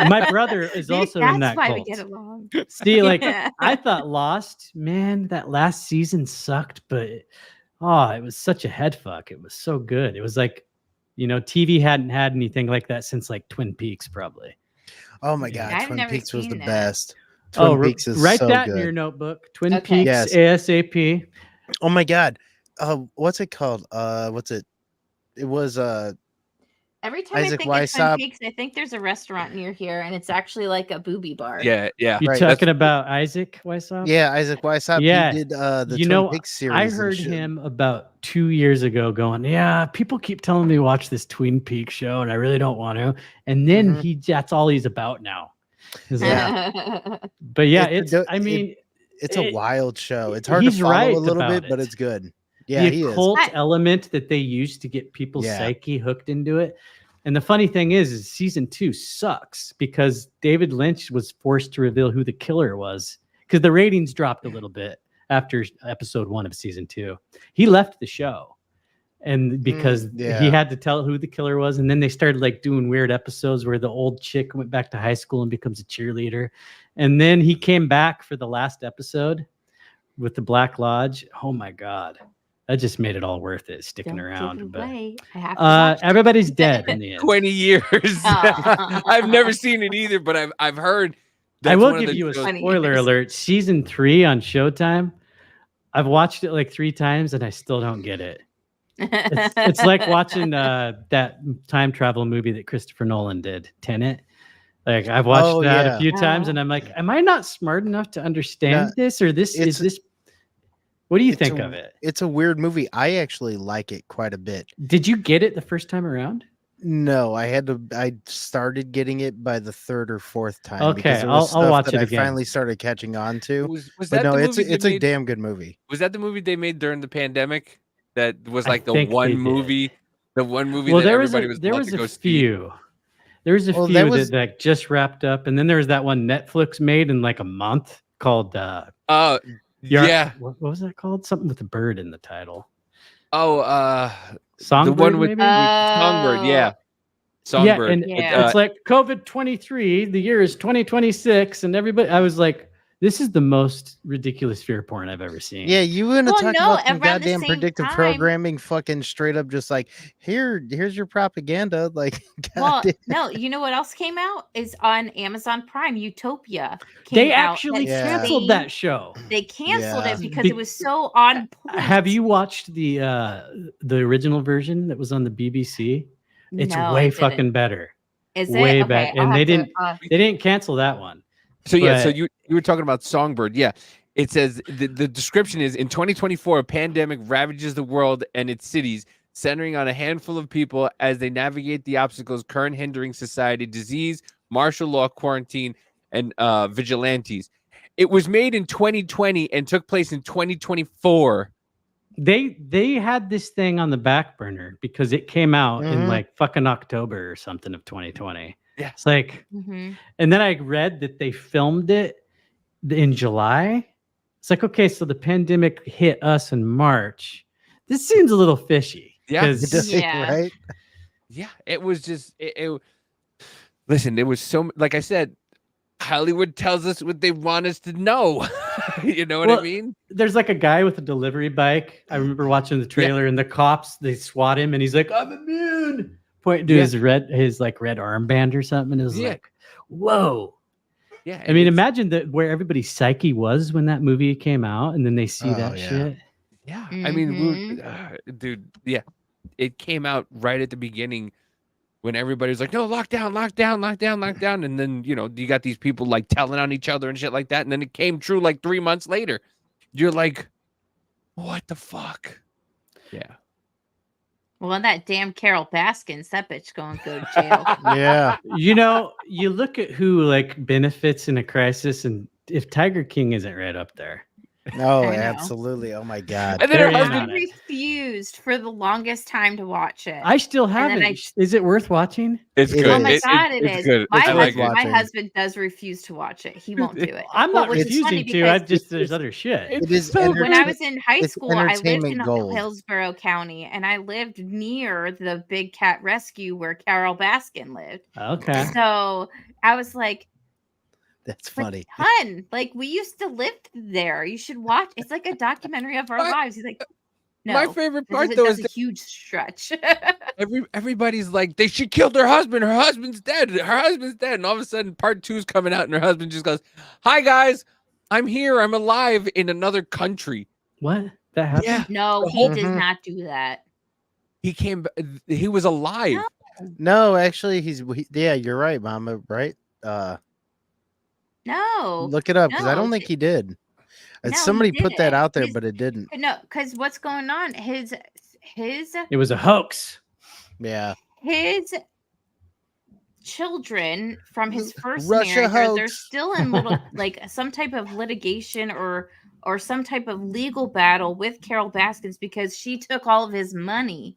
[SPEAKER 4] my brother is
[SPEAKER 3] Maybe
[SPEAKER 4] also in
[SPEAKER 3] that's
[SPEAKER 4] that
[SPEAKER 3] why
[SPEAKER 4] cult.
[SPEAKER 3] we get along.
[SPEAKER 4] See, like
[SPEAKER 3] Yeah.
[SPEAKER 4] I thought Lost, man, that last season sucked, but it was such a head fuck. It was so good. It was like You know, TV hadn't had anything like that since like Twin Peaks, probably.
[SPEAKER 1] Oh my God,
[SPEAKER 3] I've
[SPEAKER 1] Twin
[SPEAKER 3] never
[SPEAKER 1] Peaks was the
[SPEAKER 3] seen that.
[SPEAKER 1] best. Twin Peaks is
[SPEAKER 4] write
[SPEAKER 1] so
[SPEAKER 4] that
[SPEAKER 1] good.
[SPEAKER 4] in your notebook. Twin
[SPEAKER 3] Okay.
[SPEAKER 4] Peaks
[SPEAKER 1] Yes.
[SPEAKER 4] ASAP.
[SPEAKER 1] Oh my God. What's it called? What's it? It was
[SPEAKER 3] Every time
[SPEAKER 1] Isaac
[SPEAKER 3] I think of Twin
[SPEAKER 1] Weishaupt.
[SPEAKER 3] Peaks, I think there's a restaurant near here, and it's actually like a booby bar.
[SPEAKER 2] Yeah.
[SPEAKER 4] You
[SPEAKER 1] Right.
[SPEAKER 4] talking about Isaac Weishaupt?
[SPEAKER 1] Yeah, Isaac Weishaupt.
[SPEAKER 4] Yeah.
[SPEAKER 1] He did the
[SPEAKER 4] You
[SPEAKER 1] Twin
[SPEAKER 4] know,
[SPEAKER 1] Peaks series.
[SPEAKER 4] I
[SPEAKER 1] and
[SPEAKER 4] heard
[SPEAKER 1] shit.
[SPEAKER 4] him about 2 years ago going, yeah, people keep telling me to watch this Twin Peaks show, and I really don't want to. And then
[SPEAKER 1] Mhm.
[SPEAKER 4] that's all he's about now. He's like,
[SPEAKER 1] Yeah.
[SPEAKER 4] but yeah,
[SPEAKER 1] It's
[SPEAKER 4] it's
[SPEAKER 1] a-
[SPEAKER 4] I mean,
[SPEAKER 1] It's a wild show. It's hard to
[SPEAKER 4] he's
[SPEAKER 1] follow
[SPEAKER 4] right
[SPEAKER 1] a little
[SPEAKER 4] about
[SPEAKER 1] bit, but
[SPEAKER 4] it.
[SPEAKER 1] it's good. Yeah,
[SPEAKER 4] the
[SPEAKER 1] he is.
[SPEAKER 4] occult element that they used to get people's
[SPEAKER 1] Yeah.
[SPEAKER 4] psyche hooked into it. And the funny thing is season 2 sucks because David Lynch was forced to reveal who the killer was because the ratings dropped a little bit after episode 1 of season 2. He left the show and because he
[SPEAKER 1] yeah.
[SPEAKER 4] had to tell who the killer was. And then they started like doing weird episodes where the old chick went back to high school and becomes a cheerleader. And then he came back for the last episode with the Black Lodge. Oh my God. That just made it all worth it sticking
[SPEAKER 3] Don't
[SPEAKER 4] around.
[SPEAKER 3] give
[SPEAKER 4] But
[SPEAKER 3] away. I have to watch it.
[SPEAKER 4] everybody's dead in the end.
[SPEAKER 2] 20 years.
[SPEAKER 3] Aw.
[SPEAKER 2] I've never seen it either, but I've heard.
[SPEAKER 4] I
[SPEAKER 2] that's
[SPEAKER 4] will
[SPEAKER 2] one of
[SPEAKER 4] give
[SPEAKER 2] the
[SPEAKER 4] you a
[SPEAKER 2] shows-
[SPEAKER 3] 20
[SPEAKER 4] spoiler
[SPEAKER 3] years.
[SPEAKER 4] alert. Season 3 on Showtime. I've watched it like 3 times and I still don't get it. It's like watching that time travel movie that Christopher Nolan did, Tenet. Like I've watched that
[SPEAKER 1] yeah.
[SPEAKER 4] a few times and I'm like, am I not smart enough to understand this or this is this? What do you think of it?
[SPEAKER 1] It's a weird movie. I actually like it quite a bit.
[SPEAKER 4] Did you get it the first time around?
[SPEAKER 1] No, I started getting it by the 3rd or 4th time.
[SPEAKER 4] Okay,
[SPEAKER 1] because there was
[SPEAKER 4] I'll
[SPEAKER 1] stuff
[SPEAKER 4] watch
[SPEAKER 1] that
[SPEAKER 4] it
[SPEAKER 1] I
[SPEAKER 4] again.
[SPEAKER 1] finally started catching on to.
[SPEAKER 2] Was
[SPEAKER 1] But
[SPEAKER 2] that
[SPEAKER 1] no,
[SPEAKER 2] the
[SPEAKER 1] it's
[SPEAKER 2] movie they
[SPEAKER 1] a
[SPEAKER 2] made-
[SPEAKER 1] damn good movie.
[SPEAKER 2] Was that the movie they made during the pandemic? That was
[SPEAKER 4] I
[SPEAKER 2] like the
[SPEAKER 4] think they
[SPEAKER 2] one
[SPEAKER 4] did.
[SPEAKER 2] movie, the one movie
[SPEAKER 4] Well,
[SPEAKER 2] that
[SPEAKER 4] there was
[SPEAKER 2] everybody was
[SPEAKER 4] there
[SPEAKER 2] allowed
[SPEAKER 4] was
[SPEAKER 2] to go
[SPEAKER 4] a
[SPEAKER 2] see.
[SPEAKER 4] few. There was a
[SPEAKER 1] Well,
[SPEAKER 4] few
[SPEAKER 1] that was-
[SPEAKER 4] that just wrapped up, and then there was that one Netflix made in like a month called
[SPEAKER 2] Yeah.
[SPEAKER 4] What was that called? Something with a bird in the title.
[SPEAKER 2] Oh,
[SPEAKER 4] Songbird,
[SPEAKER 2] the one with
[SPEAKER 4] maybe?
[SPEAKER 2] Songbird. Yeah, Songbird.
[SPEAKER 4] Yeah, and
[SPEAKER 3] Yeah.
[SPEAKER 4] it's like COVID-23. The year is 2026, and everybody. I was like, this is the most ridiculous fear porn I've ever seen.
[SPEAKER 1] Yeah, you want to
[SPEAKER 3] Well,
[SPEAKER 1] talk
[SPEAKER 3] no,
[SPEAKER 1] about some
[SPEAKER 3] around the
[SPEAKER 1] goddamn
[SPEAKER 3] same
[SPEAKER 1] predictive
[SPEAKER 3] time-
[SPEAKER 1] programming, fucking straight up, just like here's your propaganda. Like,
[SPEAKER 3] Well,
[SPEAKER 1] goddamn.
[SPEAKER 3] no, you know what else came out is on Amazon Prime. Utopia.
[SPEAKER 4] They
[SPEAKER 3] came out
[SPEAKER 4] actually
[SPEAKER 3] that
[SPEAKER 4] canceled
[SPEAKER 3] same-
[SPEAKER 4] that show.
[SPEAKER 3] They canceled
[SPEAKER 1] Yeah.
[SPEAKER 3] it because it was so on point.
[SPEAKER 4] Have you watched the original version that was on the BBC? It's
[SPEAKER 3] No, I
[SPEAKER 4] way
[SPEAKER 3] didn't.
[SPEAKER 4] fucking better.
[SPEAKER 3] Is it?
[SPEAKER 4] Way
[SPEAKER 3] Okay,
[SPEAKER 4] better.
[SPEAKER 3] I'll
[SPEAKER 4] And
[SPEAKER 3] have
[SPEAKER 4] they
[SPEAKER 3] to,
[SPEAKER 4] didn't cancel that one.
[SPEAKER 2] So yeah, so
[SPEAKER 4] But-
[SPEAKER 2] you were talking about Songbird. Yeah. It says the description is in 2024, a pandemic ravages the world and its cities, centering on a handful of people as they navigate the obstacles current hindering society, disease, martial law, quarantine, and vigilantes. It was made in 2020 and took place in 2024.
[SPEAKER 4] They had this thing on the back burner because it came out in
[SPEAKER 1] Mhm.
[SPEAKER 4] like fucking October or something of 2020.
[SPEAKER 2] Yeah.
[SPEAKER 4] It's like,
[SPEAKER 3] Mhm.
[SPEAKER 4] and then I read that they filmed it in July. It's like, okay, so the pandemic hit us in March. This seems a little fishy.
[SPEAKER 2] Yeah.
[SPEAKER 4] 'cause-
[SPEAKER 3] Yeah.
[SPEAKER 1] Right?
[SPEAKER 2] Yeah, it was just listen, it was so like I said, Hollywood tells us what they want us to know. You know what I
[SPEAKER 4] Well,
[SPEAKER 2] mean?
[SPEAKER 4] There's like a guy with a delivery bike. I remember watching the trailer and the cops, they swat him and he's like, I'm immune. Pointing to
[SPEAKER 2] Yeah.
[SPEAKER 4] his red armband or something. And it was
[SPEAKER 2] Yeah.
[SPEAKER 4] like, whoa.
[SPEAKER 2] Yeah.
[SPEAKER 4] I mean, imagine that where everybody's psyche was when that movie came out, and then they see
[SPEAKER 1] Oh,
[SPEAKER 4] that
[SPEAKER 1] yeah.
[SPEAKER 4] shit.
[SPEAKER 2] Yeah, I mean, dude, yeah, it came out right at the beginning when everybody was like, "No, lockdown, lockdown, lockdown, lockdown," and then you got these people like telling on each other and shit like that, and then it came true like 3 months later. You're like, "What the fuck?" Yeah,
[SPEAKER 3] Well, that damn Carol Baskins, that bitch going to go to jail.
[SPEAKER 1] Yeah.
[SPEAKER 4] You look at who like benefits in a crisis, and if Tiger King isn't right up there,
[SPEAKER 1] No,
[SPEAKER 3] I know.
[SPEAKER 1] absolutely. Oh my God.
[SPEAKER 2] and then her
[SPEAKER 4] Very
[SPEAKER 2] husband.
[SPEAKER 3] I refused for the longest time to watch it.
[SPEAKER 4] I still
[SPEAKER 3] then
[SPEAKER 4] haven't.
[SPEAKER 3] I-
[SPEAKER 4] Is it worth watching?
[SPEAKER 2] It's
[SPEAKER 1] It
[SPEAKER 2] good.
[SPEAKER 3] Oh my
[SPEAKER 1] is.
[SPEAKER 3] god, it
[SPEAKER 2] it's
[SPEAKER 3] is.
[SPEAKER 2] good.
[SPEAKER 3] My,
[SPEAKER 2] I like
[SPEAKER 3] husband,
[SPEAKER 2] it.
[SPEAKER 3] my
[SPEAKER 1] watching.
[SPEAKER 3] husband does refuse to watch it. He won't do it.
[SPEAKER 4] I'm
[SPEAKER 3] Well,
[SPEAKER 4] not
[SPEAKER 3] which is funny
[SPEAKER 4] refusing to. I
[SPEAKER 3] because
[SPEAKER 4] just there's other shit.
[SPEAKER 1] It is
[SPEAKER 2] so
[SPEAKER 3] when I was in high
[SPEAKER 1] it's
[SPEAKER 3] school, I lived
[SPEAKER 1] entertainment
[SPEAKER 3] in
[SPEAKER 1] gold.
[SPEAKER 3] Hillsborough County, and I lived near the Big Cat Rescue where Carol Baskin lived.
[SPEAKER 4] Okay.
[SPEAKER 3] So I was like,
[SPEAKER 1] That's funny.
[SPEAKER 3] "Hun, like we used to live there. You should watch. It's like a documentary of our lives." He's like, No,
[SPEAKER 2] My favorite part
[SPEAKER 3] that's
[SPEAKER 2] though
[SPEAKER 3] that's
[SPEAKER 2] is
[SPEAKER 3] a huge stretch.
[SPEAKER 2] everybody's like, she killed her husband. Her husband's dead. Her husband's dead. And all of a sudden, part 2's coming out, and her husband just goes, "Hi guys, I'm here. I'm alive in another country."
[SPEAKER 4] What? That happened?
[SPEAKER 2] Yeah.
[SPEAKER 3] No,
[SPEAKER 2] The
[SPEAKER 3] he
[SPEAKER 2] whole-
[SPEAKER 3] does not do that.
[SPEAKER 2] He came. He was alive.
[SPEAKER 1] No, actually, yeah, you're right, Mama. Right?
[SPEAKER 3] No.
[SPEAKER 1] Look it up because I
[SPEAKER 3] no,
[SPEAKER 1] don't think he did.
[SPEAKER 3] no, he
[SPEAKER 1] Somebody put that
[SPEAKER 3] didn't.
[SPEAKER 1] out there, but it didn't.
[SPEAKER 3] No, because what's going on? His
[SPEAKER 4] It was a hoax.
[SPEAKER 1] Yeah.
[SPEAKER 3] his children from his first
[SPEAKER 1] Russia
[SPEAKER 3] marriage, they're
[SPEAKER 1] hoax.
[SPEAKER 3] still in little like some type of litigation or some type of legal battle with Carol Baskins because she took all of his money.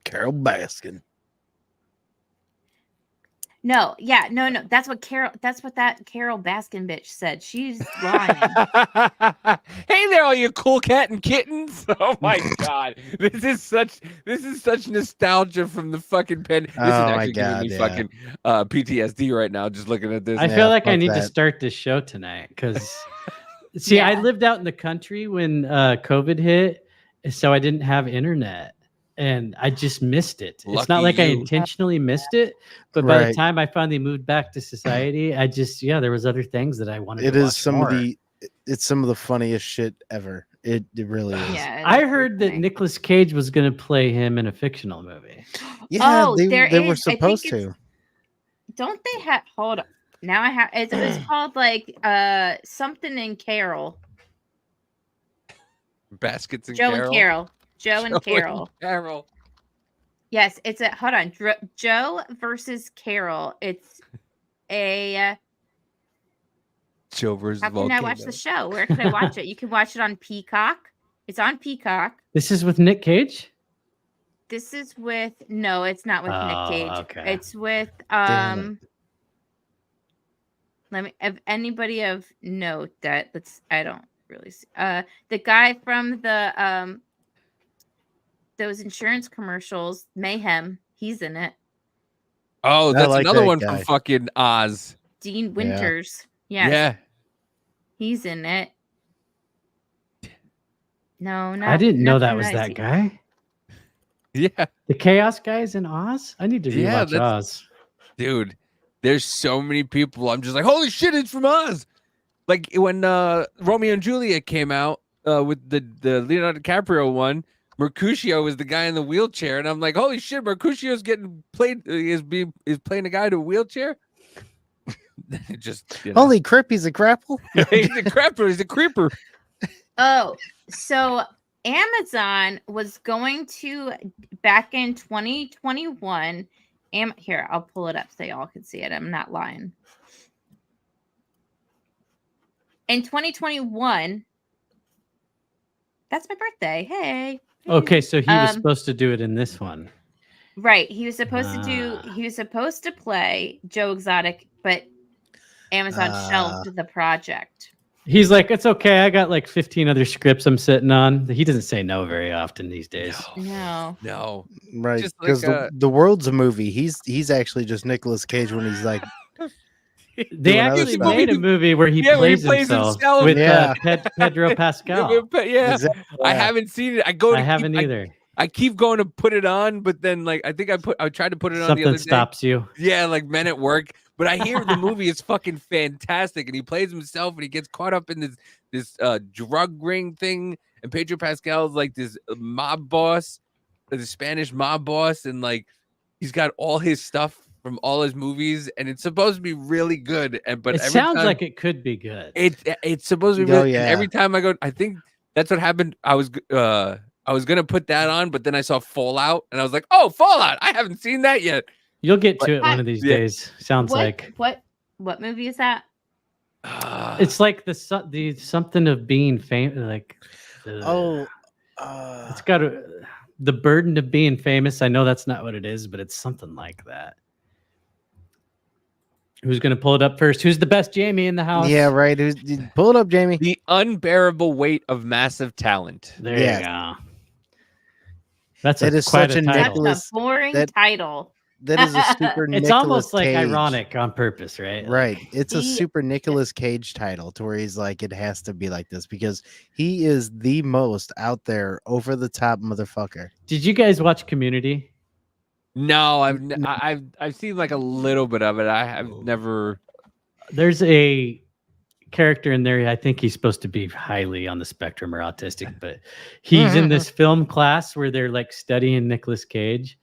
[SPEAKER 1] Carol Baskin.
[SPEAKER 3] No, yeah, no. That's what that Carol Baskin bitch said. She's lying.
[SPEAKER 2] Hey there, all you cool cat and kittens! Oh my god, this is such nostalgia from the fucking pen. This is actually giving me fucking PTSD right now just looking at this.
[SPEAKER 4] I feel like I need to start this show tonight because, see, I lived out in the country when COVID hit, so I didn't have internet. And I just missed it. It's not like I intentionally missed it, but by the time I finally moved back to society, I just there was other things that I wanted.
[SPEAKER 1] It
[SPEAKER 4] to
[SPEAKER 1] is
[SPEAKER 4] watch
[SPEAKER 1] some
[SPEAKER 4] more.
[SPEAKER 1] it's some of the funniest shit ever. It really is.
[SPEAKER 3] Yeah,
[SPEAKER 4] I heard that Nicolas Cage was going to play him in a fictional movie.
[SPEAKER 1] Yeah,
[SPEAKER 3] Oh,
[SPEAKER 1] they
[SPEAKER 3] there
[SPEAKER 1] were
[SPEAKER 3] is. I think
[SPEAKER 1] supposed
[SPEAKER 3] it's-
[SPEAKER 1] to.
[SPEAKER 3] Don't they have? Hold on. Now I have. It's called like something in Carol.
[SPEAKER 2] Baskets and
[SPEAKER 3] Joe
[SPEAKER 2] Carol.
[SPEAKER 3] and Carol. Joe and Carol.
[SPEAKER 2] Carol.
[SPEAKER 3] Yes, it's a hold on. Joe versus Carol. It's a.
[SPEAKER 2] Joe versus
[SPEAKER 3] How can I watch the show? Where can I watch it? You can watch it on Peacock. It's on Peacock.
[SPEAKER 4] This is with Nick Cage?
[SPEAKER 3] This is with no, it's not with Nick Cage.
[SPEAKER 4] Okay.
[SPEAKER 3] It's with
[SPEAKER 1] Damn
[SPEAKER 3] let me if anybody of note that I don't really see the guy from the those insurance commercials, Mayhem, he's in it.
[SPEAKER 2] Oh, that's
[SPEAKER 1] like
[SPEAKER 2] another
[SPEAKER 1] that
[SPEAKER 2] one
[SPEAKER 1] guy.
[SPEAKER 2] from fucking Oz.
[SPEAKER 3] Dean Winters. Yes.
[SPEAKER 2] Yeah.
[SPEAKER 3] He's in it. No, no.
[SPEAKER 4] I didn't know that was that guy.
[SPEAKER 2] Yeah.
[SPEAKER 4] The Chaos guy's in Oz? I need to rewatch Oz.
[SPEAKER 2] Dude, there's so many people. I'm just like, holy shit, it's from Oz. Like when Romeo and Juliet came out with the Leonardo DiCaprio one, Mercutio was the guy in the wheelchair, and I'm like, holy shit, Mercutio's getting played is playing a guy in a wheelchair. Just
[SPEAKER 1] Holy crap, he's a grapple.
[SPEAKER 2] he's a crapper, he's a creeper.
[SPEAKER 3] Oh, so Amazon was going to back in 2021. Here, I'll pull it up so y'all can see it. I'm not lying. In 2021, that's my birthday. Hey.
[SPEAKER 4] Okay, so he was supposed to do it in this one.
[SPEAKER 3] Right. He was supposed to do, he was supposed to play Joe Exotic, but Amazon shelved the project.
[SPEAKER 4] He's like, it's okay. I got like 15 other scripts I'm sitting on. He doesn't say no very often these days.
[SPEAKER 3] No.
[SPEAKER 1] Right,
[SPEAKER 2] Just
[SPEAKER 1] because
[SPEAKER 2] like,
[SPEAKER 1] the world's a movie. He's actually just Nicolas Cage when he's like.
[SPEAKER 4] They
[SPEAKER 1] doing other
[SPEAKER 4] actually
[SPEAKER 1] stuff.
[SPEAKER 4] made a movie where he plays himself with Pedro Pascal.
[SPEAKER 2] Yeah.
[SPEAKER 1] Exactly.
[SPEAKER 2] I haven't seen it.
[SPEAKER 4] I haven't either.
[SPEAKER 2] I keep going to put it on, but then like I think I tried to put it on the
[SPEAKER 4] Something
[SPEAKER 2] other day.
[SPEAKER 4] stops you.
[SPEAKER 2] Yeah, like Men at Work. But I hear the movie is fucking fantastic, and he plays himself, and he gets caught up in this drug ring thing, and Pedro Pascal's like this mob boss, the Spanish mob boss, and like he's got all his stuff from all his movies, and it's supposed to be really good. But
[SPEAKER 4] It
[SPEAKER 2] every
[SPEAKER 4] sounds
[SPEAKER 2] time,
[SPEAKER 4] like it could be good.
[SPEAKER 2] it's supposed to be.
[SPEAKER 1] Oh,
[SPEAKER 2] Really, and
[SPEAKER 1] yeah.
[SPEAKER 2] every time I go, I think that's what happened. I was gonna put that on, but then I saw Fallout, and I was like, oh, Fallout! I haven't seen that yet.
[SPEAKER 4] You'll get to it one of these days. Sounds like
[SPEAKER 3] What movie is that?
[SPEAKER 4] it's like the something of being famous. Like it's got the burden of being famous. I know that's not what it is, but it's something like that. Who's gonna pull it up first? Who's the best Jamie in the house?
[SPEAKER 1] Yeah, right. Pull it up, Jamie.
[SPEAKER 2] The unbearable weight of massive talent.
[SPEAKER 4] There you go. That's
[SPEAKER 1] It is
[SPEAKER 4] quite
[SPEAKER 1] such a
[SPEAKER 4] title.
[SPEAKER 1] Nicholas-
[SPEAKER 3] That's a boring
[SPEAKER 1] that-
[SPEAKER 3] title.
[SPEAKER 1] that is a super
[SPEAKER 4] It's
[SPEAKER 1] Nicolas
[SPEAKER 4] almost like
[SPEAKER 1] Cage.
[SPEAKER 4] ironic on purpose, right?
[SPEAKER 1] Right. It's a
[SPEAKER 3] He-
[SPEAKER 1] super Nicolas Cage title to where he's like, it has to be like this because he is the most out there, over the top motherfucker.
[SPEAKER 4] Did you guys watch Community?
[SPEAKER 2] No, I've seen like a little bit of it. I've never.
[SPEAKER 4] There's a character in there. I think he's supposed to be highly on the spectrum or autistic, but he's in this film class where they're like studying Nicolas Cage,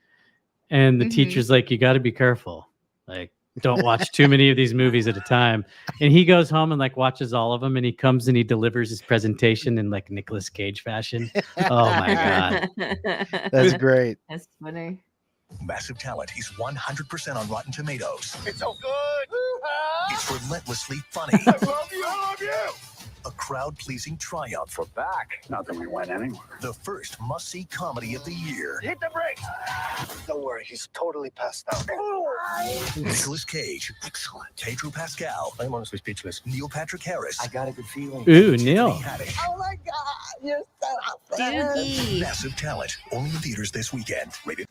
[SPEAKER 4] and the teacher's like, "You got to be careful. Like, don't watch too many of these movies at a time." And he goes home and like watches all of them, and he comes and he delivers his presentation in like Nicolas Cage fashion. Oh my god,
[SPEAKER 1] That's great.
[SPEAKER 3] That's funny.
[SPEAKER 15] Massive talent. He's 100% on Rotten Tomatoes.
[SPEAKER 8] It's so good.
[SPEAKER 15] It's relentlessly funny.
[SPEAKER 8] I love you. I love you.
[SPEAKER 15] A crowd-pleasing triumph.
[SPEAKER 16] We're back. Not that we went anywhere.
[SPEAKER 15] The first must-see comedy of the year.
[SPEAKER 8] Hit the brakes.
[SPEAKER 6] Don't worry, he's totally passed out.
[SPEAKER 15] Nicolas Cage. Excellent. Pedro Pascal.
[SPEAKER 6] I'm honestly speechless.
[SPEAKER 15] Neil Patrick Harris.
[SPEAKER 6] I got a good feeling.
[SPEAKER 4] ooh, Neil.
[SPEAKER 15] Haddock.
[SPEAKER 10] Oh my God, you're so
[SPEAKER 3] Doogie.
[SPEAKER 15] Massive talent. Only in theaters this weekend. Rated.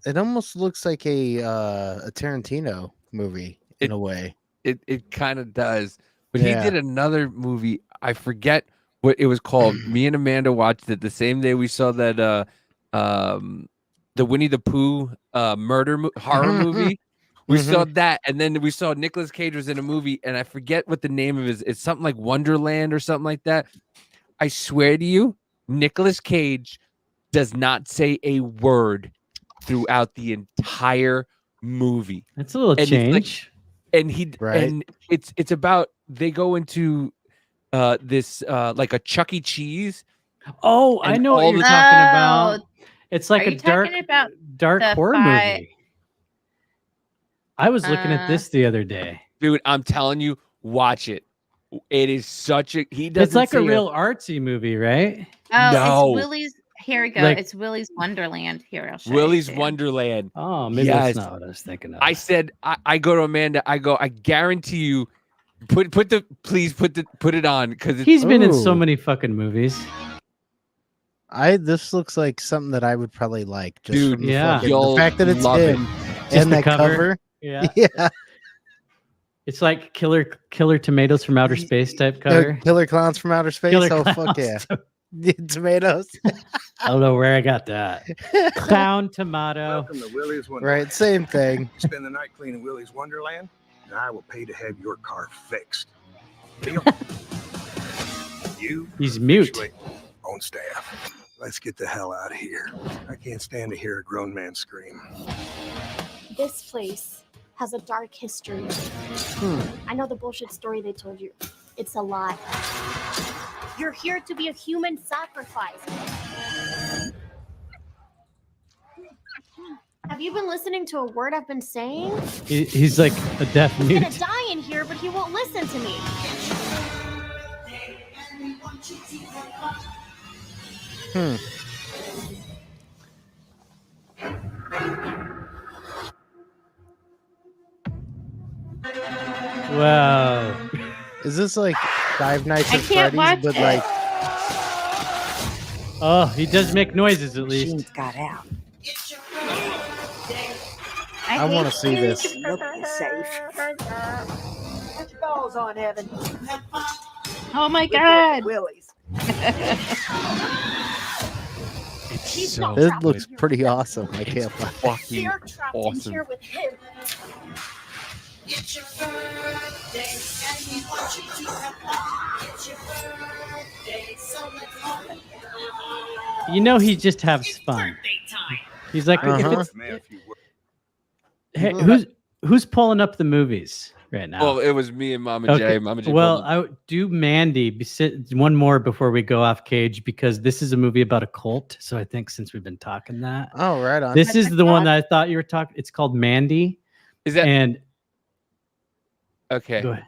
[SPEAKER 1] It almost looks like a Tarantino movie in a way.
[SPEAKER 2] It kind of does. But
[SPEAKER 1] Yeah.
[SPEAKER 2] he did another movie. I forget what it was called. Me and Amanda watched it the same day we saw that the Winnie the Pooh horror movie. We saw that, and then we saw Nicolas Cage was in a movie, and I forget what the name of it is. It's something like Wonderland or something like that. I swear to you, Nicolas Cage does not say a word throughout the entire movie.
[SPEAKER 4] That's a little
[SPEAKER 2] And
[SPEAKER 4] change.
[SPEAKER 2] and it's about, they go into this like a Chuck E. Cheese.
[SPEAKER 4] Oh, I
[SPEAKER 2] and
[SPEAKER 4] know what
[SPEAKER 2] all
[SPEAKER 4] you're
[SPEAKER 2] the-
[SPEAKER 4] talking about. It's like
[SPEAKER 3] Are
[SPEAKER 4] a
[SPEAKER 3] you talking about
[SPEAKER 4] dark
[SPEAKER 3] the
[SPEAKER 4] horror
[SPEAKER 3] fi-
[SPEAKER 4] movie. I was looking at this the other day.
[SPEAKER 2] Dude, I'm telling you, watch it. It is such a he doesn't
[SPEAKER 4] It's like a
[SPEAKER 2] say
[SPEAKER 4] real artsy movie, right?
[SPEAKER 3] Oh,
[SPEAKER 2] No.
[SPEAKER 3] it's Willy's. Here we go.
[SPEAKER 4] Like-
[SPEAKER 3] It's Willy's Wonderland. Here, I'll show
[SPEAKER 2] Willy's
[SPEAKER 3] you.
[SPEAKER 2] Wonderland.
[SPEAKER 4] Oh, maybe
[SPEAKER 2] Yes.
[SPEAKER 4] that's not what I was thinking of.
[SPEAKER 2] I said I go to Amanda. I go. I guarantee you. Please put it on because
[SPEAKER 4] He's been in so
[SPEAKER 1] Ooh.
[SPEAKER 4] many fucking movies.
[SPEAKER 1] This looks like something that I would probably like. Just
[SPEAKER 2] Dude,
[SPEAKER 1] from the
[SPEAKER 4] yeah.
[SPEAKER 1] fucking-
[SPEAKER 2] You'll
[SPEAKER 1] the fact that it's
[SPEAKER 2] love it.
[SPEAKER 1] him
[SPEAKER 4] Just
[SPEAKER 1] and
[SPEAKER 4] the
[SPEAKER 1] that cover.
[SPEAKER 4] Yeah.
[SPEAKER 1] Yeah.
[SPEAKER 4] It's like killer tomatoes from outer space type cover.
[SPEAKER 1] Killer Clowns from Outer Space.
[SPEAKER 4] Killer
[SPEAKER 1] Oh, fuck
[SPEAKER 4] Clowns.
[SPEAKER 1] yeah. Tomatoes.
[SPEAKER 4] I don't know where I got that. Clown tomato.
[SPEAKER 16] Welcome to Willie's Wonderland.
[SPEAKER 1] Right. Same thing.
[SPEAKER 16] Spend the night cleaning Willie's Wonderland, and I will pay to have your car fixed. Deal? You
[SPEAKER 4] He's mute.
[SPEAKER 16] officially on staff. Let's get the hell out of here. I can't stand to hear a grown man scream.
[SPEAKER 17] This place has a dark history. I know the bullshit story they told you. It's a lie. You're here to be a human sacrifice. Have you been listening to a word I've been saying?
[SPEAKER 4] He's like a deaf
[SPEAKER 17] He's
[SPEAKER 4] mute.
[SPEAKER 17] gonna die in here, but he won't listen to me.
[SPEAKER 4] Wow.
[SPEAKER 1] Is this like Five Nights
[SPEAKER 3] I
[SPEAKER 1] at
[SPEAKER 3] can't
[SPEAKER 1] Freddy's,
[SPEAKER 3] watch
[SPEAKER 1] but
[SPEAKER 3] it.
[SPEAKER 1] like
[SPEAKER 4] Oh, he does make noises at least.
[SPEAKER 10] got out.
[SPEAKER 1] I want to see this.
[SPEAKER 10] Nobody's safe. Put your balls on, Evan.
[SPEAKER 3] Oh my God.
[SPEAKER 10] Willie's.
[SPEAKER 2] It's so
[SPEAKER 1] It looks pretty awesome. I can't lie.
[SPEAKER 2] fucking
[SPEAKER 17] You're trapped in
[SPEAKER 2] awesome.
[SPEAKER 17] here with him.
[SPEAKER 4] You know he just has fun. He's like, if
[SPEAKER 1] Uh-huh.
[SPEAKER 4] it's,
[SPEAKER 16] Man, if you were.
[SPEAKER 4] hey, who's pulling up the movies right now?
[SPEAKER 2] Well, it was me and Mama J. Mama J.
[SPEAKER 4] Well,
[SPEAKER 2] pulled
[SPEAKER 4] I would do Mandy. One more before we go off Cage, because this is a movie about a cult. So I think since we've been talking that,
[SPEAKER 1] Oh, right on.
[SPEAKER 4] this is the one that I thought you were talking. It's called Mandy,
[SPEAKER 2] Is that
[SPEAKER 4] and
[SPEAKER 2] okay?
[SPEAKER 4] go ahead.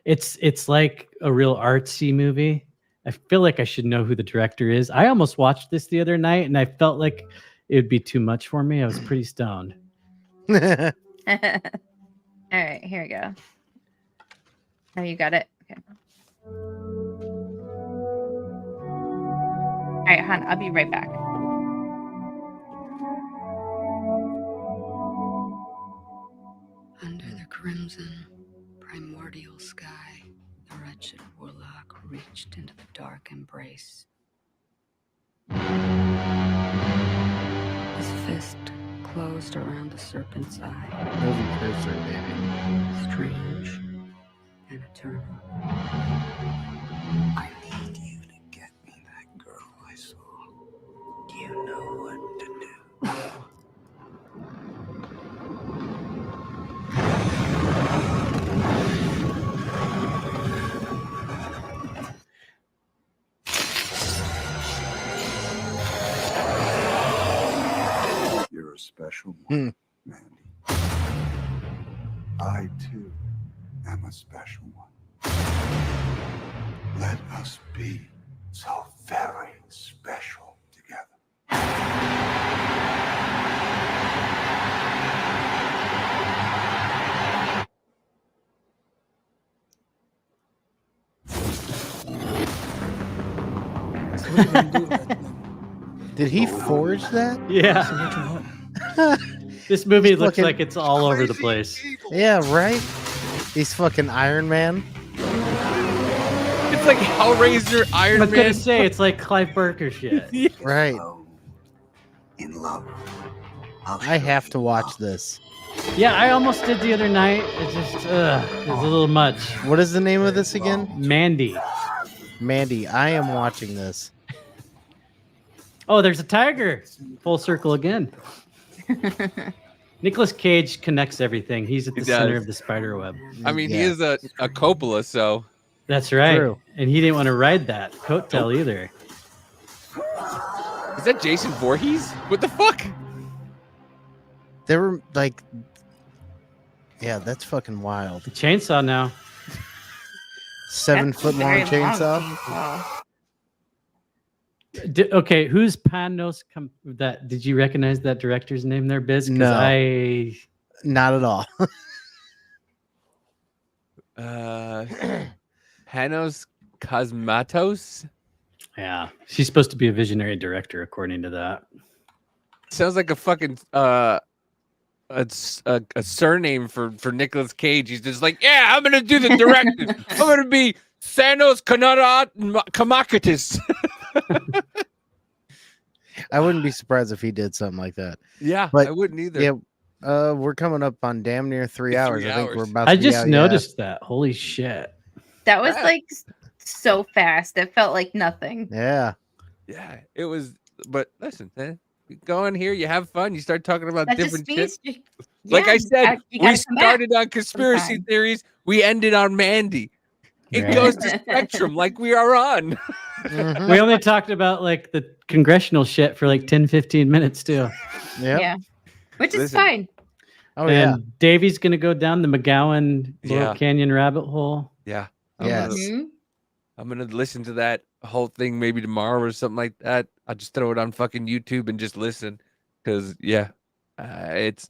[SPEAKER 4] It's like a real artsy movie. I feel like I should know who the director is. I almost watched this the other night, and I felt like it would be too much for me. I was pretty stoned.
[SPEAKER 3] All right, here we go. Oh, you got it. Okay. All right, hon, I'll be right back.
[SPEAKER 5] crimson, primordial sky, the wretched warlock reached into the dark embrace. His fist closed around the serpent's eye.
[SPEAKER 1] Movie cursor, baby.
[SPEAKER 5] Strange and eternal.
[SPEAKER 16] I need you to get me that girl I saw. You know what to do. You're a special one, Mandy. I, too, am a special one. Let us be so very special together.
[SPEAKER 1] Did he forge that?
[SPEAKER 4] Yeah. This movie
[SPEAKER 1] He's
[SPEAKER 4] looks
[SPEAKER 1] fucking-
[SPEAKER 4] like it's all over the place.
[SPEAKER 1] Yeah, right? He's fucking Iron Man.
[SPEAKER 2] It's like Hellraiser, Iron
[SPEAKER 4] I was
[SPEAKER 2] Man.
[SPEAKER 4] gonna say it's like Clive Barker shit.
[SPEAKER 1] Right.
[SPEAKER 16] In love.
[SPEAKER 1] I have to watch this.
[SPEAKER 4] Yeah, I almost did the other night. It just it's a little much.
[SPEAKER 1] What is the name of this again?
[SPEAKER 4] Mandy.
[SPEAKER 1] Mandy, I am watching this.
[SPEAKER 4] Oh, there's a tiger. Full circle again. Nicolas Cage connects everything. He's at the
[SPEAKER 2] He
[SPEAKER 4] center
[SPEAKER 2] does.
[SPEAKER 4] of the spider web.
[SPEAKER 2] I mean, he
[SPEAKER 1] Yeah.
[SPEAKER 2] is a Coppola, so
[SPEAKER 4] That's right.
[SPEAKER 1] True.
[SPEAKER 4] And he didn't want to ride that coattail either.
[SPEAKER 2] is that Jason Voorhees? What the fuck?
[SPEAKER 1] They were like, yeah, that's fucking wild.
[SPEAKER 4] The chainsaw now.
[SPEAKER 1] 7
[SPEAKER 3] That's
[SPEAKER 1] foot long
[SPEAKER 3] very
[SPEAKER 1] chainsaw.
[SPEAKER 3] chainsaw.
[SPEAKER 4] Okay, who's Panos? Did you recognize that director's name there, Biz? 'Cause
[SPEAKER 1] No. Not at all.
[SPEAKER 2] Panos Cosmatos.
[SPEAKER 4] Yeah, she's supposed to be a visionary director, according to that.
[SPEAKER 2] Sounds like a fucking a surname for Nicolas Cage. He's just like, yeah, I'm gonna do the directing. I'm gonna be Thanos Kamakatis.
[SPEAKER 1] I wouldn't be surprised if he did something like that.
[SPEAKER 2] Yeah,
[SPEAKER 1] But
[SPEAKER 2] I wouldn't either.
[SPEAKER 1] Yeah, we're coming up on damn near 3 hours.
[SPEAKER 2] 3
[SPEAKER 1] I think we're
[SPEAKER 2] hours.
[SPEAKER 1] about to
[SPEAKER 4] I
[SPEAKER 1] be
[SPEAKER 4] just
[SPEAKER 1] out,
[SPEAKER 4] noticed that. Holy shit.
[SPEAKER 3] That was like so fast. It felt like nothing.
[SPEAKER 1] Yeah.
[SPEAKER 2] Yeah, it was. But listen, man, you go in here, you have fun, you start talking about
[SPEAKER 3] That just
[SPEAKER 2] different shit.
[SPEAKER 3] means,
[SPEAKER 2] Like I said,
[SPEAKER 3] you
[SPEAKER 2] we
[SPEAKER 3] gotta come back
[SPEAKER 2] started on conspiracy
[SPEAKER 3] sometime.
[SPEAKER 2] theories. We ended on Mandy. It
[SPEAKER 4] Right.
[SPEAKER 2] goes to Spectrum like we are on.
[SPEAKER 1] Mhm.
[SPEAKER 4] We only talked about like the congressional shit for like 10, 15 minutes too.
[SPEAKER 1] Yep.
[SPEAKER 3] Yeah, which is
[SPEAKER 2] Listen.
[SPEAKER 3] fine.
[SPEAKER 1] Oh,
[SPEAKER 4] and
[SPEAKER 1] yeah.
[SPEAKER 4] Davey's gonna go down the McGowan Laurel
[SPEAKER 2] Yeah.
[SPEAKER 4] Canyon rabbit hole.
[SPEAKER 2] Yeah.
[SPEAKER 1] Yes.
[SPEAKER 3] Mhm.
[SPEAKER 2] I'm gonna listen to that whole thing maybe tomorrow or something like that. I'll just throw it on fucking YouTube and just listen. Cause yeah, it's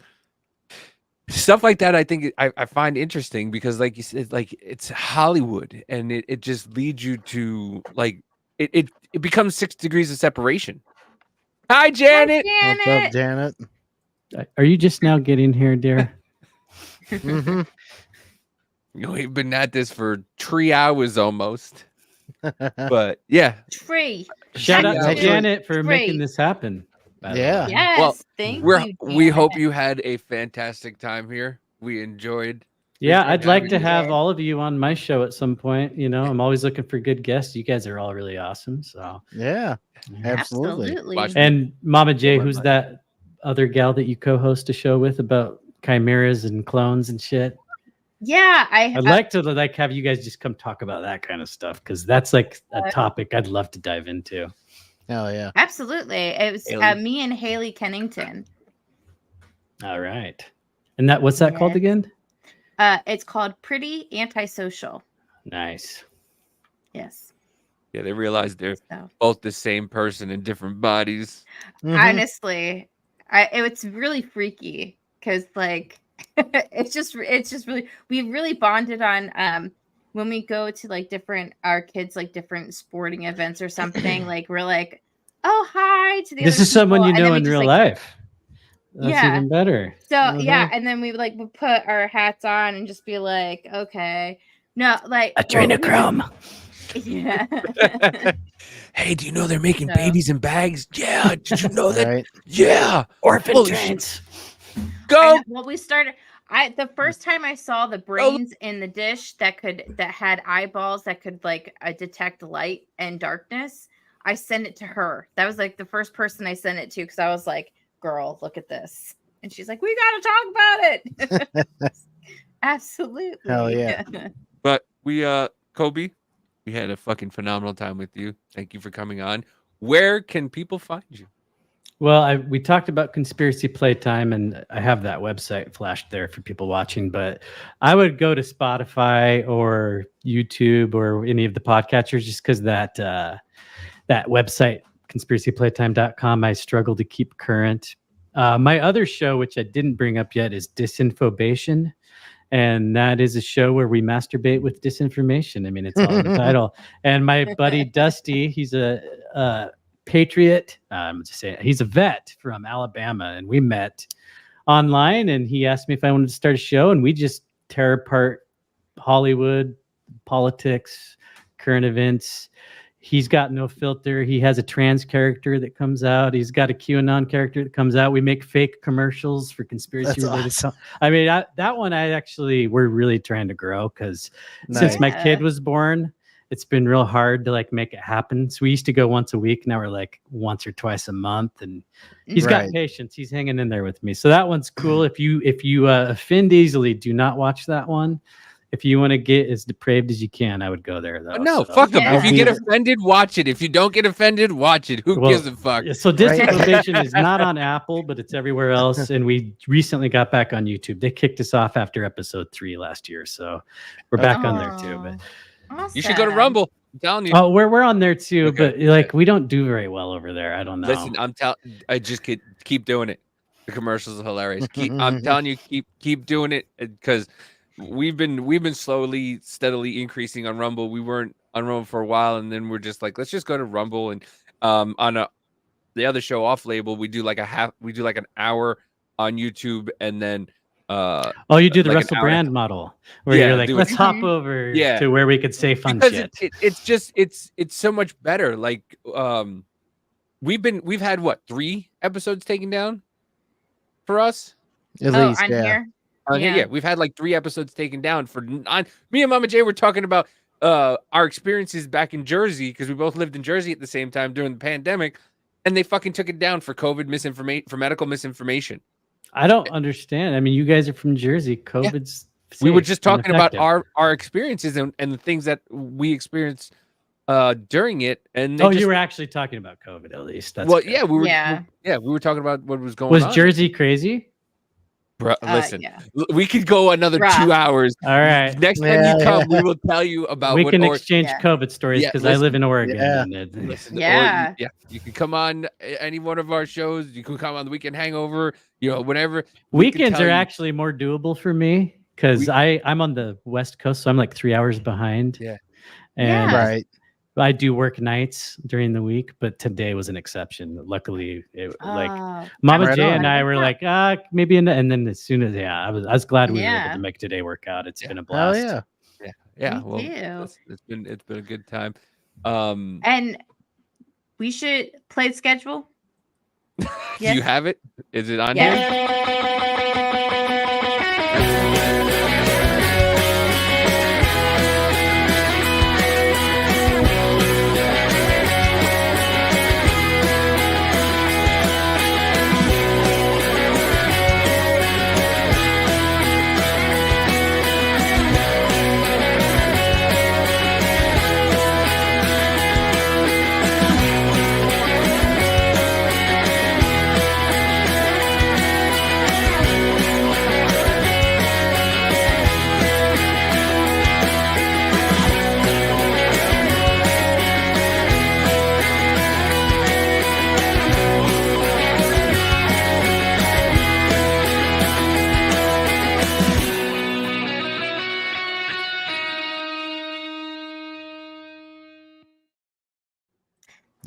[SPEAKER 2] stuff like that. I think I find interesting because like you said, like it's Hollywood and it just leads you to like it becomes 6 degrees of separation. Hi, Janet.
[SPEAKER 1] What's up, Janet?
[SPEAKER 4] Are you just now getting here, dear?
[SPEAKER 1] Mm-hmm.
[SPEAKER 2] You know, we've been at this for 3 hours almost. But yeah.
[SPEAKER 3] Tree.
[SPEAKER 4] Shout out to
[SPEAKER 1] Actually-
[SPEAKER 4] Janet for
[SPEAKER 3] Great.
[SPEAKER 4] making this happen. by the
[SPEAKER 1] Yeah.
[SPEAKER 4] way.
[SPEAKER 3] Yes,
[SPEAKER 2] Well,
[SPEAKER 3] thank
[SPEAKER 2] we
[SPEAKER 3] you.
[SPEAKER 2] hope
[SPEAKER 3] Janet.
[SPEAKER 2] you had a fantastic time here. We enjoyed.
[SPEAKER 4] Yeah,
[SPEAKER 2] appreciate
[SPEAKER 4] I'd like
[SPEAKER 2] having
[SPEAKER 4] to
[SPEAKER 2] you.
[SPEAKER 4] have all of you on my show at some point. You know, I'm always looking for good guests. You guys are all really awesome. So,
[SPEAKER 1] Yeah. Absolutely.
[SPEAKER 3] Absolutely.
[SPEAKER 2] Watch-
[SPEAKER 4] and Mama J,
[SPEAKER 2] Hold on,
[SPEAKER 4] who's
[SPEAKER 2] bud.
[SPEAKER 4] that other gal that you co-host a show with about chimeras and clones and shit?
[SPEAKER 3] Yeah,
[SPEAKER 4] I'd like to like have you guys just come talk about that kind of stuff because that's like a topic I'd love to dive into.
[SPEAKER 1] Hell yeah.
[SPEAKER 3] absolutely. It was
[SPEAKER 2] Haley.
[SPEAKER 3] me and Haley Kennington.
[SPEAKER 4] All right, and that what's that called
[SPEAKER 3] Yeah.
[SPEAKER 4] again?
[SPEAKER 3] It's called Pretty Antisocial.
[SPEAKER 4] Nice.
[SPEAKER 3] Yes.
[SPEAKER 2] Yeah, they realized they're
[SPEAKER 3] So
[SPEAKER 2] both the same person in different bodies.
[SPEAKER 1] Mhm.
[SPEAKER 3] honestly, it's really freaky because like it's just really we really bonded on when we go to like our kids like different sporting events or something like we're like, oh hi to the
[SPEAKER 4] This
[SPEAKER 3] other
[SPEAKER 4] is someone
[SPEAKER 3] people,
[SPEAKER 4] you
[SPEAKER 3] and then
[SPEAKER 4] know
[SPEAKER 3] we
[SPEAKER 4] in
[SPEAKER 3] just,
[SPEAKER 4] real
[SPEAKER 3] like,
[SPEAKER 4] life. That's even better.
[SPEAKER 3] So yeah, and then we would put our hats on and just be like, okay, no, like
[SPEAKER 4] adrenochrome.
[SPEAKER 3] Yeah.
[SPEAKER 2] Hey, do you know they're making
[SPEAKER 3] So-
[SPEAKER 2] babies in bags? Yeah. Did you know that?
[SPEAKER 1] Right.
[SPEAKER 2] Yeah.
[SPEAKER 4] Orphan
[SPEAKER 2] Holy
[SPEAKER 4] trains.
[SPEAKER 2] Go.
[SPEAKER 3] Well, we started. The first time I saw the brains in the dish that had eyeballs that could detect light and darkness, I sent it to her. That was like the first person I sent it to because I was like, "Girl, look at this," and she's like, "We got to talk about it." Absolutely.
[SPEAKER 1] Hell yeah.
[SPEAKER 2] But we, Colby, we had a fucking phenomenal time with you. Thank you for coming on. Where can people find you?
[SPEAKER 4] Well, we talked about Conspiracy Playtime, and I have that website flashed there for people watching. But I would go to Spotify or YouTube or any of the podcatchers, just because that website, conspiracyplaytime.com, I struggle to keep current. My other show, which I didn't bring up yet, is Disinfobation. And that is a show where we masturbate with disinformation. I mean, it's all in the title. And my buddy Dusty, he's a patriot. I'm just saying, he's a vet from Alabama, and we met online. And he asked me if I wanted to start a show, and we just tear apart Hollywood, politics, current events. He's got no filter. He has a trans character that comes out. He's got a QAnon character that comes out. We make fake commercials for conspiracy related stuff. I mean, that one we're really trying to grow because since my kid was born, it's been real hard to make it happen. So we used to go once a week. Now we're once or twice a month, and he's got patience. He's hanging in there with me. So that one's cool. If you offend easily, do not watch that one. If you want to get as depraved as you can, I would go there though.
[SPEAKER 2] No, fuck them. If you get offended, watch it. If you don't get offended, watch it. Who gives a fuck?
[SPEAKER 4] So Disinformation is not on Apple, but it's everywhere else. And we recently got back on YouTube. They kicked us off after episode 3 last year, so we're back on there too. But
[SPEAKER 2] you should go to Rumble. I'm telling you.
[SPEAKER 4] Oh, we're on there too, but we don't do very well over there. I don't know.
[SPEAKER 2] Listen, I just keep doing it. The commercials are hilarious. I'm telling you, keep doing it because we've been steadily increasing on Rumble. We weren't on Rumble for a while, and then we're just like, let's just go to Rumble. And on the other show Off Label, we do an hour on YouTube, and then
[SPEAKER 4] you do the Russell Brand model where you're like, let's hop over to where we could say fun shit.
[SPEAKER 2] It's so much better. We've had what 3 episodes taken down for us
[SPEAKER 1] at least
[SPEAKER 3] on here.
[SPEAKER 2] Yeah, we've had 3 episodes taken down for me and Mama Jay were talking about our experiences back in Jersey because we both lived in Jersey at the same time during the pandemic, and they fucking took it down for COVID misinformation, for medical misinformation.
[SPEAKER 4] I don't understand. I mean, you guys are from Jersey. COVID's
[SPEAKER 2] we were just talking about our experiences and the things that we experienced during it. And
[SPEAKER 4] you were actually talking about COVID at least. That's
[SPEAKER 2] good. We were talking about what was going on.
[SPEAKER 4] Was Jersey crazy?
[SPEAKER 2] Bro, listen, we could go another 2 hours.
[SPEAKER 4] All right.
[SPEAKER 2] Next time you come, we will tell you about.
[SPEAKER 4] We can exchange COVID stories because I live in Oregon.
[SPEAKER 2] You can come on any one of our shows. You can come on the Weekend Hangover. Whenever.
[SPEAKER 4] Weekends are actually more doable for me because I'm on the West Coast, so I'm 3 hours behind.
[SPEAKER 2] Yeah.
[SPEAKER 4] And
[SPEAKER 1] right.
[SPEAKER 4] I do work nights during the week, but today was an exception. Luckily, Mama Jay and I were maybe, and then as soon as I was glad we were able to make today work out. It's been a blast.
[SPEAKER 2] Yeah. Well, it's been a good time.
[SPEAKER 3] And we should play the schedule.
[SPEAKER 2] Do you have it? Is it on here?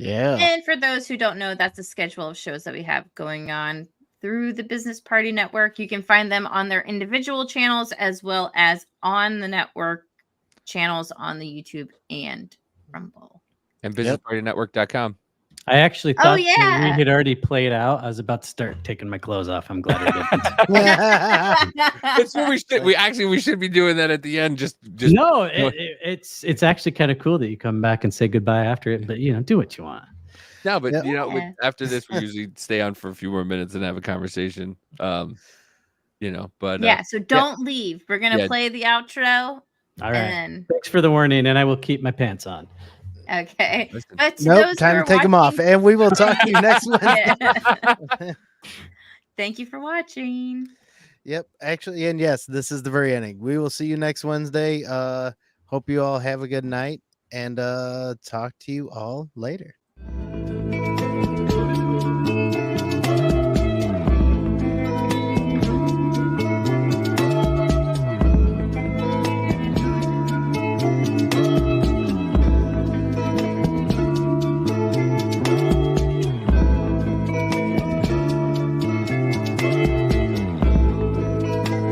[SPEAKER 1] Yeah.
[SPEAKER 3] And for those who don't know, that's a schedule of shows that we have going on through the Business Party Network. You can find them on their individual channels as well as on the network channels on the YouTube and Rumble.
[SPEAKER 2] And businesspartynetwork.com.
[SPEAKER 4] I actually
[SPEAKER 3] Oh,
[SPEAKER 4] thought that
[SPEAKER 3] yeah.
[SPEAKER 4] we had already played out. I was about to start taking my clothes off. I'm glad we didn't.
[SPEAKER 2] That's what we should. We should be doing that at the end. Just
[SPEAKER 4] No, it's actually kind of cool that you come back and say goodbye after it. But do what you want.
[SPEAKER 2] No, but
[SPEAKER 3] Yeah.
[SPEAKER 2] after this, we usually stay on for a few more minutes and have a conversation. But
[SPEAKER 3] yeah, so don't leave. We're gonna play the outro.
[SPEAKER 4] All right.
[SPEAKER 3] And
[SPEAKER 4] thanks for the warning, and I will keep my pants on.
[SPEAKER 3] okay. But to
[SPEAKER 1] Nope,
[SPEAKER 3] those
[SPEAKER 1] time
[SPEAKER 3] who
[SPEAKER 1] to
[SPEAKER 3] are
[SPEAKER 1] take them off,
[SPEAKER 3] watching-
[SPEAKER 1] and we will talk to you next Wednesday.
[SPEAKER 3] Yeah. Thank you for watching.
[SPEAKER 1] Yep, actually, and yes, this is the very ending. We will see you next Wednesday. Hope you all have a good night, and talk to you all later.